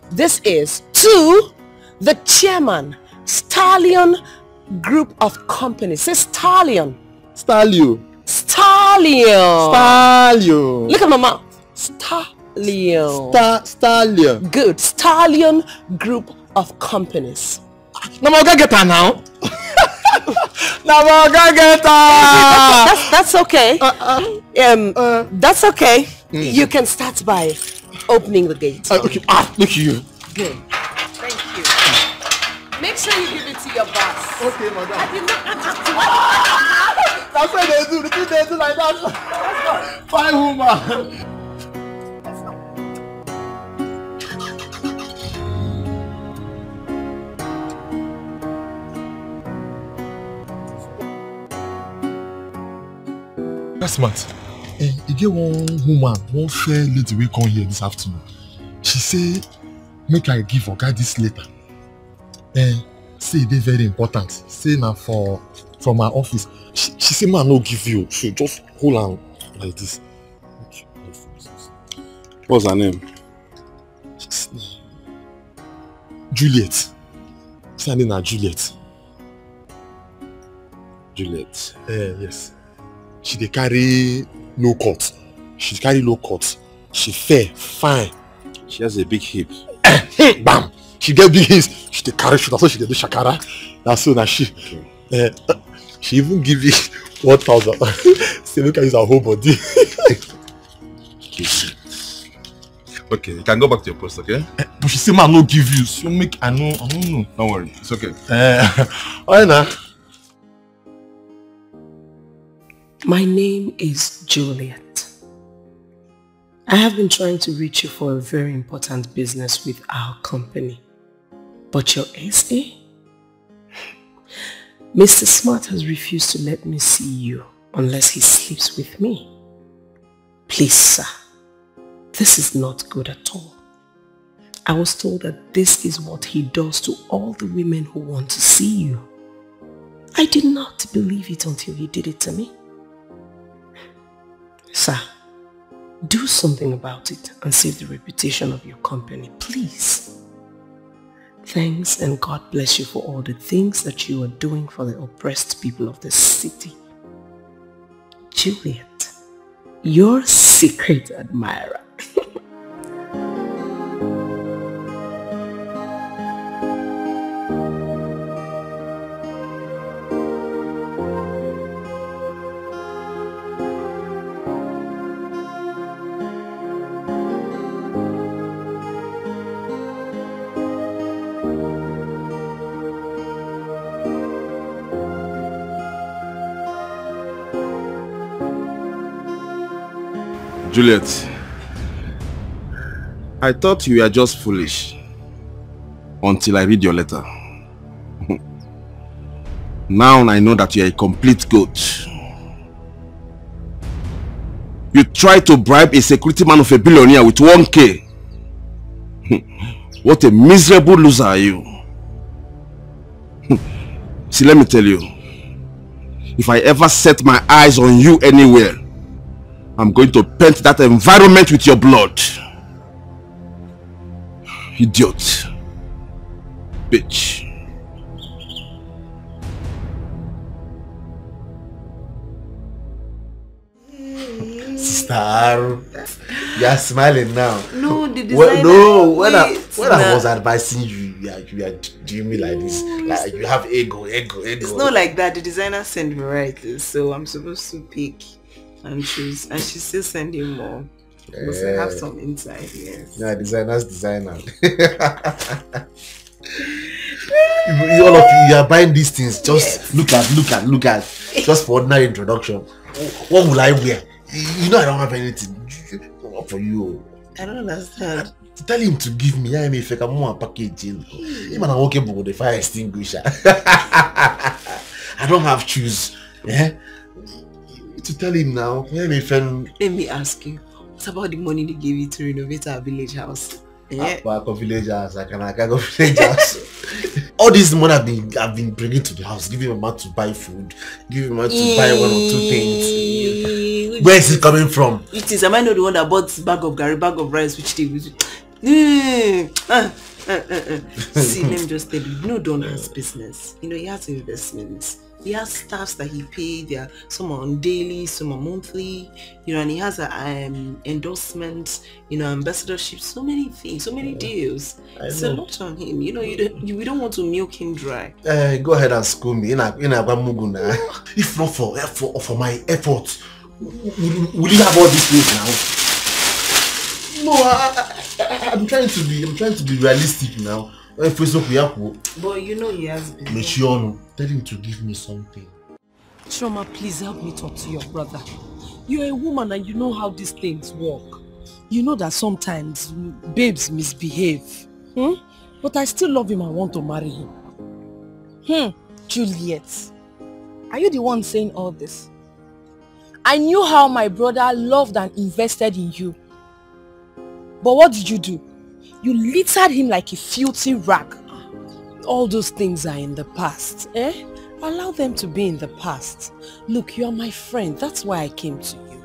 S12: This is to the chairman, Stallion Group of Companies. Say Stallion.
S21: Stallion.
S12: Stallion.
S21: Stallion.
S12: Look at my mouth. Stallion.
S21: Stallion.
S12: Good. Stallion Group of Companies.
S21: Now I'm gonna get her now. Now I'm gonna get her.
S12: That's okay. That's okay. You can start by opening the gate.
S21: Okay. Look at you.
S12: Good. Thank you. Make sure you give it to your boss.
S21: Okay, madam.
S12: I did not.
S21: That's why they do. They do like that. Fine woman. That's smart. You get one woman, one fair lady will come here this afternoon. She say, make I give her this letter. Say they very important. Say now from my office. She say, man, no give you. She just hold on like this.
S1: What's her name?
S21: Juliet. Standing at Juliet.
S1: Juliet.
S21: Yes. She dey carry low cut. She carry low cut. She fair, fine.
S1: She has a big hip.
S21: Bam! She get big hips. She dey carry shoulder, so she dey do shakara. That's so now she. Okay. She even give you 1,000. Say look at use her whole body.
S1: Okay, you can go back to your post, okay?
S21: But she say man no give you. So make I don't know.
S1: Don't worry, it's okay.
S21: Alright now.
S12: My name is Juliet. I have been trying to reach you for a very important business with our company. But your SA? Mr. Smart has refused to let me see you unless he sleeps with me. Please, sir, this is not good at all. I was told that this is what he does to all the women who want to see you. I did not believe it until he did it to me. Sir, do something about it and save the reputation of your company, please. Thanks, and God bless you for all the things that you are doing for the oppressed people of the city. Juliet, your secret admirer.
S1: Juliet, I thought you were just foolish until I read your letter. Now I know that you're a complete goat. You tried to bribe a security man of a billionaire with 1K. What a miserable loser are you. See, let me tell you, if I ever set my eyes on you anywhere, I'm going to paint that environment with your blood. Idiot. Bitch.
S3: Sister, you are smiling now.
S16: No, the designer.
S3: When I was advising you, you are doing me like this. Like you have ego.
S16: It's not like that. The designer sent me right, so I'm supposed to pick and choose, and she's still sending more. Because I have some inside, yes.
S3: Yeah, designer. All of you are buying these things. Just look at. Just for ordinary introduction. What will I wear? You know I don't have anything for you.
S16: I don't understand.
S3: Tell him to give me. I mean, if I can more package. Him and I walk with the fire extinguisher. I don't have shoes. Yeah. To tell him now. Let
S16: me ask you. What about the money they gave you to renovate our village house?
S3: Yeah. Village house. I can go village house. All this money I've been bringing to the house, giving my man to buy food, giving my man to buy 1 or 2 things. Where is it coming from?
S16: It is. Am I not the one that bought bag of garri, bag of rice, which they See, let me just tell you, no Don has business. You know, he has investments. He has staffs that he paid. There are some on daily, some on monthly. You know, and he has endorsements. You know, ambassadorship. So many things, so many deals. It's a lot on him. You know, we don't want to milk him dry.
S3: Go ahead and school me. If not for my effort, will you have all these things now? No, I'm trying to be realistic now. But
S16: you know he has been.
S3: Tell him to give me something.
S12: Shoma, please help me talk to your brother. You're a woman and you know how these things work. You know that sometimes babes misbehave. But I still love him and want to marry him.
S11: Juliet, are you the one saying all this? I knew how my brother loved and invested in you. But what did you do? You littered him like a filthy rag.
S12: All those things are in the past, eh? Allow them to be in the past. Look, you are my friend. That's why I came to you.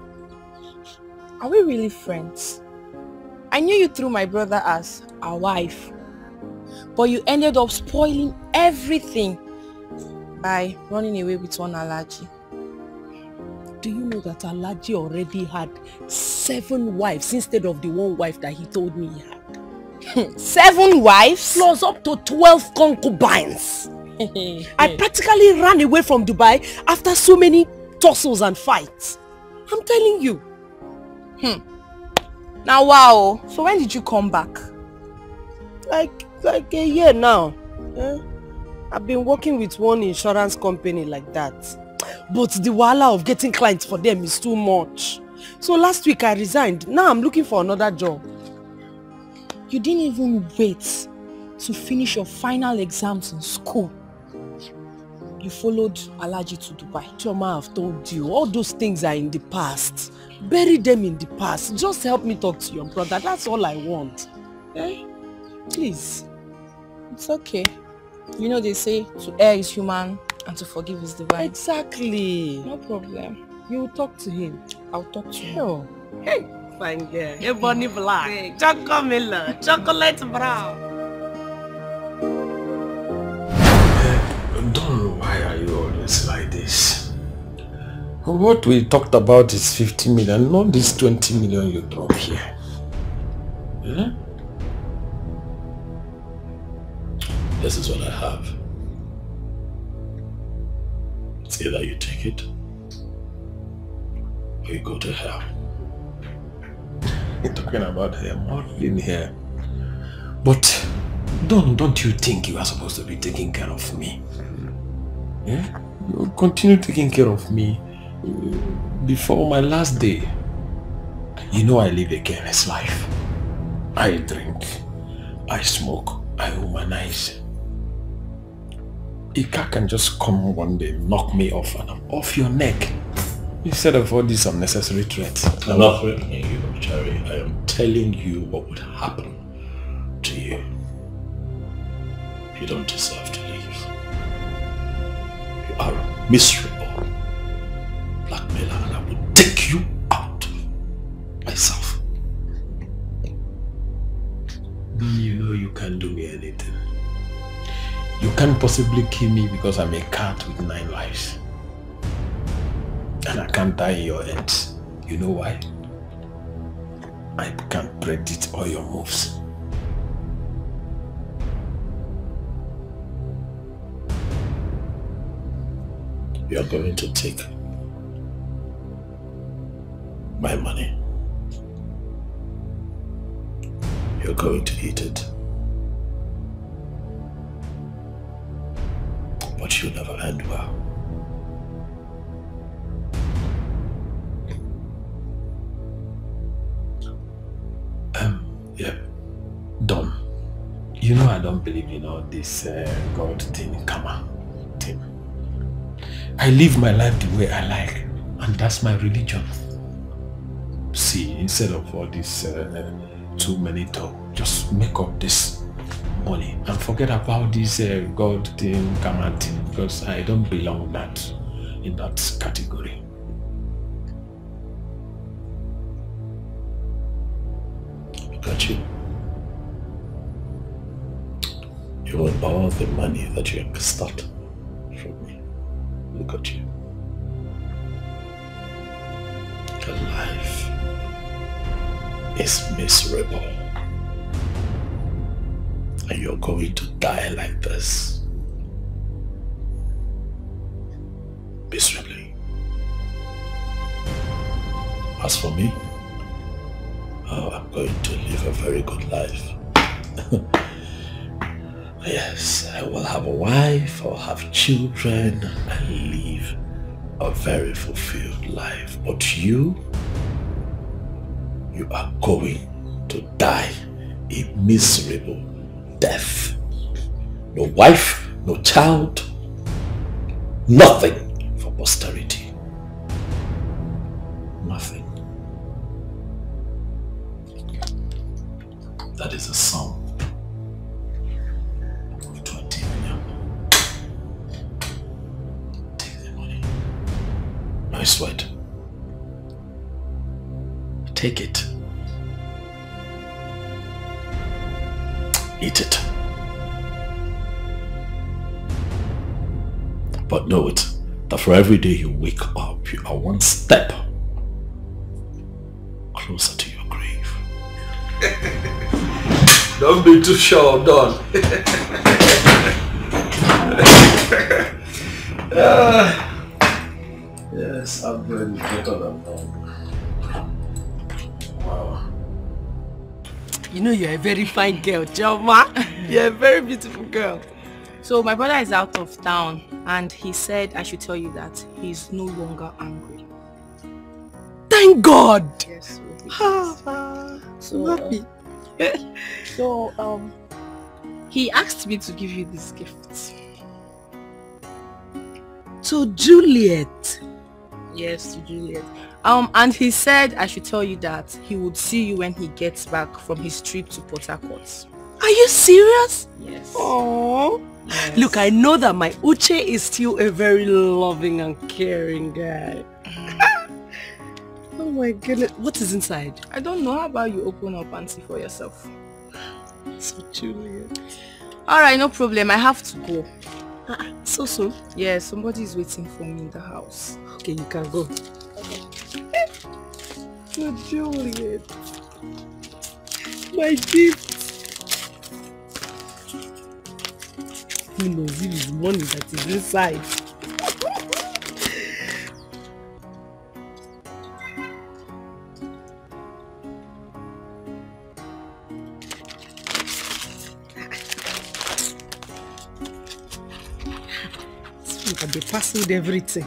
S11: Are we really friends? I knew you threw my brother as a wife. But you ended up spoiling everything by running away with one Alaji.
S12: Do you know that Alaji already had 7 wives instead of the 1 wife that he told me he had?
S11: 7 wives?
S12: Plus up to 12 concubines. I practically ran away from Dubai after so many tussles and fights. I'm telling you.
S11: Now wow. So when did you come back?
S12: Like a year now. I've been working with one insurance company like that. But the wahala of getting clients for them is too much. So last week I resigned. Now I'm looking for another job.
S11: You didn't even wait to finish your final exams in school. You followed Alaji to Dubai.
S12: Choma, I've told you, all those things are in the past. Bury them in the past. Just help me talk to your brother. That's all I want. Eh? Please.
S11: It's okay. You know they say to err is human and to forgive is divine.
S12: Exactly.
S11: No problem.
S12: You will talk to him.
S11: I'll talk to him.
S12: Sure. Hey, fine girl. Hey, bunny black. Chocolate, chocolate brown.
S7: Don, why are you always like this? What we talked about is 50 million, not this 20 million you drop here. Yeah?
S6: This is what I have. It's either you take it or you go to hell.
S7: You're talking about her modeling here. But don't you think you are supposed to be taking care of me? Yeah? You continue taking care of me before my last day. You know I live a careless life. I drink, I smoke, I womanize. Ika can just come one day, knock me off, and I'm off your neck. Instead of all these unnecessary threats.
S6: I'm not threatening you, Cherry. I am telling you what would happen to you. You don't deserve to leave. You are a miserable blackmailer, and I will take you out myself.
S7: You know you can't do me anything. You can't possibly kill me because I'm a cat with 9 lives. And I can't die in your hands. You know why? I can't predict all your moves.
S6: You are going to take my money. You're going to eat it. But you'll never end well. Yeah.
S7: You know I don't believe in all this God thing, karma thing. I live my life the way I like, and that's my religion. See, instead of all this too many talk, just make up this money and forget about this God thing, karma thing, because I don't belong in that category.
S6: Look at you. You want all the money that you can start from me. Look at you. Your life is miserable. And you're going to die like this. Miserably. As for me, I'm going to live a very good life. Yes, I will have a wife, I'll have children, and live a very fulfilled life. But you are going to die a miserable death. No wife, no child, nothing for posterity. Nothing. That is a sum of 20 million. Take the money. I sweat. Take it. Eat it. But know it, that for every day you wake up, you are one step closer to your grave. Don't be too sure, Don. Yes, I'm very better than Don. Wow.
S12: You know you're a very fine girl, Joma. You're a very beautiful girl.
S13: So my brother is out of town and he said I should tell you that he's no longer angry.
S12: Thank God!
S13: Yes.
S12: So happy.
S13: So he asked me to give you this gift.
S12: To Juliet?
S13: Yes, to Juliet. And he said I should tell you that he would see you when he gets back from his trip to Port Harcourt.
S12: Are you serious?
S13: Yes.
S12: Oh. Yes. Look, I know that my Uche is still a very loving and caring guy. Oh my goodness. What is inside?
S13: I don't know. How about you open up and see for yourself?
S12: So Juliet.
S13: Alright, no problem. I have to go.
S12: So soon?
S13: Yeah, somebody is waiting for me in the house.
S12: Okay, you can go. So Juliet. My gift. Who knows if it's money that is inside? Look at the parcel, everything.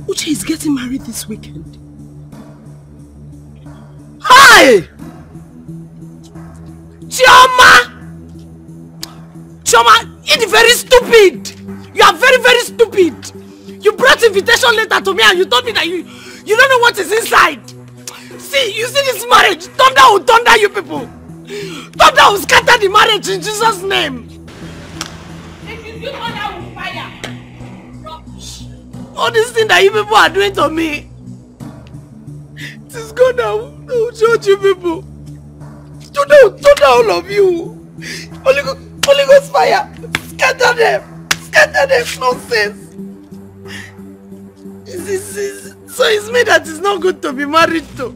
S12: Uche is getting married this weekend. Hi! Chioma! Chioma, you're very stupid! You are very, very stupid! You brought invitation letter to me and you told me that you don't know what is inside! See, you see this marriage? Thunder will thunder you people! Thunder will scatter the marriage in Jesus' name! If you do thunder will fire! All these things that you people are doing to me, it is God that will judge you people. Thunder all of you! Holy Ghost fire! Scatter them! Scatter them! Nonsense! So it's me that is not good to be married to.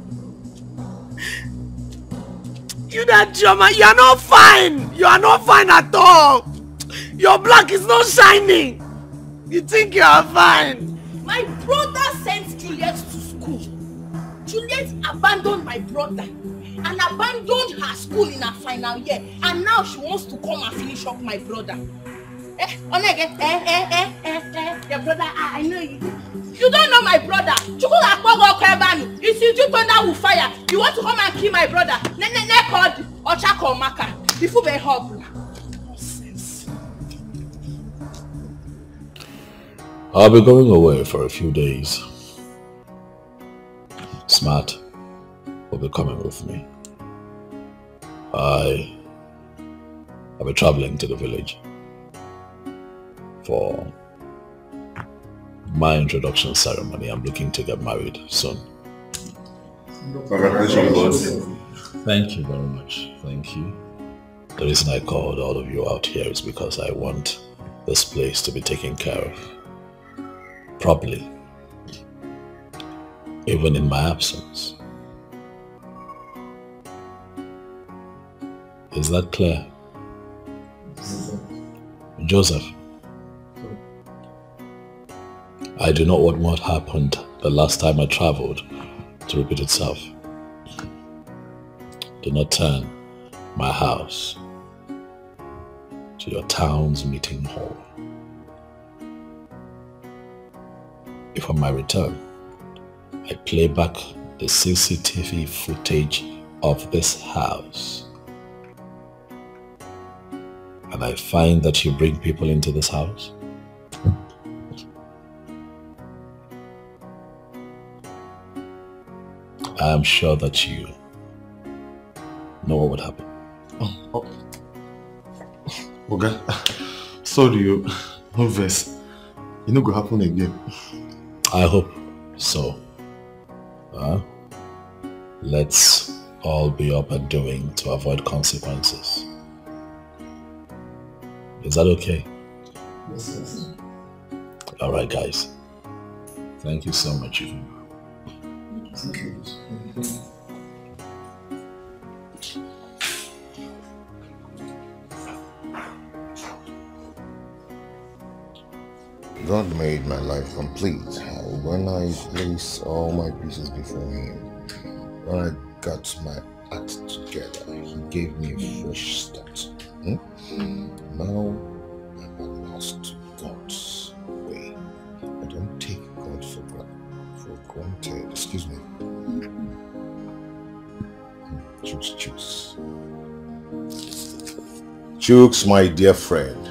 S12: You that drama, you are not fine. You are not fine at all. Your black is not shining. You think you are fine.
S14: My brother sent Juliet to school. Juliet abandoned my brother and abandoned her school in her final year. And now she wants to come and finish up my brother. Your brother, I know you. You don't know my brother. You see, you thunder will fire. You want to come and kill my brother. Called Ochako Maka. Before they help.
S6: I'll be going away for a few days. Smart will be coming with me. I'll be traveling to the village for my introduction ceremony. I'm looking to get married soon.
S2: Congratulations.
S6: Thank you very much. Thank you. The reason I called all of you out here is because I want this place to be taken care of properly, even in my absence. Is that clear? Joseph, I do not want what happened the last time I traveled to repeat itself. Do not turn my house to your town's meeting hall. If on my return, I play back the CCTV footage of this house, and I find that you bring people into this house, I am sure that you know what would happen.
S1: Oga, sorry you, no verse. You know go happen again.
S6: I hope so. Let's all be up and doing to avoid consequences. Is that okay?
S1: Yes.
S6: Alright guys. Thank you so much.
S1: Thank you.
S10: God made my life complete when I placed all my pieces before Him. When I got my act together, He gave me a fresh start. Now I'm at last God's way. I don't take God for granted. Excuse me. Chooks. Chooks, my dear friend.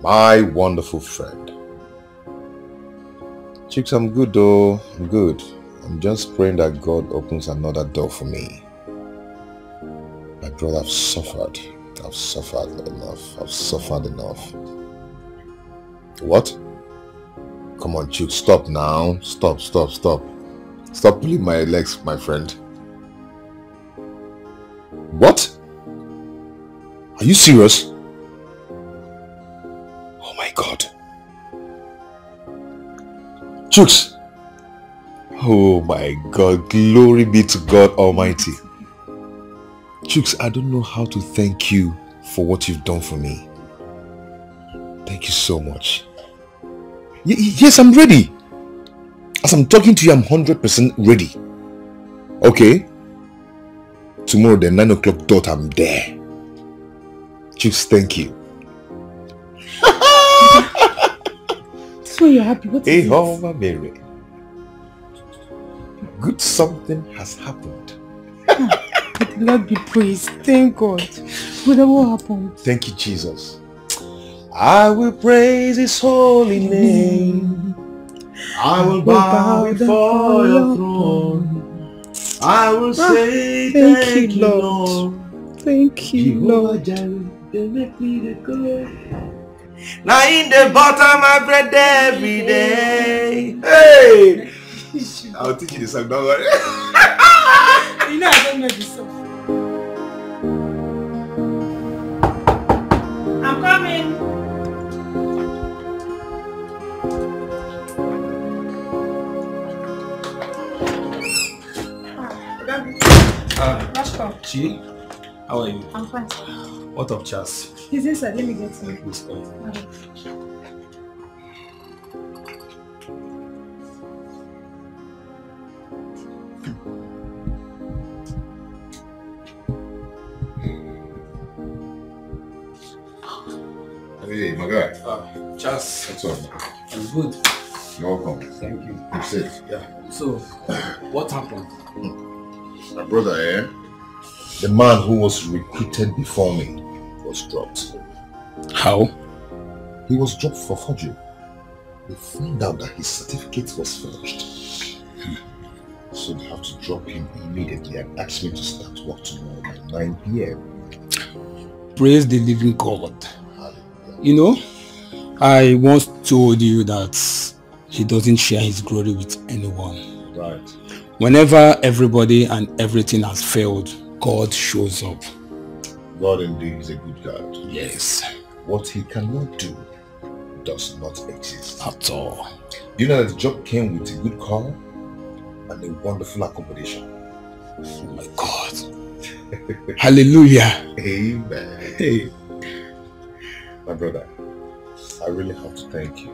S10: My wonderful friend. Chicks, I'm good though. I'm good. I'm just praying that God opens another door for me. My brother, I've suffered. I've suffered enough. What? Come on, Chooks, stop now. Stop. Stop pulling my legs, my friend. What? Are you serious? Oh my God. Chooks. Oh my God. Glory be to God Almighty. Chooks, I don't know how to thank you for what you've done for me. Thank you so much. Yes, I'm ready. As I'm talking to you, I'm 100% ready. Okay? Tomorrow, the 9 o'clock dot, I'm there. Chooks, thank you.
S20: So you're happy. What is
S10: it? Mary. Good something has happened.
S20: Lord be praised. Thank God. What happened?
S10: Thank you, Jesus. I will praise His holy name. I will bow before your throne. I will say thank you, Lord.
S20: Thank you, Lord.
S19: Now in the bottom I bread every day.
S10: Hey! I'll teach you the song, don't worry.
S20: You know I don't know the song.
S14: I'm coming.
S20: Let's go.
S7: Chi, how are you?
S20: I'm fine.
S7: What of Charles?
S20: He's inside. Let me get him.
S7: Please go.
S10: Hey, my guy.
S7: Charles.
S10: What's up?
S7: I'm good.
S10: You're welcome.
S7: Thank you.
S10: You're safe.
S7: Yeah. So, what happened?
S10: My brother, the man who was recruited before me was dropped.
S7: How?
S10: He was dropped for forgery. They found out that his certificate was forged. So they have to drop him immediately and ask me to start work tomorrow by 9 p.m.
S7: Praise the living God. You know, I once told you that he doesn't share his glory with anyone.
S10: Right.
S7: Whenever everybody and everything has failed, God shows up.
S10: God indeed is a good God.
S7: Yes.
S10: What he cannot do does not exist.
S7: At all.
S10: You know that the job came with a good car and a wonderful accommodation.
S7: Oh my God. Hallelujah.
S10: Amen.
S7: Hey.
S10: My brother, I really have to thank you.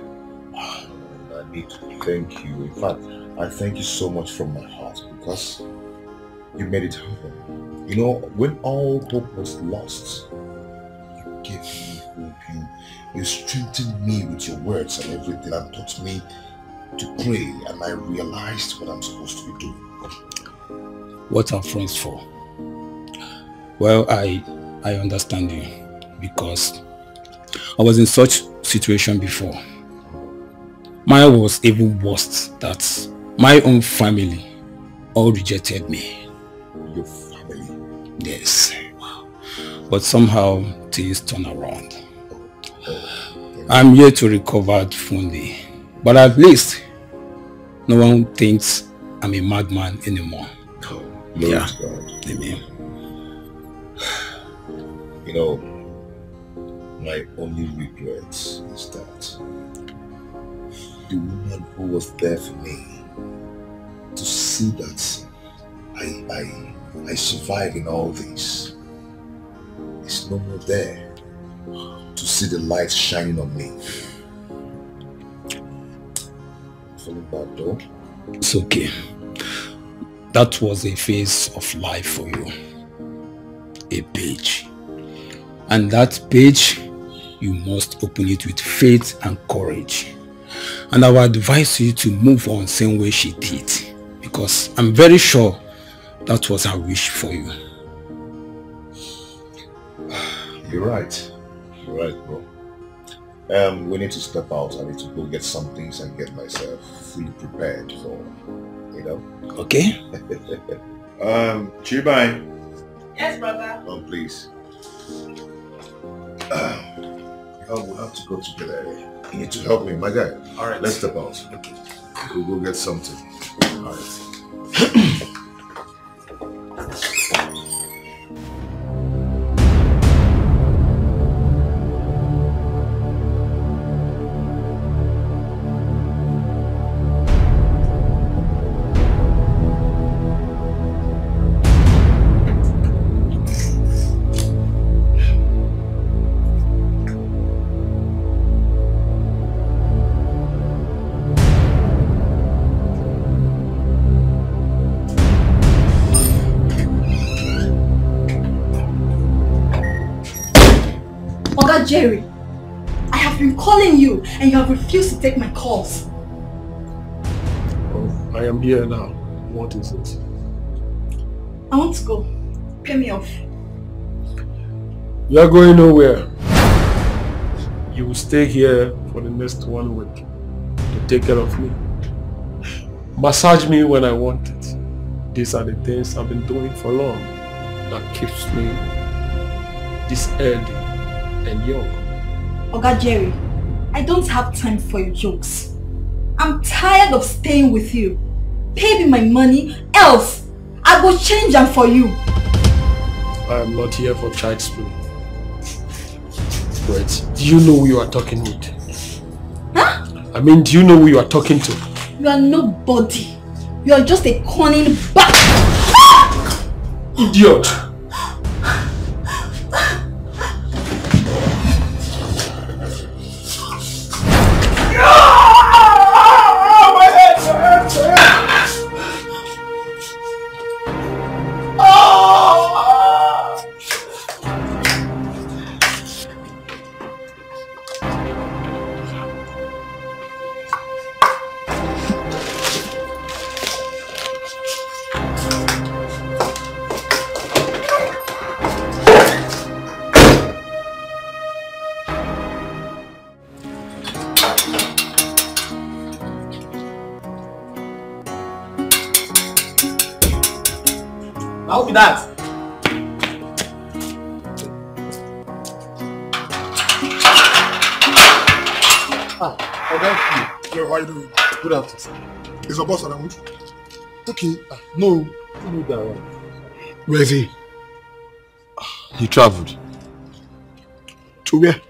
S10: I need to thank you. In fact, I thank you so much from my heart because you made it happen. You know, when all hope was lost, you gave me hope. You strengthened me with your words and everything and taught me to pray, and I realized what I'm supposed to be doing.
S7: What are friends for? Well, I understand you because I was in such situation before. Mine was even worse, that my own family all rejected me.
S10: Your family?
S7: Yes. Wow. But somehow things turn around. I'm here to recover fully, but at least no one thinks I'm a madman anymore.
S10: Glory to God.
S7: Amen.
S10: You know, my only regret is that the woman who was there for me, to see that I survive in all this, is no more there to see the light shining on me. Feeling bad though?
S7: It's okay. That was a phase of life for you. A page. And that page, you must open it with faith and courage. And I will advise you to move on same way she did. Because I'm very sure that was her wish for you.
S10: You're right. You're right, bro. We need to step out. I need to go get some things and get myself fully prepared for, you know.
S7: Okay.
S10: Chibai.
S14: Yes, brother.
S10: Oh, please. We'll have to go together. You need to help me, my guy.
S7: All right.
S10: Let's step out.
S7: Okay.
S10: We'll go get something. All right.
S9: Jerry, I have been calling you and you have refused to take my calls.
S21: Oh, I am here now. What is it?
S9: I want to go. Pay me off.
S21: You are going nowhere. You will stay here for the next 1 week to take care of me. Massage me when I want it. These are the things I've been doing for long that keeps me this early and young.
S9: Oga Jerry, I don't have time for your jokes. I'm tired of staying with you. Pay me my money, else I will change them for you.
S21: I am not here for child's play. Wait, do you know who you are talking with?
S9: Huh?
S21: I mean, do you know who you are talking to?
S9: You are nobody. You are just a cunning
S21: Idiot! How be that?
S15: Hello, how you doing?
S21: Good afternoon.
S15: Is your boss around?
S21: Okay. No. No, that one.
S15: Where is he?
S21: He traveled.
S15: To where?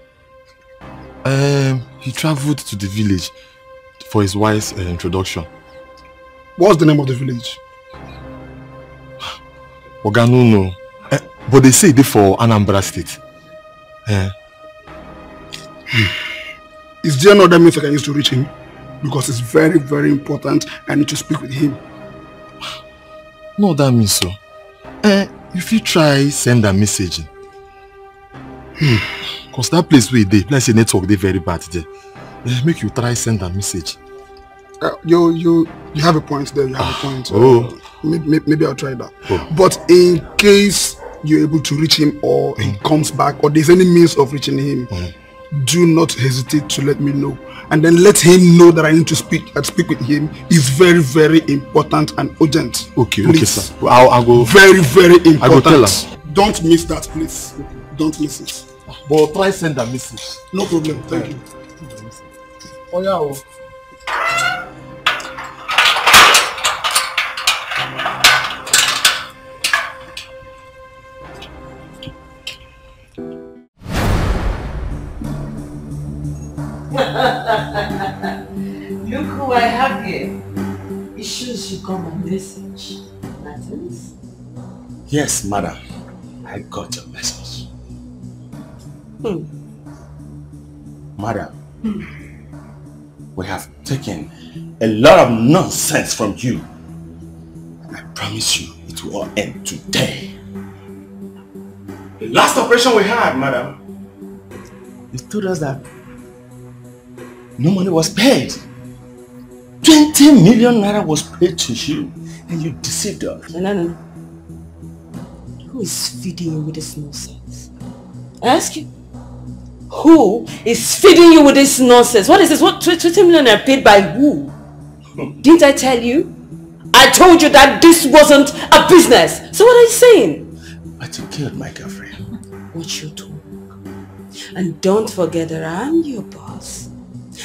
S21: He traveled to the village for his wife's introduction.
S15: What's the name of the village?
S21: Oga, no. But they say they for Anambra State.
S15: Is there no other means I can use to reach him? Because it's very, very important. I need to speak with him.
S21: No, that means so. If you try send a message. Because that place where they let's say network they very bad there. Make you try send a message.
S15: You have a point there. You have a point. Maybe I'll try that.
S21: Oh.
S15: But in case you're able to reach him, or he comes back, or there's any means of reaching him, do not hesitate to let me know, and then let him know that I need to speak with him. It's very, very important and urgent.
S21: Okay,
S15: please.
S21: Okay, sir. I'll go.
S15: Very, very important.
S21: I go tell her.
S15: Don't miss that, please. Don't miss it.
S21: But try send a message.
S15: No problem. Thank you.
S21: Oh yeah.
S4: Look who I have here. It shows you got my message. Martins?
S2: Yes, madam. I got your message. Madam, we have taken a lot of nonsense from you. And I promise you it will all end today. The last operation we had, madam, you told us that no money was paid. 20 million naira was paid to you, and you deceived us.
S8: No. Who is feeding you with this nonsense? I ask you. Who is feeding you with this nonsense? What is this? What 20 million are paid by who? Didn't I tell you? I told you that this wasn't a business. So what are you saying?
S2: But you killed my girlfriend.
S8: What you told. And don't forget that I'm your boss.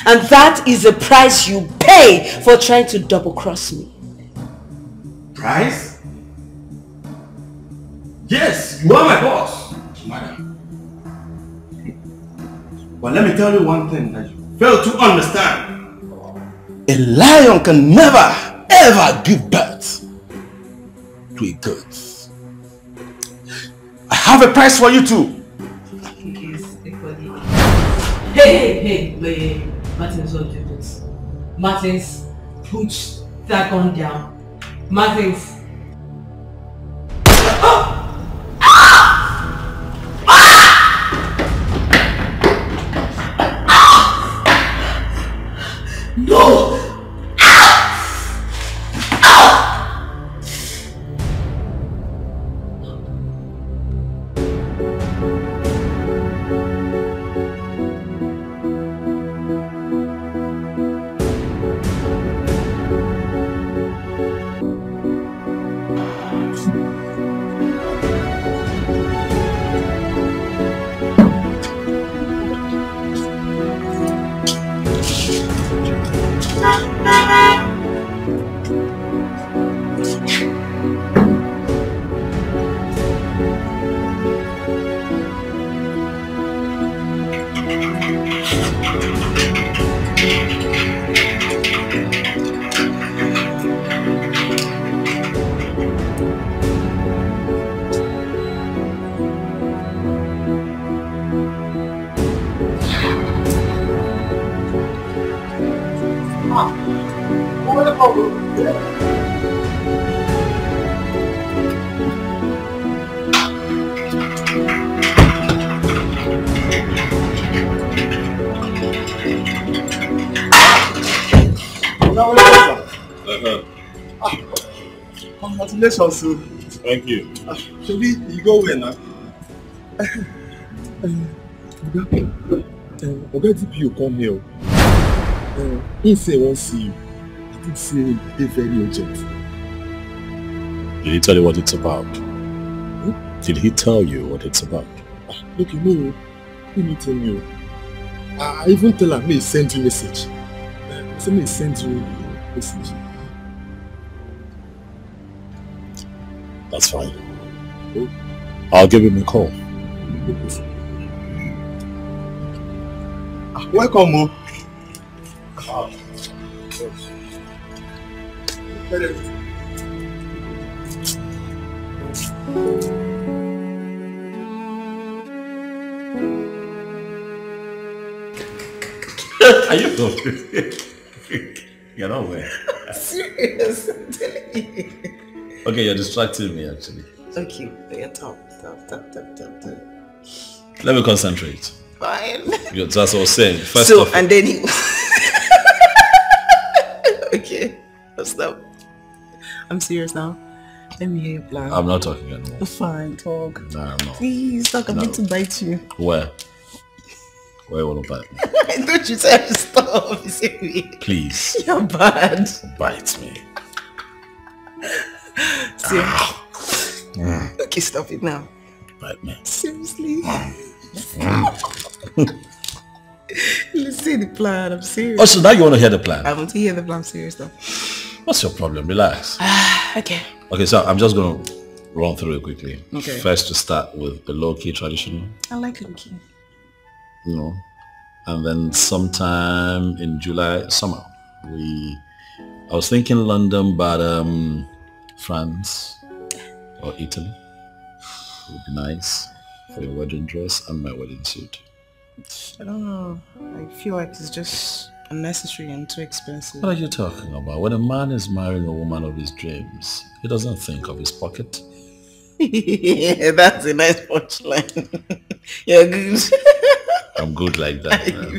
S8: And that is the price you pay for trying to double-cross me.
S2: Price? Yes, you are my boss, madam. But let me tell you one thing that you fail to understand. A lion can never, ever give birth to a goat. I have a price for you too.
S4: Hey, wait. Martins, don't do this. Martins, put that gun down. Martins. No!
S21: Congratulations, sir.
S6: Thank you.
S21: Shobi, you go where now? Oga DPO come here. He say he wants to see you. I think say it's very urgent.
S6: Did he tell you what it's about? Did he tell you what it's about?
S21: Look, you know, let me tell you. I even tell her, may send you message. Say me send you message.
S6: That's fine. I'll give him a call.
S21: Welcome, Mom.
S6: Are you going? You're not aware.
S16: Serious? I'm telling you.
S6: Okay, you're distracting me actually.
S16: Okay, yeah, talk.
S6: Let me concentrate.
S16: Fine.
S6: That's what I was saying. First
S16: so,
S6: off,
S16: and then he okay, stop. I'm serious now. Let me hear your plan.
S6: I'm not talking anymore.
S16: Fine, talk.
S6: No, I'm not.
S16: Please, talk. I'm going to bite you.
S6: Where? Where will I bite me?
S16: Don't you tell me to stop.
S6: Please.
S16: You're bad.
S6: Bite me.
S16: Okay, stop it now.
S6: Bite me.
S16: Seriously? Let's see the plan. I'm serious.
S6: Oh, so now you want to hear the plan?
S16: I want to hear the plan. I'm serious though.
S6: What's your problem? Relax.
S16: Okay.
S6: Okay, so I'm just going to run through it quickly.
S16: Okay.
S6: First, to start with the low-key traditional.
S16: I like looking.
S6: You know, and then sometime in July, summer, I was thinking London, but France or Italy would be nice for your wedding dress and my wedding suit.
S16: I don't know. I feel like it's just unnecessary and too expensive.
S6: What are you talking about? When a man is marrying a woman of his dreams, he doesn't think of his pocket.
S16: Yeah, that's a nice punchline. You're good.
S6: I'm good like that.
S16: I give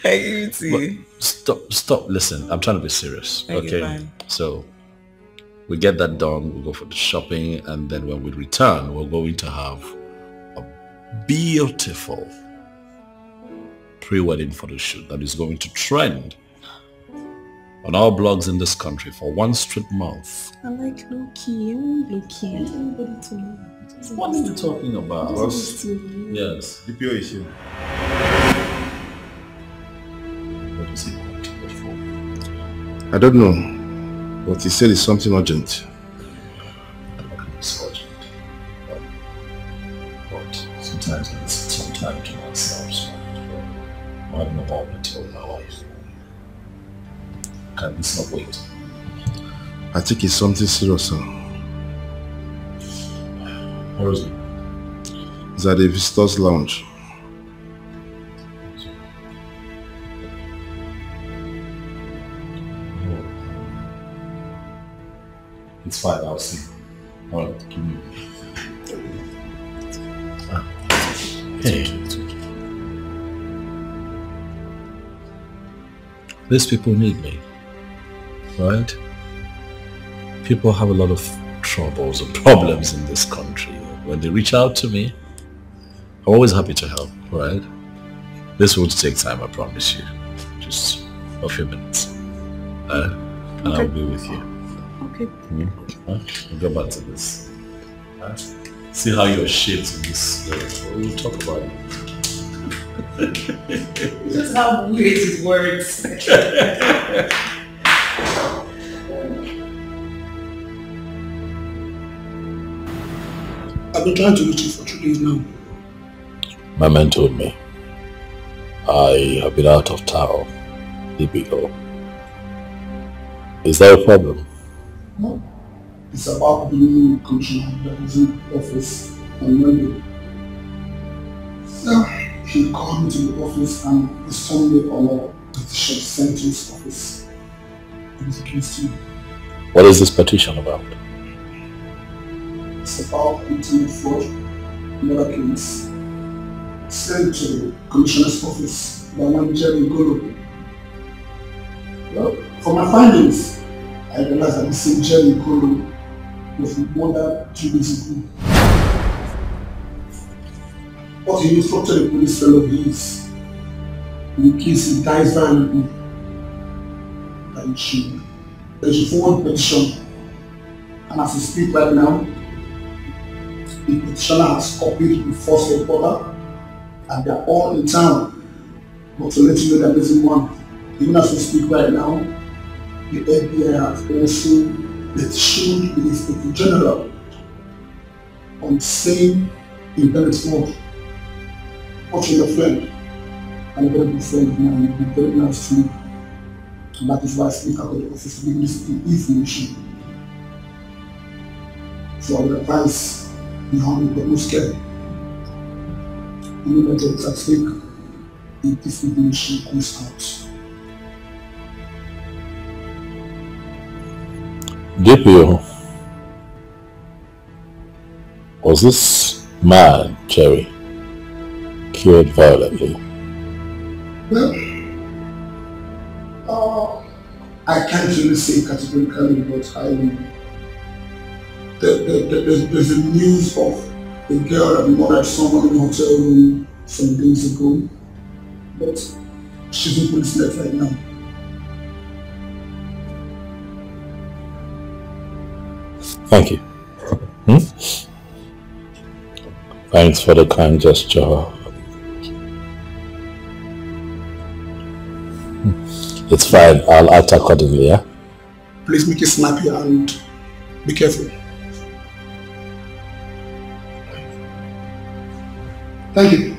S16: it to you.
S6: Stop, listen, I'm trying to be serious. Okay,
S16: fine.
S6: So we get that done, we go for the shopping, and then when we return, we're going to have a beautiful pre-wedding photo shoot that is going to trend on our blogs in this country for one straight month.
S16: I like low-key. I want low-key. I want everybody to know.
S6: What are you talking about?
S16: Boss?
S6: Yes.
S10: DPO issue.
S6: What is he wanting it for?
S1: I don't know, but he said it's something urgent.
S6: It's urgent. But sometimes I need some time to myself, so I haven't about until my life. Can this not wait?
S1: I think it's something serious, sir.
S6: Where is it?
S1: It's at the visitors lounge.
S6: It's fine, I'll see. Alright, give me. Hey. These people need me, right? People have a lot of troubles and problems in this country. When they reach out to me, I'm always happy to help, right? This won't take time, I promise you. Just a few minutes. And I'll be with you.
S16: Okay.
S6: We'll go back to this. See how you're shaped in this. We'll talk about it.
S16: Just how weird his words.
S15: I've been trying to reach you for 2 days now.
S6: My man told me I have been out of town. Typical. Is that a problem?
S15: No. It's about the new commissioner that is in office on Monday. So, he called me to the office and informed me on a petition sent to his office. It is against you.
S6: What is this petition about?
S15: It's about intimate fraud and other claims sent to the commissioner's office by one Jerry Golo. Well, for my findings, I realized that the same Jerry Golo was murdered 2 days ago. But he instructed a police fellow of his in case he dies violently that he should forward the petition. And as we speak right now, The petitioner has copied the first reporter and they're all in town. But to let you know they're missing one. Even as we speak right now, the FBI has also petitioned the Inspector General on the same imperative mode. Watching your friend, and a very good friend of mine, and very nice to me. And that is why I speak out of the office to give this information. So I would advise you handle the most care. You know that it's at stake if this information comes out.
S6: DPO, was this man, Jerry, killed violently?
S15: Well, I can't really say categorically, but there's a news of a girl that murdered someone in a hotel room some days ago, but she's in police net right now.
S6: Thank you. Thanks for the kind gesture. It's fine, I'll act accordingly, yeah?
S15: Please make it snappy and be careful. Thank you.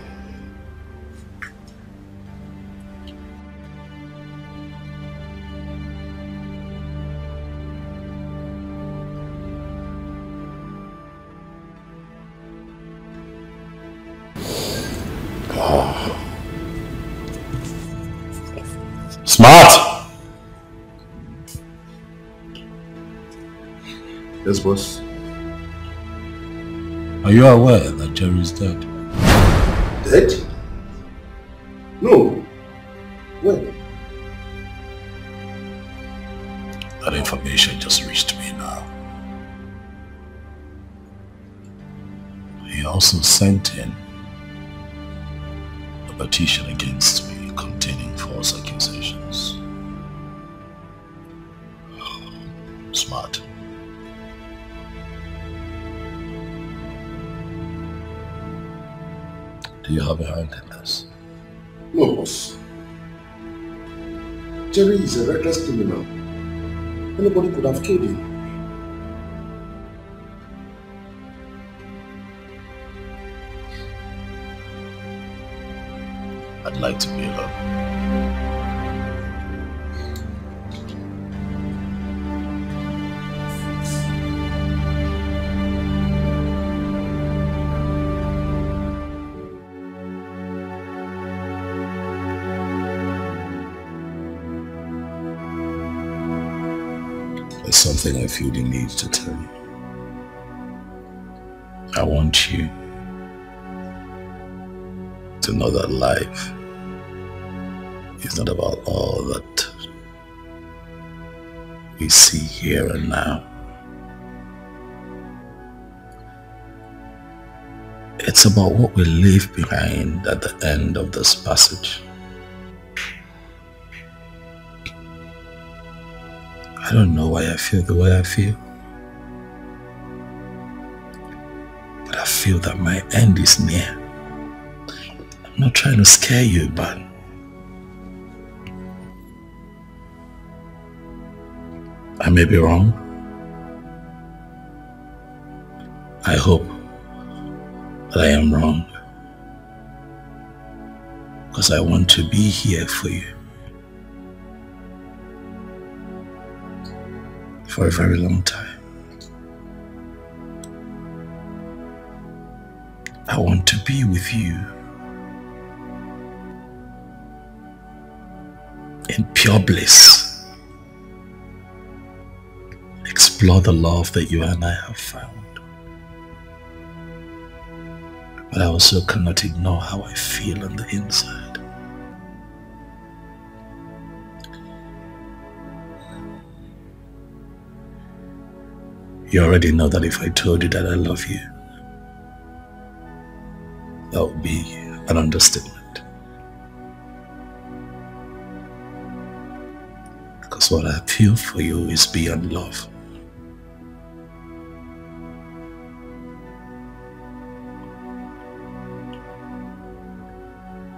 S6: Smart!
S10: Yes, boss.
S6: Are you aware that Jerry is dead?
S10: Dead? No. When?
S6: That information just reached me now. He also sent in a petition against me containing false accusations. Smart. Do you have a hand in this?
S10: No, boss. Jerry is a reckless criminal. Anybody could have killed him.
S6: I'd like to be alone. There's something I feel the need to tell you. I want you to know that life is not about all that we see here and now. It's about what we leave behind at the end of this passage. I don't know why I feel the way I feel, but I feel that my end is near. I'm not trying to scare you, but I may be wrong. I hope that I am wrong, because I want to be here for you for a very long time. I want to be with you in pure bliss. Explore the love that you and I have found. But I also cannot ignore how I feel on the inside. You already know that if I told you that I love you, that would be an understatement. Because what I feel for you is beyond love.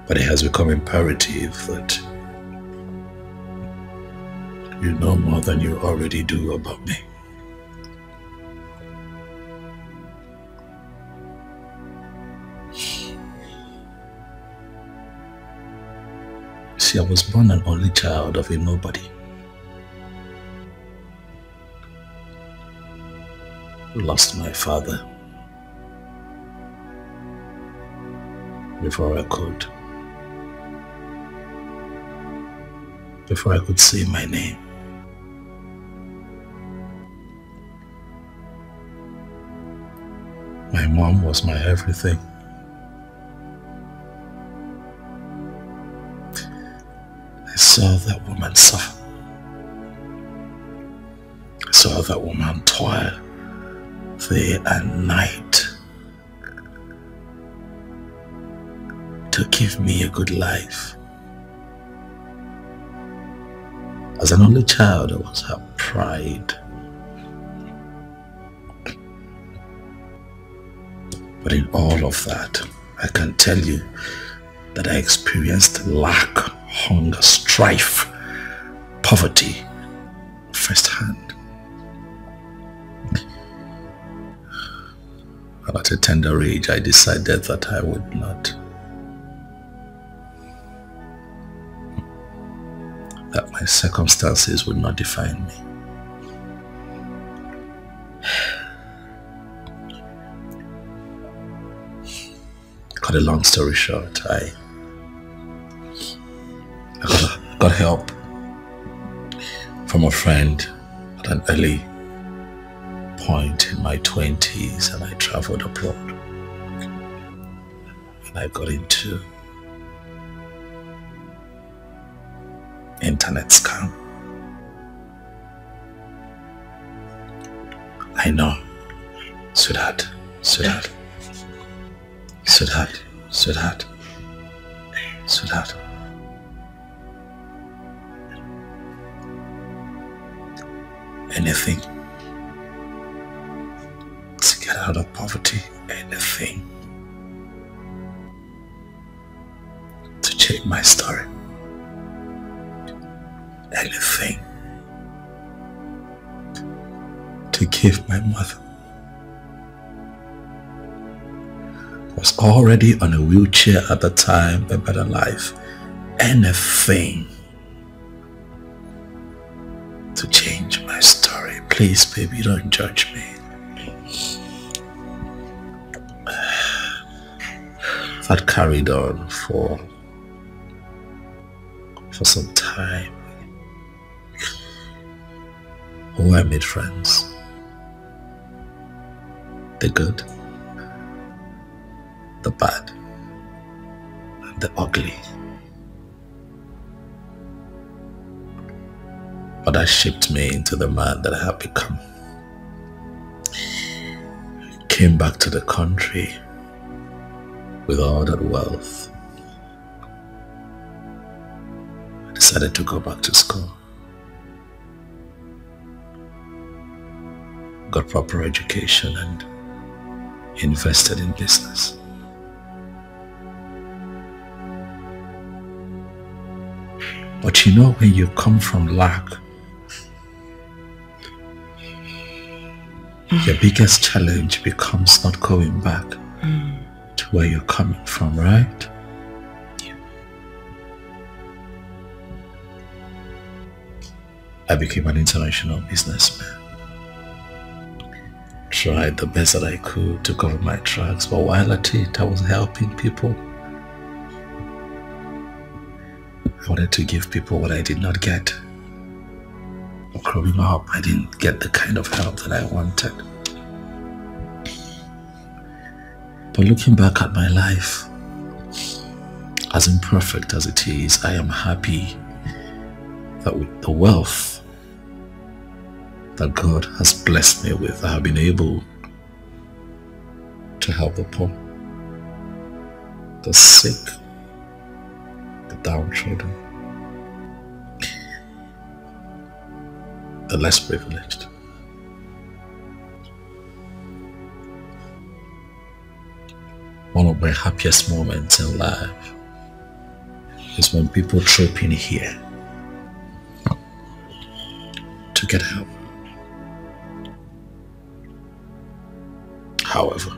S6: But it has become imperative that you know more than you already do about me. See, I was born an only child of a nobody. Lost my father before I could say my name. My mom was my everything. I saw that woman suffer. I saw that woman toil day and night to give me a good life. As an only child, I was her pride. But in all of that, I can tell you that I experienced lack, hunger, strife, poverty firsthand. And at a tender age, I decided that I would not. That my circumstances would not define me. Cut a long story short, I got help from a friend at an early point in my 20s, and I traveled abroad. And I got into internet scam. I know, sweetheart. Anything to get out of poverty, anything to change my story, anything to give my mother, who was already on a wheelchair at the time, a better life, anything to change my story. Please, baby, don't judge me. That carried on for some time. Oh, I made friends. The good, the bad, and the ugly. But that shaped me into the man that I have become. Came back to the country with all that wealth. I decided to go back to school. Got proper education and invested in business. But you know, when you come from lack, your biggest challenge becomes not going back to where you're coming from, right? Yeah. I became an international businessman. Tried the best that I could to cover my tracks, but while at it, I was helping people. I wanted to give people what I did not get. Growing up, I didn't get the kind of help that I wanted. But looking back at my life, as imperfect as it is, I am happy that with the wealth that God has blessed me with, I have been able to help the poor, the sick, the downtrodden, the less privileged. One of my happiest moments in life is when people trope in here to get help. However,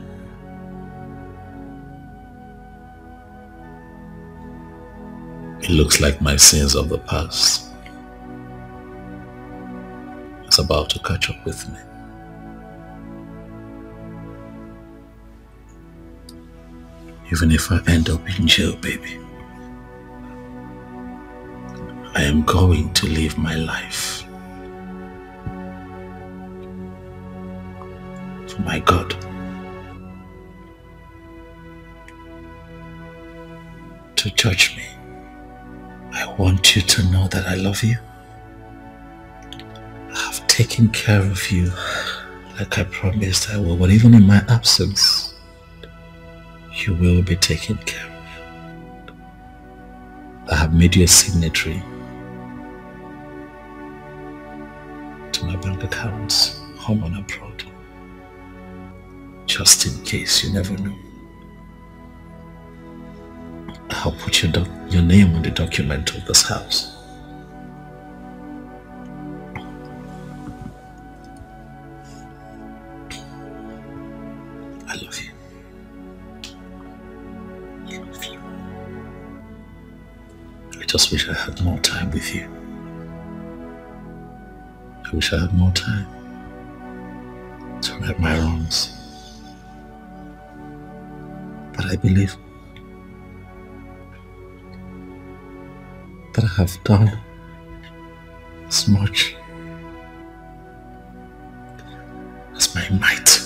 S6: it looks like my sins of the past is about to catch up with me. Even if I end up in jail, baby, I am going to live my life for my God. To judge me, I want you to know that I love you. I have taken care of you like I promised I will, but even in my absence, you will be taken care of. I have made you a signatory to my bank accounts, home and abroad, just in case, you never know. I'll put your name on the document of this house. I love you. I love you. I just wish I had more time with you. I wish I had more time to right my wrongs. But I believe that I have done as much as my might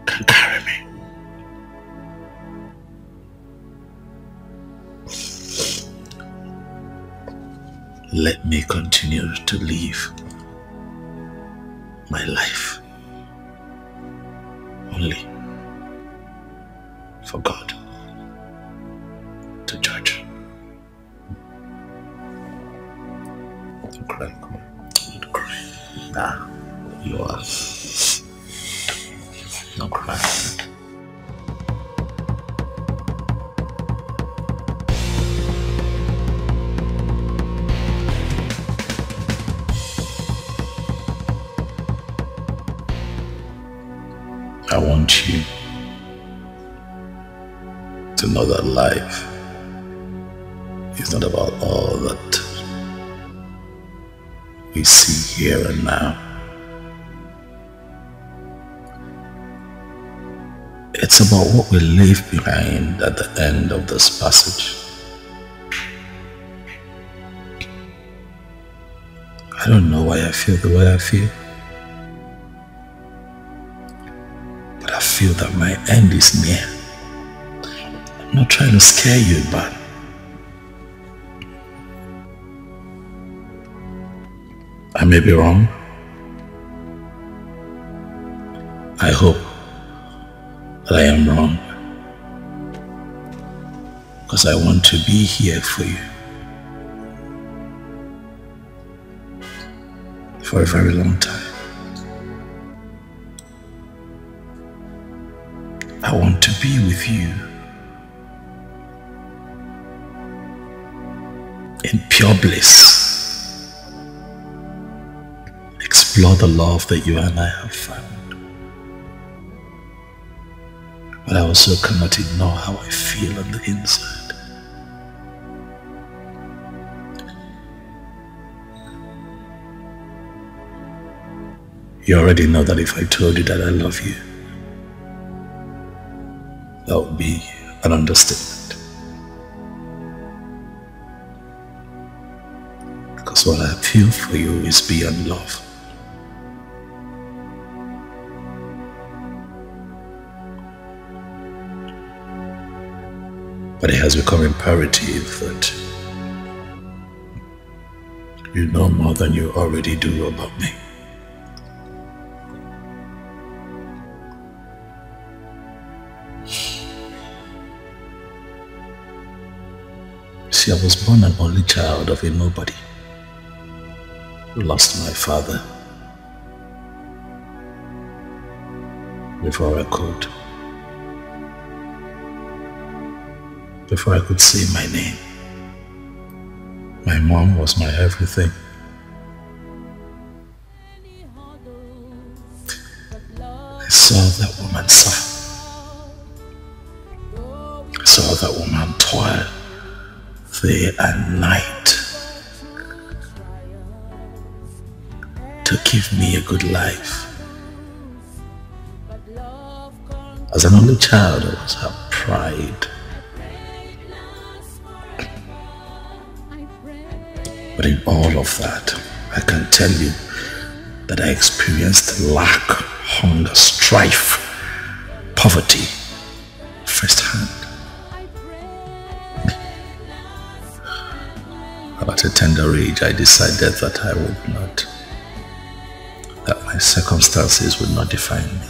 S6: can carry me. Let me continue to live my life only for God to judge. Don't cry, come on. Don't cry. Nah, you are. Don't cry. I want you to know that life is not about all that we see here and now. It's about what we leave behind at the end of this passage. I don't know why I feel the way I feel, but I feel that my end is near. I'm not trying to scare you, but I may be wrong. I hope that I am wrong, because I want to be here for you for a very long time. I want to be with you in pure bliss. Explore the love that you and I have found. But I also cannot ignore how I feel on the inside. You already know that if I told you that I love you, that would be an understatement. Because what I feel for you is beyond love. But it has become imperative that you know more than you already do about me. See, I was born an only child of a nobody. Lost my father before I could before I could say my name. My mom was my everything. I saw that woman suffer. I saw that woman toil day and night to give me a good life. As an only child, I was her pride. But in all of that, I can tell you that I experienced lack, hunger, strife, poverty firsthand. At a tender age, I decided that I would not, that my circumstances would not define me.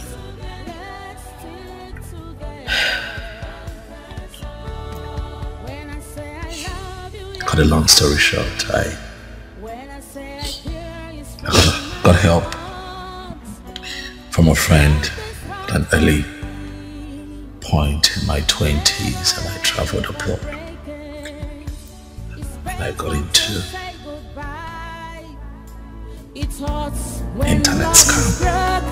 S6: Cut a long story short, I got help from a friend at an early point in my 20s, and I traveled abroad. And I got into internet scam.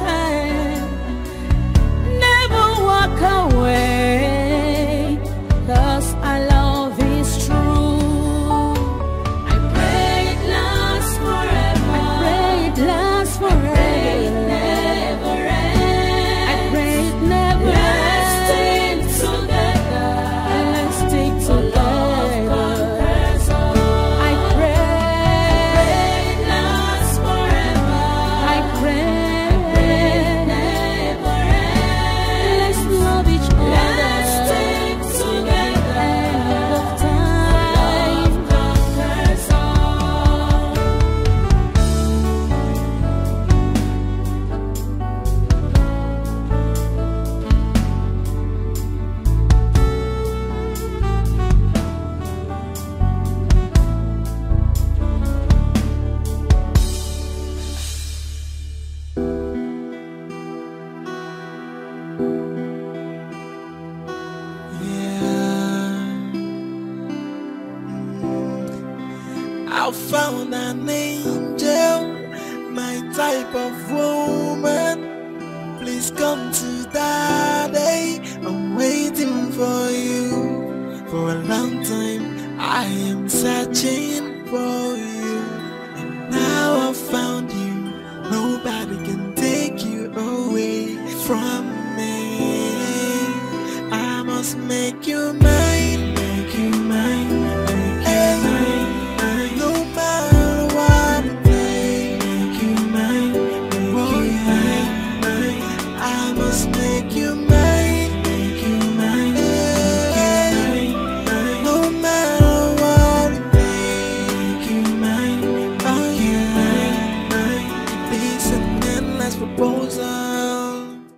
S5: Never walk away, 'cause our love is true. I pray it lasts forever. I pray it lasts forever. I pray it never ends. I pray it never ends. Let's stick together. Let's stick together.
S19: I found an angel, my type of woman. Please come to Daddy, I'm waiting for you. For a long time, I am searching for you. And now I found you, nobody can take you away from me. I must make you mine.